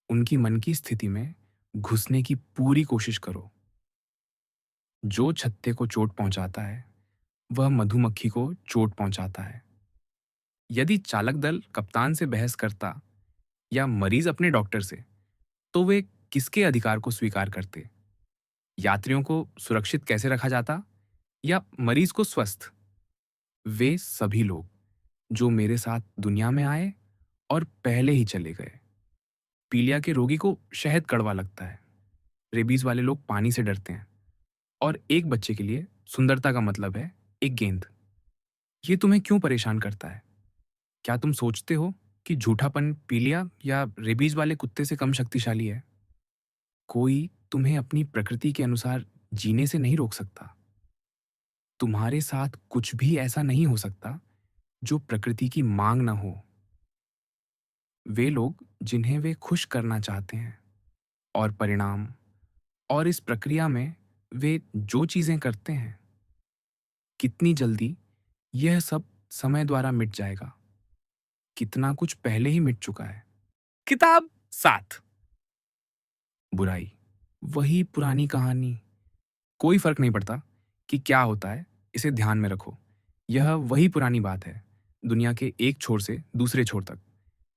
उनकी मन की स्थिति में घुसने की पूरी कोशिश करो। जो छत्ते को चोट पहुंचाता है, वह मधुमक्खी को चोट पहुंचाता है। यदि चालक दल कप्तान से बहस करता, या मरीज अपने डॉक्टर से, तो वे किसके अधिकार को स्वीकार करते? यात्रियों को सुरक्षित कैसे रखा जाता, या मरीज को स्वस्थ? वे सभी लोग जो मेरे साथ दुनिया में आए और पहले ही चले गए। पीलिया के रोगी को शहद कड़वा लगता है। रेबीज वाले लोग पानी से डरते हैं। और एक बच्चे के लिए सुंदरता का मतलब है एक गेंद। ये तुम्हें क्यों परेशान करता है? क्या तुम सोचते हो कि झूठापन पीलिया या रेबीज वाले कुत्ते से कम शक्तिशाली है? कोई तुम्हें अपनी प्रकृति के अनुसार जीने से नहीं रोक सकता। तुम्हारे साथ कुछ भी ऐसा नहीं हो सकता जो प्रकृति की मांग ना हो। वे लोग जिन्हें वे खुश करना चाहते हैं, और परिणाम, और इस प्रक्रिया में वे जो चीजें करते हैं, कितनी जल्दी यह सब समय द्वारा मिट जाएगा। कितना कुछ पहले ही मिट चुका है। किताब 7। बुराई, वही पुरानी कहानी। कोई फर्क नहीं पड़ता कि क्या होता है, इसे ध्यान में रखो। यह वही पुरानी बात है, दुनिया के एक छोर से दूसरे छोर तक।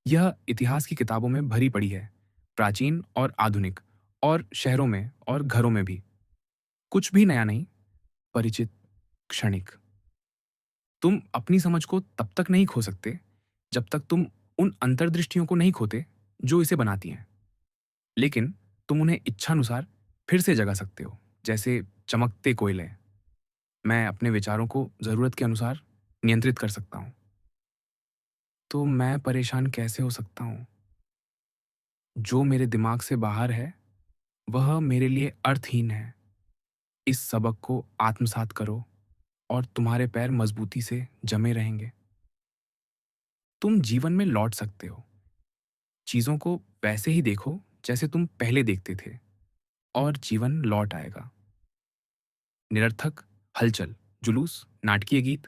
यह इतिहास की किताबों में भरी पड़ी है, प्राचीन और आधुनिक, और शहरों में और घरों में भी। कुछ भी नया नहीं, परिचित, क्षणिक। तुम अपनी समझ को तब तक नहीं खो सकते जब तक तुम उन अंतर्दृष्टियों को नहीं खोते जो इसे बनाती हैं। लेकिन तुम उन्हें इच्छानुसार फिर से जगा सकते हो, जैसे चमकते कोयले। मैं अपने विचारों को ज़रूरत के अनुसार नियंत्रित कर सकता हूँ। तो मैं परेशान कैसे हो सकता हूँ? जो मेरे दिमाग से बाहर है, वह मेरे लिए अर्थहीन है। इस सबक को आत्मसात करो और तुम्हारे पैर मजबूती से जमे रहेंगे। तुम जीवन में लौट सकते हो। चीज़ों को वैसे ही देखो जैसे तुम पहले देखते थे, और जीवन लौट आएगा। निरर्थक हलचल, जुलूस, नाटकीय गीत,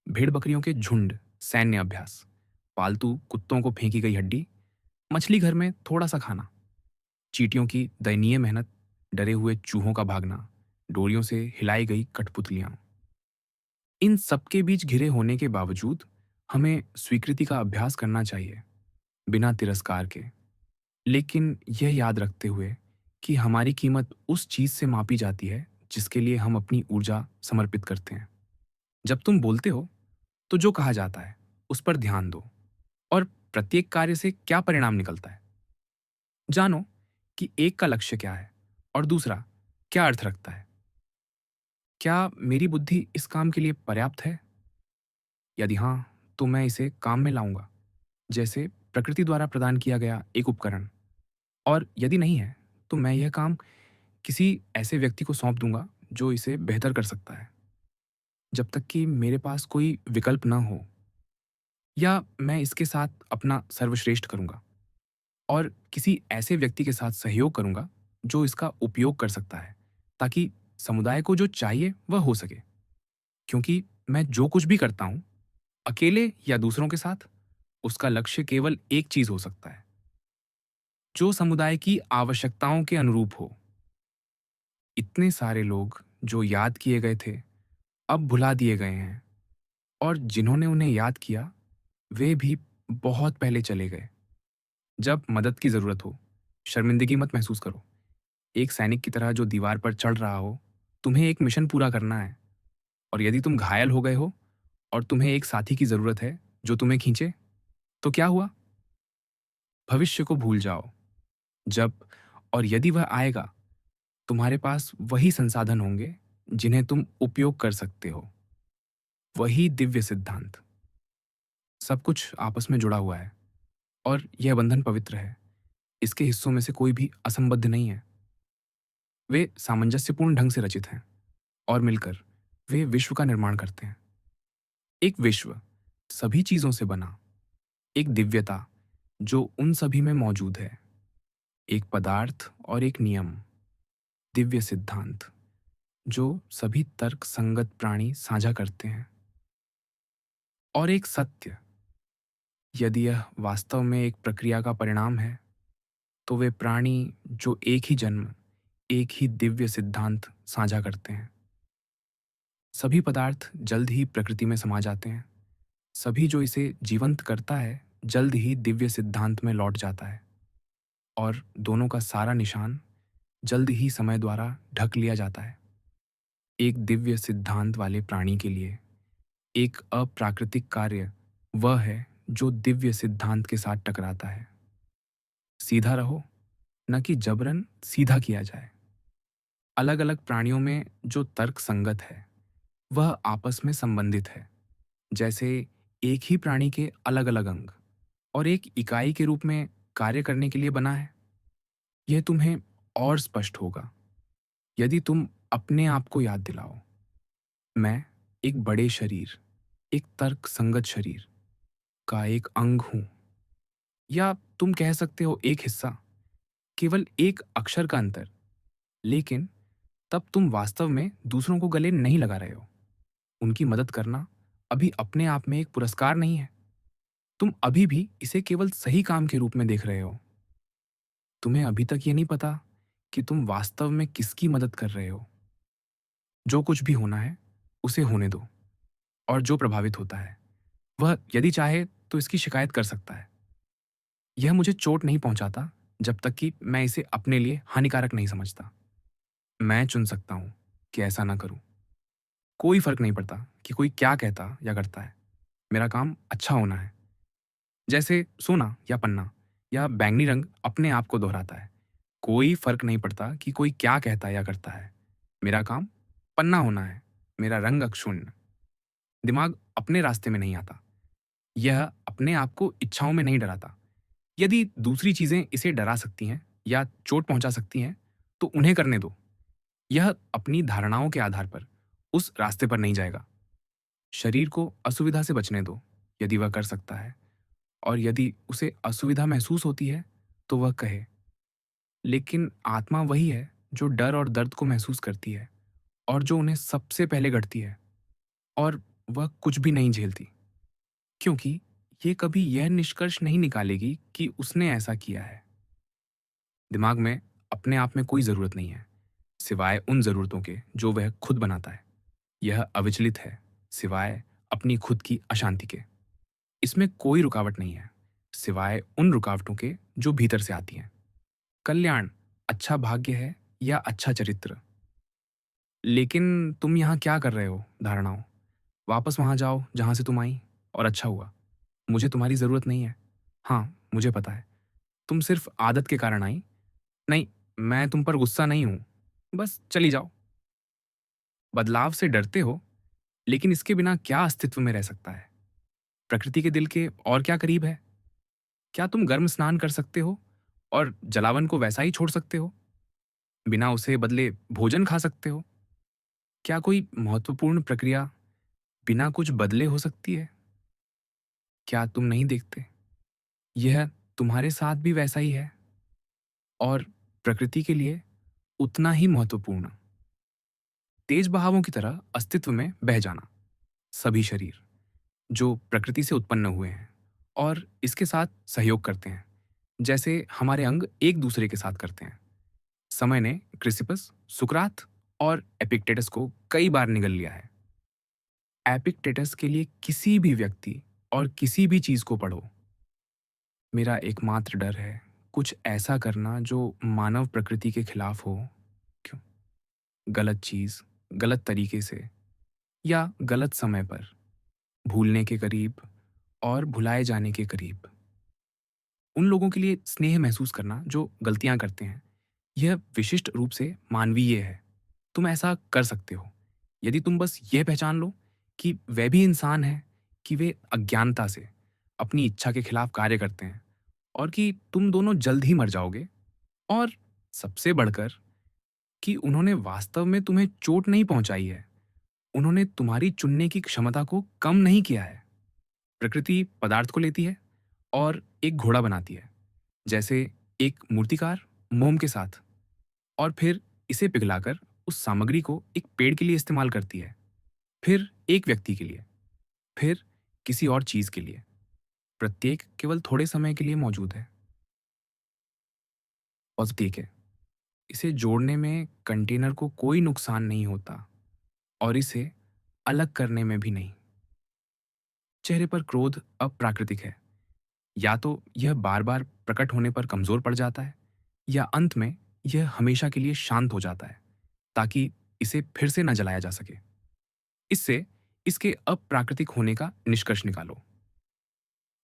भेड़-बकरियों के झुंड, सैन्य अभ्यास, पालतू कुत्तों को फेंकी गई हड्डी, मछली घर में थोड़ा-सा खाना, चींटियों की दयनीय मेहनत, डरे हुए चूहों का भागना, डोरियों से हिलाई गई कठपुतलियाँ। इन सबके बीच घिरे होने के बावजूद हमें स्वीकृति का अभ्यास करना चाहिए, बिना तिरस्कार के। लेकिन यह याद रखते हुए कि हमारी कीमत उस चीज़ से मापी जाती है जिसके लिए हम अपनी ऊर्जा समर्पित करते हैं। जब तुम बोलते हो, तो जो कहा जाता है, उस पर ध्यान दो और प्रत्येक कार्य से क्या परिणाम निकलता है। जानो कि एक का लक्ष्य क्या है और दूसरा क्या अर्थ रखता है। क्या मेरी बुद्धि इस काम के लिए पर्याप्त है? यदि हाँ, तो मैं इसे काम में लाऊंगा, जैसे प्रकृति द्वारा प्रदान किया गया एक उपकरण। और यदि नहीं है, तो मैं यह काम किसी ऐसे व्यक्ति को सौंप दूंगा जो इसे बेहतर कर सकता है, जब तक कि मेरे पास कोई विकल्प ना हो। या मैं इसके साथ अपना सर्वश्रेष्ठ करूंगा और किसी ऐसे व्यक्ति के साथ सहयोग करूंगा जो इसका उपयोग कर सकता है, ताकि समुदाय को जो चाहिए वह हो सके। क्योंकि मैं जो कुछ भी करता हूं, अकेले या दूसरों के साथ, उसका लक्ष्य केवल एक चीज हो सकता है, जो समुदाय की आवश्यकताओं के अनुरूप हो। इतने सारे लोग जो याद किए गए थे, अब भुला दिए गए हैं, और जिन्होंने उन्हें याद किया, वे भी बहुत पहले चले गए। जब मदद की जरूरत हो, शर्मिंदगी मत महसूस करो। एक सैनिक की तरह जो दीवार पर चढ़ रहा हो, तुम्हें एक मिशन पूरा करना है। और यदि तुम घायल हो गए हो और तुम्हें एक साथी की जरूरत है जो तुम्हें खींचे, तो क्या हुआ? भविष्य को भूल जाओ। जब और यदि वह आएगा, तुम्हारे पास वही संसाधन होंगे जिन्हें तुम उपयोग कर सकते हो। वही दिव्य सिद्धांत। सब कुछ आपस में जुड़ा हुआ है, और यह बंधन पवित्र है। इसके हिस्सों में से कोई भी असंबद्ध नहीं है। वे सामंजस्यपूर्ण ढंग से रचित हैं, और मिलकर वे विश्व का निर्माण करते हैं। एक विश्व सभी चीजों से बना, एक दिव्यता जो उन सभी में मौजूद है, एक पदार्थ और एक नियम, दिव्य सिद्धांत जो सभी तर्क संगत प्राणी साझा करते हैं। और एक सत्य, यदि यह वास्तव में एक प्रक्रिया का परिणाम है, तो वे प्राणी जो एक ही जन्म, एक ही दिव्य सिद्धांत साझा करते हैं। सभी पदार्थ जल्द ही प्रकृति में समा जाते हैं। सभी जो इसे जीवंत करता है, जल्द ही दिव्य सिद्धांत में लौट जाता है। और दोनों का सारा निशान जल्द ही समय द्वारा ढक लिया जाता है। एक दिव्य सिद्धांत वाले प्राणी के लिए एक अप्राकृतिक कार्य वह है जो दिव्य सिद्धांत के साथ टकराता है। सीधा रहो, न कि जबरन सीधा किया जाए। अलग अलग प्राणियों में जो तर्क संगत है, वह आपस में संबंधित है, जैसे एक ही प्राणी के अलग अलग अंग और एक इकाई के रूप में कार्य करने के लिए बना है। यह तुम्हें और स्पष्ट होगा यदि तुम अपने आप को याद दिलाओ, मैं एक बड़े शरीर, एक तर्क संगत शरीर का एक अंग हूं। या तुम कह सकते हो एक हिस्सा, केवल एक अक्षर का अंतर। लेकिन तब तुम वास्तव में दूसरों को गले नहीं लगा रहे हो। उनकी मदद करना अभी अपने आप में एक पुरस्कार नहीं है। तुम अभी भी इसे केवल सही काम के रूप में देख रहे हो। तुम्हें अभी तक ये नहीं पता कि तुम वास्तव में किसकी मदद कर रहे हो। जो कुछ भी होना है, उसे होने दो। और जो प्रभावित होता है, वह यदि चाहे तो इसकी शिकायत कर सकता है। यह मुझे चोट नहीं पहुंचाता जब तक कि मैं इसे अपने लिए हानिकारक नहीं समझता। मैं चुन सकता हूं कि ऐसा ना करूं। कोई फर्क नहीं पड़ता कि कोई क्या कहता या करता है। मेरा काम अच्छा होना है। जैसे सोना या पन्ना या बैंगनी रंग अपने आप को दोहराता है, कोई फ़र्क नहीं पड़ता कि कोई क्या कहता या करता है। मेरा काम पन्ना होना है, मेरा रंग अक्षुण्ण। दिमाग अपने रास्ते में नहीं आता। यह अपने आप को इच्छाओं में नहीं डराता। यदि दूसरी चीज़ें इसे डरा सकती हैं या चोट पहुँचा सकती हैं, तो उन्हें करने दो। यह अपनी धारणाओं के आधार पर उस रास्ते पर नहीं जाएगा। शरीर को असुविधा से बचने दो, यदि वह कर सकता है, और यदि उसे असुविधा महसूस होती है, तो वह कहे। लेकिन आत्मा वही है जो डर और दर्द को महसूस करती है और जो उन्हें सबसे पहले घटती है, और वह कुछ भी नहीं झेलती, क्योंकि ये कभी यह निष्कर्ष नहीं निकालेगी कि उसने ऐसा किया है। दिमाग में अपने आप में कोई ज़रूरत नहीं है, सिवाय उन ज़रूरतों के जो वह खुद बनाता है। यह अविचलित है, सिवाय अपनी खुद की अशांति के। इसमें कोई रुकावट नहीं है, सिवाय उन रुकावटों के जो भीतर से आती हैं। कल्याण अच्छा भाग्य है या अच्छा चरित्र। लेकिन तुम यहाँ क्या कर रहे हो धारणाओं? वापस वहाँ जाओ जहाँ से तुम आई, और अच्छा हुआ। मुझे तुम्हारी ज़रूरत नहीं है। हाँ, मुझे पता है। तुम सिर्फ आदत के कारण आई। नहीं, मैं तुम पर गुस्सा नहीं हूँ। बस चली जाओ। बदलाव से डरते हो, लेकिन इसके बिना क्या अस्तित्व में रह सकता है? प्रकृति के दिल के और क्या करीब है? क्या तुम गर्म स्नान कर सकते हो और जलावन को वैसा ही छोड़ सकते हो? बिना उसे बदले भोजन खा सकते हो? क्या कोई महत्वपूर्ण प्रक्रिया बिना कुछ बदले हो सकती है? क्या तुम नहीं देखते? यह तुम्हारे साथ भी वैसा ही है, और प्रकृति के लिए उतना ही महत्वपूर्ण। तेज बहावों की तरह अस्तित्व में बह जाना। सभी शरीर जो प्रकृति से उत्पन्न हुए हैं और इसके साथ सहयोग करते हैं, जैसे हमारे अंग एक दूसरे के साथ करते हैं। समय ने क्रिसिपस, सुकरात और एपिक्टेटस को कई बार निगल लिया है। एपिक्टेटस के लिए किसी भी व्यक्ति और किसी भी चीज को पढ़ो। मेरा एकमात्र डर है कुछ ऐसा करना जो मानव प्रकृति के खिलाफ हो। क्यों? गलत चीज, गलत तरीके से, या गलत समय पर, भूलने के करीब और भुलाए जाने के करीब। उन लोगों के लिए स्नेह महसूस करना जो गलतियां करते हैं, यह विशिष्ट रूप से मानवीय है। तुम ऐसा कर सकते हो यदि तुम बस यह पहचान लो कि वे भी इंसान हैं, कि वे अज्ञानता से अपनी इच्छा के खिलाफ कार्य करते हैं, और कि तुम दोनों जल्द ही मर जाओगे। और सबसे बढ़कर कि उन्होंने वास्तव में तुम्हें चोट नहीं पहुंचाई है, उन्होंने तुम्हारी चुनने की क्षमता को कम नहीं किया है। प्रकृति पदार्थ को लेती है और एक घोड़ा बनाती है, जैसे एक मूर्तिकार मोम के साथ, और फिर इसे पिघलाकर उस सामग्री को एक पेड़ के लिए इस्तेमाल करती है, फिर एक व्यक्ति के लिए, फिर किसी और चीज के लिए। प्रत्येक केवल थोड़े समय के लिए मौजूद है। और ठीक है, इसे जोड़ने में कंटेनर को कोई नुकसान नहीं होता, और इसे अलग करने में भी नहीं। चेहरे पर क्रोध अप्राकृतिक है। या तो यह बार बार प्रकट होने पर कमजोर पड़ जाता है, या अंत में यह हमेशा के लिए शांत हो जाता है, ताकि इसे फिर से न जलाया जा सके। इससे इसके अप्राकृतिक होने का निष्कर्ष निकालो।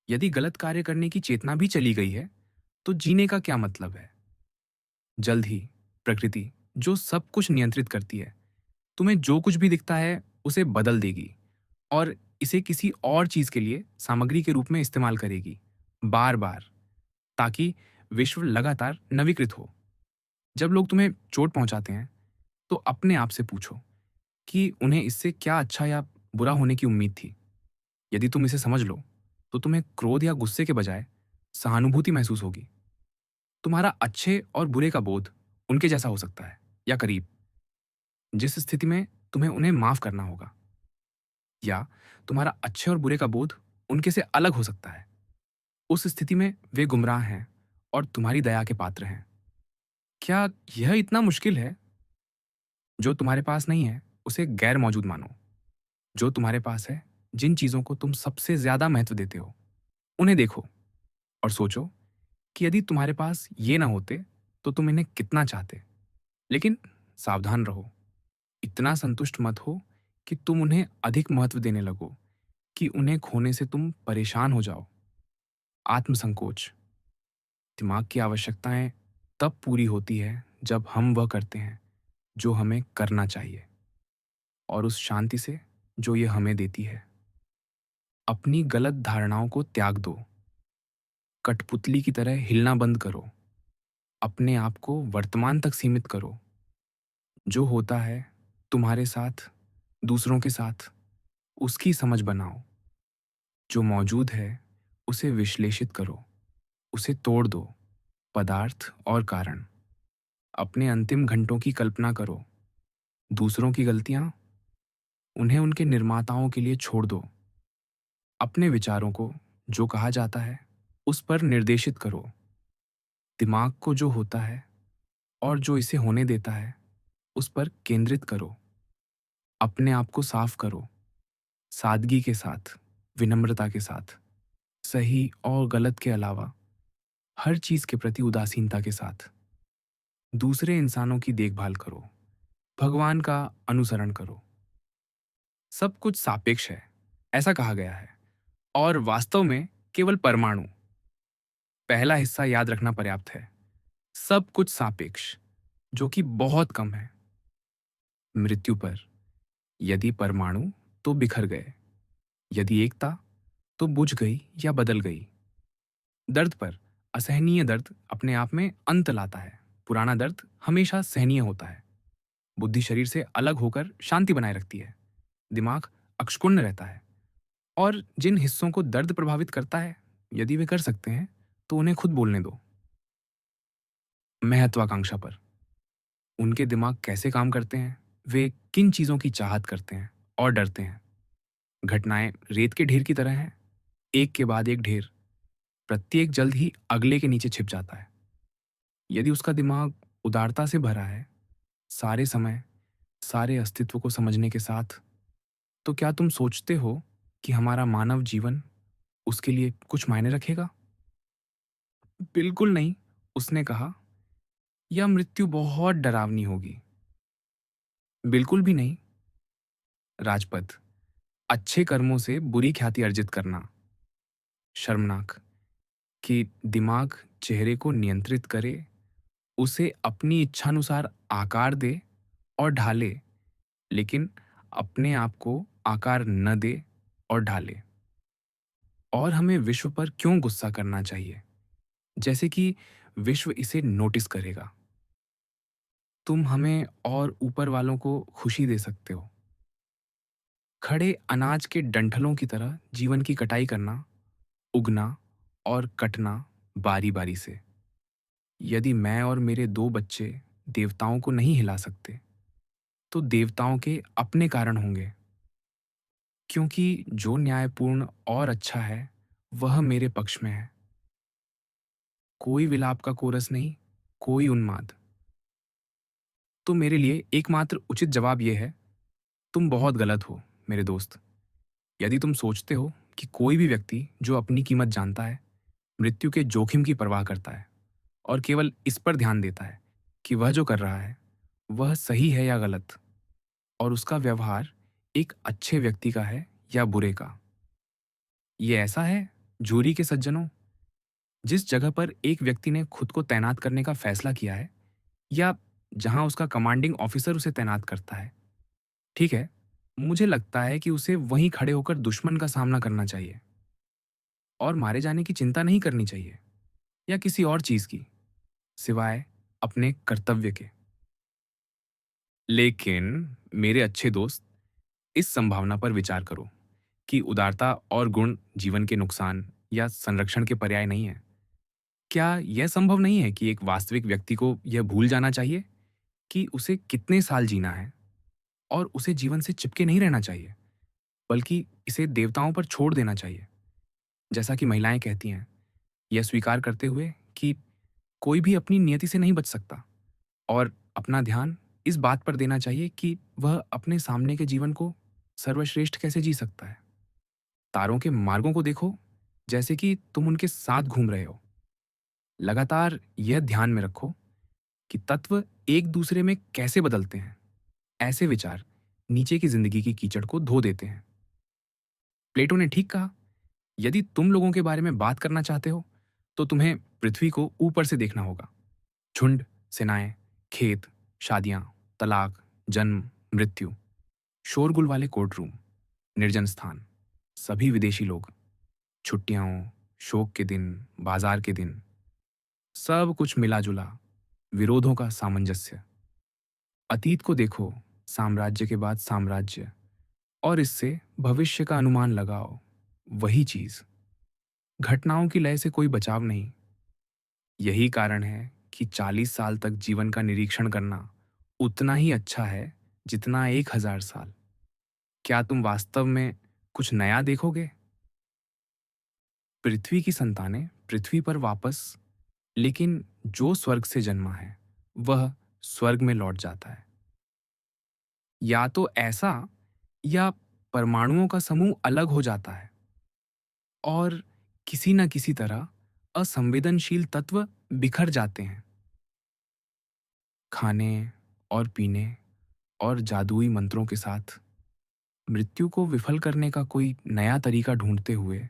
यदि गलत कार्य करने की चेतना भी चली गई है, तो जीने का क्या मतलब है? जल्द ही प्रकृति, जो सब कुछ नियंत्रित करती है, तुम्हें जो कुछ भी दिखता है उसे बदल देगी, और इसे किसी और चीज के लिए सामग्री के रूप में इस्तेमाल करेगी, बार बार, ताकि विश्व लगातार नवीकृत हो। जब लोग तुम्हें चोट पहुंचाते हैं, तो अपने आप से पूछो कि उन्हें इससे क्या अच्छा या बुरा होने की उम्मीद थी। यदि तुम इसे समझ लो, तो तुम्हें क्रोध या गुस्से के बजाय सहानुभूति महसूस होगी। तुम्हारा अच्छे और बुरे का बोध उनके जैसा हो सकता है, या करीब, जिस स्थिति में तुम्हें उन्हें माफ करना होगा। या तुम्हारा अच्छे और बुरे का बोध उनके से अलग हो सकता है। उस स्थिति में वे गुमराह हैं और तुम्हारी दया के पात्र हैं। क्या यह इतना मुश्किल है? जो तुम्हारे पास नहीं है उसे गैर मौजूद मानो। जो तुम्हारे पास है, जिन चीजों को तुम सबसे ज्यादा महत्व देते हो, उन्हें देखो और सोचो कि यदि तुम्हारे पास ये ना होते, तो तुम इन्हें कितना चाहते। लेकिन सावधान रहो, इतना संतुष्ट मत हो कि तुम उन्हें अधिक महत्व देने लगो, कि उन्हें खोने से तुम परेशान हो जाओ। आत्मसंकोच। दिमाग की आवश्यकताएं तब पूरी होती है जब हम वह करते हैं जो हमें करना चाहिए, और उस शांति से जो ये हमें देती है। अपनी गलत धारणाओं को त्याग दो। कठपुतली की तरह हिलना बंद करो। अपने आप को वर्तमान तक सीमित करो। जो होता है तुम्हारे साथ, दूसरों के साथ, उसकी समझ बनाओ। जो मौजूद है उसे विश्लेषित करो, उसे तोड़ दो। पदार्थ और कारण। अपने अंतिम घंटों की कल्पना करो। दूसरों की गलतियां, उन्हें उनके निर्माताओं के लिए छोड़ दो। अपने विचारों को, जो कहा जाता है, उस पर निर्देशित करो। दिमाग को जो होता है और जो इसे होने देता है, उस पर केंद्रित करो। अपने आप को साफ करो, सादगी के साथ, विनम्रता के साथ, सही और गलत के अलावा हर चीज के प्रति उदासीनता के साथ। दूसरे इंसानों की देखभाल करो, भगवान का अनुसरण करो। सब कुछ सापेक्ष है, ऐसा कहा गया है, और वास्तव में केवल परमाणु। पहला हिस्सा याद रखना पर्याप्त है। सब कुछ सापेक्ष, जो कि बहुत कम है। मृत्यु पर, यदि परमाणु तो बिखर गए, यदि एकता तो बुझ गई या बदल गई। दर्द पर, असहनीय दर्द अपने आप में अंत लाता है। पुराना दर्द हमेशा सहनीय होता है। बुद्धि शरीर से अलग होकर शांति बनाए रखती है। दिमाग अक्षुण्ण रहता है। और जिन हिस्सों को दर्द प्रभावित करता है, यदि वे कर सकते हैं तो उन्हें खुद बोलने दो। महत्वाकांक्षा पर, उनके दिमाग कैसे काम करते हैं, वे किन चीजों की चाहत करते हैं और डरते हैं। घटनाएं रेत के ढेर की तरह हैं, एक के बाद एक ढेर। प्रत्येक जल्द ही अगले के नीचे छिप जाता है। यदि उसका दिमाग उदारता से भरा है, सारे समय, सारे अस्तित्व को समझने के साथ, तो क्या तुम सोचते हो कि हमारा मानव जीवन उसके लिए कुछ मायने रखेगा? बिल्कुल नहीं, उसने कहा। यह मृत्यु बहुत डरावनी होगी। बिल्कुल भी नहीं। राजपथ, अच्छे कर्मों से बुरी ख्याति अर्जित करना। शर्मनाक कि दिमाग चेहरे को नियंत्रित करे, उसे अपनी इच्छानुसार आकार दे और ढाले, लेकिन अपने आप को आकार न दे और ढाले। और हमें विश्व पर क्यों गुस्सा करना चाहिए, जैसे कि विश्व इसे नोटिस करेगा। तुम हमें और ऊपर वालों को खुशी दे सकते हो। खड़े अनाज के डंठलों की तरह जीवन की कटाई करना, उगना और कटना बारी बारी से। यदि मैं और मेरे दो बच्चे देवताओं को नहीं हिला सकते, तो देवताओं के अपने कारण होंगे। क्योंकि जो न्यायपूर्ण और अच्छा है, वह मेरे पक्ष में है। कोई विलाप का कोरस नहीं, कोई उन्माद। तो मेरे लिए एकमात्र उचित जवाब यह है, तुम बहुत गलत हो मेरे दोस्त। यदि तुम सोचते हो कि कोई भी व्यक्ति जो अपनी कीमत जानता है, मृत्यु के जोखिम की परवाह करता है और केवल इस पर ध्यान देता है कि वह जो कर रहा है वह सही है या गलत, और उसका व्यवहार एक अच्छे व्यक्ति का है या बुरे का। ये ऐसा है, जूरी के सज्जनों, जिस जगह पर एक व्यक्ति ने खुद को तैनात करने का फैसला किया है, या जहां उसका कमांडिंग ऑफिसर उसे तैनात करता है, ठीक है, मुझे लगता है कि उसे वहीं खड़े होकर दुश्मन का सामना करना चाहिए और मारे जाने की चिंता नहीं करनी चाहिए, या किसी और चीज की, सिवाय अपने कर्तव्य के। लेकिन मेरे अच्छे दोस्त, इस संभावना पर विचार करो कि उदारता और गुण जीवन के नुकसान या संरक्षण के पर्याय नहीं है। क्या यह संभव नहीं है कि एक वास्तविक व्यक्ति को यह भूल जाना चाहिए कि उसे कितने साल जीना है, और उसे जीवन से चिपके नहीं रहना चाहिए, बल्कि इसे देवताओं पर छोड़ देना चाहिए, जैसा कि महिलाएं कहती हैं, यह स्वीकार करते हुए कि कोई भी अपनी नियति से नहीं बच सकता, और अपना ध्यान इस बात पर देना चाहिए कि वह अपने सामने के जीवन को सर्वश्रेष्ठ कैसे जी सकता है। तारों के मार्गों को देखो, जैसे कि तुम उनके साथ घूम रहे हो। लगातार यह ध्यान में रखो कि तत्व एक दूसरे में कैसे बदलते हैं। ऐसे विचार नीचे की जिंदगी की कीचड़ को धो देते हैं। प्लेटो ने ठीक कहा, यदि तुम लोगों के बारे में बात करना चाहते हो, तो तुम्हें पृथ्वी को ऊपर से देखना होगा। झुंड, सेनाएं, खेत, शादियां, तलाक, जन्म, मृत्यु, शोरगुल वाले कोर्ट रूम, निर्जन स्थान, सभी विदेशी लोग, छुट्टियां हों, शोक के दिन, बाजार के दिन, सब कुछ मिला जुला, विरोधों का सामंजस्य। अतीत को देखो, साम्राज्य के बाद साम्राज्य, और इससे भविष्य का अनुमान लगाओ। वही चीज, घटनाओं की लय से कोई बचाव नहीं। यही कारण है कि 40 साल तक जीवन का निरीक्षण करना उतना ही अच्छा है जितना 1000 साल। क्या तुम वास्तव में कुछ नया देखोगे? पृथ्वी की संतानें पृथ्वी पर वापस, लेकिन जो स्वर्ग से जन्मा है वह स्वर्ग में लौट जाता है। या तो ऐसा, या परमाणुओं का समूह अलग हो जाता है और किसी न किसी तरह असंवेदनशील तत्व बिखर जाते हैं। खाने और पीने और जादुई मंत्रों के साथ मृत्यु को विफल करने का कोई नया तरीका ढूंढते हुए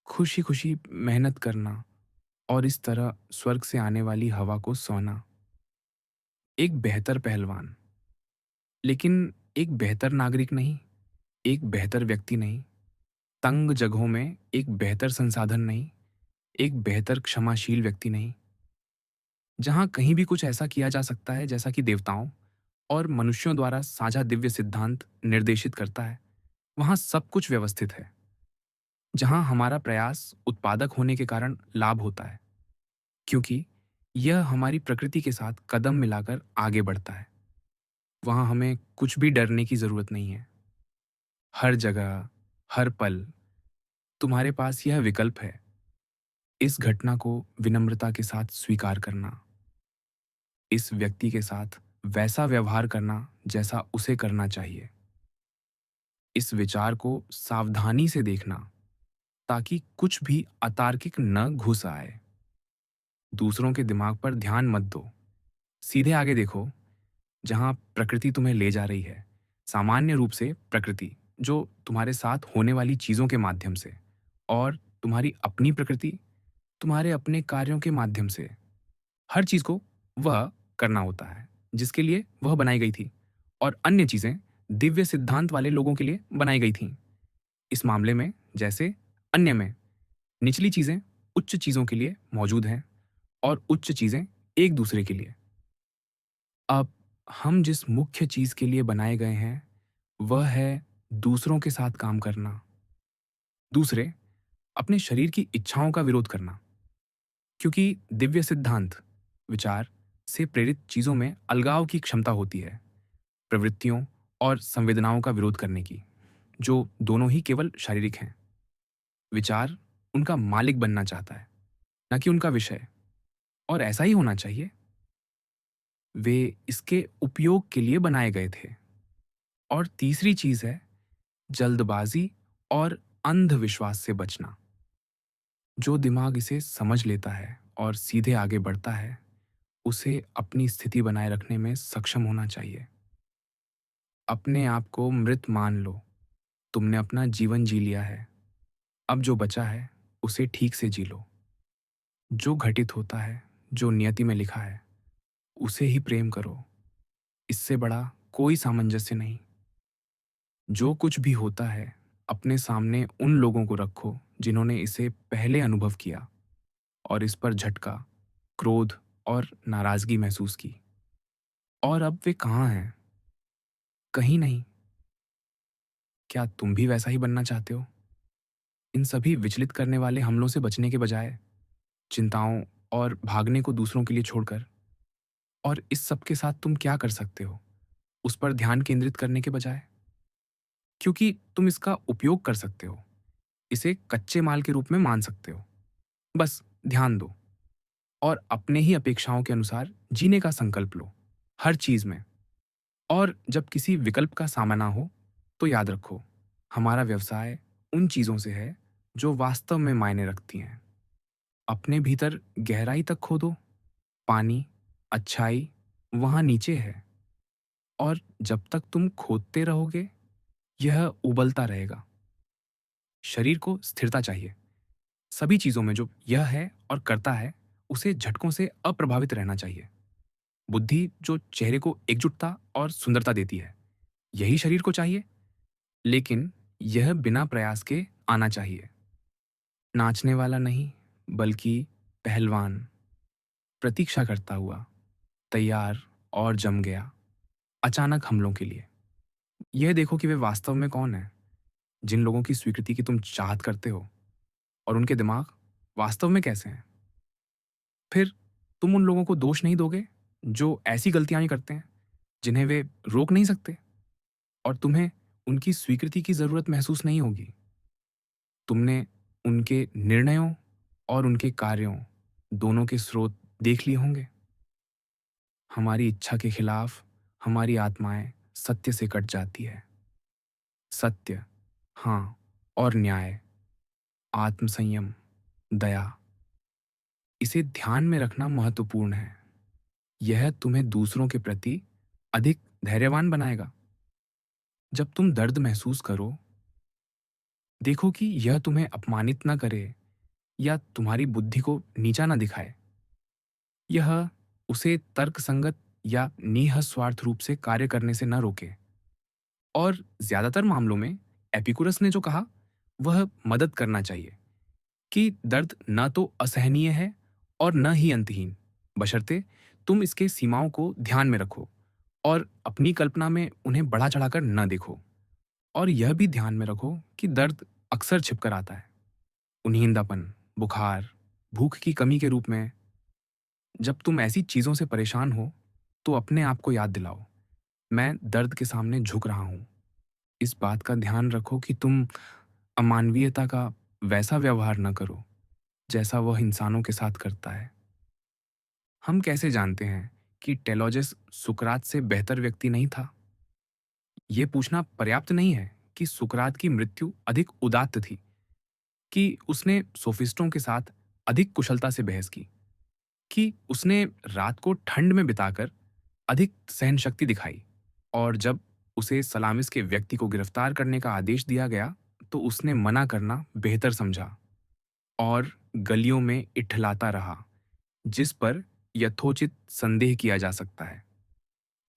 खुशी खुशी मेहनत करना, और इस तरह स्वर्ग से आने वाली हवा को सोना। एक बेहतर पहलवान, लेकिन एक बेहतर नागरिक नहीं, एक बेहतर व्यक्ति नहीं, तंग जगहों में एक बेहतर संसाधन नहीं, एक बेहतर क्षमाशील व्यक्ति नहीं। जहां कहीं भी कुछ ऐसा किया जा सकता है जैसा कि देवताओं और मनुष्यों द्वारा साझा दिव्य सिद्धांत निर्देशित करता है, वहां सब कुछ व्यवस्थित है। जहां हमारा प्रयास उत्पादक होने के कारण लाभ होता है, क्योंकि यह हमारी प्रकृति के साथ कदम मिलाकर आगे बढ़ता है, वहां हमें कुछ भी डरने की जरूरत नहीं है। हर जगह, हर पल तुम्हारे पास यह विकल्प है, इस घटना को विनम्रता के साथ स्वीकार करना, इस व्यक्ति के साथ वैसा व्यवहार करना जैसा उसे करना चाहिए, इस विचार को सावधानी से देखना ताकि कुछ भी अतार्किक न घुस आए। दूसरों के दिमाग पर ध्यान मत दो, सीधे आगे देखो, जहां प्रकृति तुम्हें ले जा रही है। सामान्य रूप से प्रकृति, जो तुम्हारे साथ होने वाली चीजों के माध्यम से, और तुम्हारी अपनी प्रकृति, तुम्हारे अपने कार्यों के माध्यम से। हर चीज को वह करना होता है जिसके लिए वह बनाई गई थी, और अन्य चीजें दिव्य सिद्धांत वाले लोगों के लिए बनाई गई थीं। इस मामले में जैसे अन्य में, निचली चीजें उच्च चीजों के लिए मौजूद हैं और उच्च चीजें एक दूसरे के लिए। अब हम जिस मुख्य चीज के लिए बनाए गए हैं वह है दूसरों के साथ काम करना, दूसरे अपने शरीर की इच्छाओं का विरोध करना, क्योंकि दिव्य सिद्धांत विचार से प्रेरित चीजों में अलगाव की क्षमता होती है, प्रवृत्तियों और संवेदनाओं का विरोध करने की, जो दोनों ही केवल शारीरिक हैं। विचार उनका मालिक बनना चाहता है, न कि उनका विषय, और ऐसा ही होना चाहिए। वे इसके उपयोग के लिए बनाए गए थे। और तीसरी चीज है जल्दबाजी और अंधविश्वास से बचना। जो दिमाग इसे समझ लेता है और सीधे आगे बढ़ता है, उसे अपनी स्थिति बनाए रखने में सक्षम होना चाहिए। अपने आप को मृत मान लो, तुमने अपना जीवन जी लिया है, अब जो बचा है उसे ठीक से जी लो। जो घटित होता है, जो नियति में लिखा है, उसे ही प्रेम करो। इससे बड़ा कोई सामंजस्य नहीं। जो कुछ भी होता है, अपने सामने उन लोगों को रखो जिन्होंने इसे पहले अनुभव किया और इस पर झटका, क्रोध और नाराजगी महसूस की। और अब वे कहाँ हैं? कहीं नहीं। क्या तुम भी वैसा ही बनना चाहते हो? इन सभी विचलित करने वाले हमलों से बचने के बजाय, चिंताओं और भागने को दूसरों के लिए छोड़कर, और इस सब के साथ तुम क्या कर सकते हो उस पर ध्यान केंद्रित करने के बजाय? क्योंकि तुम इसका उपयोग कर सकते हो, इसे कच्चे माल के रूप में मान सकते हो। बस ध्यान दो और अपने ही अपेक्षाओं के अनुसार जीने का संकल्प लो, हर चीज में। और जब किसी विकल्प का सामना हो तो याद रखो, हमारा व्यवसाय उन चीजों से है जो वास्तव में मायने रखती हैं। अपने भीतर गहराई तक खोदो, पानी, अच्छाई वहां नीचे है, और जब तक तुम खोदते रहोगे यह उबलता रहेगा। शरीर को स्थिरता चाहिए, सभी चीजों में जो यह है और करता है उसे झटकों से अप्रभावित रहना चाहिए। बुद्धि जो चेहरे को एकजुटता और सुंदरता देती है, यही शरीर को चाहिए, लेकिन यह बिना प्रयास के आना चाहिए। नाचने वाला नहीं, बल्कि पहलवान, प्रतीक्षा करता हुआ, तैयार और जम गया, अचानक हमलों के लिए। यह देखो कि वे वास्तव में कौन है, जिन लोगों की स्वीकृति की तुम चाहत करते हो, और उनके दिमाग वास्तव में कैसे हैं। फिर तुम उन लोगों को दोष नहीं दोगे जो ऐसी गलतियां ही करते हैं जिन्हें वे रोक नहीं सकते, और तुम्हें उनकी स्वीकृति की जरूरत महसूस नहीं होगी। तुमने उनके निर्णयों और उनके कार्यों दोनों के स्रोत देख लिए होंगे। हमारी इच्छा के खिलाफ हमारी आत्माएं सत्य से कट जाती है। सत्य, हाँ, और न्याय, आत्मसंयम, दया, इसे ध्यान में रखना महत्वपूर्ण है। यह तुम्हें दूसरों के प्रति अधिक धैर्यवान बनाएगा। जब तुम दर्द महसूस करो, देखो कि यह तुम्हें अपमानित न करे या तुम्हारी बुद्धि को नीचा न दिखाए। यह उसे तर्कसंगत या निःस्वार्थ रूप से कार्य करने से न रोके। और ज्यादातर मामलों में एपिकुरस ने जो कहा, वह मदद करना चाहिए कि दर्द न तो असहनीय है और न ही अंतहीन, बशर्ते तुम इसके सीमाओं को ध्यान में रखो और अपनी कल्पना में उन्हें बढ़ा चढ़ाकर न देखो। और यह भी ध्यान में रखो कि दर्द अक्सर छिपकर आता है, उन्हींदापन, बुखार, भूख की कमी के रूप में। जब तुम ऐसी चीजों से परेशान हो, तो अपने आप को याद दिलाओ, मैं दर्द के सामने झुक रहा हूं। इस बात का ध्यान रखो कि तुम अमानवीयता का वैसा व्यवहार न करो जैसा वह इंसानों के साथ करता है। हम कैसे जानते हैं कि टेलोजस सुकरात से बेहतर व्यक्ति नहीं था? यह पूछना पर्याप्त नहीं है कि सुकरात की मृत्यु अधिक उदात्त थी, कि उसने सोफिस्टों के साथ अधिक कुशलता से बहस की, कि उसने रात को ठंड में बिताकर अधिक सहनशक्ति दिखाई, और जब उसे सलामिस के व्यक्ति को गिरफ्तार करने का आदेश दिया गया तो उसने मना करना बेहतर समझा और गलियों में इठलाता रहा, जिस पर यथोचित संदेह किया जा सकता है।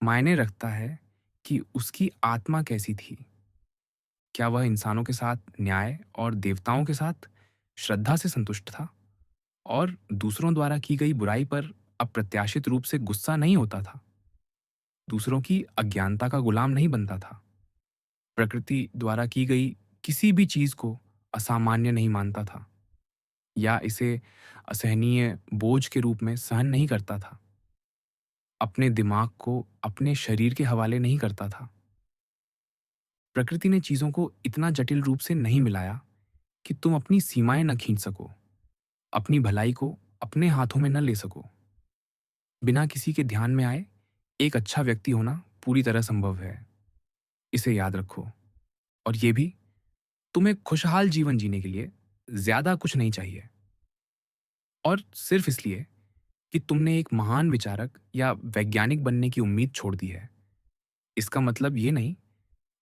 मायने रखता है कि उसकी आत्मा कैसी थी। क्या वह इंसानों के साथ न्याय और देवताओं के साथ श्रद्धा से संतुष्ट था, और दूसरों द्वारा की गई बुराई पर अप्रत्याशित रूप से गुस्सा नहीं होता था, दूसरों की अज्ञानता का गुलाम नहीं बनता था, प्रकृति द्वारा की गई किसी भी चीज को असामान्य नहीं मानता था, या इसे असहनीय बोझ के रूप में सहन नहीं करता था, अपने दिमाग को अपने शरीर के हवाले नहीं करता था। प्रकृति ने चीजों को इतना जटिल रूप से नहीं मिलाया कि तुम अपनी सीमाएं न खींच सको, अपनी भलाई को अपने हाथों में न ले सको। बिना किसी के ध्यान में आए एक अच्छा व्यक्ति होना पूरी तरह संभव है। इसे याद रखो। और ये भी, तुम्हें खुशहाल जीवन जीने के लिए ज्यादा कुछ नहीं चाहिए, और सिर्फ इसलिए कि तुमने एक महान विचारक या वैज्ञानिक बनने की उम्मीद छोड़ दी है, इसका मतलब ये नहीं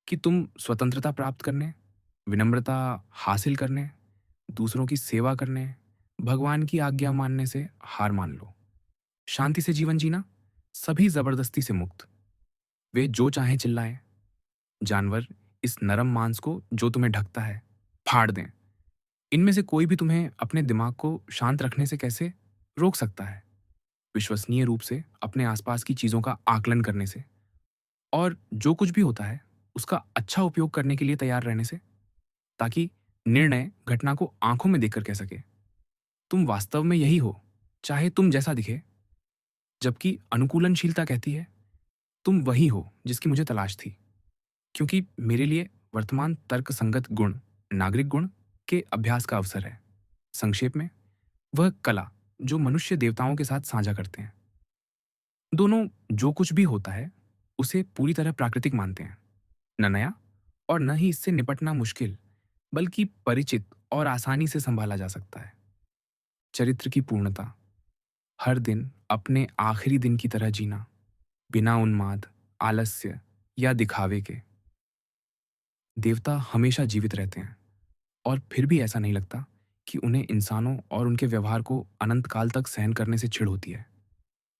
कि तुम स्वतंत्रता प्राप्त करने, विनम्रता हासिल करने, दूसरों की सेवा करने, भगवान की आज्ञा मानने से हार मान लो। शांति से जीवन जीना, सभी जबरदस्ती से मुक्त। वे जो चाहें चिल्लाएं। जानवर इस नरम मांस को जो तुम्हें ढकता है फाड़ दें। इनमें से कोई भी तुम्हें अपने दिमाग को शांत रखने से कैसे रोक सकता है? विश्वसनीय रूप से अपने आसपास की चीजों का आकलन करने से, और जो कुछ भी होता है उसका अच्छा उपयोग करने के लिए तैयार रहने से, ताकि निर्णय घटना को आंखों में देखकर कह सके, तुम वास्तव में यही हो, चाहे तुम जैसा दिखे। जबकि अनुकूलनशीलता कहती है, तुम वही हो जिसकी मुझे तलाश थी, क्योंकि मेरे लिए वर्तमान तर्कसंगत गुण नागरिक गुण के अभ्यास का अवसर है। संक्षेप में, वह कला जो मनुष्य देवताओं के साथ साझा करते हैं। दोनों जो कुछ भी होता है उसे पूरी तरह प्राकृतिक मानते हैं, न नया और न ही इससे निपटना मुश्किल, बल्कि परिचित और आसानी से संभाला जा सकता है। चरित्र की पूर्णता, हर दिन अपने आखिरी दिन की तरह जीना, बिना उन्माद, आलस्य या दिखावे के। देवता हमेशा जीवित रहते हैं, और फिर भी ऐसा नहीं लगता कि उन्हें इंसानों और उनके व्यवहार को अनंत काल तक सहन करने से चिढ़ होती है।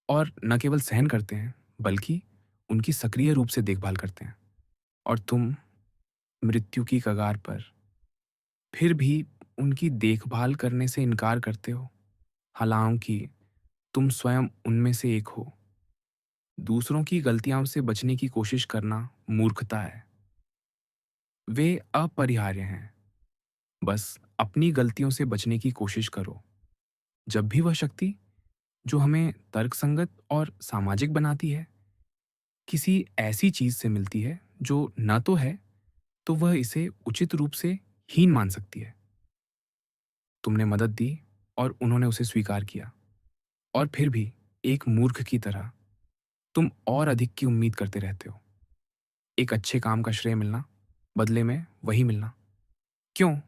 और न केवल सहन करते हैं, बल्कि उनकी सक्रिय रूप से देखभाल करते हैं। और तुम मृत्यु की कगार पर फिर भी उनकी देखभाल करने से इनकार करते हो, हालांकि तुम स्वयं उनमें से एक हो। दूसरों की गलतियों से बचने की कोशिश करना मूर्खता है। वे अपरिहार्य हैं। बस अपनी गलतियों से बचने की कोशिश करो। जब भी वह शक्ति जो हमें तर्कसंगत और सामाजिक बनाती है, किसी ऐसी चीज से मिलती है जो न तो है, तो वह इसे उचित रूप से हीन मान सकती है। तुमने मदद दी और उन्होंने उसे स्वीकार किया, और फिर भी एक मूर्ख की तरह तुम और अधिक की उम्मीद करते रहते हो। एक अच्छे काम का श्रेय मिलना, बदले में वही मिलना। क्यों?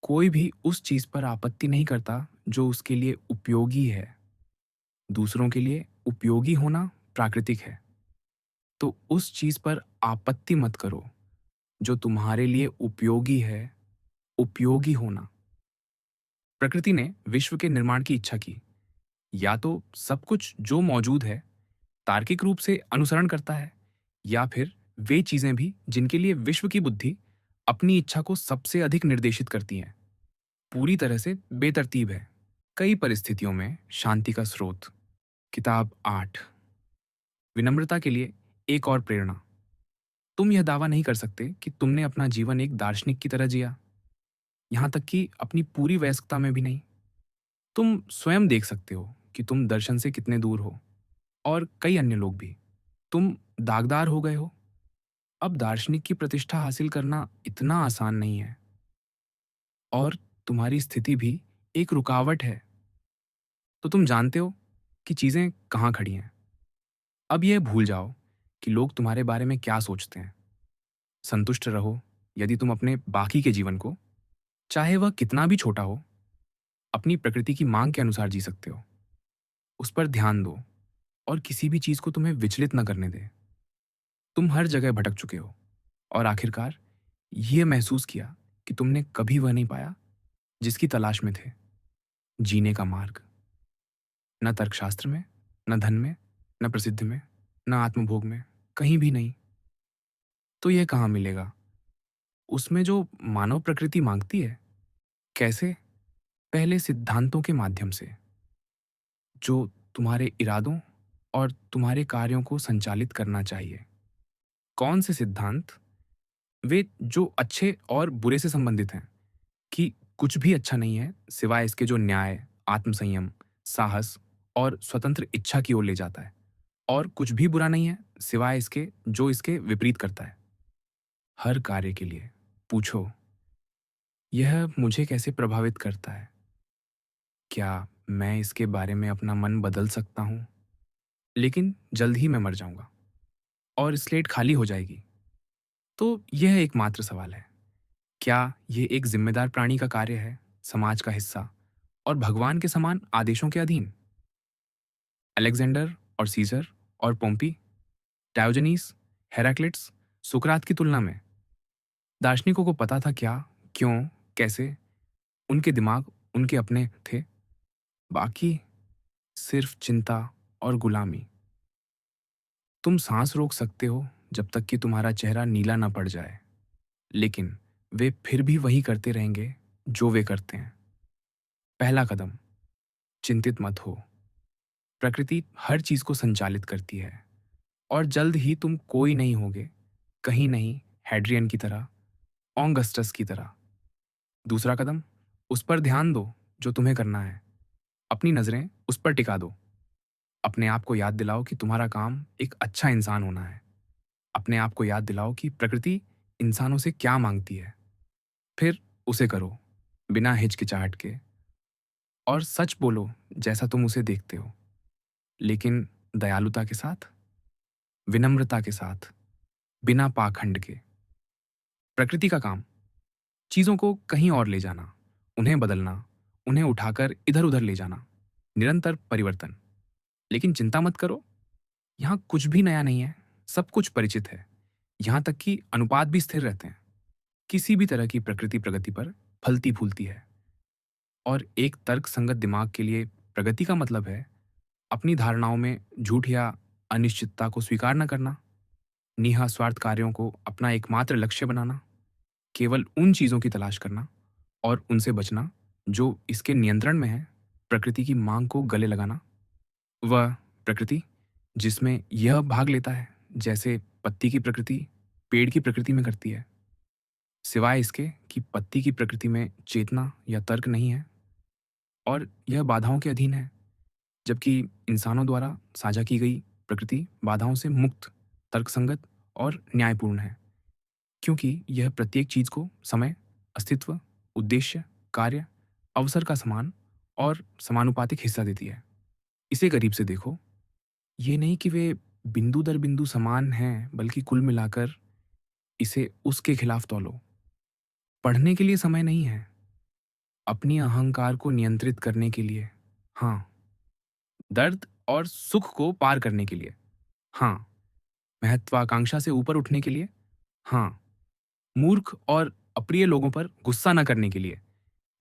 कोई भी उस चीज पर आपत्ति नहीं करता जो उसके लिए उपयोगी है। दूसरों के लिए उपयोगी होना प्राकृतिक है। तो उस चीज पर आपत्ति मत करो जो तुम्हारे लिए उपयोगी है। उपयोगी होना। प्रकृति ने विश्व के निर्माण की इच्छा की। या तो सब कुछ जो मौजूद है तार्किक रूप से अनुसरण करता है, या फिर वे चीजें भी जिनके लिए विश्व की बुद्धि अपनी इच्छा को सबसे अधिक निर्देशित करती हैं, पूरी तरह से बेतरतीब है। कई परिस्थितियों में शांति का स्रोत। किताब 8। विनम्रता के लिए एक और प्रेरणा। तुम यह दावा नहीं कर सकते कि तुमने अपना जीवन एक दार्शनिक की तरह जिया, यहां तक कि अपनी पूरी वयस्कता में भी नहीं। तुम स्वयं देख सकते हो कि तुम दर्शन से कितने दूर हो, और कई अन्य लोग भी। तुम दागदार हो गए हो। अब दार्शनिक की प्रतिष्ठा हासिल करना इतना आसान नहीं है, और तुम्हारी स्थिति भी एक रुकावट है। तो तुम जानते हो कि चीजें कहाँ खड़ी हैं। अब यह भूल जाओ कि लोग तुम्हारे बारे में क्या सोचते हैं। संतुष्ट रहो यदि तुम अपने बाकी के जीवन को, चाहे वह कितना भी छोटा हो, अपनी प्रकृति की मांग के अनुसार जी सकते हो। उस पर ध्यान दो, और किसी भी चीज को तुम्हें विचलित न करने दे। तुम हर जगह भटक चुके हो, और आखिरकार यह महसूस किया कि तुमने कभी वह नहीं पाया जिसकी तलाश में थे। जीने का मार्ग। न तर्कशास्त्र में, न धन में, न प्रसिद्धि में, न आत्मभोग में, कहीं भी नहीं। तो यह कहाँ मिलेगा? उसमें जो मानव प्रकृति मांगती है। कैसे? पहले सिद्धांतों के माध्यम से, जो तुम्हारे इरादों और तुम्हारे कार्यों को संचालित करना चाहिए। कौन से सिद्धांत? वे जो अच्छे और बुरे से संबंधित हैं, कि कुछ भी अच्छा नहीं है सिवाय इसके जो न्याय, आत्मसंयम, साहस और स्वतंत्र इच्छा की ओर ले जाता है, और कुछ भी बुरा नहीं है सिवाय इसके जो इसके विपरीत करता है। हर कार्य के लिए पूछो, यह मुझे कैसे प्रभावित करता है? क्या मैं इसके बारे में अपना मन बदल सकता हूँ? लेकिन जल्द ही मैं मर जाऊंगा और स्लेट खाली हो जाएगी। तो यह एकमात्र सवाल है, क्या यह एक जिम्मेदार प्राणी का कार्य है, समाज का हिस्सा और भगवान के समान आदेशों के अधीन? अलेक्जेंडर और सीजर और पोम्पी, डायोजनीस, हेराक्लिट्स, सुकरात की तुलना में दार्शनिकों को पता था क्या, क्यों, कैसे। उनके दिमाग उनके अपने थे। बाकी सिर्फ चिंता और गुलामी। तुम सांस रोक सकते हो जब तक कि तुम्हारा चेहरा नीला ना पड़ जाए, लेकिन वे फिर भी वही करते रहेंगे जो वे करते हैं। पहला कदम, चिंतित मत हो। प्रकृति हर चीज को संचालित करती है, और जल्द ही तुम कोई नहीं होगे, कहीं नहीं, हैड्रियन की तरह, ऑगस्टस की तरह। दूसरा कदम, उस पर ध्यान दो जो तुम्हें करना है। अपनी नजरें उस पर टिका दो। अपने आप को याद दिलाओ कि तुम्हारा काम एक अच्छा इंसान होना है। अपने आप को याद दिलाओ कि प्रकृति इंसानों से क्या मांगती है। फिर उसे करो, बिना हिचकिचाहट के। और सच बोलो जैसा तुम उसे देखते हो, लेकिन दयालुता के साथ, विनम्रता के साथ, बिना पाखंड के। प्रकृति का काम चीजों को कहीं और ले जाना, उन्हें बदलना, उन्हें उठाकर इधर उधर ले जाना, निरंतर परिवर्तन। लेकिन चिंता मत करो, यहाँ कुछ भी नया नहीं है। सब कुछ परिचित है। यहाँ तक कि अनुपात भी स्थिर रहते हैं। किसी भी तरह की प्रकृति प्रगति पर फलती फूलती है। और एक तर्क संगत दिमाग के लिए प्रगति का मतलब है अपनी धारणाओं में झूठ या अनिश्चितता को स्वीकार न करना, निस्वार्थ कार्यों को अपना एकमात्र लक्ष्य बनाना, केवल उन चीज़ों की तलाश करना और उनसे बचना जो इसके नियंत्रण में है, प्रकृति की मांग को गले लगाना। वह प्रकृति जिसमें यह भाग लेता है जैसे पत्ती की प्रकृति पेड़ की प्रकृति में करती है, सिवाय इसके कि पत्ती की प्रकृति में चेतना या तर्क नहीं है और यह बाधाओं के अधीन है, जबकि इंसानों द्वारा साझा की गई प्रकृति बाधाओं से मुक्त, तर्कसंगत और न्यायपूर्ण है, क्योंकि यह प्रत्येक चीज को समय, अस्तित्व, उद्देश्य, कार्य, अवसर का समान और समानुपातिक हिस्सा देती है। इसे करीब से देखो, ये नहीं कि वे बिंदु दर बिंदु समान हैं, बल्कि कुल मिलाकर इसे उसके खिलाफ तौलो। पढ़ने के लिए समय नहीं है, अपनी अहंकार को नियंत्रित करने के लिए, हाँ। दर्द और सुख को पार करने के लिए, हाँ। महत्वाकांक्षा से ऊपर उठने के लिए, हाँ। मूर्ख और अप्रिय लोगों पर गुस्सा न करने के लिए,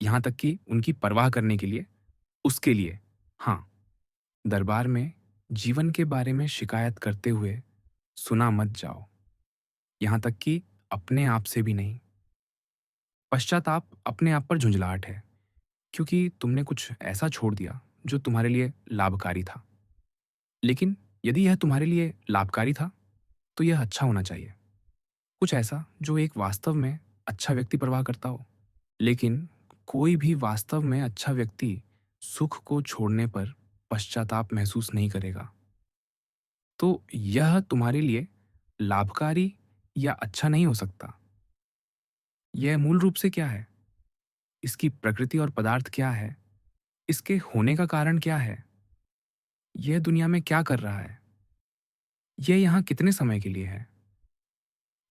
यहां तक कि उनकी परवाह करने के लिए, उसके लिए, हाँ। दरबार में जीवन के बारे में शिकायत करते हुए सुना मत जाओ, यहां तक कि अपने आप से भी नहीं। पश्चाताप अपने आप पर झुंझलाहट है, क्योंकि तुमने कुछ ऐसा छोड़ दिया जो तुम्हारे लिए लाभकारी था। लेकिन यदि यह तुम्हारे लिए लाभकारी था, तो यह अच्छा होना चाहिए। कुछ ऐसा जो एक वास्तव में अच्छा व्यक्ति परवाह करता हो। लेकिन कोई भी वास्तव में अच्छा व्यक्ति सुख को छोड़ने पर पश्चाताप महसूस नहीं करेगा। तो यह तुम्हारे लिए लाभकारी या अच्छा नहीं हो सकता। यह मूल रूप से क्या है? इसकी प्रकृति और पदार्थ क्या है? इसके होने का कारण क्या है? यह दुनिया में क्या कर रहा है? यह यहाँ कितने समय के लिए है?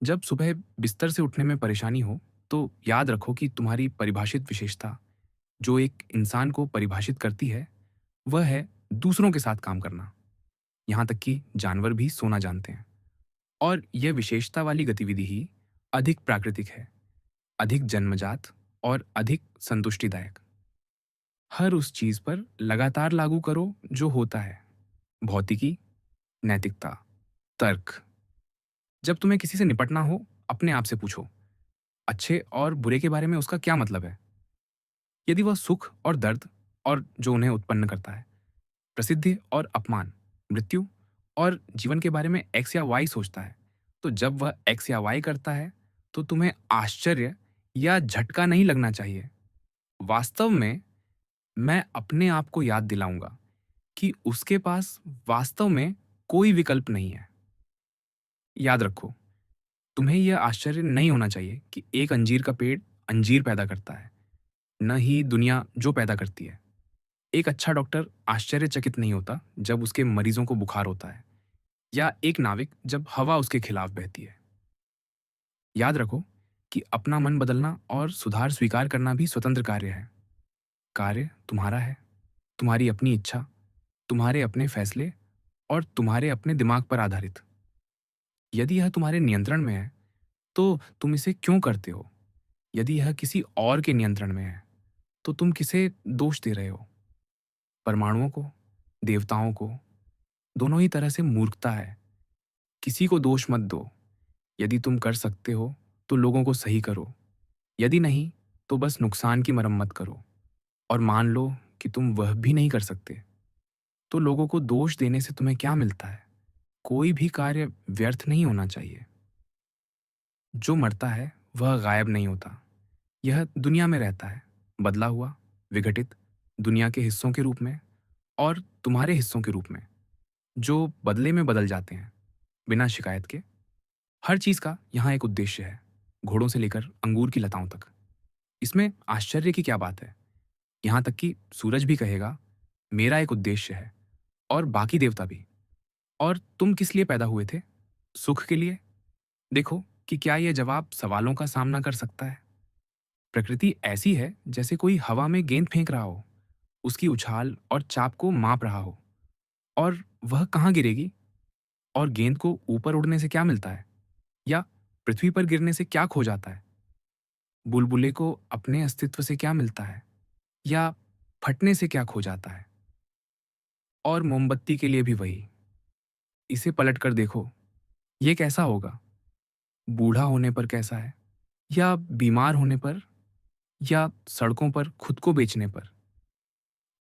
जब सुबह बिस्तर से उठने में परेशानी हो, तो याद रखो कि तुम्हारी परिभाषित विशेषता, जो एक इंसान को परिभाषित करती है, वह है दूसरों के साथ काम करना। यहाँ तक कि जानवर भी सोना जानते हैं। और यह विशेषता वाली गतिविधि ही अधिक प्राकृतिक है, अधिक जन्मजात और अधिक संतुष्टिदायक। हर उस चीज पर लगातार लागू करो जो होता है। भौतिकी, नैतिकता, तर्क। जब तुम्हें किसी से निपटना हो, अपने आप से पूछो, अच्छे और बुरे के बारे में उसका क्या मतलब है? यदि वह सुख और दर्द और जो उन्हें उत्पन्न करता है, प्रसिद्धि और अपमान, मृत्यु और जीवन के बारे में एक्स या वाई सोचता है, तो जब वह एक्स या वाई करता है, तो तुम्हें आश्चर्य या झटका नहीं लगना चाहिए। वास्तव में मैं अपने आप को याद दिलाऊंगा कि उसके पास वास्तव में कोई विकल्प नहीं है। याद रखो, तुम्हें यह आश्चर्य नहीं होना चाहिए कि एक अंजीर का पेड़ अंजीर पैदा करता है, न ही दुनिया जो पैदा करती है। एक अच्छा डॉक्टर आश्चर्यचकित नहीं होता जब उसके मरीजों को बुखार होता है, या एक नाविक जब हवा उसके खिलाफ बहती है। याद रखो कि अपना मन बदलना और सुधार स्वीकार करना भी स्वतंत्र कार्य है। कार्य तुम्हारा है, तुम्हारी अपनी इच्छा, तुम्हारे अपने फैसले और तुम्हारे अपने दिमाग पर आधारित। यदि यह तुम्हारे नियंत्रण में है, तो तुम इसे क्यों करते हो? यदि यह किसी और के नियंत्रण में है, तो तुम किसे दोष दे रहे हो? परमाणुओं को, देवताओं को? दोनों ही तरह से मूर्खता है। किसी को दोष मत दो। यदि तुम कर सकते हो, तो लोगों को सही करो। यदि नहीं, तो बस नुकसान की मरम्मत करो। और मान लो कि तुम वह भी नहीं कर सकते, तो लोगों को दोष देने से तुम्हें क्या मिलता है? कोई भी कार्य व्यर्थ नहीं होना चाहिए। जो मरता है वह गायब नहीं होता। यह दुनिया में रहता है, बदला हुआ, विघटित, दुनिया के हिस्सों के रूप में और तुम्हारे हिस्सों के रूप में, जो बदले में बदल जाते हैं, बिना शिकायत के। हर चीज का यहाँ एक उद्देश्य है, घोड़ों से लेकर अंगूर की लताओं तक। इसमें आश्चर्य की क्या बात है? यहाँ तक कि सूरज भी कहेगा, मेरा एक उद्देश्य है, और बाकी देवता भी। और तुम किस लिए पैदा हुए थे? सुख के लिए? देखो कि क्या यह जवाब सवालों का सामना कर सकता है। प्रकृति ऐसी है जैसे कोई हवा में गेंद फेंक रहा हो, उसकी उछाल और चाप को माप रहा हो। और वह कहाँ गिरेगी? और गेंद को ऊपर उड़ने से क्या मिलता है? या पृथ्वी पर गिरने से क्या खो जाता है? बुलबुले को अपने अस्तित्व से क्या मिलता है? या फटने से क्या खो जाता है। और मोमबत्ती के लिए भी वही। इसे पलट कर देखो, ये कैसा होगा? बूढ़ा होने पर कैसा है? या बीमार होने पर? या सड़कों पर खुद को बेचने पर?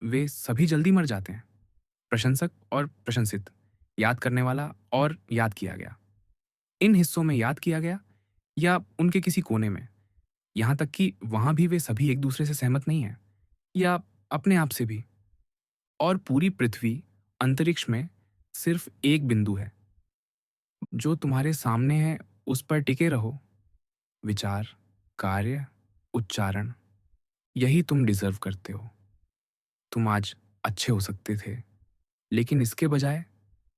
वे सभी जल्दी मर जाते हैं। प्रशंसक और प्रशंसित, याद करने वाला और याद किया गया। इन हिस्सों में याद किया गया या उनके किसी कोने में, यहाँ तक कि वहाँ भी वे सभी एक दूसरे से सहमत नहीं हैं या अपने आप से भी। और पूरी पृथ्वी, अंतरिक्ष में सिर्फ एक बिंदु है जो तुम्हारे सामने है, उस पर टिके रहो। विचार, कार्य, उच्चारण, यही तुम डिजर्व करते हो। तुम आज अच्छे हो सकते थे, लेकिन इसके बजाय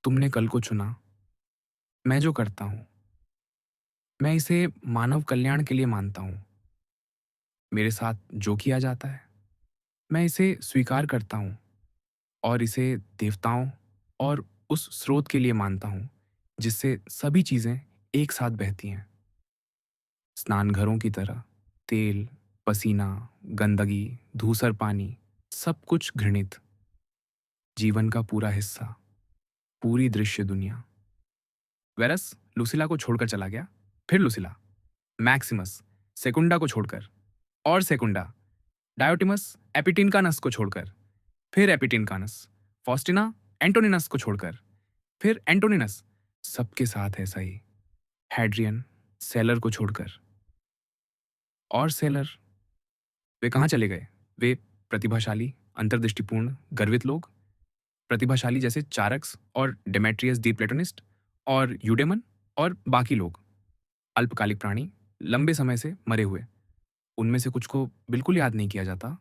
तुमने कल को चुना। मैं जो करता हूँ, मैं इसे मानव कल्याण के लिए मानता हूँ। मेरे साथ जो किया जाता है, मैं इसे स्वीकार करता हूँ और इसे देवताओं और उस स्रोत के लिए मानता हूँ जिससे सभी चीज़ें एक साथ बहती हैं। स्नानघरों की तरह तेल, पसीना, गंदगी, धूसर पानी, सब कुछ घृणित। जीवन का पूरा हिस्सा, पूरी दृश्य दुनिया। वेरस लुसिला को छोड़कर चला गया। फिर लुसिला, मैक्सिमस, सेकुंडा को छोड़कर, और सेकुंडा, डायोटिमस एपिटिनकानस को छोड़कर, फिर एपिटिनकानस, फॉस्टिना एंटोनिनस को छोड़कर, फिर एंटोनिनस, सबके साथ ऐसा ही। हैड्रियन, सेलर को छोड़कर। और सेलर, वे कहाँ चले गए? वे प्रतिभाशाली, अंतर्दृष्टिपूर्ण, गर्वित लोग, प्रतिभाशाली जैसे चारक्स और डेमेट्रियस दी प्लेटोनिस्ट और यूडेमन और बाकी लोग। अल्पकालिक प्राणी, लंबे समय से मरे हुए, उनमें से कुछ को बिल्कुल याद नहीं किया जाता।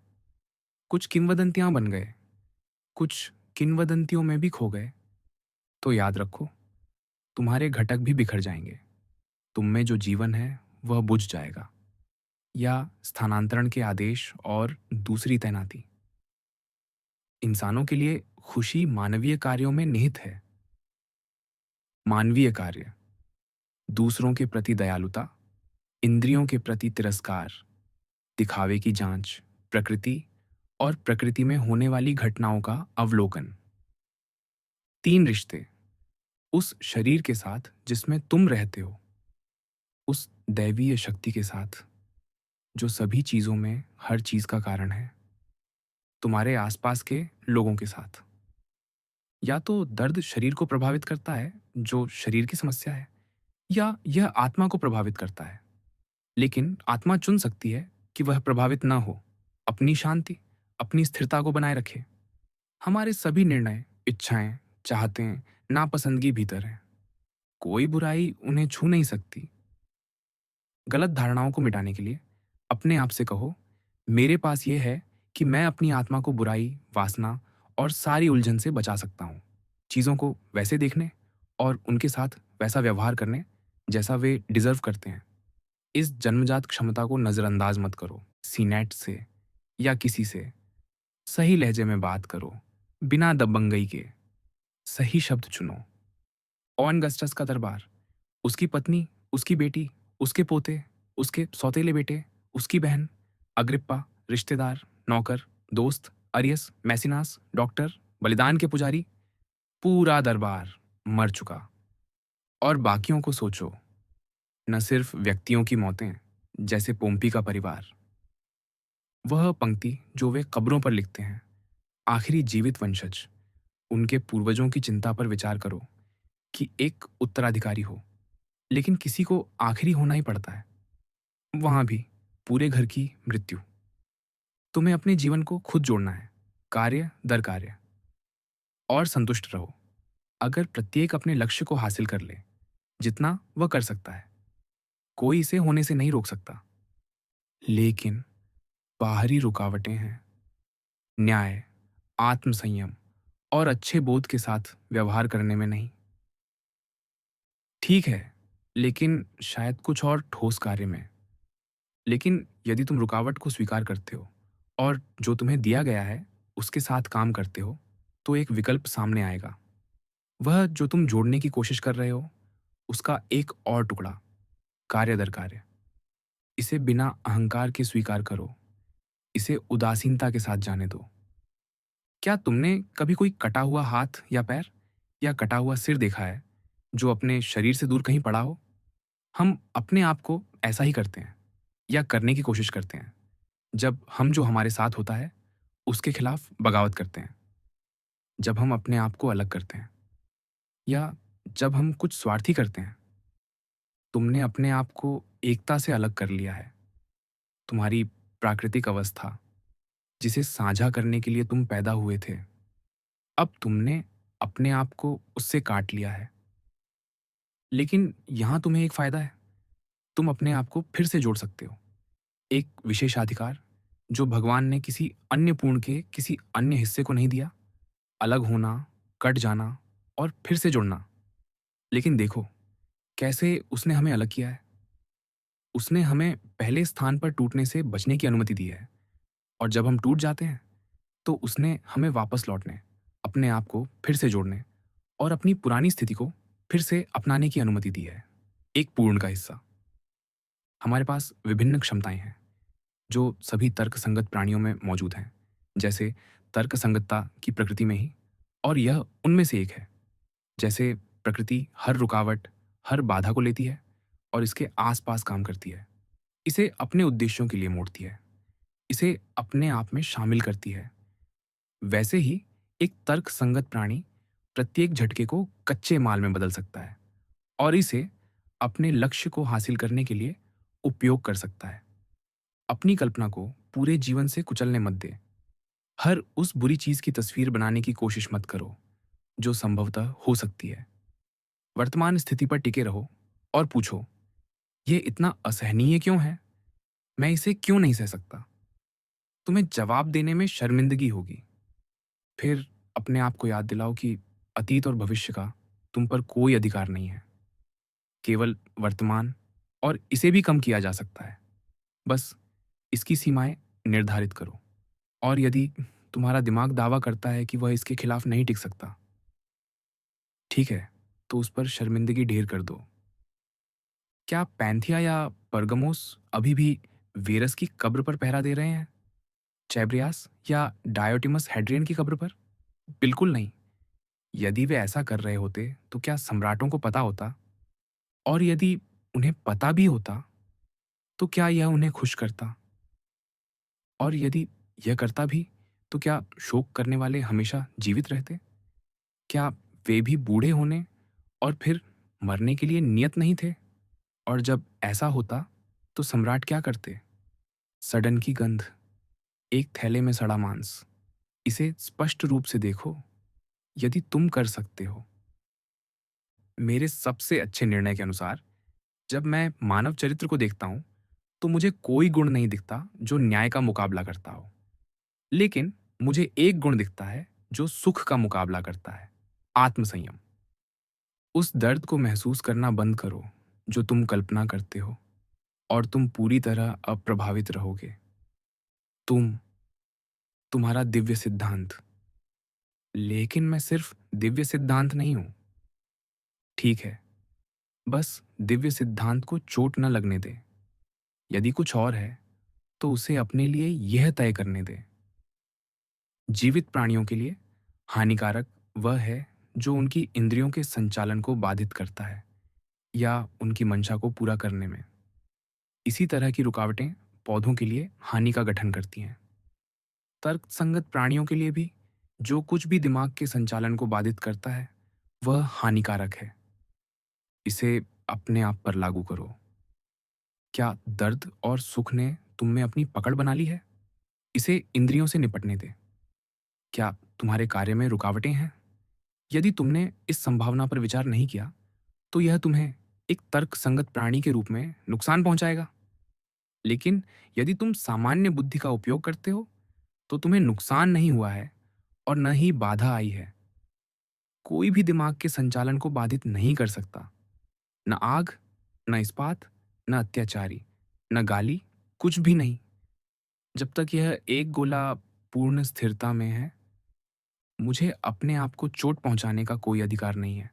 कुछ किंवदंतियां बन गए, कुछ किंवदंतियों में भी खो गए। तो याद रखो, तुम्हारे घटक भी बिखर जाएंगे। तुम में जो जीवन है वह बुझ जाएगा, या स्थानांतरण के आदेश और दूसरी तैनाती। इंसानों के लिए खुशी मानवीय कार्यों में निहित है। मानवीय कार्य, दूसरों के प्रति दयालुता, इंद्रियों के प्रति तिरस्कार, दिखावे की जांच, प्रकृति और प्रकृति में होने वाली घटनाओं का अवलोकन। तीन रिश्ते, उस शरीर के साथ जिसमें तुम रहते हो, उस दैवीय शक्ति के साथ जो सभी चीजों में हर चीज का कारण है, तुम्हारे आसपास के लोगों के साथ। या तो दर्द शरीर को प्रभावित करता है, जो शरीर की समस्या है, या यह आत्मा को प्रभावित करता है। लेकिन आत्मा चुन सकती है कि वह प्रभावित ना हो, अपनी शांति, अपनी स्थिरता को बनाए रखे। हमारे सभी निर्णय, इच्छाएं, चाहतें, नापसंदगी भीतर हैं। कोई बुराई उन्हें छू नहीं सकती। गलत धारणाओं को मिटाने के लिए अपने आप से कहो, मेरे पास यह है कि मैं अपनी आत्मा को बुराई, वासना और सारी उलझन से बचा सकता हूँ। चीज़ों को वैसे देखने और उनके साथ वैसा व्यवहार करने जैसा वे डिजर्व करते हैं। इस जन्मजात क्षमता को नज़रअंदाज मत करो। सीनेट से या किसी से सही लहजे में बात करो, बिना दबंगई के। सही शब्द चुनो। ओवन गस्टस का दरबार, उसकी पत्नी, उसकी बेटी, उसके पोते, उसके सौतेले बेटे, उसकी बहन, अग्रिप्पा, रिश्तेदार, नौकर, दोस्त, अरियस, मैसिनास, डॉक्टर, बलिदान के पुजारी, पूरा दरबार मर चुका। और बाकियों को सोचो, न सिर्फ व्यक्तियों की मौतें, जैसे पोम्पी का परिवार। वह पंक्ति जो वे कब्रों पर लिखते हैं, आखिरी जीवित वंशज, उनके पूर्वजों की चिंता पर विचार करो कि एक उत्तराधिकारी हो, लेकिन किसी को आखिरी होना ही पड़ता है। वहां भी पूरे घर की मृत्यु। तुम्हें अपने जीवन को खुद जोड़ना है, कार्य दर कार्य। और संतुष्ट रहो अगर प्रत्येक अपने लक्ष्य को हासिल कर ले, जितना वह कर सकता है। कोई इसे होने से नहीं रोक सकता। लेकिन बाहरी रुकावटें हैं। न्याय, आत्मसंयम और अच्छे बोध के साथ व्यवहार करने में नहीं। ठीक है, लेकिन शायद कुछ और ठोस कार्य में। लेकिन यदि तुम रुकावट को स्वीकार करते हो और जो तुम्हें दिया गया है उसके साथ काम करते हो, तो एक विकल्प सामने आएगा। वह जो तुम जोड़ने की कोशिश कर रहे हो, उसका एक और टुकड़ा, कार्य दर कार्य। इसे बिना अहंकार के स्वीकार करो। इसे उदासीनता के साथ जाने दो। क्या तुमने कभी कोई कटा हुआ हाथ या पैर या कटा हुआ सिर देखा है जो अपने शरीर से दूर कहीं पड़ा हो? हम अपने आप को ऐसा ही करते हैं या करने की कोशिश करते हैं जब हम जो हमारे साथ होता है उसके खिलाफ बगावत करते हैं, जब हम अपने आप को अलग करते हैं या जब हम कुछ स्वार्थी करते हैं। तुमने अपने आप को एकता से अलग कर लिया है। तुम्हारी प्राकृतिक अवस्था जिसे साझा करने के लिए तुम पैदा हुए थे, अब तुमने अपने आप को उससे काट लिया है। लेकिन यहाँ तुम्हें एक फ़ायदा है, तुम अपने आप को फिर से जोड़ सकते हो। एक विशेषाधिकार जो भगवान ने किसी अन्य पूर्ण के किसी अन्य हिस्से को नहीं दिया। अलग होना, कट जाना और फिर से जुड़ना। लेकिन देखो, कैसे उसने हमें अलग किया है। उसने हमें पहले स्थान पर टूटने से बचने की अनुमति दी है और जब हम टूट जाते हैं, तो उसने हमें वापस लौटने, अपने आप को फिर से जोड़ने और अपनी पुरानी स्थिति को फिर से अपनाने की अनुमति दी है। एक पूर्ण का हिस्सा। हमारे पास विभिन्न क्षमताएं हैं जो सभी तर्कसंगत प्राणियों में मौजूद हैं, जैसे तर्कसंगतता की प्रकृति में ही, और यह उनमें से एक है। जैसे प्रकृति हर रुकावट, हर बाधा को लेती है और इसके आसपास काम करती है। इसे अपने उद्देश्यों के लिए मोड़ती है, इसे अपने आप में शामिल करती है। वैसे ही एक तर्कसंगत प्राणी प्रत्येक झटके को कच्चे माल में बदल सकता है और इसे अपने लक्ष्य को हासिल करने के लिए उपयोग कर सकता है। अपनी कल्पना को पूरे जीवन से कुचलने मत दे। हर उस बुरी चीज की तस्वीर बनाने की कोशिश मत करो जो संभवतः हो सकती है। वर्तमान स्थिति पर टिके रहो और पूछो, ये इतना असहनीय क्यों है? मैं इसे क्यों नहीं सह सकता? तुम्हें जवाब देने में शर्मिंदगी होगी। फिर अपने आप को याद दिलाओ कि अतीत और भविष्य का तुम पर कोई अधिकार नहीं है, केवल वर्तमान, और इसे भी कम किया जा सकता है। बस इसकी सीमाएं निर्धारित करो। और यदि तुम्हारा दिमाग दावा करता है कि वह इसके खिलाफ नहीं टिक सकता, ठीक है, तो उस पर शर्मिंदगी ढेर कर दो। क्या पैंथिया या परगमोस अभी भी वेरस की कब्र पर पहरा दे रहे हैं? चैब्रियास या डायोटिमस हेड्रियन की कब्र पर? बिल्कुल नहीं। यदि वे ऐसा कर रहे होते तो क्या सम्राटों को पता होता? और यदि उन्हें पता भी होता तो क्या यह उन्हें खुश करता? और यदि यह करता भी तो क्या शोक करने वाले हमेशा जीवित रहते? क्या वे भी बूढ़े होने और फिर मरने के लिए नियत नहीं थे? और जब ऐसा होता तो सम्राट क्या करते? सडन की गंध, एक थैले में सड़ा मांस, इसे स्पष्ट रूप से देखो। यदि तुम कर सकते हो। मेरे सबसे अच्छे निर्णय के अनुसार जब मैं मानव चरित्र को देखता हूं तो मुझे कोई गुण नहीं दिखता जो न्याय का मुकाबला करता हो, लेकिन मुझे एक गुण दिखता है जो सुख का मुकाबला करता है। आत्मसंयम। उस दर्द को महसूस करना बंद करो जो तुम कल्पना करते हो और तुम पूरी तरह अप्रभावित रहोगे। तुम, तुम्हारा दिव्य सिद्धांत। लेकिन मैं सिर्फ दिव्य सिद्धांत नहीं हूं। ठीक है, बस दिव्य सिद्धांत को चोट न लगने दे। यदि कुछ और है तो उसे अपने लिए यह तय करने दे। जीवित प्राणियों के लिए हानिकारक वह है जो उनकी इंद्रियों के संचालन को बाधित करता है या उनकी मंशा को पूरा करने में। इसी तरह की रुकावटें पौधों के लिए हानि का गठन करती हैं। तर्कसंगत प्राणियों के लिए भी जो कुछ भी दिमाग के संचालन को बाधित करता है वह हानिकारक है। इसे अपने आप पर लागू करो। क्या दर्द और सुख ने तुम में अपनी पकड़ बना ली है? इसे इंद्रियों से निपटने दे। क्या तुम्हारे कार्य में रुकावटें हैं? यदि तुमने इस संभावना पर विचार नहीं किया तो यह तुम्हें एक तर्कसंगत प्राणी के रूप में नुकसान पहुंचाएगा। लेकिन यदि तुम सामान्य बुद्धि का उपयोग करते हो तो तुम्हें नुकसान नहीं हुआ है और न ही बाधा आई है। कोई भी दिमाग के संचालन को बाधित नहीं कर सकता। न आग, न इस्पात, न अत्याचारी, न गाली, कुछ भी नहीं। जब तक यह एक गोला पूर्ण स्थिरता में है, मुझे अपने आप को चोट पहुंचाने का कोई अधिकार नहीं है।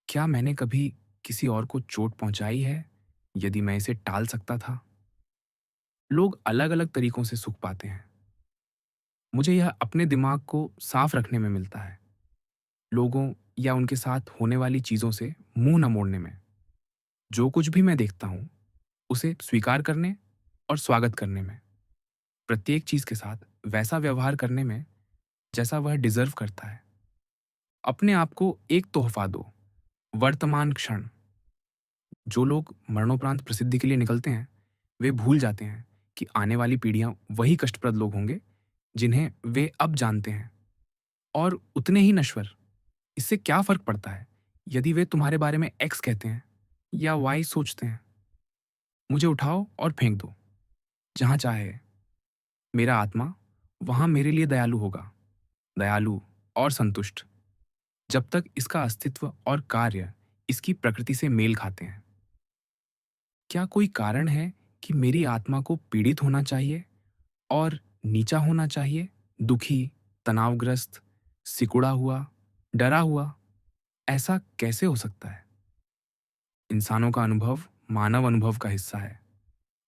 क्या मैंने कभी किसी और को चोट पहुंचाई है यदि मैं इसे टाल सकता था? लोग अलग-अलग तरीकों से सुख पाते हैं। मुझे यह अपने दिमाग को साफ रखने में मिलता है, लोगों या उनके साथ होने वाली चीज़ों से मुँह न मोड़ने में। जो कुछ भी मैं देखता हूँ, उसे स्वीकार करने और स्वागत करने में। प्रत्येक चीज़ के साथ वैसा व्यवहार करने में, जैसा वह डिज़र्व करता है। अपने आप को एक तोहफ़ा दो, वर्तमान क्षण। जो लोग मरणोपरांत प्रसिद्धि के लिए निकलते हैं, वे भूल जाते हैं कि आने वाली पीढ़ियाँ वही कष्टप्रद लोग होंगे, जिन्हें वे अब जानते हैं, और उतने ही नश्वर। इससे क्या फ़र्क पड़ता है, यदि वे तुम्हारे बारे में एक्स कहते हैं या वाई सोचते हैं? मुझे उठाओ और फेंक दो, जहाँ चाहे। मेरा आत्मा वहाँ मेरे लिए दयालु होगा, दयालु और संतुष्ट, जब तक इसका अस्तित्व और कार्य इसकी प्रकृति से मेल खाते हैं। क्या कोई कारण है कि मेरी आत्मा को पीड़ित होना चाहिए और नीचा होना चाहिए, दुखी, तनावग्रस्त, सिकुड़ा हुआ, डरा हुआ? ऐसा कैसे हो सकता है? इंसानों का अनुभव मानव अनुभव का हिस्सा है।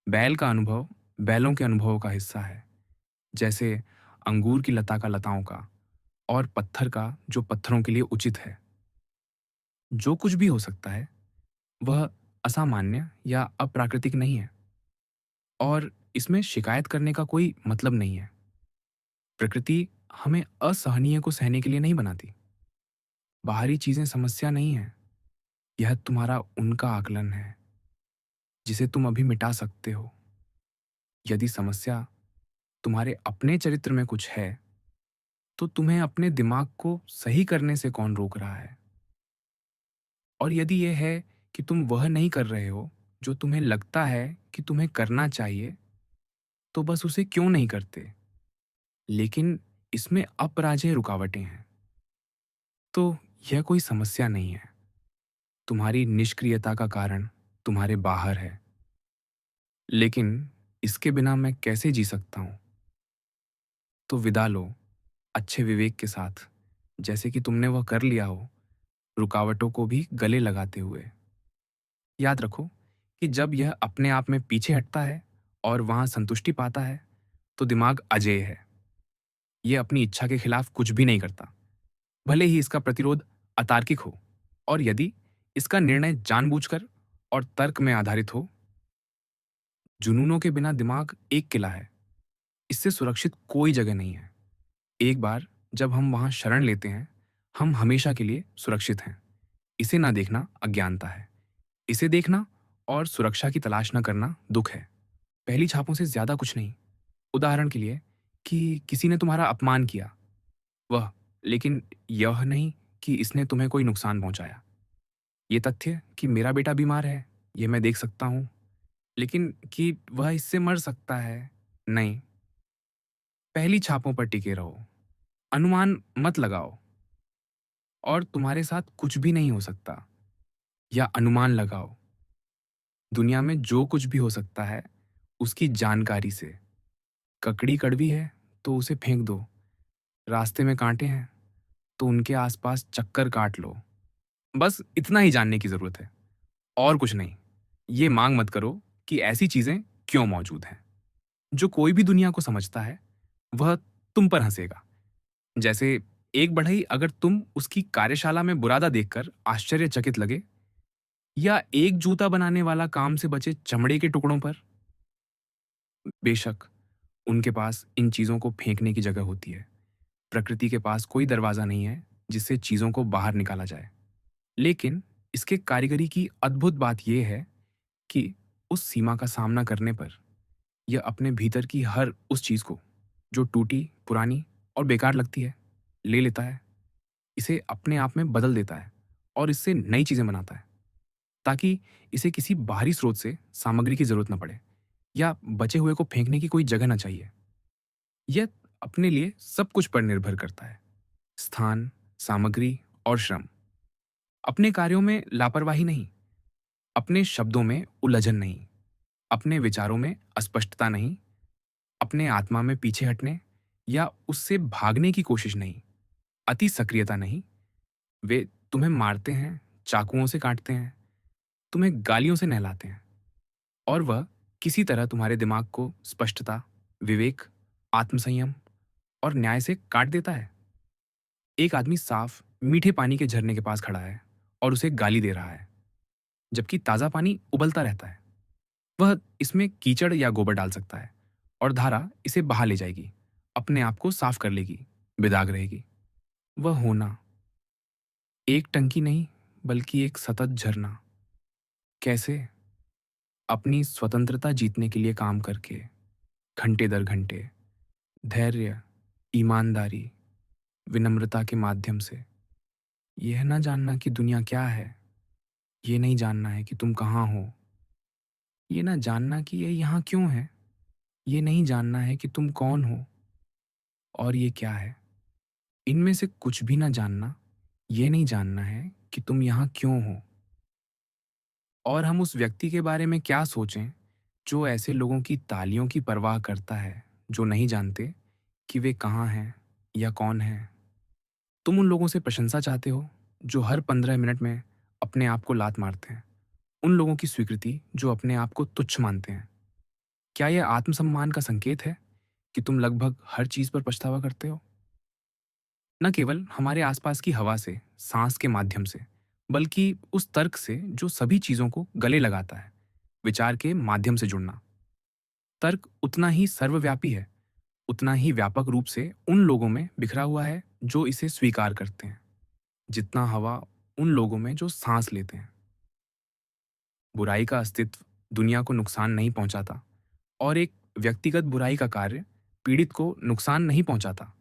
बैल का अनुभव बैलों के अनुभवों का हिस्सा है, जैसे अंगूर की लता का लताओं का, और पत्थर का जो पत्थरों के लिए उचित है। जो कुछ भी हो सकता है, वह असामान्य या अप्राकृतिक नहीं है, और इसमें शिकायत करने का कोई मतलब नहीं है। प्रकृति हमें असहनीय को सहने के लिए नहीं बनाती। बाहरी चीजें समस्या नहीं है, यह तुम्हारा उनका आकलन है, जिसे तुम अभी मिटा सकते हो। यदि समस्या तुम्हारे अपने चरित्र में कुछ है, तो तुम्हें अपने दिमाग को सही करने से कौन रोक रहा है? और यदि यह है कि तुम वह नहीं कर रहे हो जो तुम्हें लगता है कि तुम्हें करना चाहिए, तो बस उसे क्यों नहीं करते? लेकिन इसमें अपराजेय रुकावटें हैं। तो यह कोई समस्या नहीं है। तुम्हारी निष्क्रियता का कारण तुम्हारे बाहर है। लेकिन इसके बिना मैं कैसे जी सकता हूँ? तो विदा लो, अच्छे विवेक के साथ, जैसे कि तुमने वह कर लिया हो, रुकावटों को भी गले लगाते हुए। याद रखो कि जब यह अपने आप में पीछे हटता है और वहां संतुष्टि पाता है, तो दिमाग अजेय है। यह अपनी इच्छा के खिलाफ कुछ भी नहीं करता, भले ही इसका प्रतिरोध अतार्किक हो, और यदि इसका निर्णय जानबूझकर और तर्क में आधारित हो। जुनूनों के बिना दिमाग एक किला है, इससे सुरक्षित कोई जगह नहीं है। एक बार जब हम वहां शरण लेते हैं, हम हमेशा के लिए सुरक्षित हैं। इसे ना देखना अज्ञानता है, इसे देखना और सुरक्षा की तलाश न करना दुख है। पहली छापों से ज्यादा कुछ नहीं। उदाहरण के लिए, कि किसी ने तुम्हारा अपमान किया, वह, लेकिन यह नहीं कि इसने तुम्हें कोई नुकसान पहुंचाया। ये तथ्य कि मेरा बेटा बीमार है, यह मैं देख सकता हूं, लेकिन कि वह इससे मर सकता है, नहीं। पहली छापों पर टिके रहो, अनुमान मत लगाओ। और तुम्हारे साथ कुछ भी नहीं हो सकता, या अनुमान लगाओ। दुनिया में जो कुछ भी हो सकता है, उसकी जानकारी से। ककड़ी कड़वी है तो उसे फेंक दो, रास्ते में कांटे हैं तो उनके आसपास चक्कर काट लो। बस इतना ही जानने की जरूरत है, और कुछ नहीं। ये मांग मत करो कि ऐसी चीजें क्यों मौजूद हैं। जो कोई भी दुनिया को समझता है, वह तुम पर हंसेगा। जैसे एक बढ़ई अगर तुम उसकी कार्यशाला में बुरादा देखकर आश्चर्यचकित लगे, या एक जूता बनाने वाला काम से बचे चमड़े के टुकड़ों पर। बेशक उनके पास इन चीजों को फेंकने की जगह होती है। प्रकृति के पास कोई दरवाजा नहीं है जिससे चीजों को बाहर निकाला जाए। लेकिन इसके कारीगरी की अद्भुत बात यह है कि उस सीमा का सामना करने पर यह अपने भीतर की हर उस चीज को, जो टूटी, पुरानी और बेकार लगती है, ले लेता है, इसे अपने आप में बदल देता है और इससे नई चीजें बनाता है, ताकि इसे किसी बाहरी स्रोत से सामग्री की जरूरत न पड़े, या बचे हुए को फेंकने की कोई जगह न चाहिए। यह अपने लिए सब कुछ पर निर्भर करता है, स्थान, सामग्री और श्रम। अपने कार्यों में लापरवाही नहीं, अपने शब्दों में उलझन नहीं, अपने विचारों में अस्पष्टता नहीं, अपने आत्मा में पीछे हटने या उससे भागने की कोशिश नहीं, अति सक्रियता नहीं। वे तुम्हें मारते हैं, चाकुओं से काटते हैं, तुम्हें गालियों से नहलाते हैं, और वह किसी तरह तुम्हारे दिमाग को स्पष्टता, विवेक, आत्मसंयम और न्याय से काट देता है। एक आदमी साफ, मीठे पानी के झरने के पास खड़ा है और उसे गाली दे रहा है, जबकि ताज़ा पानी उबलता रहता है। वह इसमें कीचड़ या गोबर डाल सकता है और धारा इसे बहा ले जाएगी, अपने आप को साफ कर लेगी, बेदाग रहेगी। वह होना एक टंकी नहीं, बल्कि एक सतत झरना। कैसे? अपनी स्वतंत्रता जीतने के लिए काम करके, घंटे दर घंटे, धैर्य, ईमानदारी, विनम्रता के माध्यम से। यह ना जानना कि दुनिया क्या है, ये नहीं जानना है कि तुम कहाँ हो, ये ना जानना कि ये यहाँ क्यों है, ये नहीं जानना है कि तुम कौन हो और ये क्या है। इनमें से कुछ भी ना जानना, ये नहीं जानना है कि तुम यहाँ क्यों हो। और हम उस व्यक्ति के बारे में क्या सोचें जो ऐसे लोगों की तालियों की परवाह करता है, जो नहीं जानते कि वे कहाँ हैं या कौन हैं। तुम उन लोगों से प्रशंसा चाहते हो जो हर 15 मिनट में अपने आप को लात मारते हैं, उन लोगों की स्वीकृति जो अपने आप को तुच्छ मानते हैं। क्या यह आत्मसम्मान का संकेत है कि तुम लगभग हर चीज पर पछतावा करते हो? न केवल हमारे आसपास की हवा से, सांस के माध्यम से, बल्कि उस तर्क से जो सभी चीजों को गले लगाता है, विचार के माध्यम से जुड़ना। तर्क उतना ही सर्वव्यापी है, उतना ही व्यापक रूप से उन लोगों में बिखरा हुआ है जो इसे स्वीकार करते हैं, जितना हवा उन लोगों में जो सांस लेते हैं। बुराई का अस्तित्व दुनिया को नुकसान नहीं पहुंचाता, और एक व्यक्तिगत बुराई का कार्य पीड़ित को नुकसान नहीं पहुंचाता।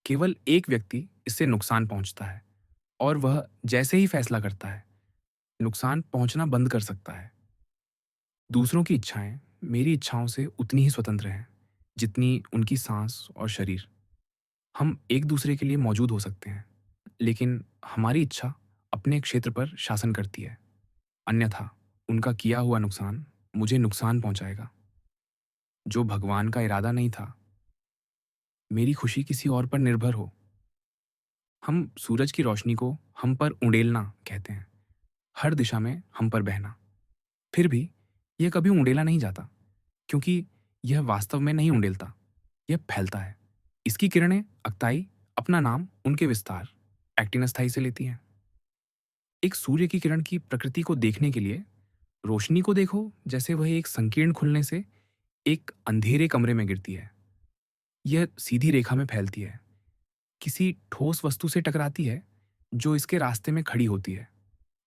केवल एक व्यक्ति इससे नुकसान पहुंचता है, और वह जैसे ही फैसला करता है, नुकसान पहुंचना बंद कर सकता है। दूसरों की इच्छाएं मेरी इच्छाओं से उतनी ही स्वतंत्र हैं जितनी उनकी सांस और शरीर। हम एक दूसरे के लिए मौजूद हो सकते हैं, लेकिन हमारी इच्छा अपने क्षेत्र पर शासन करती है। अन्यथा उनका किया हुआ नुकसान मुझे नुकसान पहुंचाएगा। जो भगवान का इरादा नहीं था, मेरी खुशी किसी और पर निर्भर हो। हम सूरज की रोशनी को हम पर उंडेलना कहते हैं, हर दिशा में हम पर बहना। फिर भी यह कभी उंडेला नहीं जाता, क्योंकि यह वास्तव में नहीं उंडेलता, यह फैलता है। इसकी किरणें अक्ताई अपना नाम उनके विस्तार एक्टिनस्थाई से लेती हैं। एक सूर्य की किरण की प्रकृति को देखने के लिए रोशनी को देखो जैसे वह एक संकीर्ण खुलने से एक अंधेरे कमरे में गिरती है। यह सीधी रेखा में फैलती है, किसी ठोस वस्तु से टकराती है जो इसके रास्ते में खड़ी होती है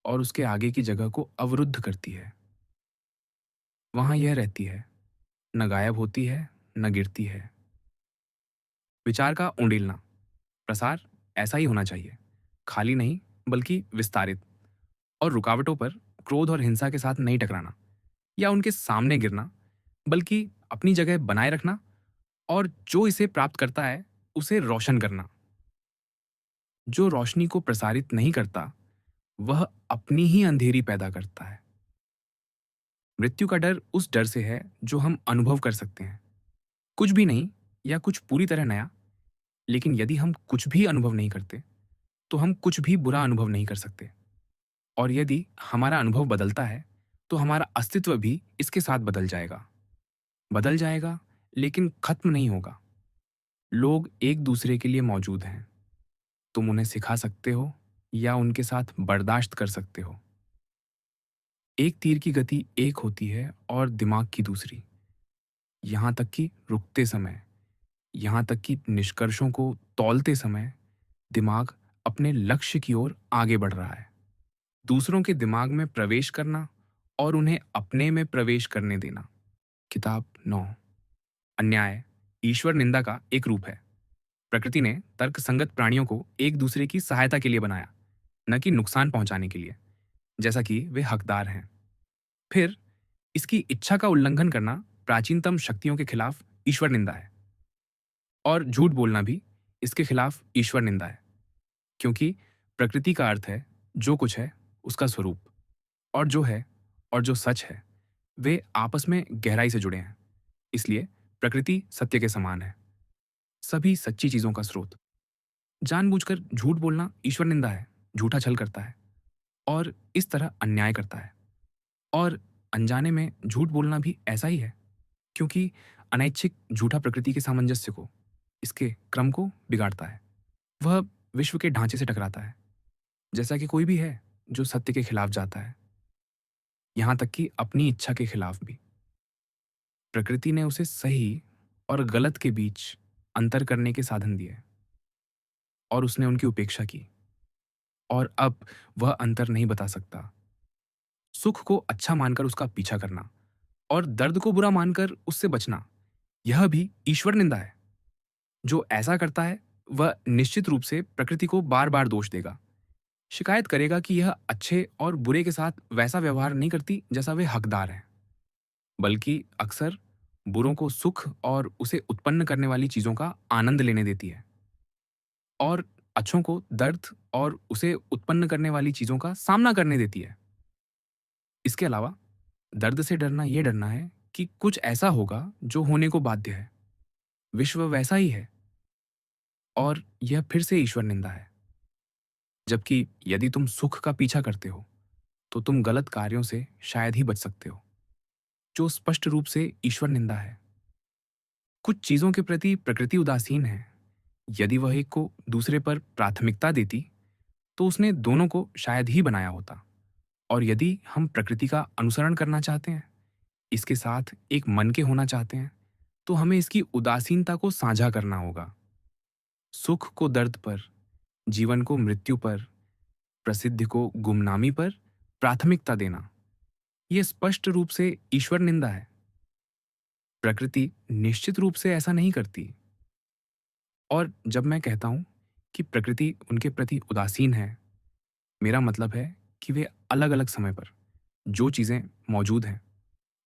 और उसके आगे की जगह को अवरुद्ध करती है। वहां यह रहती है, न गायब होती है, न गिरती है। विचार का उंडेलना, प्रसार ऐसा ही होना चाहिए, खाली नहीं बल्कि विस्तारित, और रुकावटों पर क्रोध और हिंसा के साथ नहीं टकराना या उनके सामने गिरना, बल्कि अपनी जगह बनाए रखना और जो इसे प्राप्त करता है उसे रोशन करना। जो रोशनी को प्रसारित नहीं करता, वह अपनी ही अंधेरी पैदा करता है। मृत्यु का डर उस डर से है जो हम अनुभव कर सकते हैं, कुछ भी नहीं या कुछ पूरी तरह नया। लेकिन यदि हम कुछ भी अनुभव नहीं करते, तो हम कुछ भी बुरा अनुभव नहीं कर सकते। और यदि हमारा अनुभव बदलता है, तो हमारा अस्तित्व भी इसके साथ बदल जाएगा, लेकिन खत्म नहीं होगा। लोग एक दूसरे के लिए मौजूद हैं। तुम उन्हें सिखा सकते हो या उनके साथ बर्दाश्त कर सकते हो। एक तीर की गति एक होती है और दिमाग की दूसरी। यहाँ तक कि रुकते समय, यहाँ तक कि निष्कर्षों को तौलते समय, दिमाग अपने लक्ष्य की ओर आगे बढ़ रहा है। दूसरों के दिमाग में प्रवेश करना और उन्हें अपने में प्रवेश करने देना। किताब 9। अन्याय ईश्वर निंदा का एक रूप है। प्रकृति ने तर्कसंगत प्राणियों को एक दूसरे की सहायता के लिए बनाया, न कि नुकसान पहुंचाने के लिए, जैसा कि वे हकदार हैं। फिर इसकी इच्छा का उल्लंघन करना प्राचीनतम शक्तियों के खिलाफ ईश्वर निंदा है, और झूठ बोलना भी इसके खिलाफ ईश्वर निंदा है, क्योंकि प्रकृति का अर्थ है जो कुछ है उसका स्वरूप, और जो है और जो सच है वे आपस में गहराई से जुड़े हैं। इसलिए प्रकृति सत्य के समान है, सभी सच्ची चीजों का स्रोत। जानबूझकर झूठ बोलना ईश्वर निंदा है, झूठा छल करता है और इस तरह अन्याय करता है। और अनजाने में झूठ बोलना भी ऐसा ही है, क्योंकि अनैच्छिक झूठा प्रकृति के सामंजस्य को, इसके क्रम को बिगाड़ता है। वह विश्व के ढांचे से टकराता है, जैसा कि कोई भी है जो सत्य के खिलाफ जाता है, यहाँ तक कि अपनी इच्छा के खिलाफ भी। प्रकृति ने उसे सही और गलत के बीच अंतर करने के साधन दिए और उसने उनकी उपेक्षा की, और अब वह अंतर नहीं बता सकता। सुख को अच्छा मानकर उसका पीछा करना और दर्द को बुरा मानकर उससे बचना, यह भी ईश्वर निंदा है। जो ऐसा करता है वह निश्चित रूप से प्रकृति को बार बार दोष देगा, शिकायत करेगा कि यह अच्छे और बुरे के साथ वैसा व्यवहार नहीं करती जैसा वे हकदार हैं, बल्कि अक्सर बुरों को सुख और उसे उत्पन्न करने वाली चीजों का आनंद लेने देती है, और अच्छों को दर्द और उसे उत्पन्न करने वाली चीजों का सामना करने देती है। इसके अलावा दर्द से डरना यह डरना है कि कुछ ऐसा होगा जो होने को बाध्य है, विश्व वैसा ही है, और यह फिर से ईश्वर निंदा है। जबकि यदि तुम सुख का पीछा करते हो तो तुम गलत कार्यों से शायद ही बच सकते हो, जो स्पष्ट रूप से ईश्वर निंदा है। कुछ चीजों के प्रति प्रकृति उदासीन है। यदि वह एक को दूसरे पर प्राथमिकता देती तो उसने दोनों को शायद ही बनाया होता। और यदि हम प्रकृति का अनुसरण करना चाहते हैं, इसके साथ एक मन के होना चाहते हैं, तो हमें इसकी उदासीनता को साझा करना होगा। सुख को दर्द पर, जीवन को मृत्यु पर, प्रसिद्धि को गुमनामी पर प्राथमिकता देना, यह स्पष्ट रूप से ईश्वर निंदा है। प्रकृति निश्चित रूप से ऐसा नहीं करती। और जब मैं कहता हूं कि प्रकृति उनके प्रति उदासीन है, मेरा मतलब है कि वे अलग अलग समय पर जो चीजें मौजूद हैं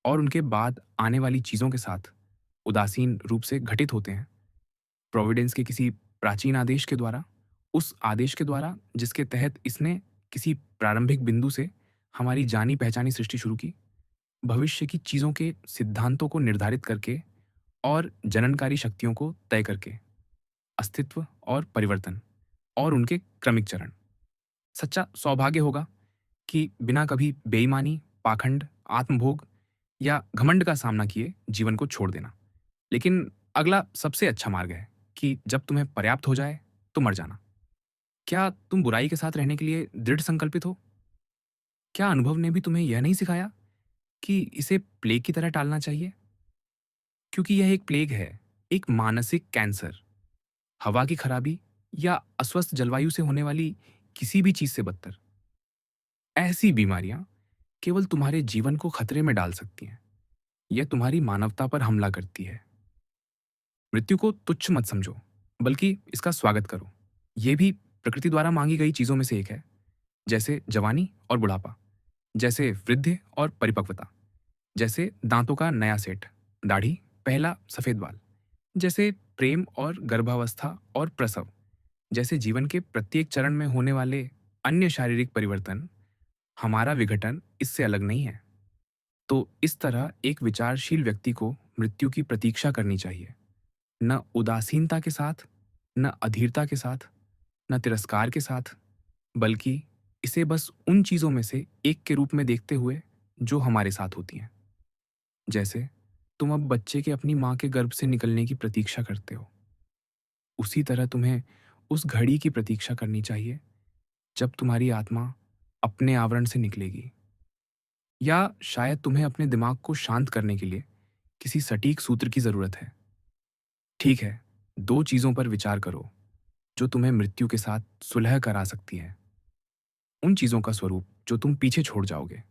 और उनके बाद आने वाली चीजों के साथ उदासीन रूप से घटित होते हैं, प्रोविडेंस के किसी प्राचीन आदेश के द्वारा, उस आदेश के द्वारा जिसके तहत इसने किसी प्रारंभिक बिंदु से हमारी जानी पहचानी सृष्टि शुरू की, भविष्य की चीजों के सिद्धांतों को निर्धारित करके और जननकारी शक्तियों को तय करके, अस्तित्व और परिवर्तन और उनके क्रमिक चरण। सच्चा सौभाग्य होगा कि बिना कभी बेईमानी, पाखंड, आत्मभोग या घमंड का सामना किए जीवन को छोड़ देना। लेकिन अगला सबसे अच्छा मार्ग है कि जब तुम्हें पर्याप्त हो जाए तो मर जाना। क्या तुम बुराई के साथ रहने के लिए दृढ़ संकल्पित हो? क्या अनुभव ने भी तुम्हें यह नहीं सिखाया कि इसे प्लेग की तरह टालना चाहिए? क्योंकि यह एक प्लेग है, एक मानसिक कैंसर, हवा की खराबी या अस्वस्थ जलवायु से होने वाली किसी भी चीज से बदतर। ऐसी बीमारियां केवल तुम्हारे जीवन को खतरे में डाल सकती हैं। यह तुम्हारी मानवता पर हमला करती है। मृत्यु को तुच्छ मत समझो, बल्कि इसका स्वागत करो। यह भी प्रकृति द्वारा मांगी गई चीजों में से एक है, जैसे जवानी और बुढ़ापा, जैसे वृद्धि और परिपक्वता, जैसे दांतों का नया सेट, दाढ़ी, पहला सफेद बाल, जैसे प्रेम और गर्भावस्था और प्रसव, जैसे जीवन के प्रत्येक चरण में होने वाले अन्य शारीरिक परिवर्तन। हमारा विघटन इससे अलग नहीं है। तो इस तरह एक विचारशील व्यक्ति को मृत्यु की प्रतीक्षा करनी चाहिए, न उदासीनता के साथ, न अधीरता के साथ, न तिरस्कार के साथ, बल्कि इसे बस उन चीजों में से एक के रूप में देखते हुए जो हमारे साथ होती हैं। जैसे तुम अब बच्चे के अपनी माँ के गर्भ से निकलने की प्रतीक्षा करते हो, उसी तरह तुम्हें उस घड़ी की प्रतीक्षा करनी चाहिए जब तुम्हारी आत्मा अपने आवरण से निकलेगी। या शायद तुम्हें अपने दिमाग को शांत करने के लिए किसी सटीक सूत्र की जरूरत है। ठीक है, दो चीजों पर विचार करो जो तुम्हें मृत्यु के साथ सुलह करा सकती है। उन चीजों का स्वरूप जो तुम पीछे छोड़ जाओगे,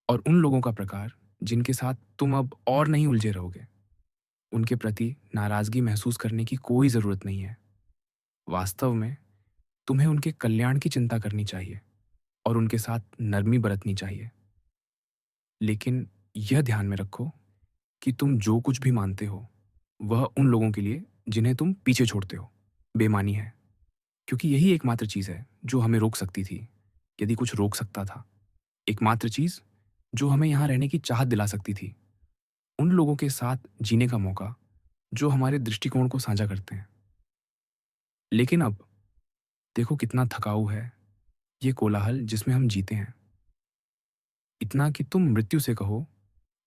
और उन लोगों का प्रकार जिनके साथ तुम अब और नहीं उलझे रहोगे। उनके प्रति नाराजगी महसूस करने की कोई जरूरत नहीं है। वास्तव में तुम्हें उनके कल्याण की चिंता करनी चाहिए और उनके साथ नरमी बरतनी चाहिए। लेकिन यह ध्यान में रखो कि तुम जो कुछ भी मानते हो वह उन लोगों के लिए जिन्हें तुम पीछे छोड़ते हो बेमानी है, क्योंकि यही एकमात्र चीज है जो हमें रोक सकती थी, यदि कुछ रोक सकता था। एकमात्र चीज जो हमें यहाँ रहने की चाहत दिला सकती थी, उन लोगों के साथ जीने का मौका जो हमारे दृष्टिकोण को साझा करते हैं। लेकिन अब देखो कितना थकाऊ है ये कोलाहल जिसमें हम जीते हैं। इतना कि तुम मृत्यु से कहो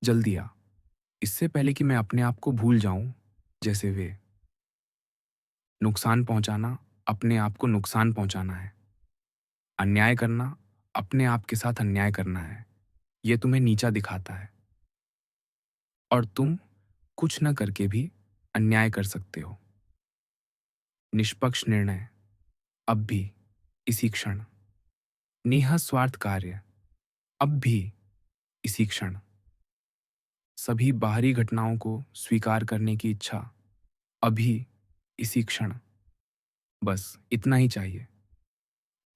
जल्दी आ, इससे पहले कि मैं अपने आप को भूल जाऊं। जैसे वे नुकसान पहुंचाना, अपने आप को नुकसान पहुंचाना है। अन्याय करना, अपने आप के साथ अन्याय करना है। ये तुम्हें नीचा दिखाता है और तुम कुछ न करके भी अन्याय कर सकते हो। निष्पक्ष निर्णय, अब भी, इसी क्षण। निःस्वार्थ कार्य, अब भी, इसी क्षण। सभी बाहरी घटनाओं को स्वीकार करने की इच्छा, अभी, इसी क्षण। बस इतना ही चाहिए।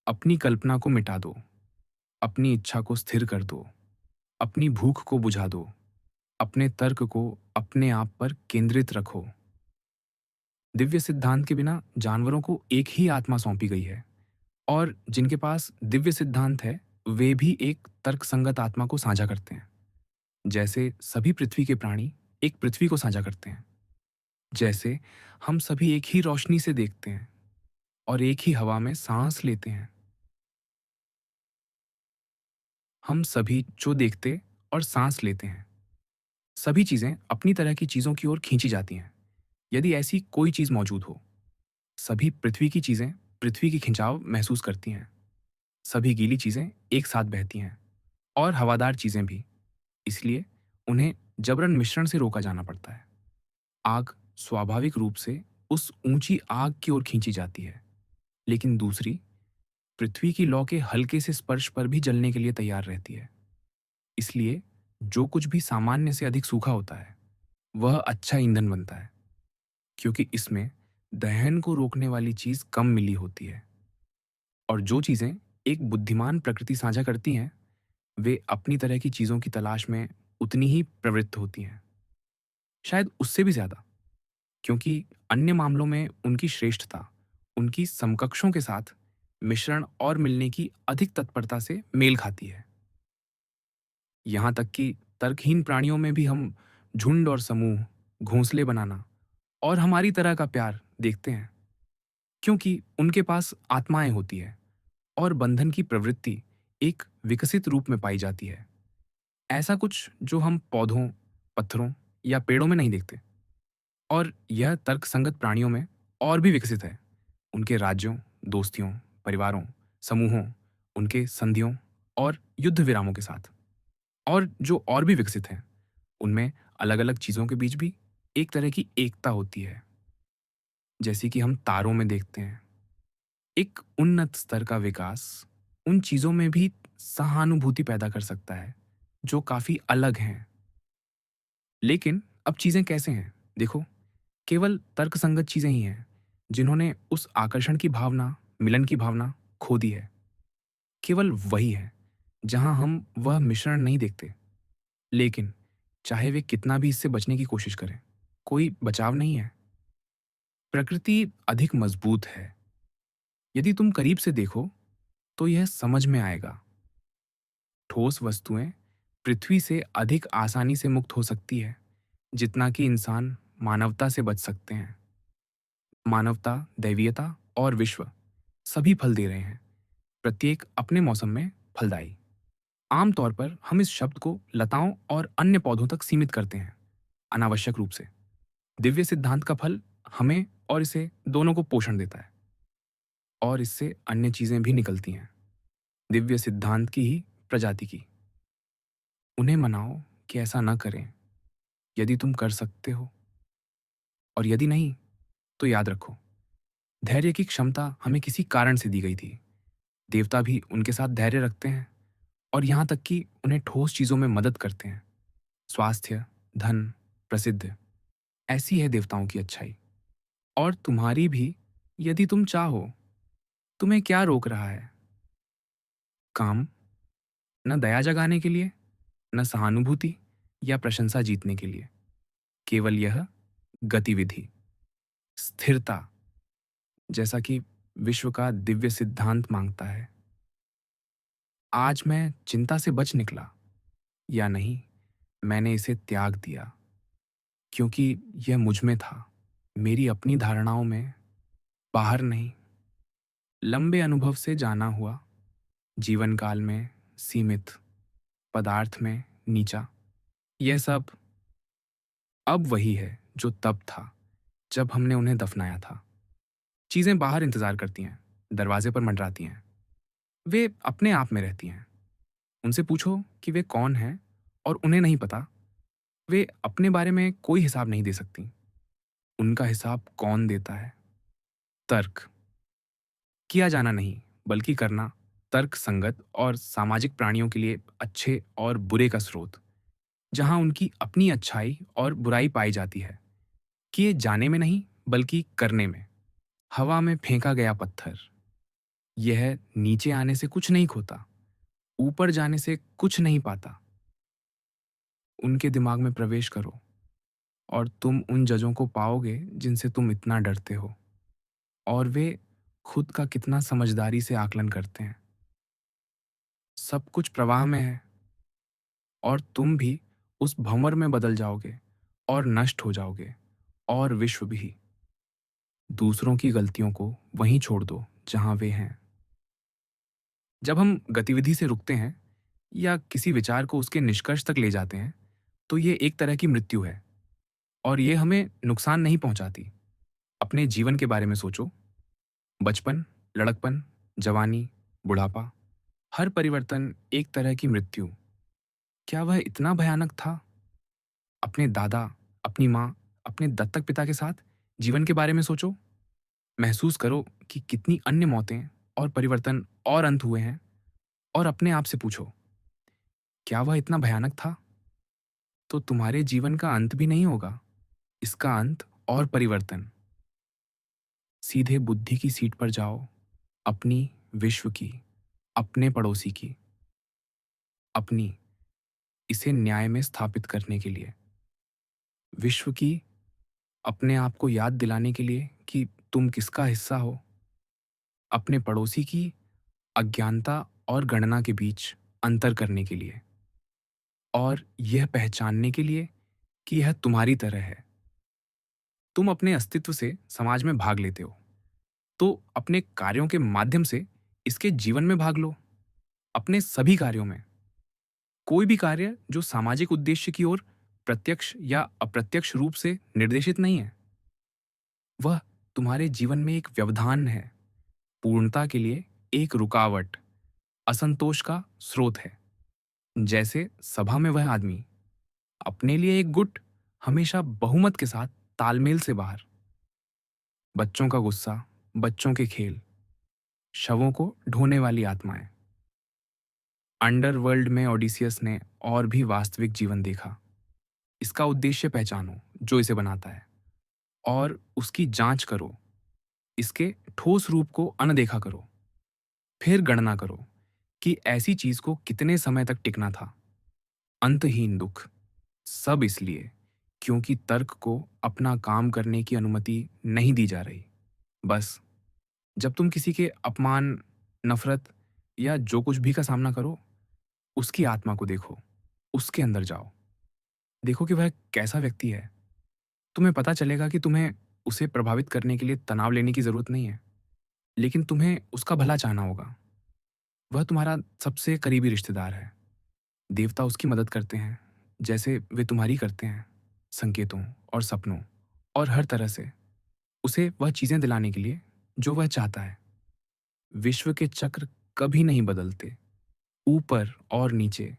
अपनी कल्पना को मिटा दो, अपनी इच्छा को स्थिर कर दो, अपनी भूख को बुझा दो, अपने तर्क को अपने आप पर केंद्रित रखो। दिव्य सिद्धांत के बिना जानवरों को एक ही आत्मा सौंपी गई है, और जिनके पास दिव्य सिद्धांत है, वे भी एक तर्कसंगत आत्मा को साझा करते हैं। जैसे सभी पृथ्वी के प्राणी एक पृथ्वी को साझा करते हैं। जैसे हम सभी एक ही रोशनी से देखते हैं और एक ही हवा में सांस लेते हैं। हम सभी जो देखते और सांस लेते हैं, सभी चीजें अपनी तरह की चीजों की ओर खींची जाती हैं। यदि ऐसी कोई चीज मौजूद हो, सभी पृथ्वी की चीजें पृथ्वी की खिंचाव महसूस करती हैं। सभी गीली चीजें एक साथ बहती हैं, और हवादार चीजें भी। इसलिए उन्हें जबरन मिश्रण से रोका जाना पड़ता है। आग स्वाभाविक रूप से उस ऊंची आग की ओर खींची जाती है, लेकिन दूसरी पृथ्वी की लौ के हल्के से स्पर्श पर भी जलने के लिए तैयार रहती है। इसलिए जो कुछ भी सामान्य से अधिक सूखा होता है, वह अच्छा ईंधन बनता है, क्योंकि इसमें दहन को रोकने वाली चीज कम मिली होती है। और जो चीजें एक बुद्धिमान प्रकृति साझा करती हैं, वे अपनी तरह की चीजों की तलाश में उतनी ही प्रवृत्त होती हैं, शायद उससे भी ज्यादा, क्योंकि अन्य मामलों में उनकी श्रेष्ठता उनकी समकक्षों के साथ मिश्रण और मिलने की अधिक तत्परता से मेल खाती है। यहाँ तक कि तर्कहीन प्राणियों में भी हम झुंड और समूह, घोंसले बनाना और हमारी तरह का प्यार देखते हैं, क्योंकि उनके पास आत्माएं होती है और बंधन की प्रवृत्ति एक विकसित रूप में पाई जाती है। ऐसा कुछ जो हम पौधों, पत्थरों या पेड़ों में नहीं देखते। और यह तर्कसंगत प्राणियों में और भी विकसित है, उनके राज्यों, दोस्तियों, परिवारों, समूहों, उनके संधियों और युद्ध विरामों के साथ। और जो और भी विकसित हैं, उनमें अलग-अलग चीज़ों के बीच भी एक तरह की एकता होती है, जैसी कि हम तारों में देखते हैं। एक उन्नत स्तर का विकास उन चीज़ों में भी सहानुभूति पैदा कर सकता है, जो काफ़ी अलग हैं। लेकिन अब चीज़ें कैसे हैं? देखो, केवल तर्कसंगत चीज़ें ही हैं, जिन्होंने उस आकर्षण की भावना, मिलन की भावना खो दी है। केवल वही है, जहाँ हम वह मिश्रण नहीं देखते। लेकिन चाहे वे कितना भी इससे बचने की कोशिश करें, कोई बचाव नहीं है। प्रकृति अधिक मजबूत है। यदि तुम करीब से देखो, तो यह समझ में आएगा। ठोस वस्तुएं पृथ्वी से अधिक आसानी से मुक्त हो सकती है, जितना कि इंसान मानवता से बच सकते हैं। मानवता, दैवीयता और विश्व सभी फल दे रहे हैं, प्रत्येक अपने मौसम में फलदायी। आमतौर पर हम इस शब्द को लताओं और अन्य पौधों तक सीमित करते हैं, अनावश्यक रूप से। दिव्य सिद्धांत का फल हमें और इसे दोनों को पोषण देता है, और इससे अन्य चीजें भी निकलती हैं, दिव्य सिद्धांत की ही प्रजाति की। उन्हें मनाओ कि ऐसा न करें, यदि तुम कर सकते हो। और यदि नहीं, तो याद रखो, धैर्य की क्षमता हमें किसी कारण से दी गई थी। देवता भी उनके साथ धैर्य रखते हैं, और यहाँ तक कि उन्हें ठोस चीजों में मदद करते हैं। स्वास्थ्य, धन, प्रसिद्ध, ऐसी है देवताओं की अच्छाई। और तुम्हारी भी, यदि तुम चाहो। तुम्हें क्या रोक रहा है? काम, न दया जगाने के लिए, न सहानुभूति या प्रशंसा जीतने के लिए। केवल यह गतिविधि, स्थिरता, जैसा कि विश्व का दिव्य सिद्धांत मांगता है। आज मैं चिंता से बच निकला या नहीं, मैंने इसे त्याग दिया, क्योंकि यह मुझ में था, मेरी अपनी धारणाओं में, बाहर नहीं। लंबे अनुभव से जाना हुआ, जीवन काल में सीमित, पदार्थ में नीचा, यह सब अब वही है जो तब था जब हमने उन्हें दफनाया था। चीजें बाहर इंतजार करती हैं, दरवाजे पर मंडराती हैं। वे अपने आप में रहती हैं। उनसे पूछो कि वे कौन हैं और उन्हें नहीं पता। वे अपने बारे में कोई हिसाब नहीं दे सकती। उनका हिसाब कौन देता है? तर्क। किया जाना नहीं, बल्कि करना। तर्क संगत और सामाजिक प्राणियों के लिए अच्छे और बुरे का स्रोत, जहां उनकी अपनी अच्छाई और बुराई पाई जाती है। किए जाने में नहीं, बल्कि करने में। हवा में फेंका गया पत्थर, यह नीचे आने से कुछ नहीं खोता, ऊपर जाने से कुछ नहीं पाता। उनके दिमाग में प्रवेश करो और तुम उन जजों को पाओगे जिनसे तुम इतना डरते हो, और वे खुद का कितना समझदारी से आकलन करते हैं। सब कुछ प्रवाह में है, और तुम भी उस भंवर में बदल जाओगे और नष्ट हो जाओगे, और विश्व भी। दूसरों की गलतियों को वहीं छोड़ दो जहां वे हैं। जब हम गतिविधि से रुकते हैं या किसी विचार को उसके निष्कर्ष तक ले जाते हैं, तो ये एक तरह की मृत्यु है, और ये हमें नुकसान नहीं पहुंचाती। अपने जीवन के बारे में सोचो। बचपन, लड़कपन, जवानी, बुढ़ापा, हर परिवर्तन एक तरह की मृत्यु। क्या वह इतना भयानक था? अपने दादा, अपनी माँ, अपने दत्तक पिता के साथ जीवन के बारे में सोचो। महसूस करो कि कितनी अन्य मौतें और परिवर्तन और अंत हुए हैं, और अपने आप से पूछो, क्या वह इतना भयानक था? तो तुम्हारे जीवन का अंत भी नहीं होगा, इसका अंत और परिवर्तन। सीधे बुद्धि की सीट पर जाओ, अपनी, विश्व की, अपने पड़ोसी की, अपनी, इसे न्याय में स्थापित करने के लिए। विश्व की, अपने आप को याद दिलाने के लिए कि तुम किसका हिस्सा हो। अपने पड़ोसी की, अज्ञानता और गणना के बीच अंतर करने के लिए, और यह पहचानने के लिए कि यह तुम्हारी तरह है। तुम अपने अस्तित्व से समाज में भाग लेते हो, तो अपने कार्यों के माध्यम से इसके जीवन में भाग लो। अपने सभी कार्यों में। कोई भी कार्य जो सामाजिक उद्देश्य की ओर प्रत्यक्ष या अप्रत्यक्ष रूप से निर्देशित नहीं है, वह तुम्हारे जीवन में एक व्यवधान है, पूर्णता के लिए एक रुकावट, असंतोष का स्रोत है। जैसे सभा में वह आदमी, अपने लिए एक गुट, हमेशा बहुमत के साथ तालमेल से बाहर। बच्चों का गुस्सा, बच्चों के खेल, शवों को ढोने वाली आत्माएं। अंडरवर्ल्ड में ओडिसियस ने और भी वास्तविक जीवन देखा। इसका उद्देश्य पहचानो जो इसे बनाता है, और उसकी जांच करो। इसके ठोस रूप को अनदेखा करो। फिर गणना करो कि ऐसी चीज को कितने समय तक टिकना था। अंतहीन दुख। सब इसलिए क्योंकि तर्क को अपना काम करने की अनुमति नहीं दी जा रही। बस जब तुम किसी के अपमान, नफरत या जो कुछ भी का सामना करो, उसकी आत्मा को देखो, उसके अंदर जाओ। देखो कि वह कैसा व्यक्ति है। तुम्हें पता चलेगा कि तुम्हें उसे प्रभावित करने के लिए तनाव लेने की जरूरत नहीं है, लेकिन तुम्हें उसका भला चाहना होगा। वह तुम्हारा सबसे करीबी रिश्तेदार है। देवता उसकी मदद करते हैं, जैसे वे तुम्हारी करते हैं, संकेतों और सपनों और हर तरह से उसे वह चीजें दिलाने के लिए जो वह चाहता है। विश्व के चक्र कभी नहीं बदलते, ऊपर और नीचे,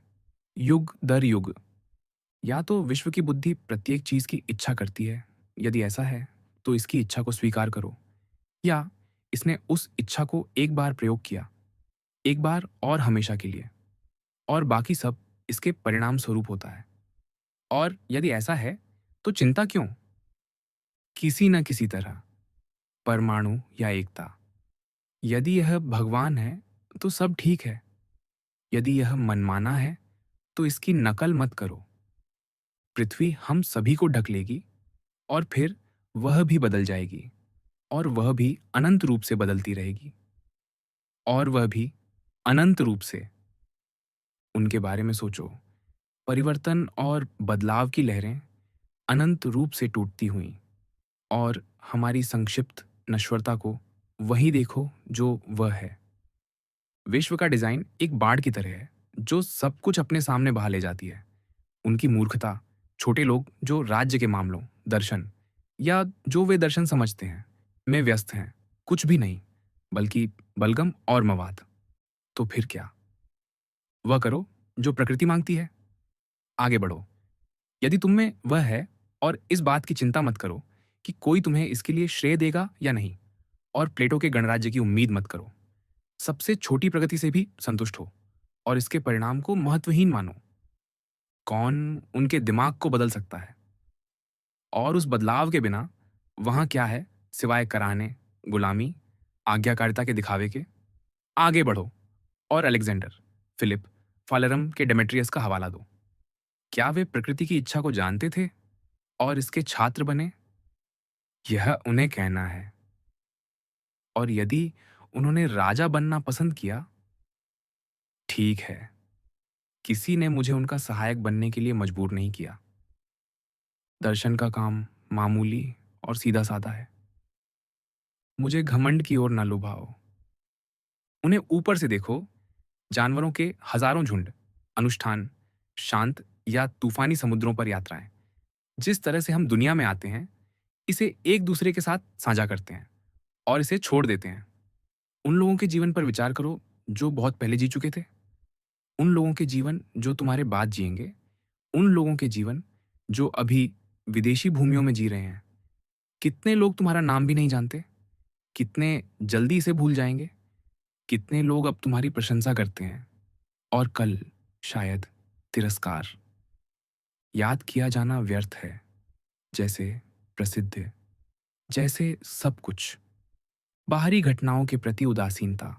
युग दर युग। या तो विश्व की बुद्धि प्रत्येक चीज की इच्छा करती है। यदि ऐसा है, तो इसकी इच्छा को स्वीकार करो, या इसने उस इच्छा को एक बार प्रयोग किया, एक बार और हमेशा के लिए, और बाकी सब इसके परिणाम स्वरूप होता है। और यदि ऐसा है, तो चिंता क्यों? किसी न किसी तरह, परमाणु या एकता। यदि यह भगवान है, तो सब ठीक है। यदि यह मनमाना है, तो इसकी नकल मत करो। पृथ्वी हम सभी को ढक लेगी, और फिर वह भी बदल जाएगी, और वह भी अनंत रूप से बदलती रहेगी, और वह भी अनंत रूप से। उनके बारे में सोचो। परिवर्तन और बदलाव की लहरें अनंत रूप से टूटती हुई, और हमारी संक्षिप्त नश्वरता को वही देखो जो वह है। विश्व का डिजाइन एक बाढ़ की तरह है, जो सब कुछ अपने सामने बहा ले जाती है। उनकी मूर्खता, छोटे लोग जो राज्य के मामलों, दर्शन या जो वे दर्शन समझते हैं, में व्यस्त हैं, कुछ भी नहीं, बल्कि बलगम और मवाद। तो फिर क्या? वह करो जो प्रकृति मांगती है, आगे बढ़ो यदि तुम में वह है, और इस बात की चिंता मत करो कि कोई तुम्हें इसके लिए श्रेय देगा या नहीं, और प्लेटो के गणराज्य की उम्मीद मत करो। सबसे छोटी प्रगति से भी संतुष्ट हो और इसके परिणाम को महत्वहीन मानो। कौन उनके दिमाग को बदल सकता है? और उस बदलाव के बिना वहां क्या है सिवाय कराहने, गुलामी, आज्ञाकारिता के दिखावे के? आगे बढ़ो और अलेक्जेंडर, फिलिप, फालरम के डेमेट्रियस का हवाला दो। क्या वे प्रकृति की इच्छा को जानते थे और इसके छात्र बने? यह उन्हें कहना है। और यदि उन्होंने राजा बनना पसंद किया, ठीक है, किसी ने मुझे उनका सहायक बनने के लिए मजबूर नहीं किया। दर्शन का काम मामूली और सीधा साधा है। मुझे घमंड की ओर न लुभाओ। उन्हें ऊपर से देखो, जानवरों के हजारों झुंड, अनुष्ठान, शांत या तूफानी समुद्रों पर यात्राएं। जिस तरह से हम दुनिया में आते हैं, इसे एक दूसरे के साथ साझा करते हैं और इसे छोड़ देते हैं। उन लोगों के जीवन पर विचार करो जो बहुत पहले जी चुके थे। उन लोगों के जीवन जो तुम्हारे बाद जिएंगे। उन लोगों के जीवन जो अभी विदेशी भूमियों में जी रहे हैं। कितने लोग तुम्हारा नाम भी नहीं जानते? कितने जल्दी इसे भूल जाएंगे? कितने लोग अब तुम्हारी प्रशंसा करते हैं और कल शायद तिरस्कार? याद किया जाना व्यर्थ है, जैसे प्रसिद्ध, जैसे सब कुछ। बाहरी घटनाओं के प्रति उदासीनता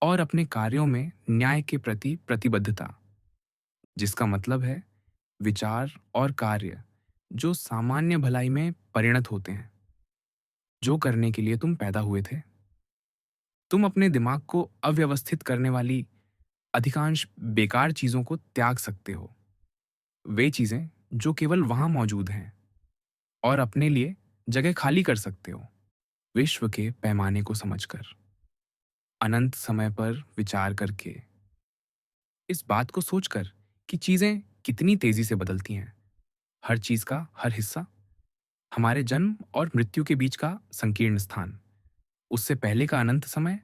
और अपने कार्यों में न्याय के प्रति प्रतिबद्धता, जिसका मतलब है विचार और कार्य जो सामान्य भलाई में परिणत होते हैं, जो करने के लिए तुम पैदा हुए थे। तुम अपने दिमाग को अव्यवस्थित करने वाली अधिकांश बेकार चीजों को त्याग सकते हो, वे चीजें जो केवल वहां मौजूद हैं, और अपने लिए जगह खाली कर सकते हो विश्व के पैमाने को समझकर, अनंत समय पर विचार करके, इस बात को सोचकर कि चीजें कितनी तेजी से बदलती हैं। हर चीज का हर हिस्सा, हमारे जन्म और मृत्यु के बीच का संकीर्ण स्थान, उससे पहले का अनंत समय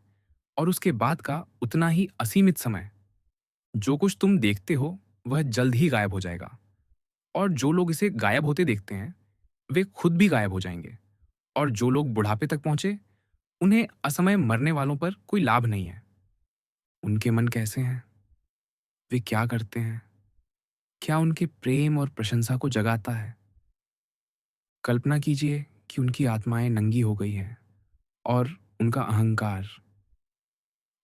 और उसके बाद का उतना ही असीमित समय। जो कुछ तुम देखते हो वह जल्द ही गायब हो जाएगा, और जो लोग इसे गायब होते देखते हैं वे खुद भी गायब हो जाएंगे। और जो लोग बुढ़ापे तक पहुंचे, उन्हें असमय मरने वालों पर कोई लाभ नहीं है। उनके मन कैसे हैं? वे क्या करते हैं? क्या उनके प्रेम और प्रशंसा को जगाता है? कल्पना कीजिए कि उनकी आत्माएं नंगी हो गई हैं और उनका अहंकार,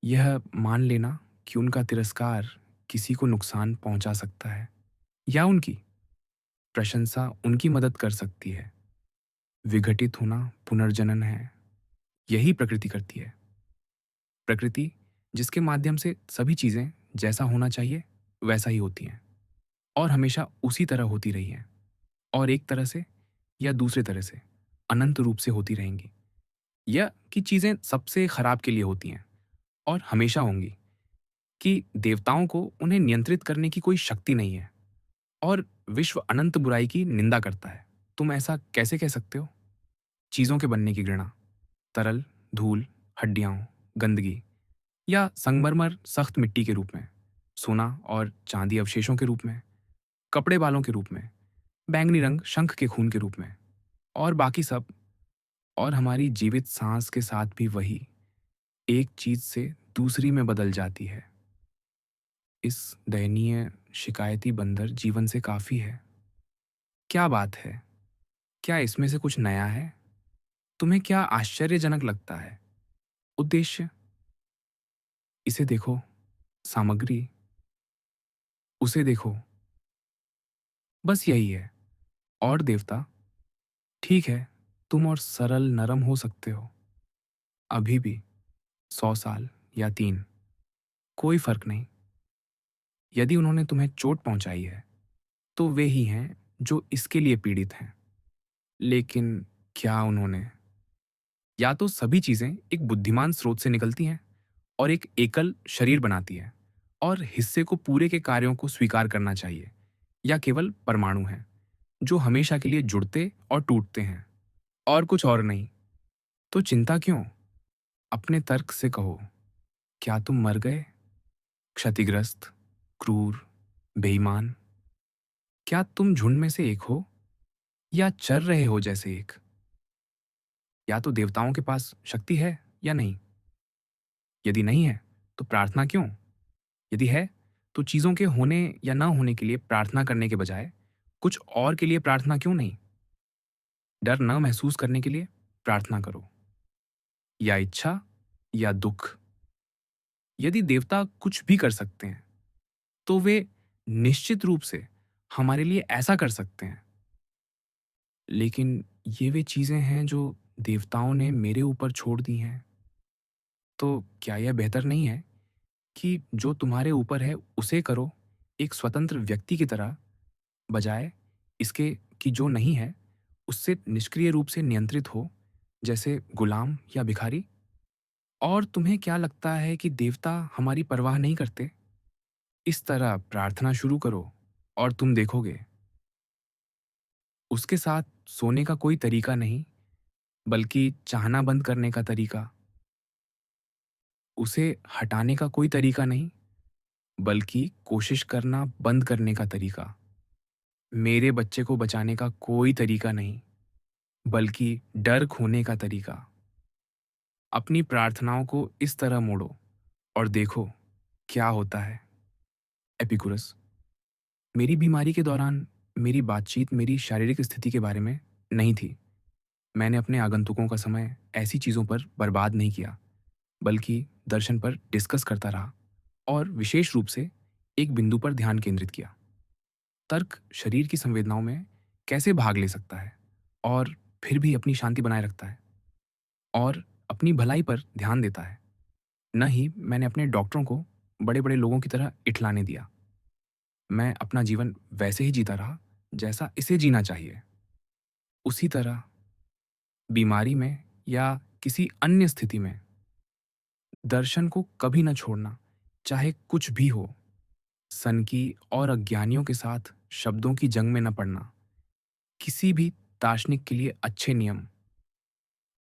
यह मान लेना कि उनका तिरस्कार किसी को नुकसान पहुंचा सकता है, या उनकी प्रशंसा उनकी मदद कर सकती है। विघटित होना पुनर्जनन है। यही प्रकृति करती है। प्रकृति जिसके माध्यम से सभी चीजें जैसा होना चाहिए वैसा ही होती हैं, और हमेशा उसी तरह होती रही हैं, और एक तरह से या दूसरे तरह से अनंत रूप से होती रहेंगी। यह कि चीजें सबसे खराब के लिए होती हैं और हमेशा होंगी, कि देवताओं को उन्हें नियंत्रित करने की कोई शक्ति नहीं है, और विश्व अनंत बुराई की निंदा करता है। तुम ऐसा कैसे कह सकते हो? चीजों के बनने की घृणा, तरल, धूल, हड्डियां, गंदगी, या संगमरमर सख्त मिट्टी के रूप में, सोना और चांदी अवशेषों के रूप में, कपड़े बालों के रूप में, बैंगनी रंग शंख के खून के रूप में, और बाकी सब। और हमारी जीवित सांस के साथ भी वही एक चीज से दूसरी में बदल जाती है। इस दयनीय शिकायती बंदर जीवन से काफी है। क्या बात है? क्या इसमें से कुछ नया है? तुम्हें क्या आश्चर्यजनक लगता है? उद्देश्य? इसे देखो। सामग्री? उसे देखो। बस यही है। और देवता? ठीक है, तुम और सरल नरम हो सकते हो अभी भी, 100 साल या 3, कोई फर्क नहीं। यदि उन्होंने तुम्हें चोट पहुंचाई है तो वे ही हैं जो इसके लिए पीड़ित हैं। लेकिन क्या उन्होंने? या तो सभी चीजें एक बुद्धिमान स्रोत से निकलती हैं और एक एकल शरीर बनाती है, और हिस्से को पूरे के कार्यों को स्वीकार करना चाहिए। या केवल परमाणु हैं जो हमेशा के लिए जुड़ते और टूटते हैं, और कुछ और नहीं। तो चिंता क्यों? अपने तर्क से कहो, क्या तुम मर गए? क्षतिग्रस्त, क्रूर, बेईमान? क्या तुम झुंड में से एक हो, या चर रहे हो जैसे एक? या तो देवताओं के पास शक्ति है या नहीं? यदि नहीं है, तो प्रार्थना क्यों? यदि है, तो चीज़ों के होने या ना होने के लिए प्रार्थना करने के बजाय कुछ और के लिए प्रार्थना क्यों नहीं? डर न महसूस करने के लिए प्रार्थना करो, या इच्छा या दुख। यदि देवता कुछ भी कर सकते हैं, तो वे निश्चित रूप से हमारे लिए ऐसा कर सकते हैं। लेकिन ये वे चीज़ें हैं जो देवताओं ने मेरे ऊपर छोड़ दी हैं। तो क्या यह बेहतर नहीं है कि जो तुम्हारे ऊपर है उसे करो, एक स्वतंत्र व्यक्ति की तरह, बजाय इसके कि जो नहीं है उससे निष्क्रिय रूप से नियंत्रित हो, जैसे गुलाम या भिखारी? और तुम्हें क्या लगता है कि देवता हमारी परवाह नहीं करते? इस तरह प्रार्थना शुरू करो और तुम देखोगे, उसके साथ सोने का कोई तरीका नहीं, बल्कि चाहना बंद करने का तरीका। उसे हटाने का कोई तरीका नहीं, बल्कि कोशिश करना बंद करने का तरीका। मेरे बच्चे को बचाने का कोई तरीका नहीं, बल्कि डर खोने का तरीका। अपनी प्रार्थनाओं को इस तरह मोड़ो और देखो क्या होता है। एपिकुरस, मेरी बीमारी के दौरान मेरी बातचीत मेरी शारीरिक स्थिति के बारे में नहीं थी। मैंने अपने आगंतुकों का समय ऐसी चीज़ों पर बर्बाद नहीं किया, बल्कि दर्शन पर डिस्कस करता रहा, और विशेष रूप से एक बिंदु पर ध्यान केंद्रित किया। तर्क शरीर की संवेदनाओं में कैसे भाग ले सकता है और फिर भी अपनी शांति बनाए रखता है और अपनी भलाई पर ध्यान देता है। न ही मैंने अपने डॉक्टरों को बड़े बड़े लोगों की तरह इठलाने दिया। मैं अपना जीवन वैसे ही जीता रहा जैसा इसे जीना चाहिए। उसी तरह, बीमारी में या किसी अन्य स्थिति में, दर्शन को कभी न छोड़ना, चाहे कुछ भी हो। सनकी और अज्ञानियों के साथ शब्दों की जंग में न पड़ना, किसी भी दार्शनिक के लिए अच्छे नियम।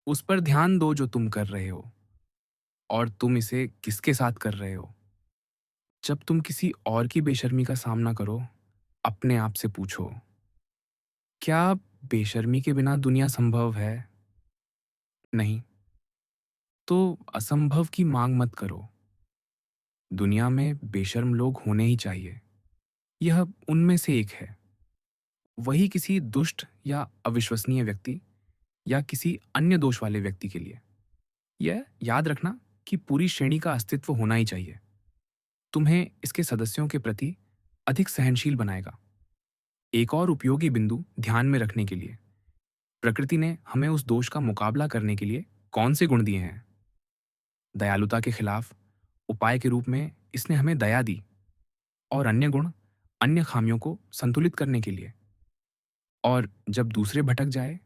उस पर ध्यान दो जो तुम कर रहे हो, और तुम इसे किसके साथ कर रहे हो। जब तुम किसी और की बेशर्मी का सामना करो, अपने आप से पूछो, क्या बेशर्मी के बिना दुनिया संभव है? नहीं। तो असंभव की मांग मत करो। दुनिया में बेशर्म लोग होने ही चाहिए। यह उनमें से एक है। वही किसी दुष्ट या अविश्वसनीय व्यक्ति या किसी अन्य दोष वाले व्यक्ति के लिए। यह याद रखना कि पूरी श्रेणी का अस्तित्व होना ही चाहिए। तुम्हें इसके सदस्यों के प्रति अधिक सहनशील बनाएगा। एक और उपयोगी बिंदु ध्यान में रखने के लिए, प्रकृति ने हमें उस दोष का मुकाबला करने के लिए कौन से गुण दिए हैं? दयालुता के खिलाफ उपाय के रूप में इसने हमें दया दी, और अन्य गुण, अन्य खामियों को संतुलित करने के लिए। और जब दूसरे भटक जाए,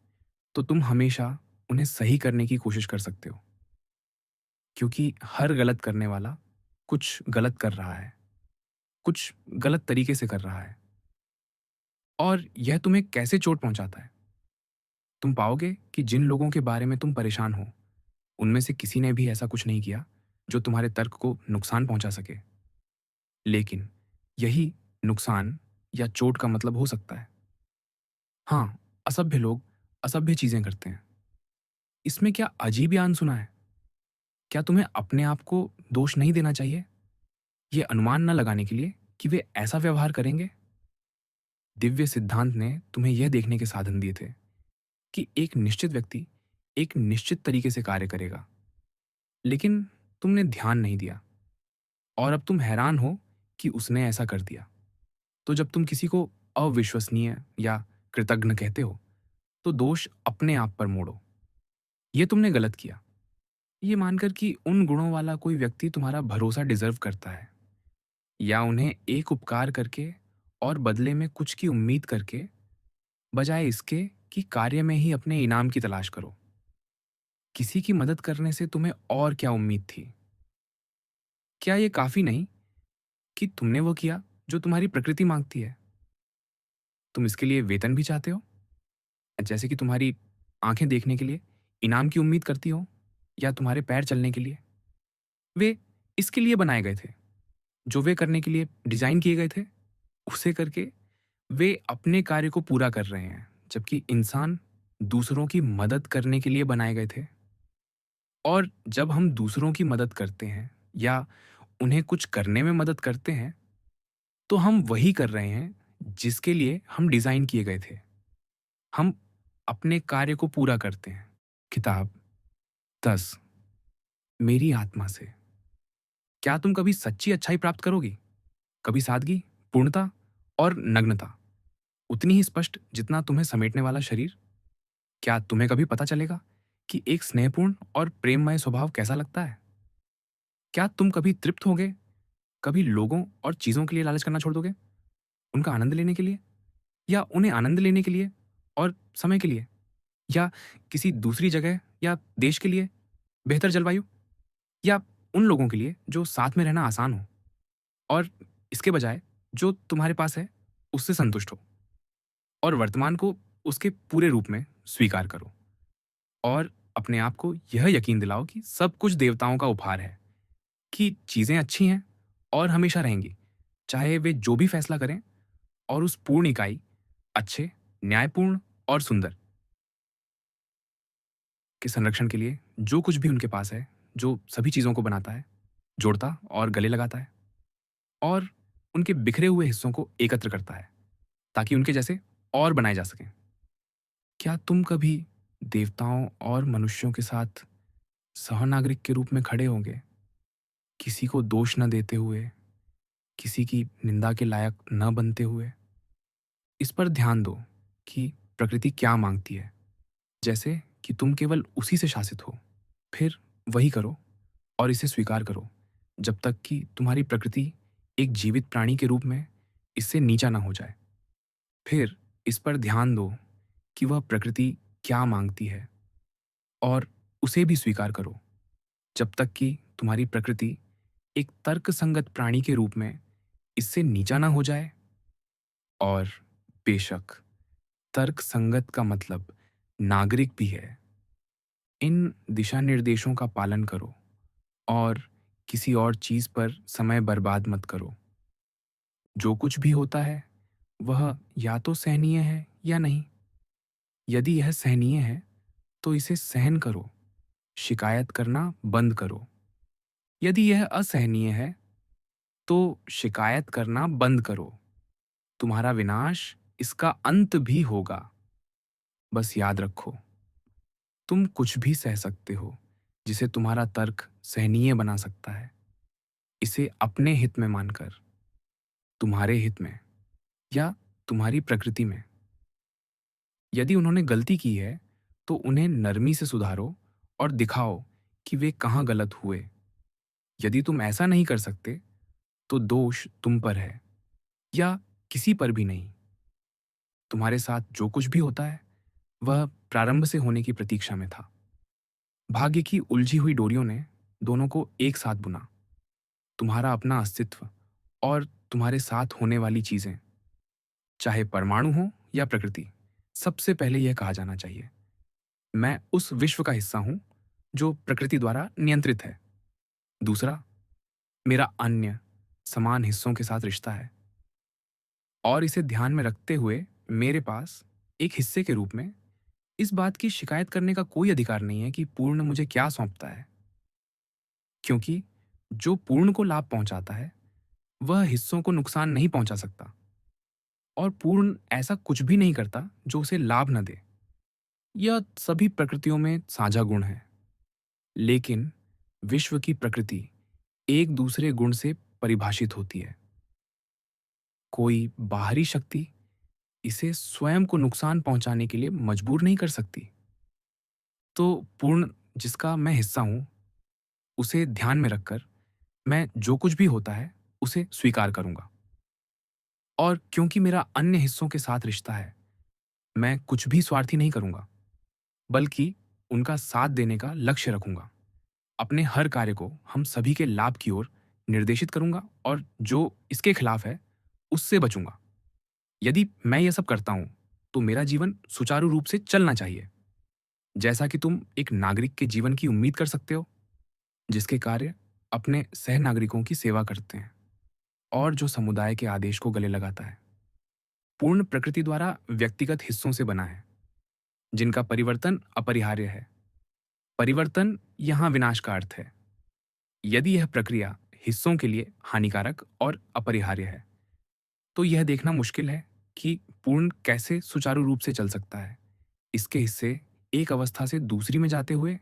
तो तुम हमेशा उन्हें सही करने की कोशिश कर सकते हो, क्योंकि हर गलत करने वाला कुछ गलत कर रहा है, कुछ गलत तरीके से कर रहा है। और यह तुम्हें कैसे चोट पहुंचाता है? तुम पाओगे कि जिन लोगों के बारे में तुम परेशान हो, उनमें से किसी ने भी ऐसा कुछ नहीं किया जो तुम्हारे तर्क को नुकसान पहुंचा सके। लेकिन यही नुकसान या चोट का मतलब हो सकता है। हाँ, असभ्य लोग असभ्य चीजें करते हैं। इसमें क्या अजीब यान सुना है? क्या तुम्हें अपने आप को दोष नहीं देना चाहिए, ये अनुमान न लगाने के लिए कि वे ऐसा व्यवहार करेंगे? दिव्य सिद्धांत ने तुम्हें यह देखने के साधन दिए थे कि एक निश्चित व्यक्ति एक निश्चित तरीके से कार्य करेगा, लेकिन तुमने ध्यान नहीं दिया, और अब तुम हैरान हो कि उसने ऐसा कर दिया। तो जब तुम किसी को अविश्वसनीय या कृतघ्न कहते हो, तो दोष अपने आप पर मोड़ो। ये तुमने गलत किया, ये मानकर कि उन गुणों वाला कोई व्यक्ति तुम्हारा भरोसा डिजर्व करता है, या उन्हें एक उपकार करके और बदले में कुछ की उम्मीद करके, बजाय इसके कि कार्य में ही अपने इनाम की तलाश करो। किसी की मदद करने से तुम्हें और क्या उम्मीद थी? क्या ये काफी नहीं कि तुमने वो किया जो तुम्हारी प्रकृति मांगती है? तुम इसके लिए वेतन भी चाहते हो, जैसे कि तुम्हारी आंखें देखने के लिए इनाम की उम्मीद करती हो, या तुम्हारे पैर चलने के लिए। वे इसके लिए बनाए गए थे, जो वे करने के लिए डिजाइन किए गए थे, उसे करके वे अपने कार्य को पूरा कर रहे हैं, जबकि इंसान दूसरों की मदद करने के लिए बनाए गए थे। और जब हम दूसरों की मदद करते हैं या उन्हें कुछ करने में मदद करते हैं, तो हम वही कर रहे हैं जिसके लिए हम डिजाइन किए गए थे। हम अपने कार्य को पूरा करते हैं। किताब 10। मेरी आत्मा से। क्या तुम कभी सच्ची अच्छाई प्राप्त करोगी? कभी सादगी, पूर्णता और नग्नता, उतनी ही स्पष्ट जितना तुम्हें समेटने वाला शरीर? क्या तुम्हें कभी पता चलेगा कि एक स्नेहपूर्ण और प्रेममय स्वभाव कैसा लगता है? क्या तुम कभी तृप्त होगे? कभी लोगों और चीजों के लिए लालच करना छोड़ दोगे? उनका आनंद लेने के लिए, या उन्हें आनंद लेने के लिए और समय के लिए, या किसी दूसरी जगह या देश के लिए, बेहतर जलवायु, या उन लोगों के लिए जो साथ में रहना आसान हो, और इसके बजाय जो तुम्हारे पास है उससे संतुष्ट हो और वर्तमान को उसके पूरे रूप में स्वीकार करो, और अपने आप को यह यकीन दिलाओ कि सब कुछ देवताओं का उपहार है, कि चीजें अच्छी हैं और हमेशा रहेंगी, चाहे वे जो भी फैसला करें, और उस पूर्ण इकाई, अच्छे, न्यायपूर्ण और सुंदर के संरक्षण के लिए जो कुछ भी उनके पास है, जो सभी चीजों को बनाता है, जोड़ता और गले लगाता है, और उनके बिखरे हुए हिस्सों को एकत्र करता है, ताकि उनके जैसे और बनाए जा सकें। क्या तुम कभी देवताओं और मनुष्यों के साथ सहनागरिक के रूप में खड़े होंगे, किसी को दोष न देते हुए, किसी की निंदा के लायक न बनते हुए? इस पर ध्यान दो कि प्रकृति क्या मांगती है, जैसे कि तुम केवल उसी से शासित हो। फिर वही करो और इसे स्वीकार करो, जब तक कि तुम्हारी प्रकृति एक जीवित प्राणी के रूप में इससे नीचा ना हो जाए। फिर इस पर ध्यान दो कि वह प्रकृति क्या मांगती है, और उसे भी स्वीकार करो, जब तक कि तुम्हारी प्रकृति एक तर्कसंगत प्राणी के रूप में इससे नीचा ना हो जाए। और बेशक, तर्कसंगत का मतलब नागरिक भी है। इन दिशा निर्देशों का पालन करो, और किसी और चीज पर समय बर्बाद मत करो। जो कुछ भी होता है वह या तो सहनीय है या नहीं। यदि यह सहनीय है तो इसे सहन करो, शिकायत करना बंद करो। यदि यह असहनीय है तो शिकायत करना बंद करो। तुम्हारा विनाश इसका अंत भी होगा। बस याद रखो, तुम कुछ भी सह सकते हो जिसे तुम्हारा तर्क सहनीय बना सकता है, इसे अपने हित में मानकर, तुम्हारे हित में या तुम्हारी प्रकृति में। यदि उन्होंने गलती की है तो उन्हें नरमी से सुधारो और दिखाओ कि वे कहाँ गलत हुए। यदि तुम ऐसा नहीं कर सकते तो दोष तुम पर है, या किसी पर भी नहीं। तुम्हारे साथ जो कुछ भी होता है वह प्रारंभ से होने की प्रतीक्षा में था। भाग्य की उलझी हुई डोरियों ने दोनों को एक साथ बुना। तुम्हारा अपना अस्तित्व और तुम्हारे साथ होने वाली चीजें, चाहे परमाणु हो या प्रकृति, सबसे पहले यह कहा जाना चाहिए, मैं उस विश्व का हिस्सा हूं जो प्रकृति द्वारा नियंत्रित है। दूसरा, मेरा अन्य समान हिस्सों के साथ रिश्ता है, और इसे ध्यान में रखते हुए मेरे पास एक हिस्से के रूप में इस बात की शिकायत करने का कोई अधिकार नहीं है कि पूर्ण मुझे क्या सौंपता है, क्योंकि जो पूर्ण को लाभ पहुंचाता है वह हिस्सों को नुकसान नहीं पहुंचा सकता, और पूर्ण ऐसा कुछ भी नहीं करता जो उसे लाभ न दे। यह सभी प्रकृतियों में साझा गुण है, लेकिन विश्व की प्रकृति एक दूसरे गुण से परिभाषित होती है। कोई बाहरी शक्ति इसे स्वयं को नुकसान पहुंचाने के लिए मजबूर नहीं कर सकती। तो पूर्ण, जिसका मैं हिस्सा हूं, उसे ध्यान में रखकर मैं जो कुछ भी होता है उसे स्वीकार करूंगा। और क्योंकि मेरा अन्य हिस्सों के साथ रिश्ता है, मैं कुछ भी स्वार्थी नहीं करूंगा, बल्कि उनका साथ देने का लक्ष्य रखूंगा। अपने हर कार्य को हम सभी के लाभ की ओर निर्देशित करूंगा, और जो इसके खिलाफ है उससे बचूंगा। यदि मैं ये सब करता हूँ, तो मेरा जीवन सुचारू रूप से चलना चाहिए, जैसा कि तुम एक नागरिक के जीवन की उम्मीद कर सकते हो, जिसके कार्य अपने सह नागरिकों की सेवा करते हैं और जो समुदाय के आदेश को गले लगाता है। पूर्ण प्रकृति द्वारा व्यक्तिगत हिस्सों से बना है, जिनका परिवर्तन अपरिहार्य है। परिवर्तन यहाँ विनाश का अर्थ है। यदि यह प्रक्रिया हिस्सों के लिए हानिकारक और अपरिहार्य है, तो यह देखना मुश्किल है कि पूर्ण कैसे सुचारू रूप से चल सकता है। इसके हिस्से एक अवस्था से दूसरी में जाते हुए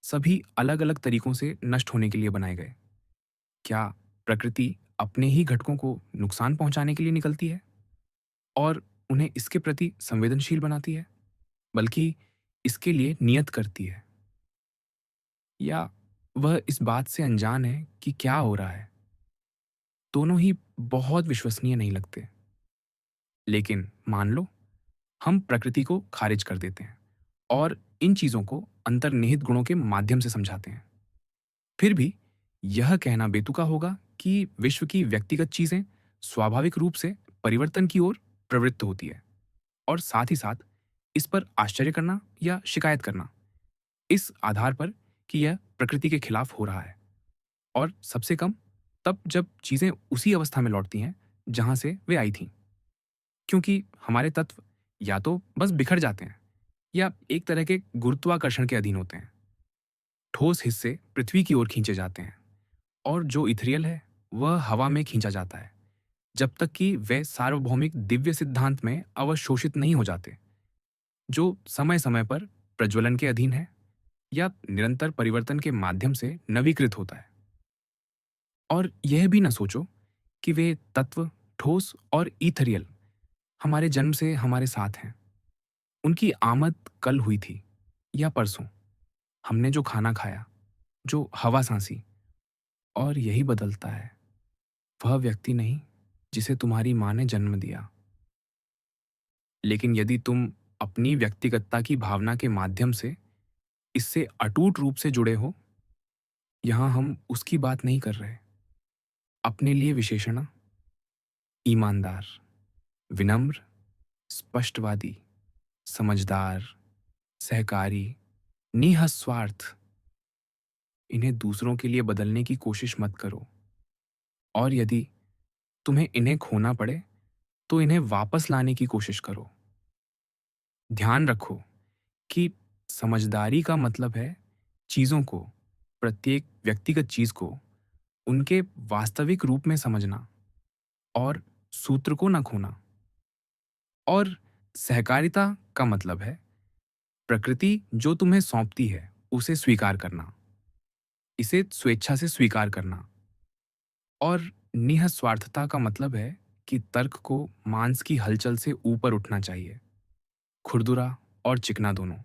सभी अलग-अलग तरीकों से नष्ट होने के लिए बनाए गए। क्या प्रकृति अपने ही घटकों को नुकसान पहुंचाने के लिए निकलती है और उन्हें इसके प्रति संवेदनशील बनाती है, बल्कि इसके लिए नियत करती है? या वह इस बात से अनजान है कि क्या हो रहा है? दोनों ही बहुत विश्वसनीय नहीं लगते। लेकिन मान लो हम प्रकृति को खारिज कर देते हैं और इन चीजों को अंतर्निहित गुणों के माध्यम से समझाते हैं। फिर भी यह कहना बेतुका होगा कि विश्व की व्यक्तिगत चीजें स्वाभाविक रूप से परिवर्तन की ओर प्रवृत्त होती है, और साथ ही साथ इस पर आश्चर्य करना या शिकायत करना, इस आधार पर कि यह प्रकृति के खिलाफ हो रहा है, और सबसे कम तब जब चीजें उसी अवस्था में लौटती हैं जहां से वे आई थीं। क्योंकि हमारे तत्व या तो बस बिखर जाते हैं या एक तरह के गुरुत्वाकर्षण के अधीन होते हैं। ठोस हिस्से पृथ्वी की ओर खींचे जाते हैं और जो इथेरियल है वह हवा में खींचा जाता है, जब तक कि वे सार्वभौमिक दिव्य सिद्धांत में अवशोषित नहीं हो जाते, जो समय समय पर प्रज्वलन के अधीन है या निरंतर परिवर्तन के माध्यम से नवीकृत होता है। और यह भी न सोचो कि वे तत्व, ठोस और ईथरियल, हमारे जन्म से हमारे साथ हैं। उनकी आमद कल हुई थी या परसों। हमने जो खाना खाया, जो हवा सांसी, और यही बदलता है। वह व्यक्ति नहीं जिसे तुम्हारी माँ ने जन्म दिया। लेकिन यदि तुम अपनी व्यक्तिगतता की भावना के माध्यम से इससे अटूट रूप से जुड़े हो, यहाँ हम उसकी बात नहीं कर रहे। अपने लिए विशेषण: ईमानदार, विनम्र, स्पष्टवादी, समझदार, सहकारी, निःस्वार्थ। इन्हें दूसरों के लिए बदलने की कोशिश मत करो, और यदि तुम्हें इन्हें खोना पड़े तो इन्हें वापस लाने की कोशिश करो। ध्यान रखो कि समझदारी का मतलब है चीजों को, प्रत्येक व्यक्तिगत चीज को उनके वास्तविक रूप में समझना और सूत्र को न खोना। और सहकारिता का मतलब है प्रकृति जो तुम्हें सौंपती है उसे स्वीकार करना, इसे स्वेच्छा से स्वीकार करना। और निःस्वार्थता का मतलब है कि तर्क को मांस की हलचल से ऊपर उठना चाहिए, खुरदुरा और चिकना दोनों,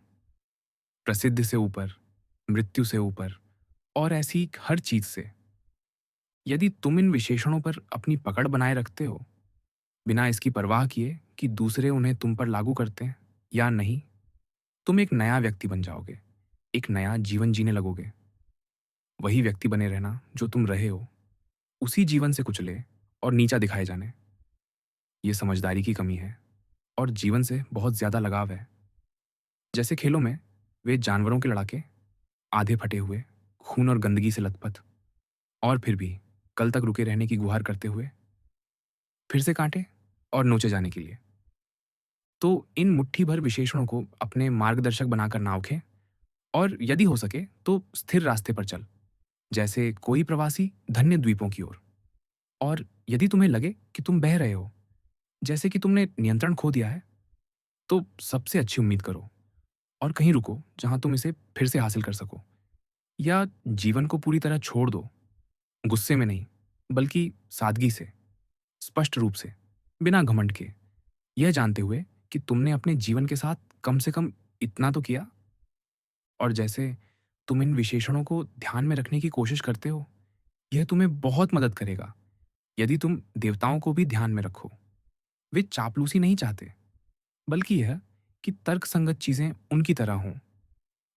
प्रसिद्ध से ऊपर, मृत्यु से ऊपर, और ऐसी हर चीज से। यदि तुम इन विशेषणों पर अपनी पकड़ बनाए रखते हो, बिना इसकी परवाह किए कि दूसरे उन्हें तुम पर लागू करते हैं या नहीं, तुम एक नया व्यक्ति बन जाओगे, एक नया जीवन जीने लगोगे। वही व्यक्ति बने रहना जो तुम रहे हो, उसी जीवन से कुचले और नीचा दिखाए जाने, ये समझदारी की कमी है और जीवन से बहुत ज्यादा लगाव है। जैसे खेलों में वे जानवरों के लड़ाके, आधे फटे हुए, खून और गंदगी से लथपथ, और फिर भी कल तक रुके रहने की गुहार करते हुए फिर से कांटे और नोचे जाने के लिए। तो इन मुट्ठी भर विशेषणों को अपने मार्गदर्शक बनाकर नाव खे, और यदि हो सके तो स्थिर रास्ते पर चल, जैसे कोई प्रवासी धन्य द्वीपों की ओर। और यदि तुम्हें लगे कि तुम बह रहे हो, जैसे कि तुमने नियंत्रण खो दिया है, तो सबसे अच्छी उम्मीद करो और कहीं रुको जहां तुम इसे फिर से हासिल कर सको। या जीवन को पूरी तरह छोड़ दो, गुस्से में नहीं, बल्कि सादगी से, स्पष्ट रूप से, बिना घमंड के, यह जानते हुए कि तुमने अपने जीवन के साथ कम से कम इतना तो किया। और जैसे तुम इन विशेषणों को ध्यान में रखने की कोशिश करते हो, यह तुम्हें बहुत मदद करेगा यदि तुम देवताओं को भी ध्यान में रखो। वे चापलूसी नहीं चाहते, बल्कि यह कि तर्कसंगत चीजें उनकी तरह हों,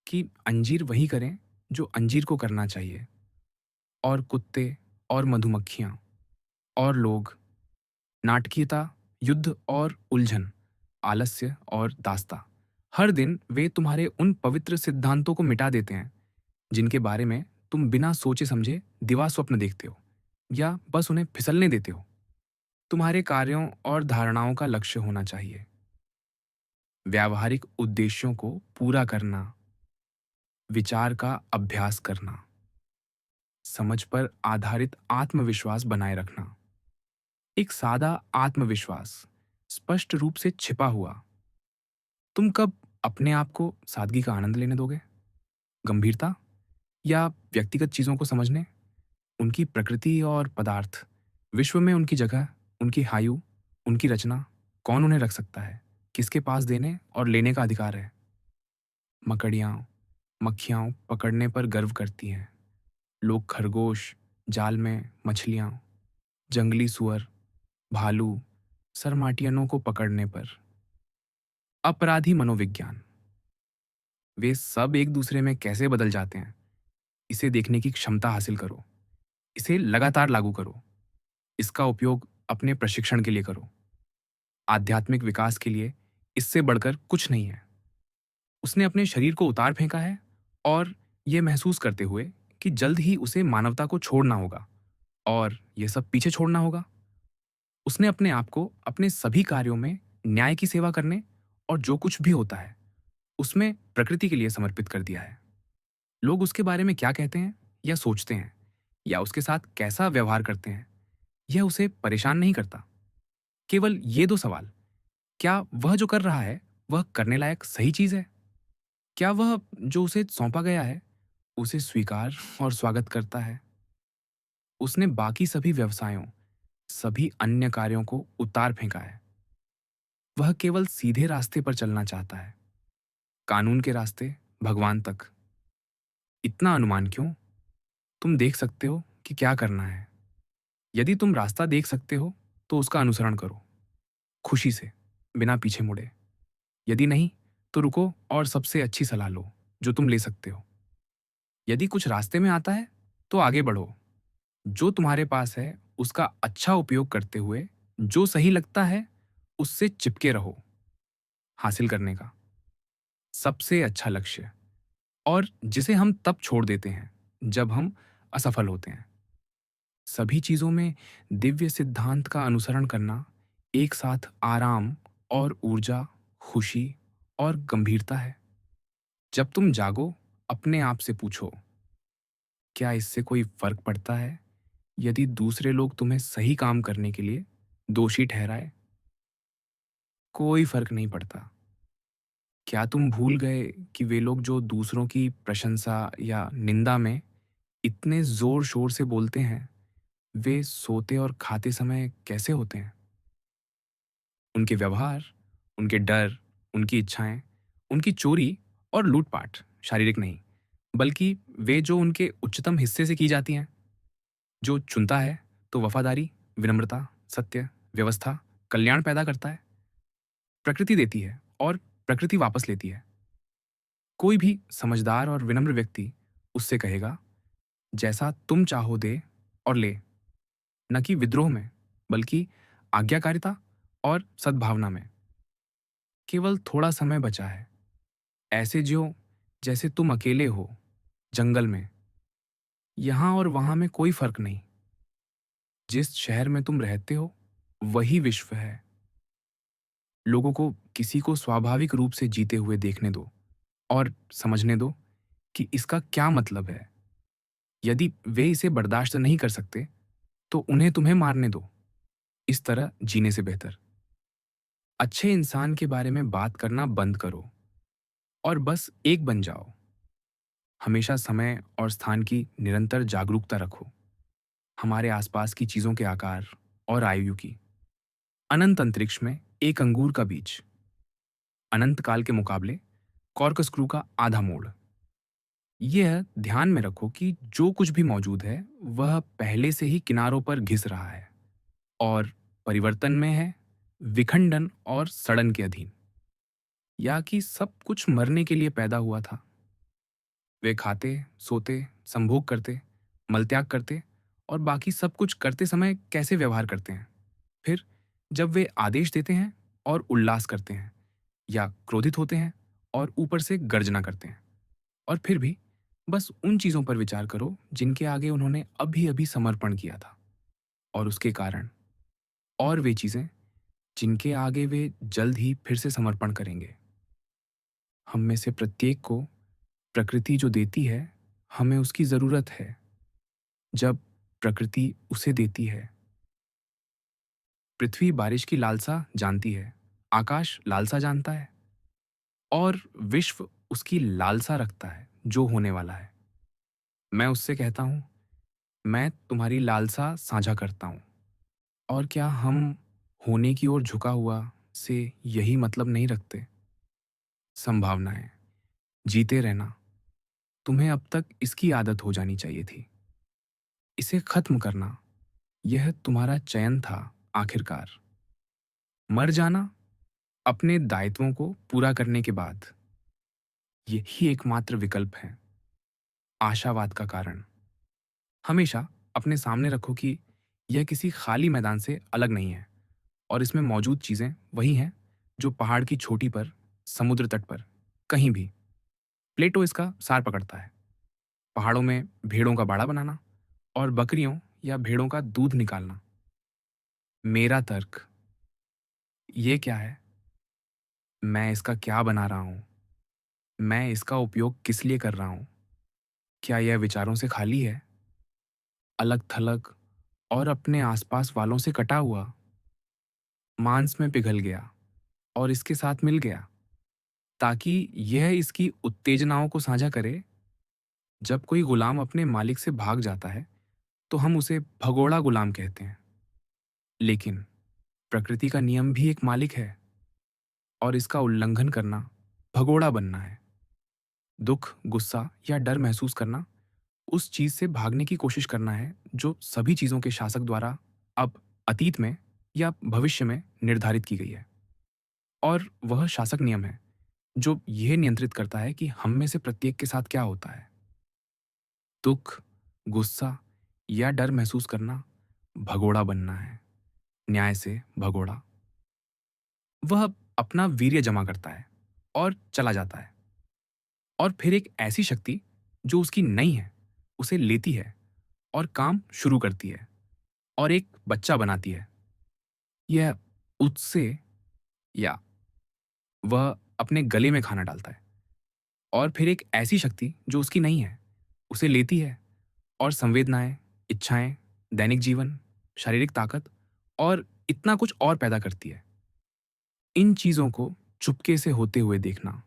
कि अंजीर वही करें जो अंजीर को करना चाहिए, और कुत्ते और मधुमक्खियां और लोग नाटकीयता युद्ध और उलझन, आलस्य और दास्ता। हर दिन वे तुम्हारे उन पवित्र सिद्धांतों को मिटा देते हैं जिनके बारे में तुम बिना सोचे समझे दिवा स्वप्न देखते हो या बस उन्हें फिसलने देते हो। तुम्हारे कार्यों और धारणाओं का लक्ष्य होना चाहिए व्यावहारिक उद्देश्यों को पूरा करना, विचार का अभ्यास करना, समझ पर आधारित आत्मविश्वास बनाए रखना। एक सादा आत्मविश्वास, स्पष्ट रूप से छिपा हुआ। तुम कब अपने आप को सादगी का आनंद लेने दोगे? गंभीरता या व्यक्तिगत चीजों को समझने, उनकी प्रकृति और पदार्थ, विश्व में उनकी जगह, उनकी आयु, उनकी रचना, कौन उन्हें रख सकता है, किसके पास देने और लेने का अधिकार है? मकड़ियाँ, मक्खियाँ पकड़ने पर गर्व करती हैं। लोग खरगोश, जाल में मछलियाँ, जंगली सुअर, भालू, सरमाटियनों को पकड़ने पर। अपराधी मनोविज्ञान, वे सब एक दूसरे में कैसे बदल जाते हैं, इसे देखने की क्षमता हासिल करो। इसे लगातार लागू करो। इसका उपयोग अपने प्रशिक्षण के लिए करो। आध्यात्मिक विकास के लिए इससे बढ़कर कुछ नहीं है। उसने अपने शरीर को उतार फेंका है और यह महसूस करते हुए कि जल्द ही उसे मानवता को छोड़ना होगा और यह सब पीछे छोड़ना होगा। उसने अपने आप को अपने सभी कार्यों में न्याय की सेवा करने और जो कुछ भी होता है उसमें प्रकृति के लिए समर्पित कर दिया है। लोग उसके बारे में क्या कहते हैं या सोचते हैं या उसके साथ कैसा व्यवहार करते हैं, यह उसे परेशान नहीं करता। केवल ये दो सवाल: क्या वह जो कर रहा है वह करने लायक सही चीज है? क्या वह जो उसे सौंपा गया है उसे स्वीकार और स्वागत करता है? उसने बाकी सभी व्यवसायों, सभी अन्य कार्यों को उतार फेंका है। वह केवल सीधे रास्ते पर चलना चाहता है, कानून के रास्ते, भगवान तक। इतना अनुमान क्यों? तुम देख सकते हो कि क्या करना है। यदि तुम रास्ता देख सकते हो तो उसका अनुसरण करो, खुशी से, बिना पीछे मुड़े। यदि नहीं तो रुको और सबसे अच्छी सलाह लो जो तुम ले सकते हो। यदि कुछ रास्ते में आता है तो आगे बढ़ो। जो तुम्हारे पास है उसका अच्छा उपयोग करते हुए जो सही लगता है उससे चिपके रहो। हासिल करने का सबसे अच्छा लक्ष्य, और जिसे हम तब छोड़ देते हैं जब हम असफल होते हैं। सभी चीजों में दिव्य सिद्धांत का अनुसरण करना एक साथ आराम और ऊर्जा, खुशी और गंभीरता है। जब तुम जागो, अपने आप से पूछो, क्या इससे कोई फर्क पड़ता है यदि दूसरे लोग तुम्हें सही काम करने के लिए दोषी ठहराए? कोई फर्क नहीं पड़ता। क्या तुम भूल गए कि वे लोग जो दूसरों की प्रशंसा या निंदा में इतने जोर शोर से बोलते हैं, वे सोते और खाते समय कैसे होते हैं? उनके व्यवहार, उनके डर, उनकी इच्छाएं, उनकी चोरी और लूटपाट शारीरिक नहीं, बल्कि वे जो उनके उच्चतम हिस्से से की जाती हैं। जो चुनता है तो वफादारी, विनम्रता, सत्य, व्यवस्था, कल्याण पैदा करता है। प्रकृति देती है और प्रकृति वापस लेती है। कोई भी समझदार और विनम्र व्यक्ति उससे कहेगा, जैसा तुम चाहो दे और ले, न कि विद्रोह में, बल्कि आज्ञाकारिता और सद्भावना में। केवल थोड़ा समय बचा है। ऐसे जियो जैसे तुम अकेले हो, जंगल में। यहां और वहां में कोई फर्क नहीं। जिस शहर में तुम रहते हो वही विश्व है। लोगों को किसी को स्वाभाविक रूप से जीते हुए देखने दो और समझने दो कि इसका क्या मतलब है। यदि वे इसे बर्दाश्त नहीं कर सकते तो उन्हें तुम्हें मारने दो। इस तरह जीने से बेहतर अच्छे इंसान के बारे में बात करना बंद करो और बस एक बन जाओ। हमेशा समय और स्थान की निरंतर जागरूकता रखो। हमारे आसपास की चीजों के आकार और आयु की। अनंत अंतरिक्ष में एक अंगूर का बीज, अनंत काल के मुकाबले कॉर्कस्क्रू का आधा मोड़। यह ध्यान में रखो कि जो कुछ भी मौजूद है वह पहले से ही किनारों पर घिस रहा है और परिवर्तन में है, विखंडन और सड़न के अधीन। या कि सब कुछ मरने के लिए पैदा हुआ था। वे खाते, सोते, संभोग करते, मलत्याग करते और बाकी सब कुछ करते समय कैसे व्यवहार करते हैं? फिर जब वे आदेश देते हैं और उल्लास करते हैं, या क्रोधित होते हैं और ऊपर से गर्जना करते हैं। और फिर भी बस उन चीज़ों पर विचार करो जिनके आगे उन्होंने अभी-अभी समर्पण किया था, और उसके कारण, और वे चीज़ें जिनके आगे वे जल्द ही फिर से समर्पण करेंगे। हम में से प्रत्येक को प्रकृति जो देती है, हमें उसकी ज़रूरत है। जब प्रकृति उसे देती है, पृथ्वी बारिश की लालसा जानती है, आकाश लालसा जानता है, और विश्व उसकी लालसा रखता है जो होने वाला है। मैं उससे कहता हूँ, मैं तुम्हारी लालसा साझा करता हूँ। और क्या हम होने की ओर झुका हुआ से यही मतलब नहीं रखते? संभावनाएं, जीते रहना, तुम्हें अब तक इसकी आदत हो जानी चाहिए थी। इसे खत्म करना, यह तुम्हारा चयन था आखिरकार। मर जाना, अपने दायित्वों को पूरा करने के बाद, यही एकमात्र विकल्प है। आशावाद का कारण, हमेशा अपने सामने रखो कि यह किसी खाली मैदान से अलग नहीं है, और इसमें मौजूद चीजें वही हैं जो पहाड़ की चोटी पर, समुद्र तट पर, कहीं भी। प्लेटो इसका सार पकड़ता है। पहाड़ों में भेड़ों का बाड़ा बनाना और बकरियों या भेड़ों का दूध निकालना। मेरा तर्क ये क्या है? मैं इसका क्या बना रहा हूं? मैं इसका उपयोग किस लिए कर रहा हूं? क्या यह विचारों से खाली है, अलग थलग और अपने आसपास वालों से कटा हुआ, मांस में पिघल गया और इसके साथ मिल गया, ताकि यह इसकी उत्तेजनाओं को साझा करे? जब कोई गुलाम अपने मालिक से भाग जाता है, तो हम उसे भगोड़ा गुलाम कहते हैं। लेकिन प्रकृति का नियम भी एक मालिक है, और इसका उल्लंघन करना भगोड़ा बनना है। दुख, गुस्सा या डर महसूस करना, उस चीज से भागने की कोशिश करना है जो सभी चीजों के शासक द्वारा अब अतीत में या भविष्य में निर्धारित की गई है। और वह शासक नियम है जो यह नियंत्रित करता है कि हम में से प्रत्येक के साथ क्या होता है। दुख, गुस्सा या डर महसूस करना भगोड़ा बनना है, न्याय से भगोड़ा। वह अपना वीर्य जमा करता है और चला जाता है, और फिर एक ऐसी शक्ति जो उसकी नहीं है उसे लेती है और काम शुरू करती है और एक बच्चा बनाती है। यह उससे, या वह अपने गले में खाना डालता है, और फिर एक ऐसी शक्ति जो उसकी नहीं है उसे लेती है और संवेदनाएं, इच्छाएं, दैनिक जीवन, शारीरिक ताकत और इतना कुछ और पैदा करती है। इन चीजों को चुपके से होते हुए देखना,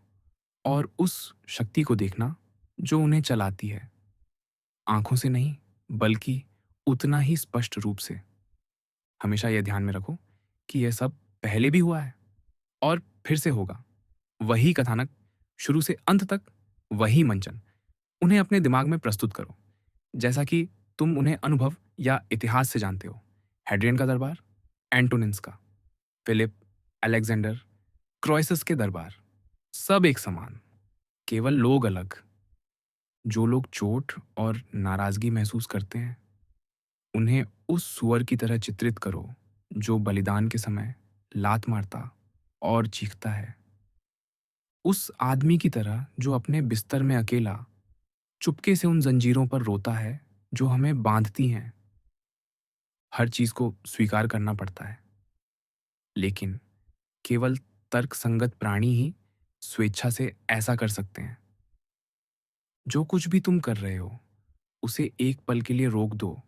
और उस शक्ति को देखना जो उन्हें चलाती है, आंखों से नहीं बल्कि उतना ही स्पष्ट रूप से। हमेशा यह ध्यान में रखो कि यह सब पहले भी हुआ है और फिर से होगा। वही कथानक, शुरू से अंत तक वही मंचन। उन्हें अपने दिमाग में प्रस्तुत करो जैसा कि तुम उन्हें अनुभव या इतिहास से जानते हो। हेड्रियन का दरबार, एंटोनिन्स का, फिलिप, अलेक्जेंडर, क्रॉयसस के दरबार, सब एक समान, केवल लोग अलग। जो लोग चोट और नाराजगी महसूस करते हैं, उन्हें उस सुअर की तरह चित्रित करो जो बलिदान के समय लात मारता और चीखता है। उस आदमी की तरह जो अपने बिस्तर में अकेला चुपके से उन जंजीरों पर रोता है जो हमें बांधती हैं। हर चीज को स्वीकार करना पड़ता है, लेकिन केवल तर्कसंगत प्राणी ही स्वेच्छा से ऐसा कर सकते हैं। जो कुछ भी तुम कर रहे हो, उसे एक पल के लिए रोक दो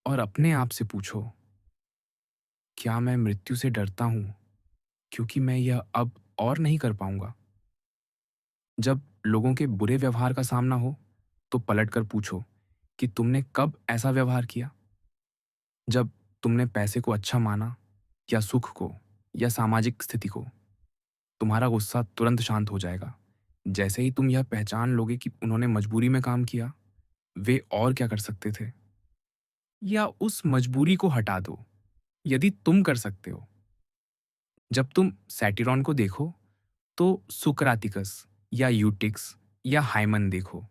और अपने आप से पूछो, क्या मैं मृत्यु से डरता हूं क्योंकि मैं यह अब और नहीं कर पाऊंगा? जब लोगों के बुरे व्यवहार का सामना हो, तो पलटकर पूछो कि तुमने कब ऐसा व्यवहार किया? जब तुमने पैसे को अच्छा माना, या सुख को, या सामाजिक स्थिति को, तुम्हारा गुस्सा तुरंत शांत हो जाएगा जैसे ही तुम यह पहचान लोगे कि उन्होंने मजबूरी में काम किया। वे और क्या कर सकते थे? या उस मजबूरी को हटा दो यदि तुम कर सकते हो। जब तुम सैटिरॉन को देखो, तो सुकरातिकस या यूटिक्स या हाइमन देखो।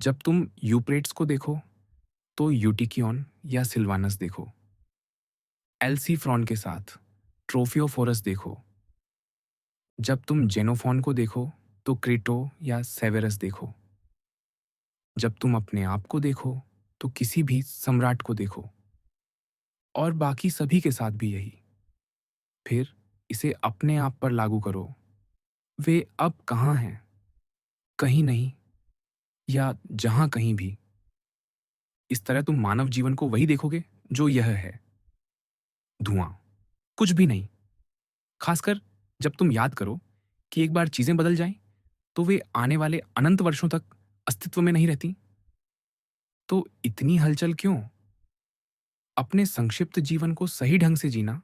जब तुम यूप्रेट्स को देखो, तो यूटिकियन या सिल्वानस देखो। एल्सीफ्रॉन के साथ ट्रोफियोफोरस देखो। जब तुम जेनोफॉन को देखो तो क्रीटो या सेवेरस देखो। जब तुम अपने आप को देखो तो किसी भी सम्राट को देखो। और बाकी सभी के साथ भी यही। फिर इसे अपने आप पर लागू करो। वे अब कहाँ हैं? कहीं नहीं, या जहाँ कहीं भी। इस तरह तुम मानव जीवन को वही देखोगे जो यह है, धुआं, कुछ भी नहीं। खासकर जब तुम याद करो कि एक बार चीजें बदल जाएं तो वे आने वाले अनंत वर्षों तक अस्तित्व में नहीं रहती। तो इतनी हलचल क्यों? अपने संक्षिप्त जीवन को सही ढंग से जीना,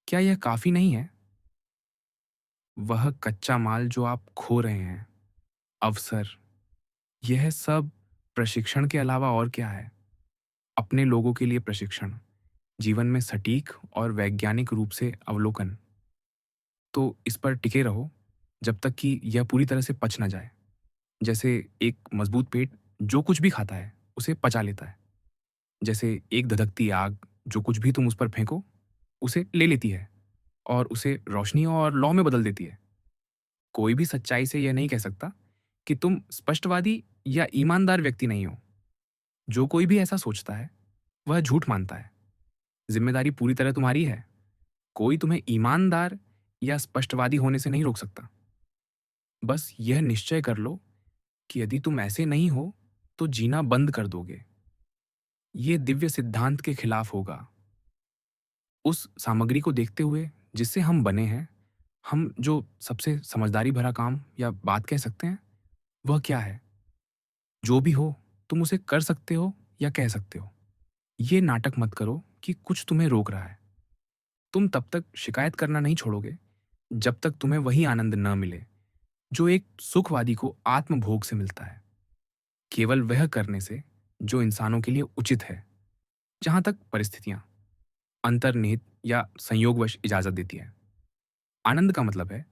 क्या यह काफी नहीं है? वह कच्चा माल जो आप खो रहे हैं, अवसर, यह सब प्रशिक्षण के अलावा और क्या है? अपने लोगों के लिए प्रशिक्षण, जीवन में सटीक और वैज्ञानिक रूप से अवलोकन। तो इस पर टिके रहो जब तक कि यह पूरी तरह से पच ना जाए। जैसे एक मजबूत पेट जो कुछ भी खाता है उसे पचा लेता है। जैसे एक धधकती आग जो कुछ भी तुम उस पर फेंको उसे ले लेती है और उसे रोशनी और लौ में बदल देती है। कोई भी सच्चाई से यह नहीं कह सकता कि तुम स्पष्टवादी या ईमानदार व्यक्ति नहीं हो। जो कोई भी ऐसा सोचता है वह झूठ मानता है। जिम्मेदारी पूरी तरह तुम्हारी है। कोई तुम्हें ईमानदार या स्पष्टवादी होने से नहीं रोक सकता। बस यह निश्चय कर लो कि यदि तुम ऐसे नहीं हो तो जीना बंद कर दोगे। ये दिव्य सिद्धांत के खिलाफ होगा। उस सामग्री को देखते हुए जिससे हम बने हैं, हम जो सबसे समझदारी भरा काम या बात कह सकते हैं, वह क्या है? जो भी हो, तुम उसे कर सकते हो या कह सकते हो। ये नाटक मत करो कि कुछ तुम्हें रोक रहा है। तुम तब तक शिकायत करना नहीं छोड़ोगे जब तक तुम्हें वही आनंद न मिले जो एक सुखवादी को आत्मभोग से मिलता है, केवल वह करने से जो इंसानों के लिए उचित है, जहां तक परिस्थितियां अंतर्निहित या संयोगवश इजाजत देती है। आनंद का मतलब है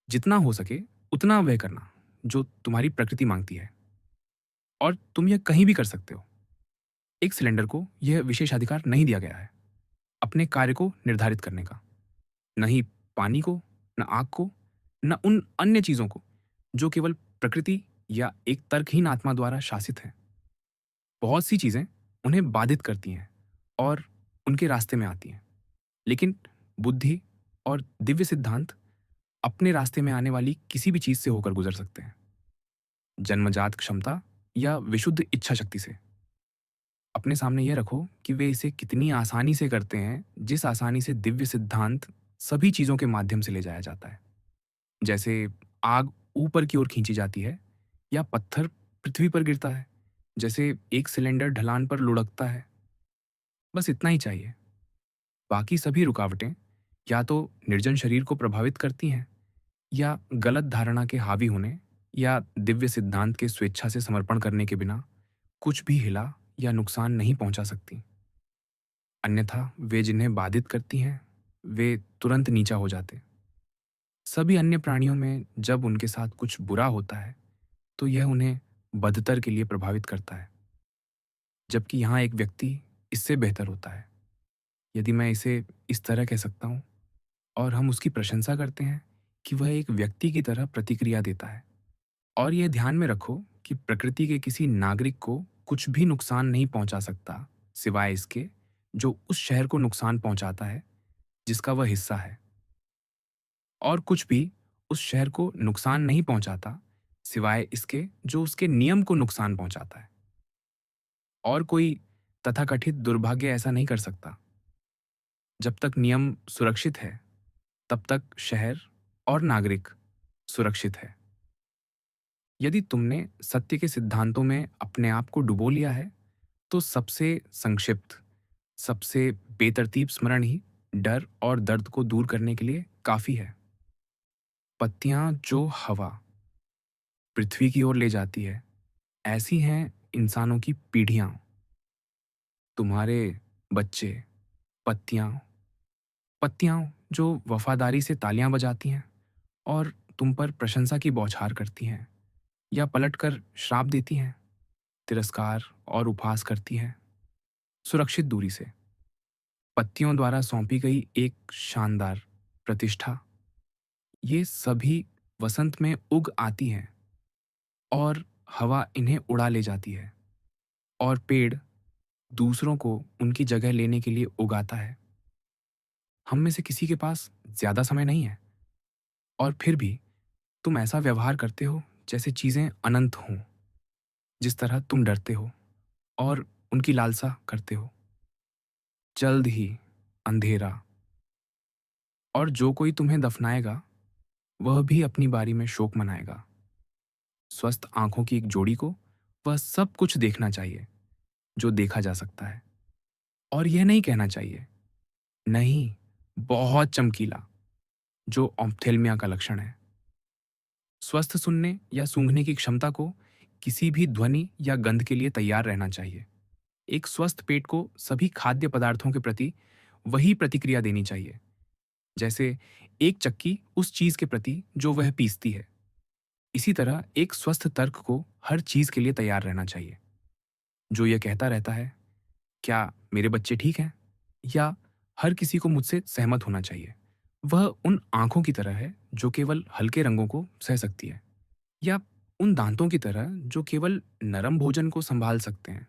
जितना हो सके उतना वह करना जो तुम्हारी प्रकृति मांगती है, और तुम यह कहीं भी कर सकते हो। एक सिलेंडर को यह विशेषाधिकार नहीं दिया गया है अपने कार्य को निर्धारित करने का, न ही पानी को, न आग को, न उन अन्य चीजों को जो केवल प्रकृति या एक तर्कहीन आत्मा द्वारा शासित हैं। बहुत सी चीजें उन्हें बाधित करती हैं और उनके रास्ते में आती हैं, लेकिन बुद्धि और दिव्य सिद्धांत अपने रास्ते में आने वाली किसी भी चीज से होकर गुजर सकते हैं, जन्मजात क्षमता या विशुद्ध इच्छा शक्ति से। अपने सामने यह रखो कि वे इसे कितनी आसानी से करते हैं, जिस आसानी से दिव्य सिद्धांत सभी चीजों के माध्यम से ले जाया जाता है। जैसे आग ऊपर की ओर खींची जाती है या पत्थर पृथ्वी पर गिरता है, जैसे एक सिलेंडर ढलान पर लुढ़कता है। बस इतना ही चाहिए। बाकी सभी रुकावटें या तो निर्जन शरीर को प्रभावित करती हैं, या गलत धारणा के हावी होने या दिव्य सिद्धांत के स्वेच्छा से समर्पण करने के बिना कुछ भी हिला या नुकसान नहीं पहुंचा सकती। अन्यथा वे जिन्हें बाधित करती हैं, वे तुरंत नीचा हो जाते। सभी अन्य प्राणियों में जब उनके साथ कुछ बुरा होता है तो यह उन्हें बदतर के लिए प्रभावित करता है, जबकि यहाँ एक व्यक्ति इससे बेहतर होता है, यदि मैं इसे इस तरह कह सकता हूँ। और हम उसकी प्रशंसा करते हैं कि वह एक व्यक्ति की तरह प्रतिक्रिया देता है। और यह ध्यान में रखो कि प्रकृति के किसी नागरिक को कुछ भी नुकसान नहीं पहुंचा सकता, सिवाय इसके जो उस शहर को नुकसान पहुंचाता है जिसका वह हिस्सा है। और कुछ भी उस शहर को नुकसान नहीं पहुंचाता, सिवाय इसके जो उसके नियम को नुकसान पहुंचाता है। और कोई तथाकथित दुर्भाग्य ऐसा नहीं कर सकता। जब तक नियम सुरक्षित है, तब तक शहर और नागरिक सुरक्षित है। यदि तुमने सत्य के सिद्धांतों में अपने आप को डुबो लिया है, तो सबसे संक्षिप्त, सबसे बेतरतीब स्मरण ही डर और दर्द को दूर करने के लिए काफी है। पत्तियां जो हवा पृथ्वी की ओर ले जाती है, ऐसी हैं इंसानों की पीढ़ियां। तुम्हारे बच्चे पत्तियां, पत्तियां जो वफादारी से तालियां बजाती हैं और तुम पर प्रशंसा की बौछार करती हैं, या पलटकर श्राप देती हैं, तिरस्कार और उपहास करती हैं, सुरक्षित दूरी से। पत्तियों द्वारा सौंपी गई एक शानदार प्रतिष्ठा, ये सभी वसंत में उग आती हैं और हवा इन्हें उड़ा ले जाती है और पेड़ दूसरों को उनकी जगह लेने के लिए उगाता है। हम में से किसी के पास ज़्यादा समय नहीं है और फिर भी तुम ऐसा व्यवहार करते हो जैसे चीज़ें अनंत हों, जिस तरह तुम डरते हो और उनकी लालसा करते हो। जल्द ही अंधेरा, और जो कोई तुम्हें दफनाएगा वह भी अपनी बारी में शोक मनाएगा। स्वस्थ आंखों की एक जोड़ी को वह सब कुछ देखना चाहिए जो देखा जा सकता है, और यह नहीं कहना चाहिए नहीं, बहुत चमकीला, जो ऑप्थेल्मिया का लक्षण है। स्वस्थ सुनने या सूंघने की क्षमता को किसी भी ध्वनि या गंध के लिए तैयार रहना चाहिए। एक स्वस्थ पेट को सभी खाद्य पदार्थों के प्रति वही प्रतिक्रिया देनी चाहिए, जैसे एक चक्की उस चीज के प्रति जो वह पीसती है। इसी तरह एक स्वस्थ तर्क को हर चीज के लिए तैयार रहना चाहिए, जो यह कहता रहता है, क्या मेरे बच्चे ठीक हैं? या हर किसी को मुझसे सहमत होना चाहिए। वह उन आंखों की तरह है जो केवल हल्के रंगों को सह सकती है, या उन दांतों की तरह जो केवल नरम भोजन को संभाल सकते हैं।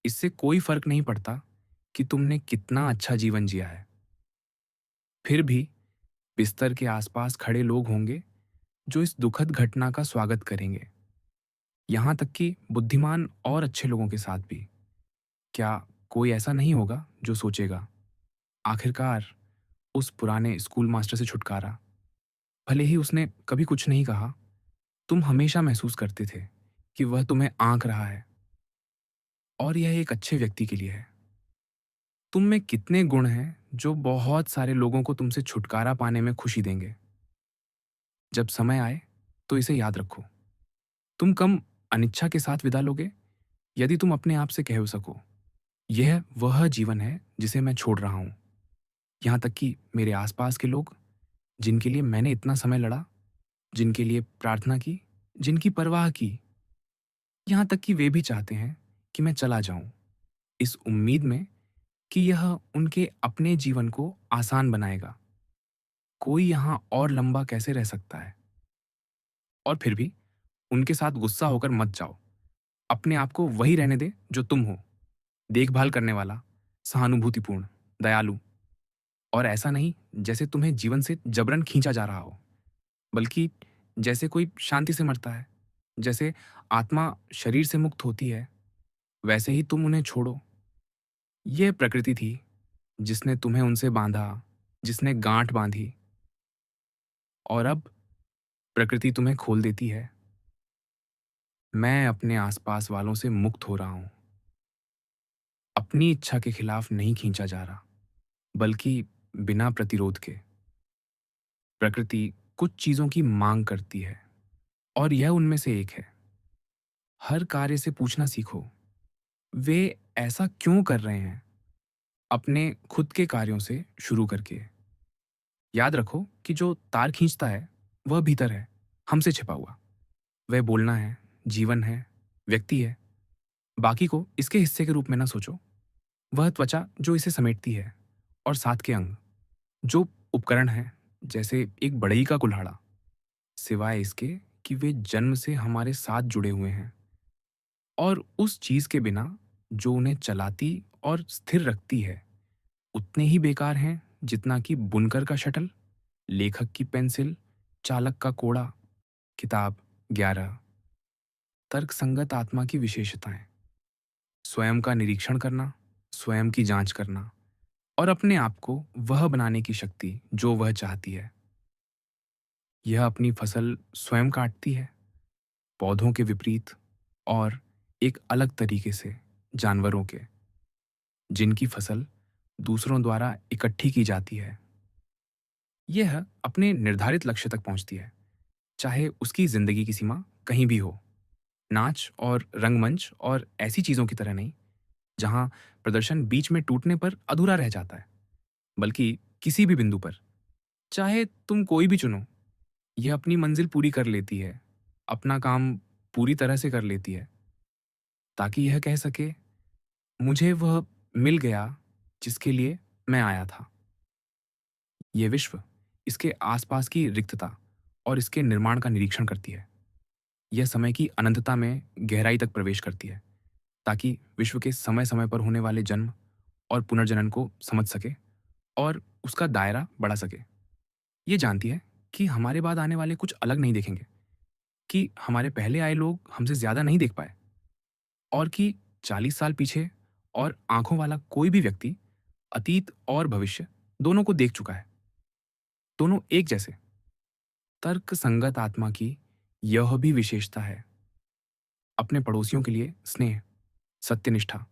इससे कोई फर्क नहीं पड़ता कि तुमने कितना अच्छा जीवन जिया है। फिर भी बिस्तर के आसपास खड़े लोग होंगे जो इस दुखद घटना का स्वागत करेंगे, यहां तक कि बुद्धिमान और अच्छे लोगों के साथ भी। क्या कोई ऐसा नहीं होगा जो सोचेगा, आखिरकार उस पुराने स्कूल मास्टर से छुटकारा? भले ही उसने कभी कुछ नहीं कहा, तुम हमेशा महसूस करते थे कि वह तुम्हें आंक रहा है, और यह एक अच्छे व्यक्ति के लिए है। तुम में कितने गुण हैं जो बहुत सारे लोगों को तुमसे छुटकारा पाने में खुशी देंगे। जब समय आए तो इसे याद रखो। तुम कम अनिच्छा के साथ विदा लोगे यदि तुम अपने आप से कह सको, यह वह जीवन है जिसे मैं छोड़ रहा हूं। यहां तक कि मेरे आसपास के लोग, जिनके लिए मैंने इतना समय लड़ा, जिनके लिए प्रार्थना की, जिनकी परवाह की, यहां तक कि वे भी चाहते हैं कि मैं चला जाऊं, इस उम्मीद में कि यह उनके अपने जीवन को आसान बनाएगा। कोई यहां और लंबा कैसे रह सकता है? और फिर भी उनके साथ गुस्सा होकर मत जाओ। अपने आप को वही रहने दे जो तुम हो, देखभाल करने वाला, सहानुभूतिपूर्ण, दयालु, और ऐसा नहीं जैसे तुम्हें जीवन से जबरन खींचा जा रहा हो, बल्कि जैसे कोई शांति से मरता है। जैसे आत्मा शरीर से मुक्त होती है, वैसे ही तुम उन्हें छोड़ो। यह प्रकृति थी जिसने तुम्हें उनसे बांधा, जिसने गांठ बांधी, और अब प्रकृति तुम्हें खोल देती है। मैं अपने आसपास वालों से मुक्त हो रहा हूं, अपनी इच्छा के खिलाफ नहीं खींचा जा रहा, बल्कि बिना प्रतिरोध के। प्रकृति कुछ चीजों की मांग करती है, और यह उनमें से एक है। हर कार्य से पूछना सीखो, वे ऐसा क्यों कर रहे हैं, अपने खुद के कार्यों से शुरू करके। याद रखो कि जो तार खींचता है वह भीतर है, हमसे छिपा हुआ। वह बोलना है, जीवन है, व्यक्ति है। बाकी को इसके हिस्से के रूप में ना सोचो। वह त्वचा जो इसे समेटती है, और साथ के अंग जो उपकरण है, जैसे एक बढ़ई का कुल्हाड़ा, सिवाय इसके कि वे जन्म से हमारे साथ जुड़े हुए हैं, और उस चीज के बिना जो उन्हें चलाती और स्थिर रखती है, उतने ही बेकार हैं जितना कि बुनकर का शटल, लेखक की पेंसिल, चालक का कोड़ा। किताब 11। तर्कसंगत आत्मा की विशेषताएं। स्वयं का निरीक्षण करना, स्वयं की जांच करना, और अपने आप को वह बनाने की शक्ति जो वह चाहती है। यह अपनी फसल स्वयं काटती है, पौधों के विपरीत, और एक अलग तरीके से जानवरों के, जिनकी फसल दूसरों द्वारा इकट्ठी की जाती है। यह अपने निर्धारित लक्ष्य तक पहुंचती है, चाहे उसकी जिंदगी की सीमा कहीं भी हो। नाच और रंगमंच और ऐसी चीजों की तरह नहीं, जहां प्रदर्शन बीच में टूटने पर अधूरा रह जाता है, बल्कि किसी भी बिंदु पर, चाहे तुम कोई भी चुनो, यह अपनी मंजिल पूरी कर लेती है, अपना काम पूरी तरह से कर लेती है, ताकि यह कह सके, मुझे वह मिल गया जिसके लिए मैं आया था। ये विश्व इसके आसपास की रिक्तता और इसके निर्माण का निरीक्षण करती है। यह समय की अनंतता में गहराई तक प्रवेश करती है, ताकि विश्व के समय-समय पर होने वाले जन्म और पुनर्जनन को समझ सके और उसका दायरा बढ़ा सके। ये जानती है कि हमारे बाद आने वाले कुछ अलग नहीं देखेंगे, कि हमारे पहले आए लोग हमसे ज़्यादा नहीं देख पाए, और कि 40 साल पीछे और आँखों वाला कोई भी व्यक्ति अतीत और भविष्य दोनों को देख चुका है। दोनों एक जैसे। तर्क संगत आत्मा की यह भी विशेषता है। अपने पड़ोसियों के लिए स्नेह, सत्यनिष्ठा,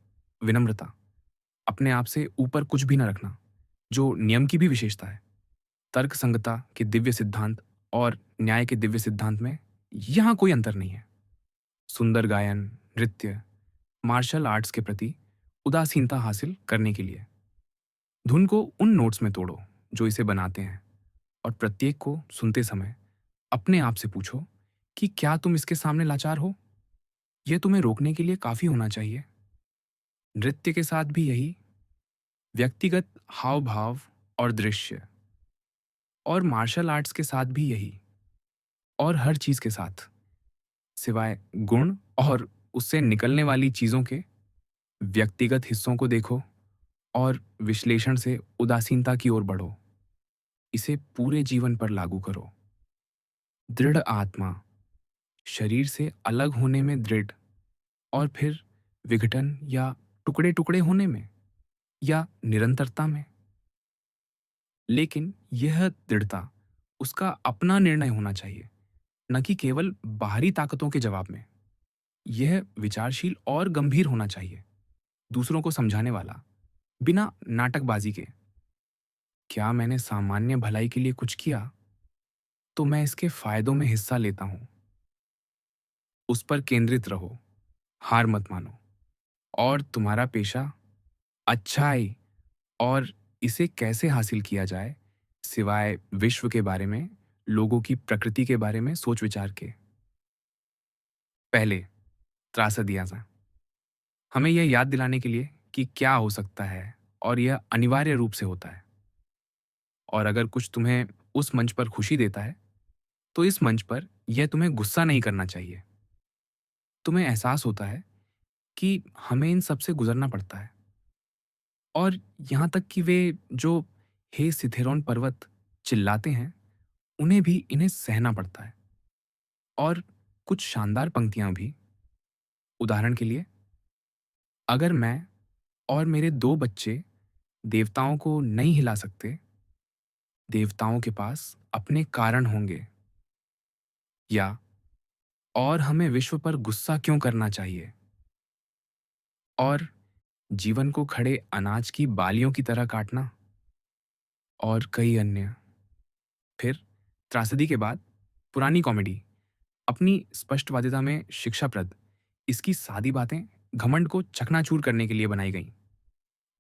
विनम्रता, अपने आप से ऊपर कुछ भी न रखना, जो नियम की भी विशेषता है। तर्क संगता के दिव्य सिद्धांत और न्याय के दिव्य सिद्धांत में यहाँ कोई अंतर नहीं है। सुंदर गायन, नृत्य, मार्शल आर्ट्स के प्रति उदासीनता हासिल करने के लिए धुन को उन नोट्स में तोड़ो जो इसे बनाते हैं, और प्रत्येक को सुनते समय अपने आप से पूछो कि क्या तुम इसके सामने लाचार हो? यह तुम्हें रोकने के लिए काफी होना चाहिए। नृत्य के साथ भी यही, व्यक्तिगत हाव भाव और दृश्य, और मार्शल आर्ट्स के साथ भी यही, और हर चीज के साथ सिवाय गुण और उससे निकलने वाली चीजों के व्यक्तिगत हिस्सों को देखो और विश्लेषण से उदासीनता की ओर बढ़ो। इसे पूरे जीवन पर लागू करो। दृढ़ आत्मा, शरीर से अलग होने में दृढ़, और फिर विघटन या टुकड़े टुकड़े होने में या निरंतरता में। लेकिन यह दृढ़ता उसका अपना निर्णय होना चाहिए, न कि केवल बाहरी ताकतों के जवाब में। यह विचारशील और गंभीर होना चाहिए, दूसरों को समझाने वाला, बिना नाटकबाजी के। क्या मैंने सामान्य भलाई के लिए कुछ किया, तो मैं इसके फायदों में हिस्सा लेता हूं। उस पर केंद्रित रहो, हार मत मानो। और तुम्हारा पेशा अच्छाई और इसे कैसे हासिल किया जाए, सिवाय विश्व के बारे में, लोगों की प्रकृति के बारे में सोच विचार के। पहले, त्रासदियाजा, हमें यह याद दिलाने के लिए कि क्या हो सकता है, और यह अनिवार्य रूप से होता है। और अगर कुछ तुम्हें उस मंच पर खुशी देता है, तो इस मंच पर यह तुम्हें गुस्सा नहीं करना चाहिए। तुम्हें एहसास होता है कि हमें इन सब से गुजरना पड़ता है, और यहाँ तक कि वे जो हे सिथेरोन पर्वत चिल्लाते हैं, उन्हें भी इन्हें सहना पड़ता है। और कुछ शानदार पंक्तियां भी, उदाहरण के लिए, अगर मैं और मेरे 2 बच्चे देवताओं को नहीं हिला सकते, देवताओं के पास अपने कारण होंगे। या और हमें विश्व पर गुस्सा क्यों करना चाहिए, और जीवन को खड़े अनाज की बालियों की तरह काटना, और कई अन्य। फिर त्रासदी के बाद पुरानी कॉमेडी अपनी स्पष्टवादिता में शिक्षाप्रद, इसकी सादी बातें घमंड को चकनाचूर करने के लिए बनाई गईं।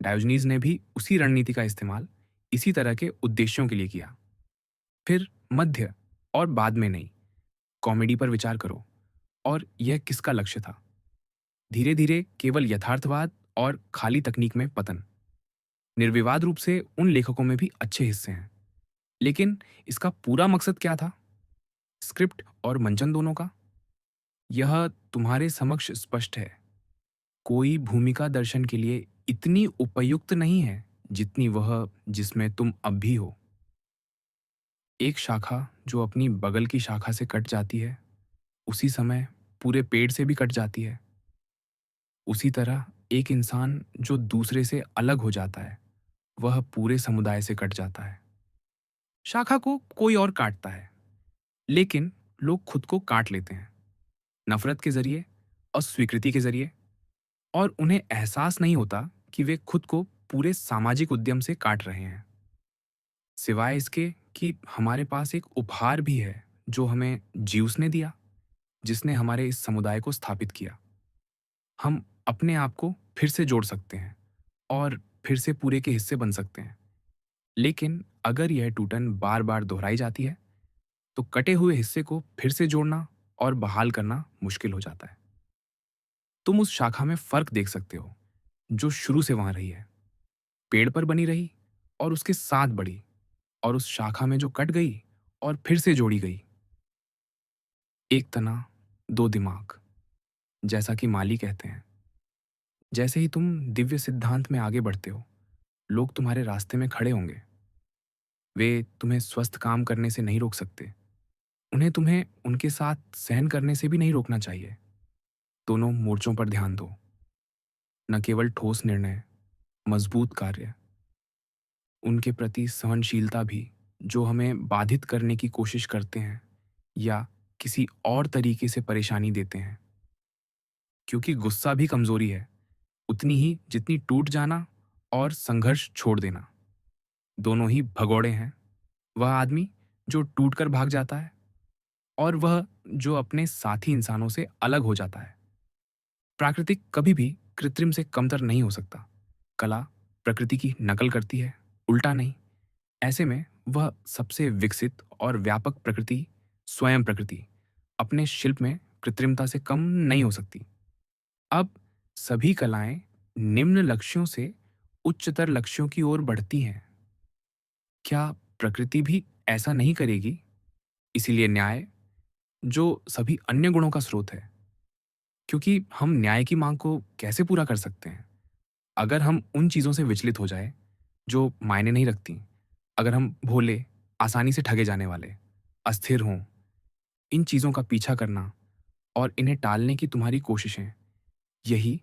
डायोजनीज ने भी उसी रणनीति का इस्तेमाल इसी तरह के उद्देश्यों के लिए किया। फिर मध्य और बाद में नहीं, कॉमेडी पर विचार करो, और यह किसका लक्ष्य था। धीरे धीरे केवल यथार्थवाद और खाली तकनीक में पतन। निर्विवाद रूप से उन लेखकों में भी अच्छे हिस्से हैं, लेकिन इसका पूरा मकसद क्या था, स्क्रिप्ट और मंचन दोनों का? यह तुम्हारे समक्ष स्पष्ट है। कोई भूमिका दर्शन के लिए इतनी उपयुक्त नहीं है जितनी वह जिसमें तुम अब भी हो। एक शाखा जो अपनी बगल की शाखा से कट जाती है, उसी समय पूरे पेड़ से भी कट जाती है। उसी तरह एक इंसान जो दूसरे से अलग हो जाता है, वह पूरे समुदाय से कट जाता है। शाखा को कोई और काटता है, लेकिन लोग खुद को काट लेते हैं, नफरत के जरिए, अस्वीकृति के जरिए, और उन्हें एहसास नहीं होता कि वे खुद को पूरे सामाजिक उद्यम से काट रहे हैं। सिवाय इसके कि हमारे पास एक उपहार भी है जो हमें ज्यूस ने दिया, जिसने हमारे इस समुदाय को स्थापित किया। हम अपने आप को फिर से जोड़ सकते हैं और फिर से पूरे के हिस्से बन सकते हैं। लेकिन अगर यह टूटन बार बार दोहराई जाती है, तो कटे हुए हिस्से को फिर से जोड़ना और बहाल करना मुश्किल हो जाता है। तुम उस शाखा में फर्क देख सकते हो जो शुरू से वहां रही है। पेड़ पर बनी रही और उसके साथ बढ़ी, और उस शाखा में जो कट गई और फिर से जोड़ी गई। एक तना, दो दिमाग, जैसा कि माली कहते हैं। जैसे ही तुम दिव्य सिद्धांत में आगे बढ़ते हो, लोग तुम्हारे रास्ते में खड़े होंगे। वे तुम्हें स्वस्थ काम करने से नहीं रोक सकते। उन्हें तुम्हें उनके साथ सहन करने से भी नहीं रोकना चाहिए। दोनों मोर्चों पर ध्यान दो। न केवल ठोस निर्णय, मजबूत कार्य, उनके प्रति सहनशीलता भी, जो हमें बाधित करने की कोशिश करते हैं या किसी और तरीके से परेशानी देते हैं। क्योंकि गुस्सा भी कमजोरी है, उतनी ही जितनी टूट जाना और संघर्ष छोड़ देना। दोनों ही भगौड़े हैं। वह आदमी जो टूटकर भाग जाता है, और वह जो अपने साथी इंसानों से अलग हो जाता है। प्राकृतिक कभी भी कृत्रिम से कमतर नहीं हो सकता। कला प्रकृति की नकल करती है, उल्टा नहीं। ऐसे में वह सबसे विकसित और व्यापक प्रकृति, स्वयं प्रकृति, अपने शिल्प में कृत्रिमता से कम नहीं हो सकती। अब सभी कलाएं निम्न लक्ष्यों से उच्चतर लक्ष्यों की ओर बढ़ती हैं। क्या प्रकृति भी ऐसा नहीं करेगी? इसीलिए न्याय, जो सभी अन्य गुणों का स्रोत है, क्योंकि हम न्याय की मांग को कैसे पूरा कर सकते हैं अगर हम उन चीज़ों से विचलित हो जाए जो मायने नहीं रखती, अगर हम भोले, आसानी से ठगे जाने वाले, अस्थिर हों। इन चीज़ों का पीछा करना और इन्हें टालने की तुम्हारी कोशिशें, यही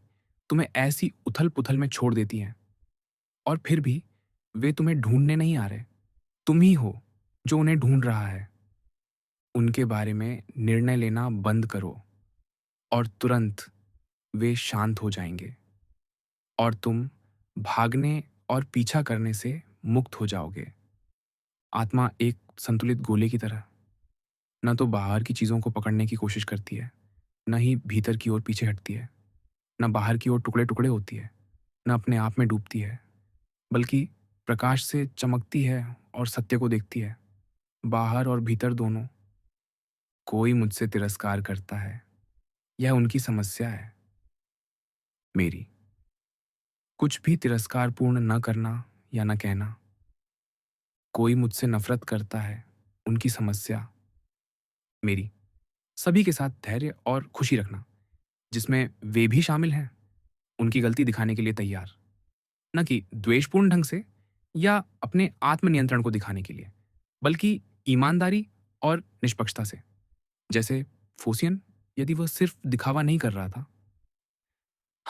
तुम्हें ऐसी उथल-पुथल में छोड़ देती हैं। और फिर भी वे तुम्हें ढूँढने नहीं आ रहे, तुम ही हो जो उन्हें ढूँढ रहा है। उनके बारे में निर्णय लेना बंद करो, और तुरंत वे शांत हो जाएँगे, और तुम भागने और पीछा करने से मुक्त हो जाओगे। आत्मा एक संतुलित गोले की तरह न तो बाहर की चीज़ों को पकड़ने की कोशिश करती है, न ही भीतर की ओर पीछे हटती है, न बाहर की ओर टुकड़े-टुकड़े होती है, न अपने आप में डूबती है, बल्कि प्रकाश से चमकती है और सत्य को देखती है, बाहर और भीतर दोनों। कोई मुझसे तिरस्कार करता है, यह उनकी समस्या है। मेरी कुछ भी तिरस्कारपूर्ण न करना या न कहना। कोई मुझसे नफरत करता है, उनकी समस्या। मेरी सभी के साथ धैर्य और खुशी रखना, जिसमें वे भी शामिल हैं, उनकी गलती दिखाने के लिए तैयार, न कि द्वेषपूर्ण ढंग से या अपने आत्मनियंत्रण को दिखाने के लिए, बल्कि ईमानदारी और निष्पक्षता से। जैसे फोसियन, यदि वह सिर्फ दिखावा नहीं कर रहा था।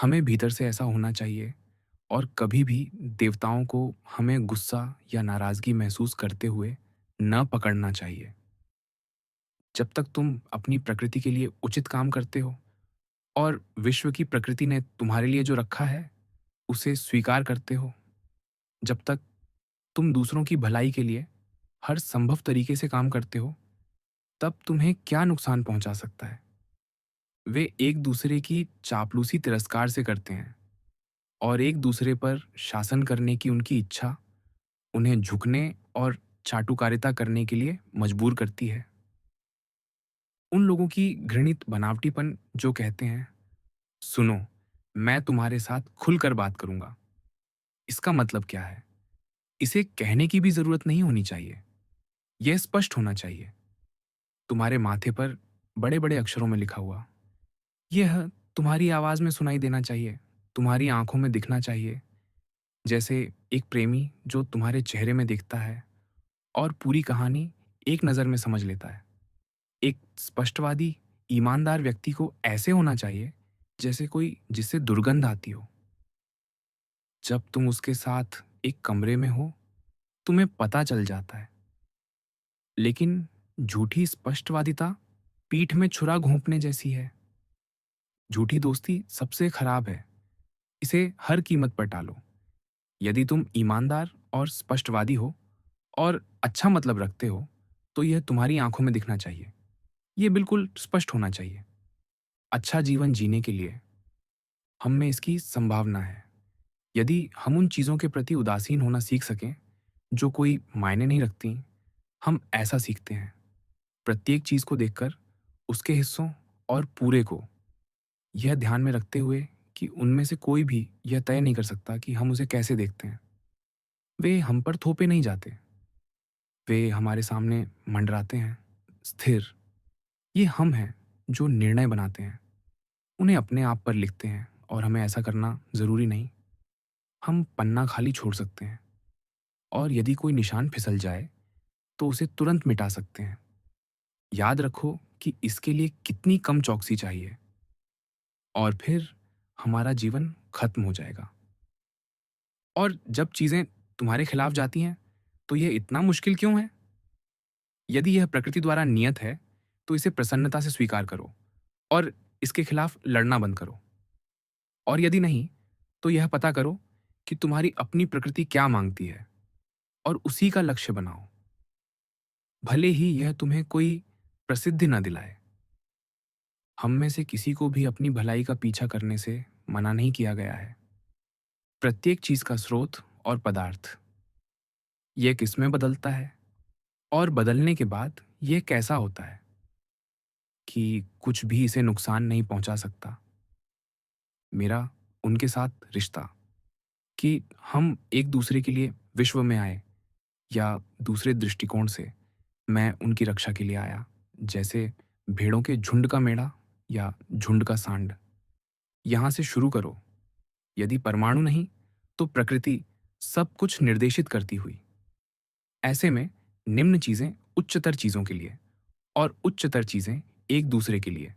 हमें भीतर से ऐसा होना चाहिए, और कभी भी देवताओं को हमें गुस्सा या नाराजगी महसूस करते हुए न पकड़ना चाहिए। जब तक तुम अपनी प्रकृति के लिए उचित काम करते हो और विश्व की प्रकृति ने तुम्हारे लिए जो रखा है उसे स्वीकार करते हो, जब तक तुम दूसरों की भलाई के लिए हर संभव तरीके से काम करते हो, तब तुम्हें क्या नुकसान पहुंचा सकता है? वे एक दूसरे की चापलूसी तिरस्कार से करते हैं, और एक दूसरे पर शासन करने की उनकी इच्छा उन्हें झुकने और चाटुकारिता करने के लिए मजबूर करती है। उन लोगों की घृणित बनावटीपन जो कहते हैं, सुनो, मैं तुम्हारे साथ खुलकर बात करूंगा। इसका मतलब क्या है? इसे कहने की भी जरूरत नहीं होनी चाहिए। यह स्पष्ट होना चाहिए, तुम्हारे माथे पर बड़े बड़े अक्षरों में लिखा हुआ। यह तुम्हारी आवाज में सुनाई देना चाहिए, तुम्हारी आंखों में दिखना चाहिए, जैसे एक प्रेमी जो तुम्हारे चेहरे में देखता है और पूरी कहानी एक नज़र में समझ लेता है। एक स्पष्टवादी, ईमानदार व्यक्ति को ऐसे होना चाहिए जैसे कोई जिससे दुर्गंध आती हो। जब तुम उसके साथ एक कमरे में हो, तुम्हें पता चल जाता है। लेकिन झूठी स्पष्टवादिता पीठ में छुरा घोंपने जैसी है। झूठी दोस्ती सबसे खराब है। इसे हर कीमत पर टालो। यदि तुम ईमानदार और स्पष्टवादी हो और अच्छा मतलब रखते हो, तो यह तुम्हारी आंखों में दिखना चाहिए। यह बिल्कुल स्पष्ट होना चाहिए। अच्छा जीवन जीने के लिए हम में इसकी संभावना है। यदि हम उन चीज़ों के प्रति उदासीन होना सीख सकें जो कोई मायने नहीं रखती, हम ऐसा सीखते हैं प्रत्येक चीज़ को देखकर उसके हिस्सों और पूरे को, यह ध्यान में रखते हुए कि उनमें से कोई भी यह तय नहीं कर सकता कि हम उसे कैसे देखते हैं। वे हम पर थोपे नहीं जाते। वे हमारे सामने मंडराते हैं, स्थिर। ये हम हैं जो निर्णय बनाते हैं, उन्हें अपने आप पर लिखते हैं और हमें ऐसा करना ज़रूरी नहीं। हम पन्ना खाली छोड़ सकते हैं और यदि कोई निशान फिसल जाए, तो उसे तुरंत मिटा सकते हैं। याद रखो कि इसके लिए कितनी कम चौकसी चाहिए और फिर हमारा जीवन खत्म हो जाएगा। और जब चीज़ें तुम्हारे खिलाफ जाती हैं, तो यह इतना मुश्किल क्यों है? यदि यह प्रकृति द्वारा नियत है, तो इसे प्रसन्नता से स्वीकार करो और इसके खिलाफ लड़ना बंद करो। और यदि नहीं, तो यह पता करो कि तुम्हारी अपनी प्रकृति क्या मांगती है और उसी का लक्ष्य बनाओ। भले ही यह तुम्हें कोई प्रसिद्धि न दिलाए। हम में से किसी को भी अपनी भलाई का पीछा करने से मना नहीं किया गया है। प्रत्येक चीज का स्रोत और पदार्थ, यह किसमें बदलता है और बदलने के बाद यह कैसा होता है कि कुछ भी इसे नुकसान नहीं पहुंचा सकता। मेरा उनके साथ रिश्ता, कि हम एक दूसरे के लिए विश्व में आए या दूसरे दृष्टिकोण से मैं उनकी रक्षा के लिए आया, जैसे भेड़ों के झुंड का मेढ़ा या झुंड का सांड। यहां से शुरू करो। यदि परमाणु नहीं, तो प्रकृति सब कुछ निर्देशित करती हुई। ऐसे में निम्न चीजें उच्चतर चीजों के लिए और उच्चतर चीजें एक दूसरे के लिए।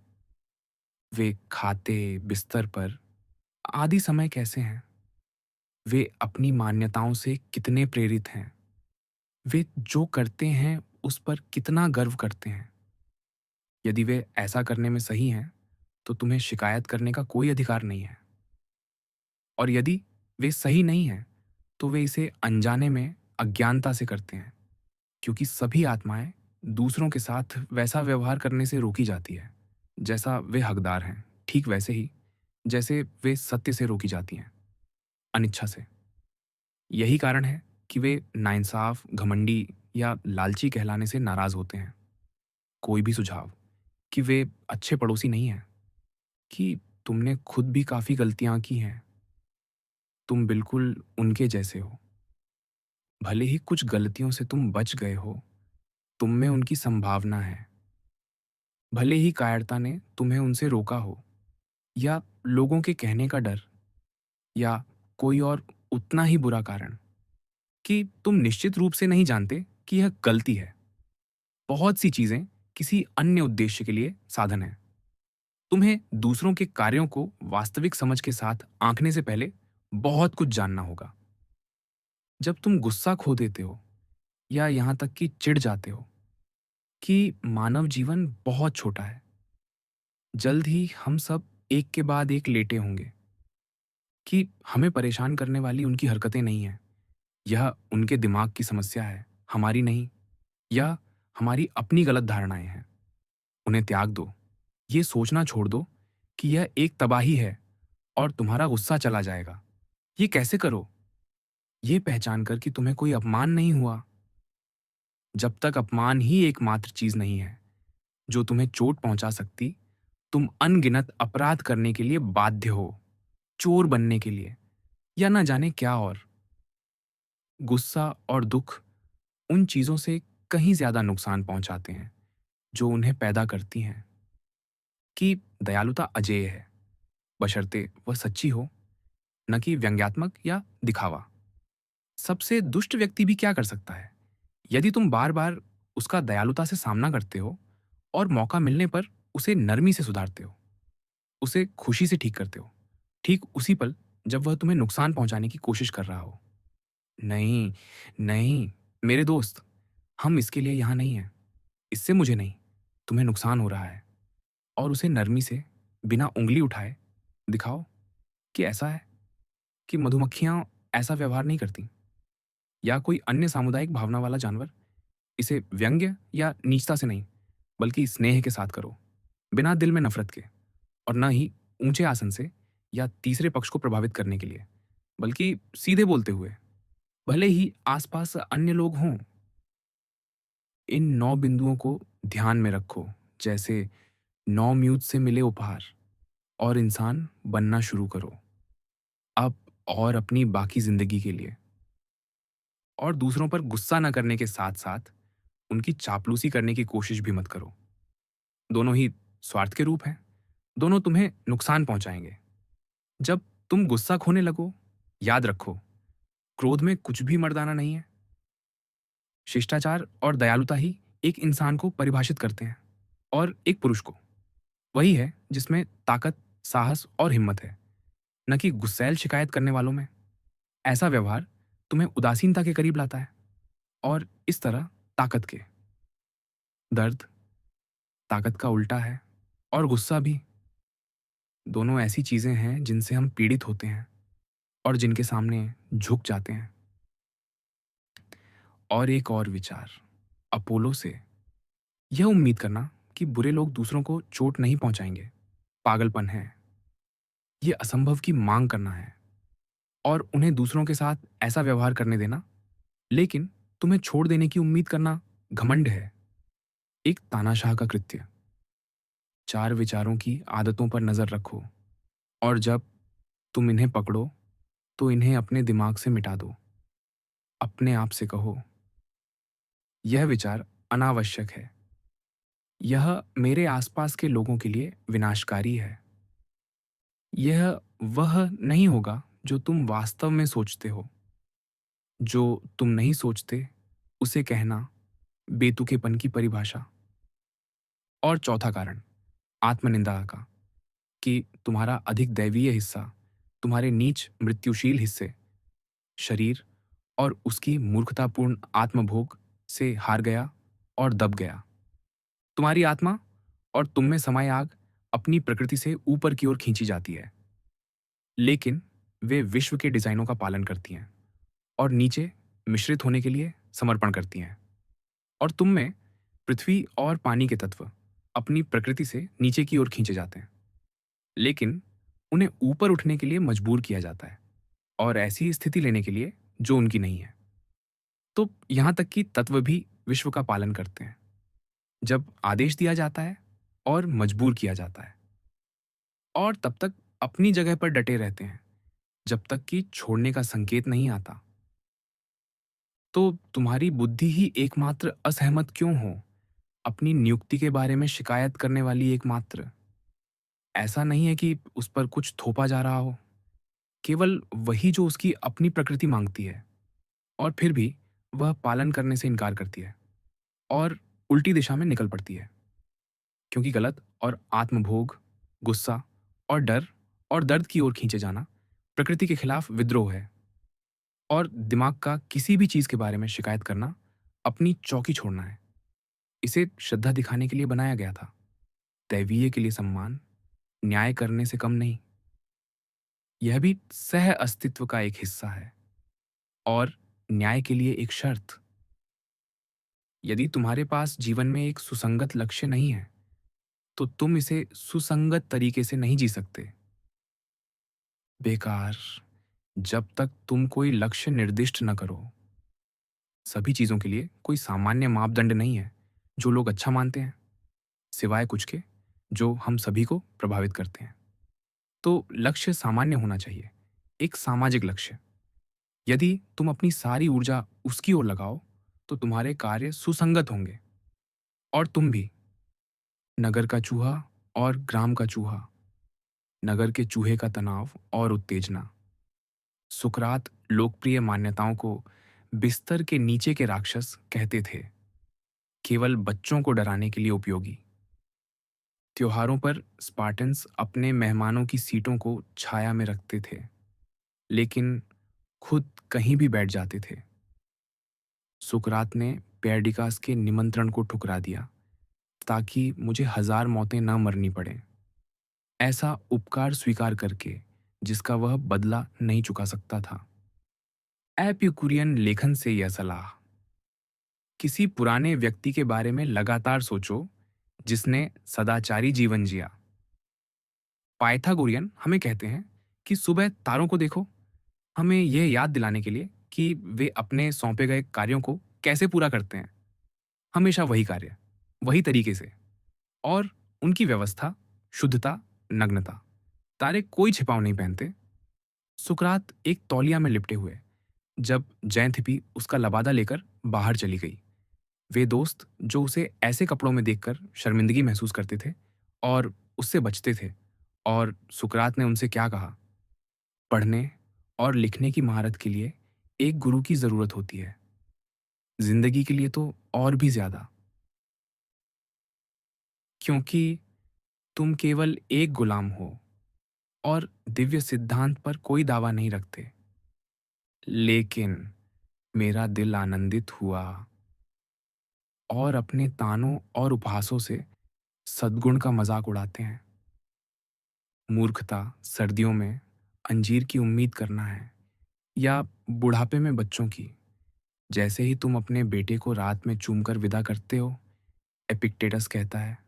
वे खाते बिस्तर पर आदि समय कैसे हैं? वे अपनी मान्यताओं से कितने प्रेरित हैं? वे जो करते हैं उस पर कितना गर्व करते हैं? यदि वे ऐसा करने में सही हैं, तो तुम्हें शिकायत करने का कोई अधिकार नहीं है। और यदि वे सही नहीं हैं, तो वे इसे अनजाने में अज्ञानता से करते हैं, क्योंकि सभी आत्माएं दूसरों के साथ वैसा व्यवहार करने से रोकी जाती है जैसा वे हकदार हैं, ठीक वैसे ही जैसे वे सत्य से रोकी जाती हैं, अनिच्छा से। यही कारण है कि वे नाइंसाफ, घमंडी या लालची कहलाने से नाराज होते हैं। कोई भी सुझाव कि वे अच्छे पड़ोसी नहीं हैं, कि तुमने खुद भी काफी गलतियां की हैं, तुम बिल्कुल उनके जैसे हो। भले ही कुछ गलतियों से तुम बच गए हो, तुम में उनकी संभावना है। भले ही कायरता ने तुम्हें उनसे रोका हो, या लोगों के कहने का डर, या कोई और उतना ही बुरा कारण, कि तुम निश्चित रूप से नहीं जानते कि यह गलती है। बहुत सी चीजें किसी अन्य उद्देश्य के लिए साधन है। तुम्हें दूसरों के कार्यों को वास्तविक समझ के साथ आंकने से पहले बहुत कुछ जानना होगा। जब तुम गुस्सा खो देते हो या यहां तक कि चिढ़ जाते हो कि मानव जीवन बहुत छोटा है, जल्द ही हम सब एक के बाद एक लेटे होंगे, कि हमें परेशान करने वाली उनकी हरकतें नहीं हैं, यह उनके दिमाग की समस्या है, हमारी नहीं, या हमारी अपनी गलत धारणाएं हैं। उन्हें त्याग दो। ये सोचना छोड़ दो कि यह एक तबाही है और तुम्हारा गुस्सा चला जाएगा। ये कैसे करो? ये पहचान कर कि तुम्हें कोई अपमान नहीं हुआ। जब तक अपमान ही एकमात्र चीज नहीं है जो तुम्हें चोट पहुंचा सकती, तुम अनगिनत अपराध करने के लिए बाध्य हो, चोर बनने के लिए, या ना जाने क्या और। गुस्सा और दुख उन चीजों से कहीं ज्यादा नुकसान पहुंचाते हैं जो उन्हें पैदा करती हैं। कि दयालुता अजेय है, बशर्ते वह सच्ची हो, न कि व्यंग्यात्मक या दिखावा। सबसे दुष्ट व्यक्ति भी क्या कर सकता है? यदि तुम बार बार उसका दयालुता से सामना करते हो और मौका मिलने पर उसे नरमी से सुधारते हो, उसे खुशी से ठीक करते हो, ठीक उसी पल जब वह तुम्हें नुकसान पहुंचाने की कोशिश कर रहा हो। नहीं, नहीं, मेरे दोस्त, हम इसके लिए यहां नहीं हैं। इससे मुझे नहीं, तुम्हें नुकसान हो रहा है, और उसे नरमी से, बिना उंगली उठाए, दिखाओ कि ऐसा है कि मधुमक्खियां ऐसा व्यवहार नहीं करती, या कोई अन्य सामुदायिक भावना वाला जानवर। इसे व्यंग्य या नीचता से नहीं, बल्कि स्नेह के साथ करो, बिना दिल में नफरत के, और न ही ऊंचे आसन से या तीसरे पक्ष को प्रभावित करने के लिए, बल्कि सीधे बोलते हुए। भले ही आसपास अन्य लोग हों। इन 9 बिंदुओं को ध्यान में रखो, जैसे 9 म्यूज से मिले उपहार, और इंसान बनना शुरू करो, अब और अपनी बाकी जिंदगी के लिए। और दूसरों पर गुस्सा न करने के साथ-साथ उनकी चापलूसी करने की कोशिश भी मत करो। दोनों ही स्वार्थ के रूप हैं, दोनों तुम्हें नुकसान पहुँचाएँगे। जब तुम गुस्सा खोने लगो, याद रखो, क्रोध में कुछ भी मर्दाना नहीं है। शिष्टाचार और दयालुता ही एक इंसान को परिभाषित करते हैं और एक पुरुष को। वही है जिसमें ताकत, साहस और हिम्मत है, न कि गुस्सैल शिकायत करने वालों में। ऐसा व्यवहार तुम्हें उदासीनता के करीब लाता है और इस तरह ताकत के। दर्द ताकत का उल्टा है और गुस्सा भी। दोनों ऐसी चीजें हैं जिनसे हम पीड़ित होते हैं और जिनके सामने झुक जाते हैं। और एक और विचार, अपोलो से यह उम्मीद करना कि बुरे लोग दूसरों को चोट नहीं पहुंचाएंगे, पागलपन है। ये असंभव की मांग करना है और उन्हें दूसरों के साथ ऐसा व्यवहार करने देना, लेकिन तुम्हें छोड़ देने की उम्मीद करना घमंड है, एक तानाशाह का कृत्य। चार विचारों की आदतों पर नजर रखो और जब तुम इन्हें पकड़ो तो इन्हें अपने दिमाग से मिटा दो। अपने आप से कहो, यह विचार अनावश्यक है, यह मेरे आसपास के लोगों के लिए विनाशकारी है। यह वह नहीं होगा जो तुम वास्तव में सोचते हो। जो तुम नहीं सोचते उसे कहना बेतुकेपन की परिभाषा। और चौथा कारण, आत्मनिंदा का, कि तुम्हारा अधिक दैवीय हिस्सा, तुम्हारे नीच मृत्युशील हिस्से, शरीर और उसकी मूर्खतापूर्ण आत्मभोग से हार गया और दब गया। तुम्हारी आत्मा और तुम में समाई आग अपनी प्रकृति से ऊपर की ओर खींची जाती है, लेकिन वे विश्व के डिजाइनों का पालन करती हैं और नीचे मिश्रित होने के लिए समर्पण करती हैं। और तुम में पृथ्वी और पानी के तत्व अपनी प्रकृति से नीचे की ओर खींचे जाते हैं, लेकिन उन्हें ऊपर उठने के लिए मजबूर किया जाता है और ऐसी स्थिति लेने के लिए जो उनकी नहीं है। तो यहां तक कि तत्व भी विश्व का पालन करते हैं, जब आदेश दिया जाता है और मजबूर किया जाता है, और तब तक अपनी जगह पर डटे रहते हैं जब तक कि छोड़ने का संकेत नहीं आता। तो तुम्हारी बुद्धि ही एकमात्र असहमत क्यों हो, अपनी नियुक्ति के बारे में शिकायत करने वाली एकमात्र? ऐसा नहीं है कि उस पर कुछ थोपा जा रहा हो, केवल वही जो उसकी अपनी प्रकृति मांगती है, और फिर भी वह पालन करने से इनकार करती है और उल्टी दिशा में निकल पड़ती है। क्योंकि गलत और आत्मभोग, गुस्सा और डर और दर्द की ओर खींचे जाना प्रकृति के खिलाफ विद्रोह है। और दिमाग का किसी भी चीज के बारे में शिकायत करना अपनी चौकी छोड़ना है। इसे श्रद्धा दिखाने के लिए बनाया गया था, दैवीय के लिए सम्मान, न्याय करने से कम नहीं। यह भी सह अस्तित्व का एक हिस्सा है और न्याय के लिए एक शर्त। यदि तुम्हारे पास जीवन में एक सुसंगत लक्ष्य नहीं है, तो तुम इसे सुसंगत तरीके से नहीं जी सकते। बेकार, जब तक तुम कोई लक्ष्य निर्दिष्ट न करो। सभी चीजों के लिए कोई सामान्य मापदंड नहीं है जो लोग अच्छा मानते हैं, सिवाय कुछ के जो हम सभी को प्रभावित करते हैं। तो लक्ष्य सामान्य होना चाहिए, एक सामाजिक लक्ष्य। यदि तुम अपनी सारी ऊर्जा उसकी ओर लगाओ तो तुम्हारे कार्य सुसंगत होंगे। और तुम भी, नगर का चूहा और ग्राम का चूहा, नगर के चूहे का तनाव और उत्तेजना। सुकरात लोकप्रिय मान्यताओं को बिस्तर के नीचे के राक्षस कहते थे, केवल बच्चों को डराने के लिए उपयोगी। त्योहारों पर स्पार्टन्स अपने मेहमानों की सीटों को छाया में रखते थे, लेकिन खुद कहीं भी बैठ जाते थे। सुकरात ने पेर्डिकास के निमंत्रण को ठुकरा दिया ताकि मुझे 1000 मौतें न मरनी पड़े, ऐसा उपकार स्वीकार करके जिसका वह बदला नहीं चुका सकता था। एपिक्यूरियन लेखन से यह सलाह, किसी पुराने व्यक्ति के बारे में लगातार सोचो जिसने सदाचारी जीवन जिया। पाइथागोरियन हमें कहते हैं कि सुबह तारों को देखो, हमें यह याद दिलाने के लिए कि वे अपने सौंपे गए कार्यों को कैसे पूरा करते हैं। हमेशा वही कार्य, वही तरीके से, और उनकी व्यवस्था, शुद्धता, नग्नता। तारे कोई छिपाव नहीं पहनते। सुकरात एक तौलिया में लिपटे हुए जब जयंतिपी उसका लबादा लेकर बाहर चली गई। वे दोस्त जो उसे ऐसे कपड़ों में देखकर शर्मिंदगी महसूस करते थे और उससे बचते थे, और सुकरात ने उनसे क्या कहा? पढ़ने और लिखने की महारत के लिए एक गुरु की ज़रूरत होती है, ज़िंदगी के लिए तो और भी ज़्यादा। क्योंकि तुम केवल एक गुलाम हो और दिव्य सिद्धांत पर कोई दावा नहीं रखते। लेकिन मेरा दिल आनंदित हुआ और अपने तानों और उपहासों से सद्गुण का मजाक उड़ाते हैं। मूर्खता सर्दियों में अंजीर की उम्मीद करना है, या बुढ़ापे में बच्चों की। जैसे ही तुम अपने बेटे को रात में चूमकर विदा करते हो, एपिक्टेटस कहता है,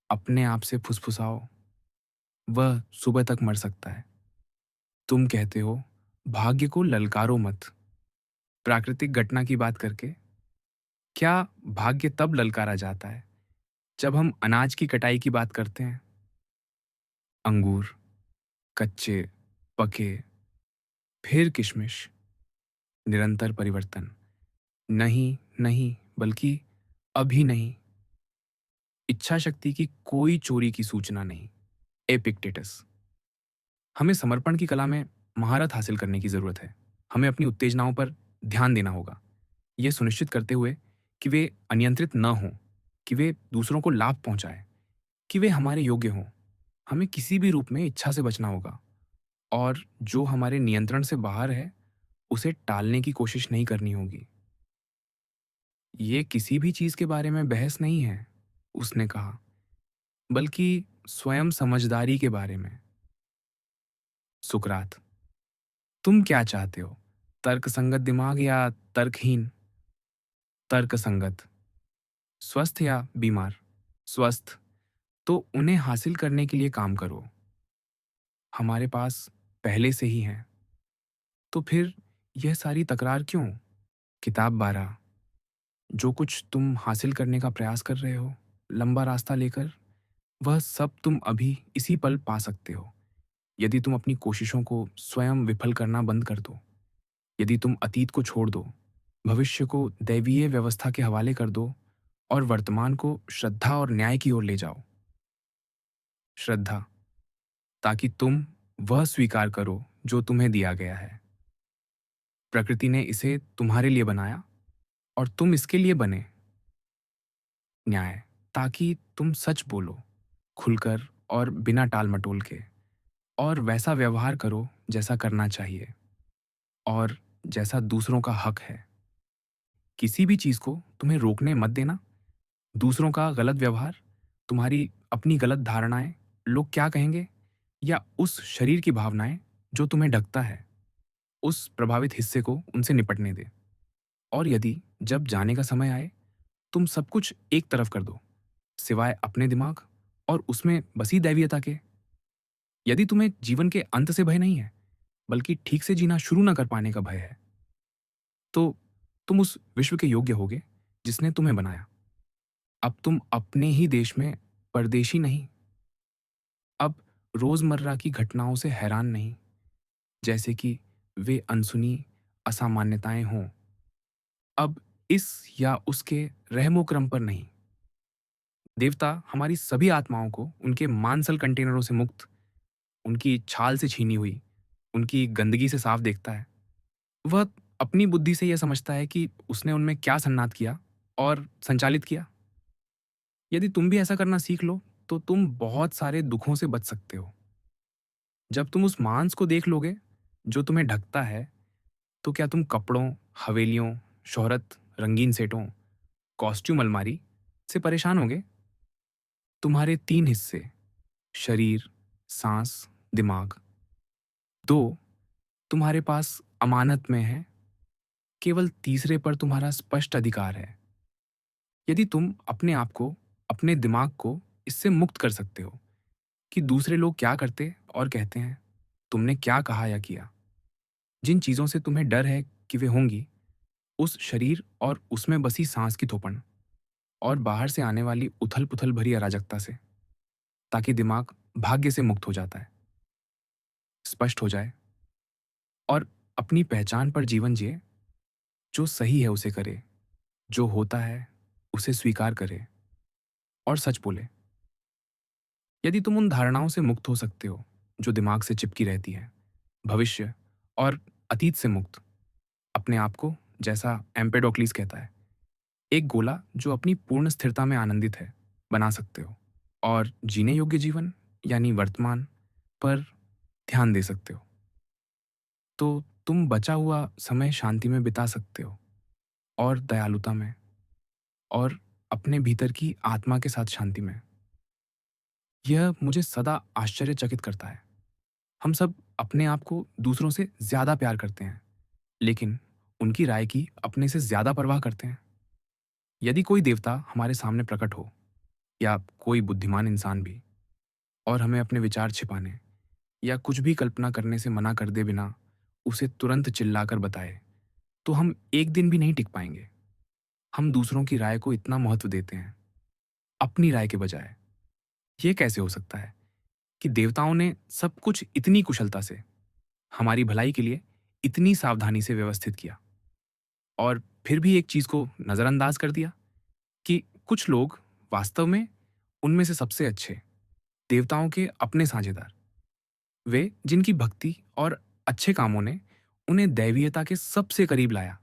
अपने आप से फुसफुसाओ, वह सुबह तक मर सकता है। तुम कहते हो, भाग्य को ललकारो मत, प्राकृतिक घटना की बात करके। क्या भाग्य तब ललकारा जाता है जब हम अनाज की कटाई की बात करते हैं? अंगूर, कच्चे, पके, फिर किशमिश, निरंतर परिवर्तन। नहीं, नहीं, बल्कि अभी नहीं। इच्छा शक्ति की कोई चोरी की सूचना नहीं। एपिक्टेटस। हमें समर्पण की कला में महारत हासिल करने की जरूरत है। हमें अपनी उत्तेजनाओं पर ध्यान देना होगा, यह सुनिश्चित करते हुए कि वे अनियंत्रित न हों, कि वे दूसरों को लाभ पहुंचाएं, कि वे हमारे योग्य हों। हमें किसी भी रूप में इच्छा से बचना होगा, और जो हमारे नियंत्रण से बाहर है, उसे टालने की कोशिश नहीं करनी होगी। ये किसी भी चीज के बारे में बहस नहीं है, उसने कहा, बल्कि स्वयं समझदारी के बारे में। सुकरात। तुम क्या चाहते हो? तर्कसंगत दिमाग या तर्कहीन? तर्कसंगत। स्वस्थ या बीमार? स्वस्थ। तो उन्हें हासिल करने के लिए काम करो। हमारे पास पहले से ही हैं। तो फिर यह सारी तकरार क्यों? किताब 12। जो कुछ तुम हासिल करने का प्रयास कर रहे हो, लंबा रास्ता लेकर, वह सब तुम अभी इसी पल पा सकते हो, यदि तुम अपनी कोशिशों को स्वयं विफल करना बंद कर दो। यदि तुम अतीत को छोड़ दो, भविष्य को दैवीय व्यवस्था के हवाले कर दो, और वर्तमान को श्रद्धा और न्याय की ओर ले जाओ। श्रद्धा, ताकि तुम वह स्वीकार करो जो तुम्हें दिया गया है। प्रकृति ने इसे तुम्हारे लिए बनाया और तुम इसके लिए बने। न्याय, ताकि तुम सच बोलो, खुलकर और बिना टाल मटोल के, और वैसा व्यवहार करो जैसा करना चाहिए और जैसा दूसरों का हक है। किसी भी चीज को तुम्हें रोकने मत देना। दूसरों का गलत व्यवहार, तुम्हारी अपनी गलत धारणाएं, लोग क्या कहेंगे, या उस शरीर की भावनाएं जो तुम्हें ढकता है, उस प्रभावित हिस्से को उनसे निपटने दे। और यदि जब जाने का समय आए, तुम सब कुछ एक तरफ कर दो, सिवाय अपने दिमाग और उसमें बसी दैवीयता के। यदि तुम्हें जीवन के अंत से भय नहीं है, बल्कि ठीक से जीना शुरू न कर पाने का भय है, तो तुम उस विश्व के योग्य होगे जिसने तुम्हें बनाया। अब तुम अपने ही देश में परदेशी नहीं। अब रोजमर्रा की घटनाओं से हैरान नहीं, जैसे कि वे अनसुनी असामान्यताएं हों। अब इस या उसके रहमो क्रम पर नहीं। देवता हमारी सभी आत्माओं को उनके मांसल कंटेनरों से मुक्त, उनकी छाल से छीनी हुई, उनकी गंदगी से साफ देखता है। वह अपनी बुद्धि से यह समझता है कि उसने उनमें क्या सन्नाट किया और संचालित किया। यदि तुम भी ऐसा करना सीख लो, तो तुम बहुत सारे दुखों से बच सकते हो। जब तुम उस मांस को देख लोगे जो तुम्हें ढकता है, तो क्या तुम कपड़ों, हवेलियों, शोहरत, रंगीन सेटों, कॉस्ट्यूम अलमारी से परेशान होगे? तुम्हारे 3 हिस्से, शरीर, सांस, दिमाग, 2 तुम्हारे पास अमानत में है, केवल तीसरे पर तुम्हारा स्पष्ट अधिकार है। यदि तुम अपने आप को, अपने दिमाग को इससे मुक्त कर सकते हो कि दूसरे लोग क्या करते और कहते हैं, तुमने क्या कहा या किया, जिन चीज़ों से तुम्हें डर है कि वे होंगी, उस शरीर और उसमें बसी सांस की थोपन, और बाहर से आने वाली उथल-पुथल भरी अराजकता से, ताकि दिमाग भाग्य से मुक्त हो जाता है, स्पष्ट हो जाए और अपनी पहचान पर जीवन जिए, जो सही है उसे करे, जो होता है उसे स्वीकार करे और सच बोले। यदि तुम उन धारणाओं से मुक्त हो सकते हो जो दिमाग से चिपकी रहती है, भविष्य और अतीत से मुक्त, अपने आप को, जैसा एम्पेडोक्लिस कहता है, एक गोला जो अपनी पूर्ण स्थिरता में आनंदित है, बना सकते हो और जीने योग्य जीवन यानी वर्तमान पर ध्यान दे सकते हो। तो तुम बचा हुआ समय शांति में बिता सकते हो और दयालुता में और अपने भीतर की आत्मा के साथ शांति में। यह मुझे सदा आश्चर्यचकित करता है। हम सब अपने आप को दूसरों से ज़्यादा प्यार करते हैं, लेकिन उनकी राय की अपने से ज़्यादा परवाह करते हैं। यदि कोई देवता हमारे सामने प्रकट हो या कोई बुद्धिमान इंसान भी और हमें अपने विचार छिपाने या कुछ भी कल्पना करने से मना कर दे बिना उसे तुरंत चिल्लाकर बताए, तो हम एक दिन भी नहीं टिक पाएंगे। हम दूसरों की राय को इतना महत्व देते हैं, अपनी राय के बजाय। यह कैसे हो सकता है कि देवताओं ने सब कुछ इतनी कुशलता से, हमारी भलाई के लिए इतनी सावधानी से व्यवस्थित किया, और फिर भी एक चीज को नजरअंदाज कर दिया कि कुछ लोग वास्तव में उनमें से सबसे अच्छे, देवताओं के अपने साझेदार, वे जिनकी भक्ति और अच्छे कामों ने उन्हें दैवीयता के सबसे करीब लाया,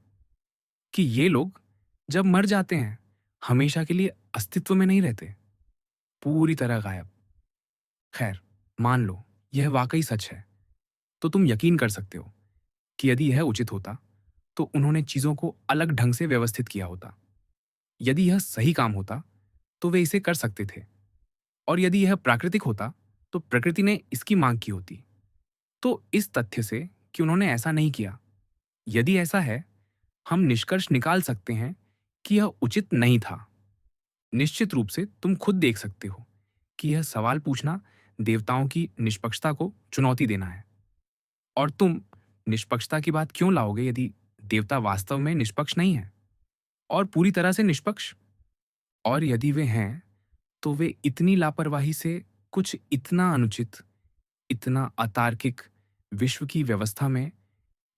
कि ये लोग जब मर जाते हैं हमेशा के लिए अस्तित्व में नहीं रहते, पूरी तरह गायब। खैर, मान लो यह वाकई सच है, तो तुम यकीन कर सकते हो कि यदि यह उचित होता तो उन्होंने चीजों को अलग ढंग से व्यवस्थित किया होता। यदि यह सही काम होता तो वे इसे कर सकते थे, और यदि यह प्राकृतिक होता तो प्रकृति ने इसकी मांग की होती। तो इस तथ्य से कि उन्होंने ऐसा नहीं किया, यदि ऐसा है, हम निष्कर्ष निकाल सकते हैं कि यह उचित नहीं था। निश्चित रूप से तुम खुद देख सकते हो कि यह सवाल पूछना देवताओं की निष्पक्षता को चुनौती देना है। और तुम निष्पक्षता की बात क्यों लाओगे यदि देवता वास्तव में निष्पक्ष नहीं है और पूरी तरह से निष्पक्ष? और यदि वे हैं, तो वे इतनी लापरवाही से कुछ इतना अनुचित, इतना अतार्किक विश्व की व्यवस्था में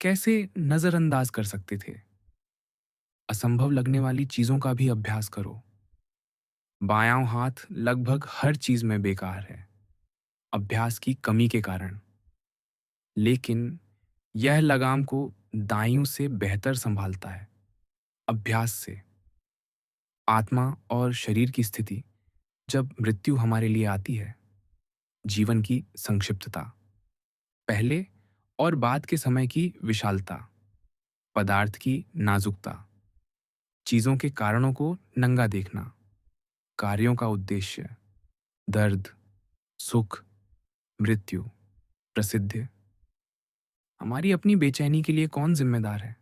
कैसे नजरअंदाज कर सकते थे? असंभव लगने वाली चीजों का भी अभ्यास करो। बायां हाथ लगभग हर चीज में बेकार है, अभ्यास की कमी के कारण। लेकिन यह लगाम को दाइयों से बेहतर संभालता है, अभ्यास से। आत्मा और शरीर की स्थिति जब मृत्यु हमारे लिए आती है, जीवन की संक्षिप्तता, पहले और बाद के समय की विशालता, पदार्थ की नाजुकता, चीजों के कारणों को नंगा देखना, कार्यों का उद्देश्य, दर्द, सुख, मृत्यु, प्रसिद्ध, हमारी अपनी बेचैनी के लिए कौन जिम्मेदार है?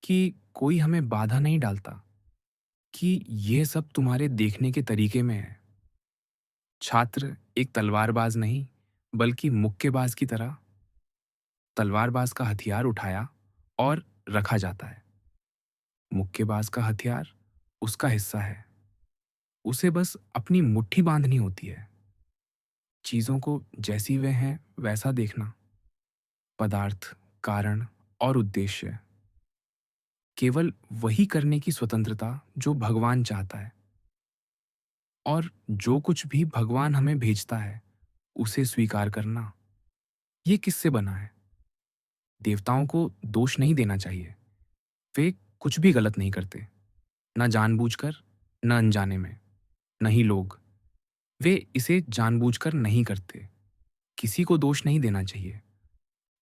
कि कोई हमें बाधा नहीं डालता कि ये सब तुम्हारे देखने के तरीके में है। छात्र एक तलवारबाज नहीं, बल्कि मुक्केबाज की तरह, तलवारबाज का हथियार उठाया और रखा जाता है। मुक्केबाज का हथियार उसका हिस्सा है, उसे बस अपनी मुट्ठी बांधनी होती है। चीजों को जैसी वे हैं वैसा देखना, पदार्थ, कारण और उद्देश्य, केवल वही करने की स्वतंत्रता जो भगवान चाहता है। और जो कुछ भी भगवान हमें भेजता है उसे स्वीकार करना। ये किससे बना है? देवताओं को दोष नहीं देना चाहिए, वे कुछ भी गलत नहीं करते, न जानबूझकर, न अनजाने में। नहीं लोग, वे इसे जानबूझकर नहीं करते। किसी को दोष नहीं देना चाहिए।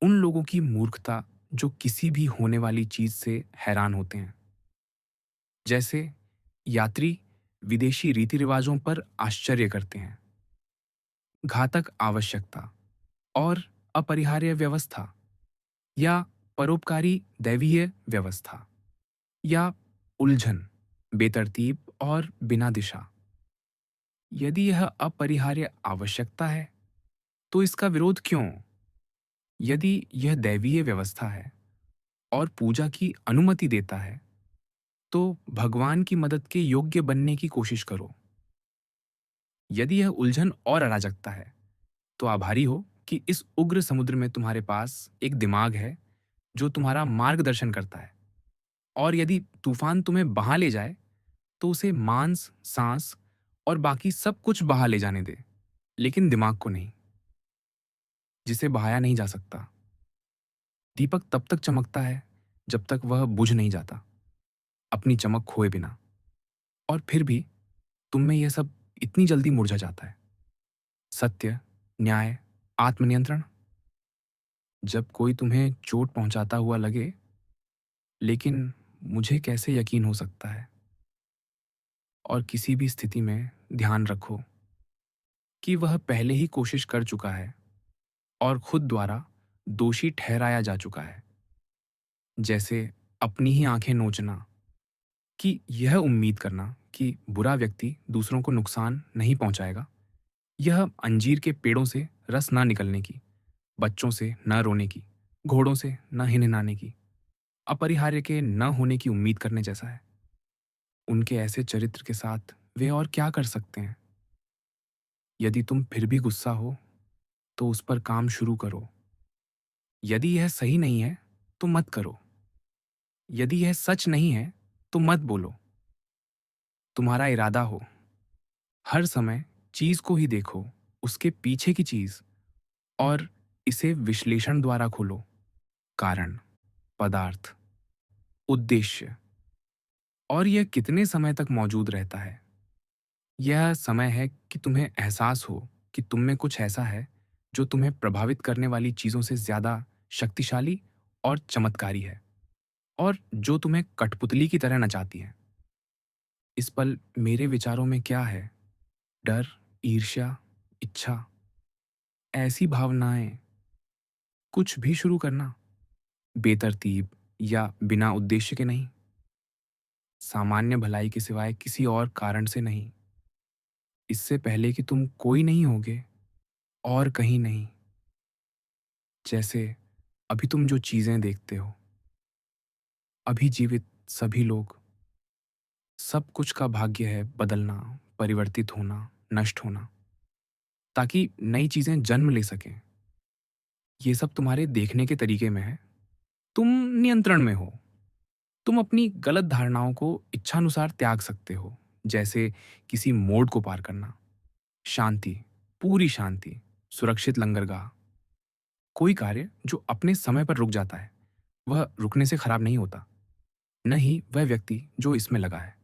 उन लोगों की मूर्खता जो किसी भी होने वाली चीज से हैरान होते हैं, जैसे यात्री विदेशी रीति रिवाजों पर आश्चर्य करते हैं, घातक आवश्यकता और अपरिहार्य व्यवस्था, या परोपकारी दैवीय व्यवस्था, या उलझन, बेतरतीब और बिना दिशा। यदि यह अपरिहार्य आवश्यकता है तो इसका विरोध क्यों? यदि यह दैवीय व्यवस्था है और पूजा की अनुमति देता है, तो भगवान की मदद के योग्य बनने की कोशिश करो। यदि यह उलझन और अराजकता है, तो आभारी हो कि इस उग्र समुद्र में तुम्हारे पास एक दिमाग है जो तुम्हारा मार्गदर्शन करता है। और यदि तूफान तुम्हें बहा ले जाए, तो उसे मांस, सांस और बाकी सब कुछ बहा ले जाने दे, लेकिन दिमाग को नहीं, जिसे बहाया नहीं जा सकता। दीपक तब तक चमकता है जब तक वह बुझ नहीं जाता, अपनी चमक खोए बिना। और फिर भी तुम में यह सब इतनी जल्दी मुरझा जाता है। सत्य, न्याय, आत्मनियंत्रण। जब कोई तुम्हें चोट पहुंचाता हुआ लगे, लेकिन मुझे कैसे यकीन हो सकता है? और किसी भी स्थिति में ध्यान रखो कि वह पहले ही कोशिश कर चुका है और खुद द्वारा दोषी ठहराया जा चुका है। जैसे अपनी ही आंखें नोचना, कि यह उम्मीद करना कि बुरा व्यक्ति दूसरों को नुकसान नहीं पहुंचाएगा, यह अंजीर के पेड़ों से रस ना निकलने की, बच्चों से न रोने की, घोड़ों से न हिनहिनाने की, अपरिहार्य के न होने की उम्मीद करने जैसा है। उनके ऐसे चरित्र के साथ वे और क्या कर सकते हैं? यदि तुम फिर भी गुस्सा हो, तो उस पर काम शुरू करो। यदि यह सही नहीं है, तो मत करो। यदि यह सच नहीं है, तो मत बोलो। तुम्हारा इरादा हो। हर समय चीज को ही देखो, उसके पीछे की चीज, और इसे विश्लेषण द्वारा खोलो। कारण, पदार्थ, उद्देश्य, और यह कितने समय तक मौजूद रहता है। यह समय है कि तुम्हें एहसास हो कि तुम में कुछ ऐसा है जो तुम्हें प्रभावित करने वाली चीजों से ज्यादा शक्तिशाली और चमत्कारी है, और जो तुम्हें कठपुतली की तरह नचाती है। इस पल मेरे विचारों में क्या है? डर, ईर्ष्या, इच्छा, ऐसी भावनाएं। कुछ भी शुरू करना, बेतरतीब या बिना उद्देश्य के नहीं, सामान्य भलाई के सिवाय किसी और कारण से नहीं। इससे पहले कि तुम कोई नहीं होगे, और कहीं नहीं। जैसे अभी तुम जो चीजें देखते हो, अभी जीवित सभी लोग, सब कुछ का भाग्य है बदलना, परिवर्तित होना, नष्ट होना, ताकि नई चीजें जन्म ले सकें। ये सब तुम्हारे देखने के तरीके में है। तुम नियंत्रण में हो। तुम अपनी गलत धारणाओं को इच्छानुसार त्याग सकते हो, जैसे किसी मोड़ को पार करना, शांति, पूरी शांति, सुरक्षित लंगरगाह। कोई कार्य जो अपने समय पर रुक जाता है, वह रुकने से खराब नहीं होता, न ही वह व्यक्ति जो इसमें लगा है।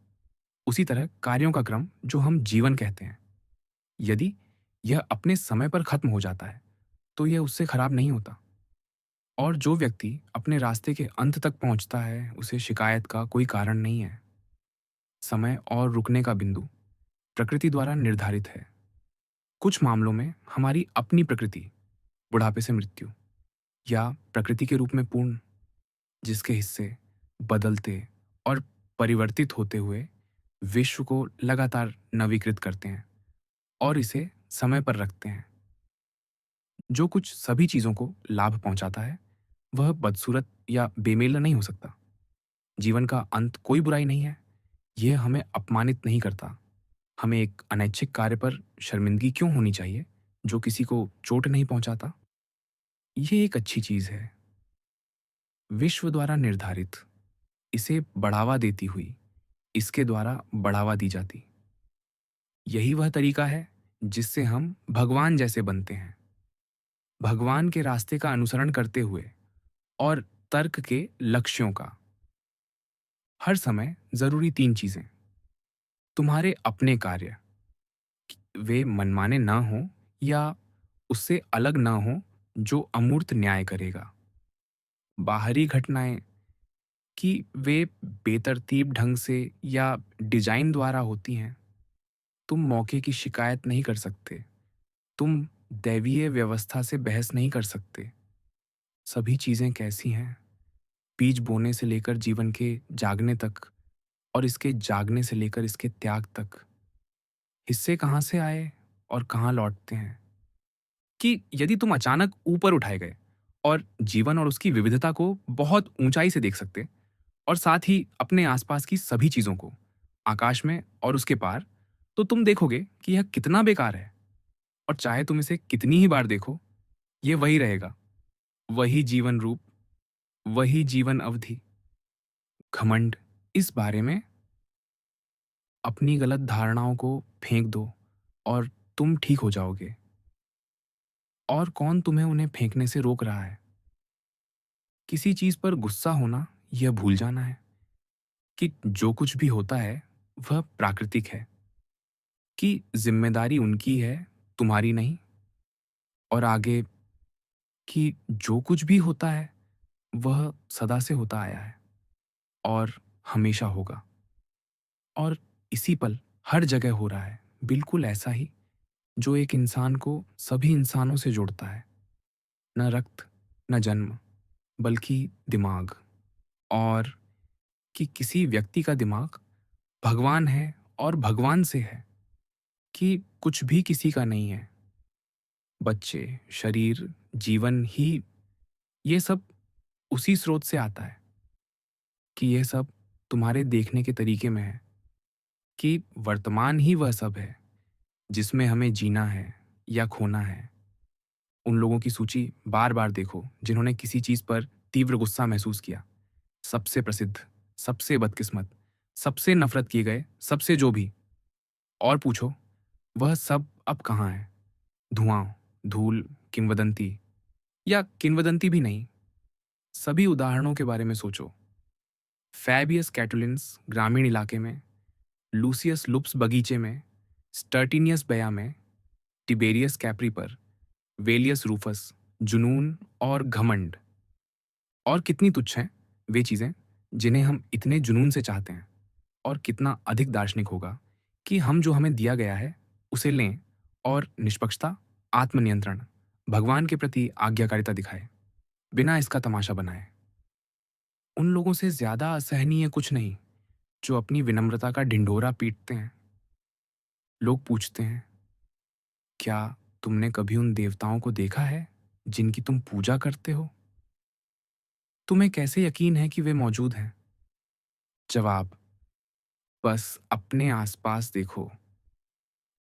उसी तरह कार्यों का क्रम जो हम जीवन कहते हैं, यदि यह अपने समय पर खत्म हो जाता है, तो यह उससे खराब नहीं होता। और जो व्यक्ति अपने रास्ते के अंत तक पहुंचता है, उसे शिकायत का कोई कारण नहीं है। समय और रुकने का बिंदु प्रकृति द्वारा निर्धारित है। कुछ मामलों में हमारी अपनी प्रकृति, बुढ़ापे से मृत्यु, या प्रकृति के रूप में पूर्ण, जिसके हिस्से बदलते और परिवर्तित होते हुए विश्व को लगातार नवीकृत करते हैं और इसे समय पर रखते हैं। जो कुछ सभी चीजों को लाभ पहुंचाता है, वह बदसूरत या बेमेल नहीं हो सकता। जीवन का अंत कोई बुराई नहीं है। यह हमें अपमानित नहीं करता। हमें एक अनैच्छिक कार्य पर शर्मिंदगी क्यों होनी चाहिए जो किसी को चोट नहीं पहुंचाता? ये एक अच्छी चीज है, विश्व द्वारा निर्धारित, इसे बढ़ावा देती हुई, इसके द्वारा बढ़ावा दी जाती। यही वह तरीका है जिससे हम भगवान जैसे बनते हैं, भगवान के रास्ते का अनुसरण करते हुए, और तर्क के लक्ष्यों का। हर समय जरूरी तीन चीजें: तुम्हारे अपने कार्य, वे मनमाने ना हो या उससे अलग ना हो, जो अमूर्त न्याय करेगा। बाहरी घटनाएं, कि वे बेतरतीब ढंग से या डिजाइन द्वारा होती हैं। तुम मौके की शिकायत नहीं कर सकते। तुम दैवीय व्यवस्था से बहस नहीं कर सकते। सभी चीजें कैसी हैं, बीज बोने से लेकर जीवन के जागने तक, और इसके जागने से लेकर इसके त्याग तक, हिस्से कहाँ से आए और कहाँ लौटते हैं। कि यदि तुम अचानक ऊपर उठाए गए और जीवन और उसकी विविधता को बहुत ऊंचाई से देख सकते, और साथ ही अपने आसपास की सभी चीजों को, आकाश में और उसके पार, तो तुम देखोगे कि यह कितना बेकार है। और चाहे तुम इसे कितनी ही बार देखो, यह वही रहेगा, वही जीवन रूप, वही जीवन अवधि। घमंड, इस बारे में अपनी गलत धारणाओं को फेंक दो और तुम ठीक हो जाओगे। और कौन तुम्हें उन्हें फेंकने से रोक रहा है? किसी चीज़ पर गुस्सा होना, यह भूल जाना है कि जो कुछ भी होता है, वह प्राकृतिक है, कि ज़िम्मेदारी उनकी है, तुम्हारी नहीं। और आगे कि जो कुछ भी होता है, वह सदा से होता आया है और हमेशा होगा। और इसी पल, हर जगह हो रहा है, बिल्कुल ऐसा ही जो एक इंसान को सभी इंसानों से जोड़ता है। न रक्त, न जन्म, बल्कि दिमाग। और कि किसी व्यक्ति का दिमाग भगवान है और भगवान से है, कि कुछ भी किसी का नहीं है। बच्चे, शरीर, जीवन ही, ये सब उसी स्रोत से आता है। कि यह सब तुम्हारे देखने के तरीके में है, कि वर्तमान ही वह सब है जिसमें हमें जीना है या खोना है। उन लोगों की सूची बार बार देखो जिन्होंने किसी चीज पर तीव्र गुस्सा महसूस किया। सबसे प्रसिद्ध, सबसे बदकिस्मत, सबसे नफरत किए गए, सबसे जो भी। और पूछो, वह सब अब कहाँ है? धुआं, धूल, किंवदंती, या किंवदंती भी नहीं। सभी उदाहरणों के बारे में सोचो। फैबियस कैटुलिन्स ग्रामीण इलाके में, लूसियस लुप्स बगीचे में, स्टर्टिनियस बया में, टिबेरियस कैप्री पर, वेलियस रूफस, जुनून और घमंड। और कितनी तुच्छ हैं वे चीज़ें जिन्हें हम इतने जुनून से चाहते हैं। और कितना अधिक दार्शनिक होगा कि हम जो हमें दिया गया है उसे लें और निष्पक्षता, आत्मनियंत्रण, भगवान के प्रति आज्ञाकारिता दिखाए, बिना इसका तमाशा बनाए। उन लोगों से ज़्यादा असहनीय कुछ नहीं जो अपनी विनम्रता का ढिंढोरा पीटते हैं। लोग पूछते हैं, क्या तुमने कभी उन देवताओं को देखा है जिनकी तुम पूजा करते हो? तुम्हें कैसे यकीन है कि वे मौजूद हैं? जवाब, बस अपने आसपास देखो।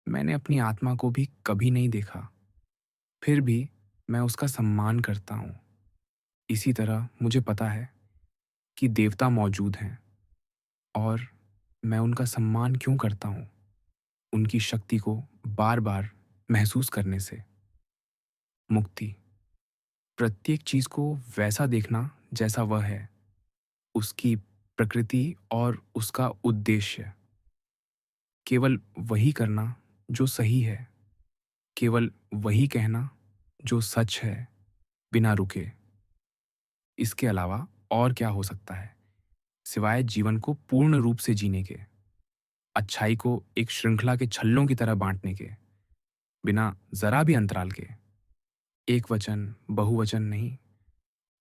मैंने अपनी आत्मा को भी कभी नहीं देखा, फिर भी मैं उसका सम्मान करता हूँ। इसी तरह मुझे पता है कि देवता मौजूद हैं, और मैं उनका सम्मान क्यों करता हूँ? उनकी शक्ति को बार बार महसूस करने से। मुक्ति, प्रत्येक चीज को वैसा देखना जैसा वह है, उसकी प्रकृति और उसका उद्देश्य। केवल वही करना जो सही है, केवल वही कहना जो सच है, बिना रुके। इसके अलावा और क्या हो सकता है सिवाय जीवन को पूर्ण रूप से जीने के, अच्छाई को एक श्रृंखला के छल्लों की तरह बांटने के, बिना जरा भी अंतराल के। एक वचन, बहुवचन नहीं।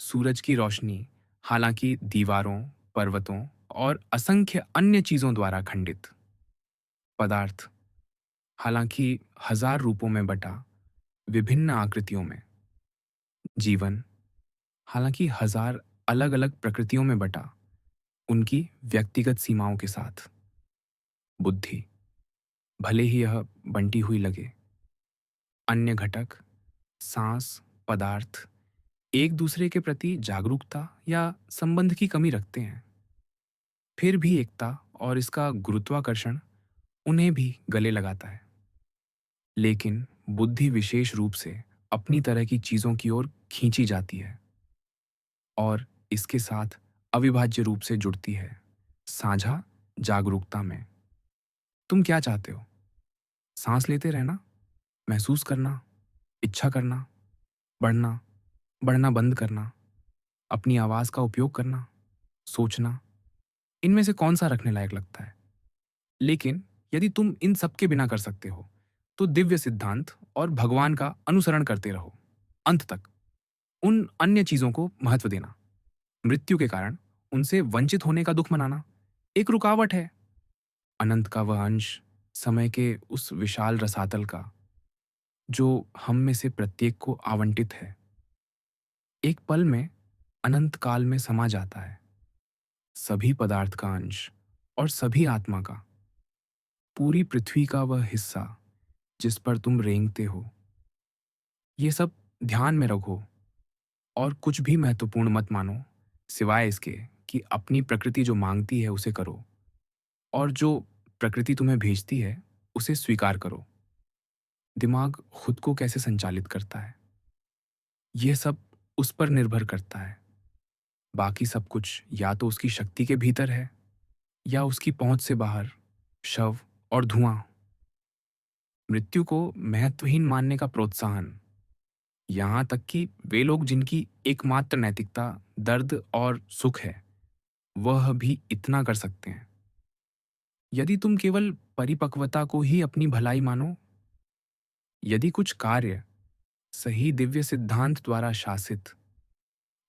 सूरज की रोशनी, हालांकि दीवारों, पर्वतों और असंख्य अन्य चीजों द्वारा खंडित। पदार्थ, हालांकि हजार रूपों में बटा, विभिन्न आकृतियों में। जीवन, हालांकि हजार अलग अलग प्रकृतियों में बटा, उनकी व्यक्तिगत सीमाओं के साथ। बुद्धि, भले ही यह बंटी हुई लगे। अन्य घटक, सांस, पदार्थ एक दूसरे के प्रति जागरूकता या संबंध की कमी रखते हैं, फिर भी एकता और इसका गुरुत्वाकर्षण उन्हें भी गले लगाता है। लेकिन बुद्धि विशेष रूप से अपनी तरह की चीजों की ओर खींची जाती है और इसके साथ अविभाज्य रूप से जुड़ती है साझा जागरूकता में। तुम क्या चाहते हो? सांस लेते रहना, महसूस करना, इच्छा करना, बढ़ना, बढ़ना बंद करना, अपनी आवाज का उपयोग करना, सोचना? इनमें से कौन सा रखने लायक लगता है? लेकिन यदि तुम इन सब के बिना कर सकते हो, तो दिव्य सिद्धांत और भगवान का अनुसरण करते रहो अंत तक। उन अन्य चीजों को महत्व देना, मृत्यु के कारण उनसे वंचित होने का दुख मनाना, एक रुकावट है। अनंत का वह अंश, समय के उस विशाल रसातल का जो हम में से प्रत्येक को आवंटित है, एक पल में अनंत काल में समा जाता है। सभी पदार्थ का अंश और सभी आत्मा का, पूरी पृथ्वी का वह हिस्सा जिस पर तुम रेंगते हो। ये सब ध्यान में रखो और कुछ भी महत्वपूर्ण मत मानो सिवाय इसके कि अपनी प्रकृति जो मांगती है उसे करो, और जो प्रकृति तुम्हें भेजती है उसे स्वीकार करो। दिमाग खुद को कैसे संचालित करता है, यह सब उस पर निर्भर करता है। बाकी सब कुछ या तो उसकी शक्ति के भीतर है या उसकी पहुंच से बाहर। शव और धुआं। मृत्यु को महत्वहीन मानने का प्रोत्साहन, यहां तक कि वे लोग जिनकी एकमात्र नैतिकता दर्द और सुख है, वह भी इतना कर सकते हैं। यदि तुम केवल परिपक्वता को ही अपनी भलाई मानो, यदि कुछ कार्य सही दिव्य सिद्धांत द्वारा शासित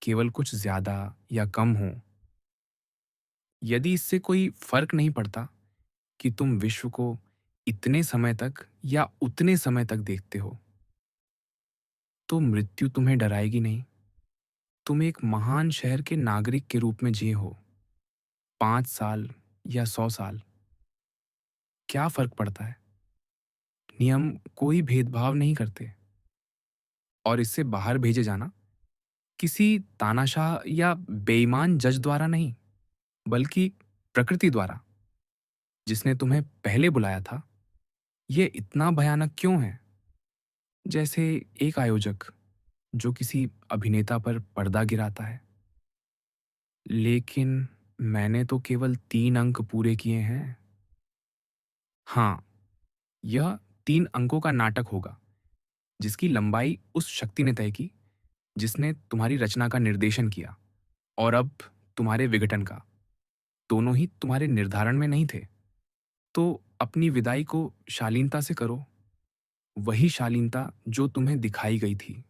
केवल कुछ ज्यादा या कम हो, यदि इससे कोई फर्क नहीं पड़ता कि तुम विश्व को इतने समय तक या उतने समय तक देखते हो, तो मृत्यु तुम्हें डराएगी नहीं। तुम एक महान शहर के नागरिक के रूप में जिए हो, 5 साल या 100 साल, क्या फर्क पड़ता है? नियम कोई भेदभाव नहीं करते। और इससे बाहर भेजे जाना किसी तानाशाह या बेईमान जज द्वारा नहीं, बल्कि प्रकृति द्वारा, जिसने तुम्हें पहले बुलाया था, ये इतना भयानक क्यों है? जैसे एक आयोजक जो किसी अभिनेता पर पर्दा गिराता है। लेकिन मैंने तो केवल 3 अंक पूरे किए हैं। हाँ, यह 3 अंकों का नाटक होगा, जिसकी लंबाई उस शक्ति ने तय की जिसने तुम्हारी रचना का निर्देशन किया, और अब तुम्हारे विघटन का। दोनों ही तुम्हारे निर्धारण में नहीं थे। तो अपनी विदाई को शालीनता से करो, वही शालीनता जो तुम्हें दिखाई गई थी।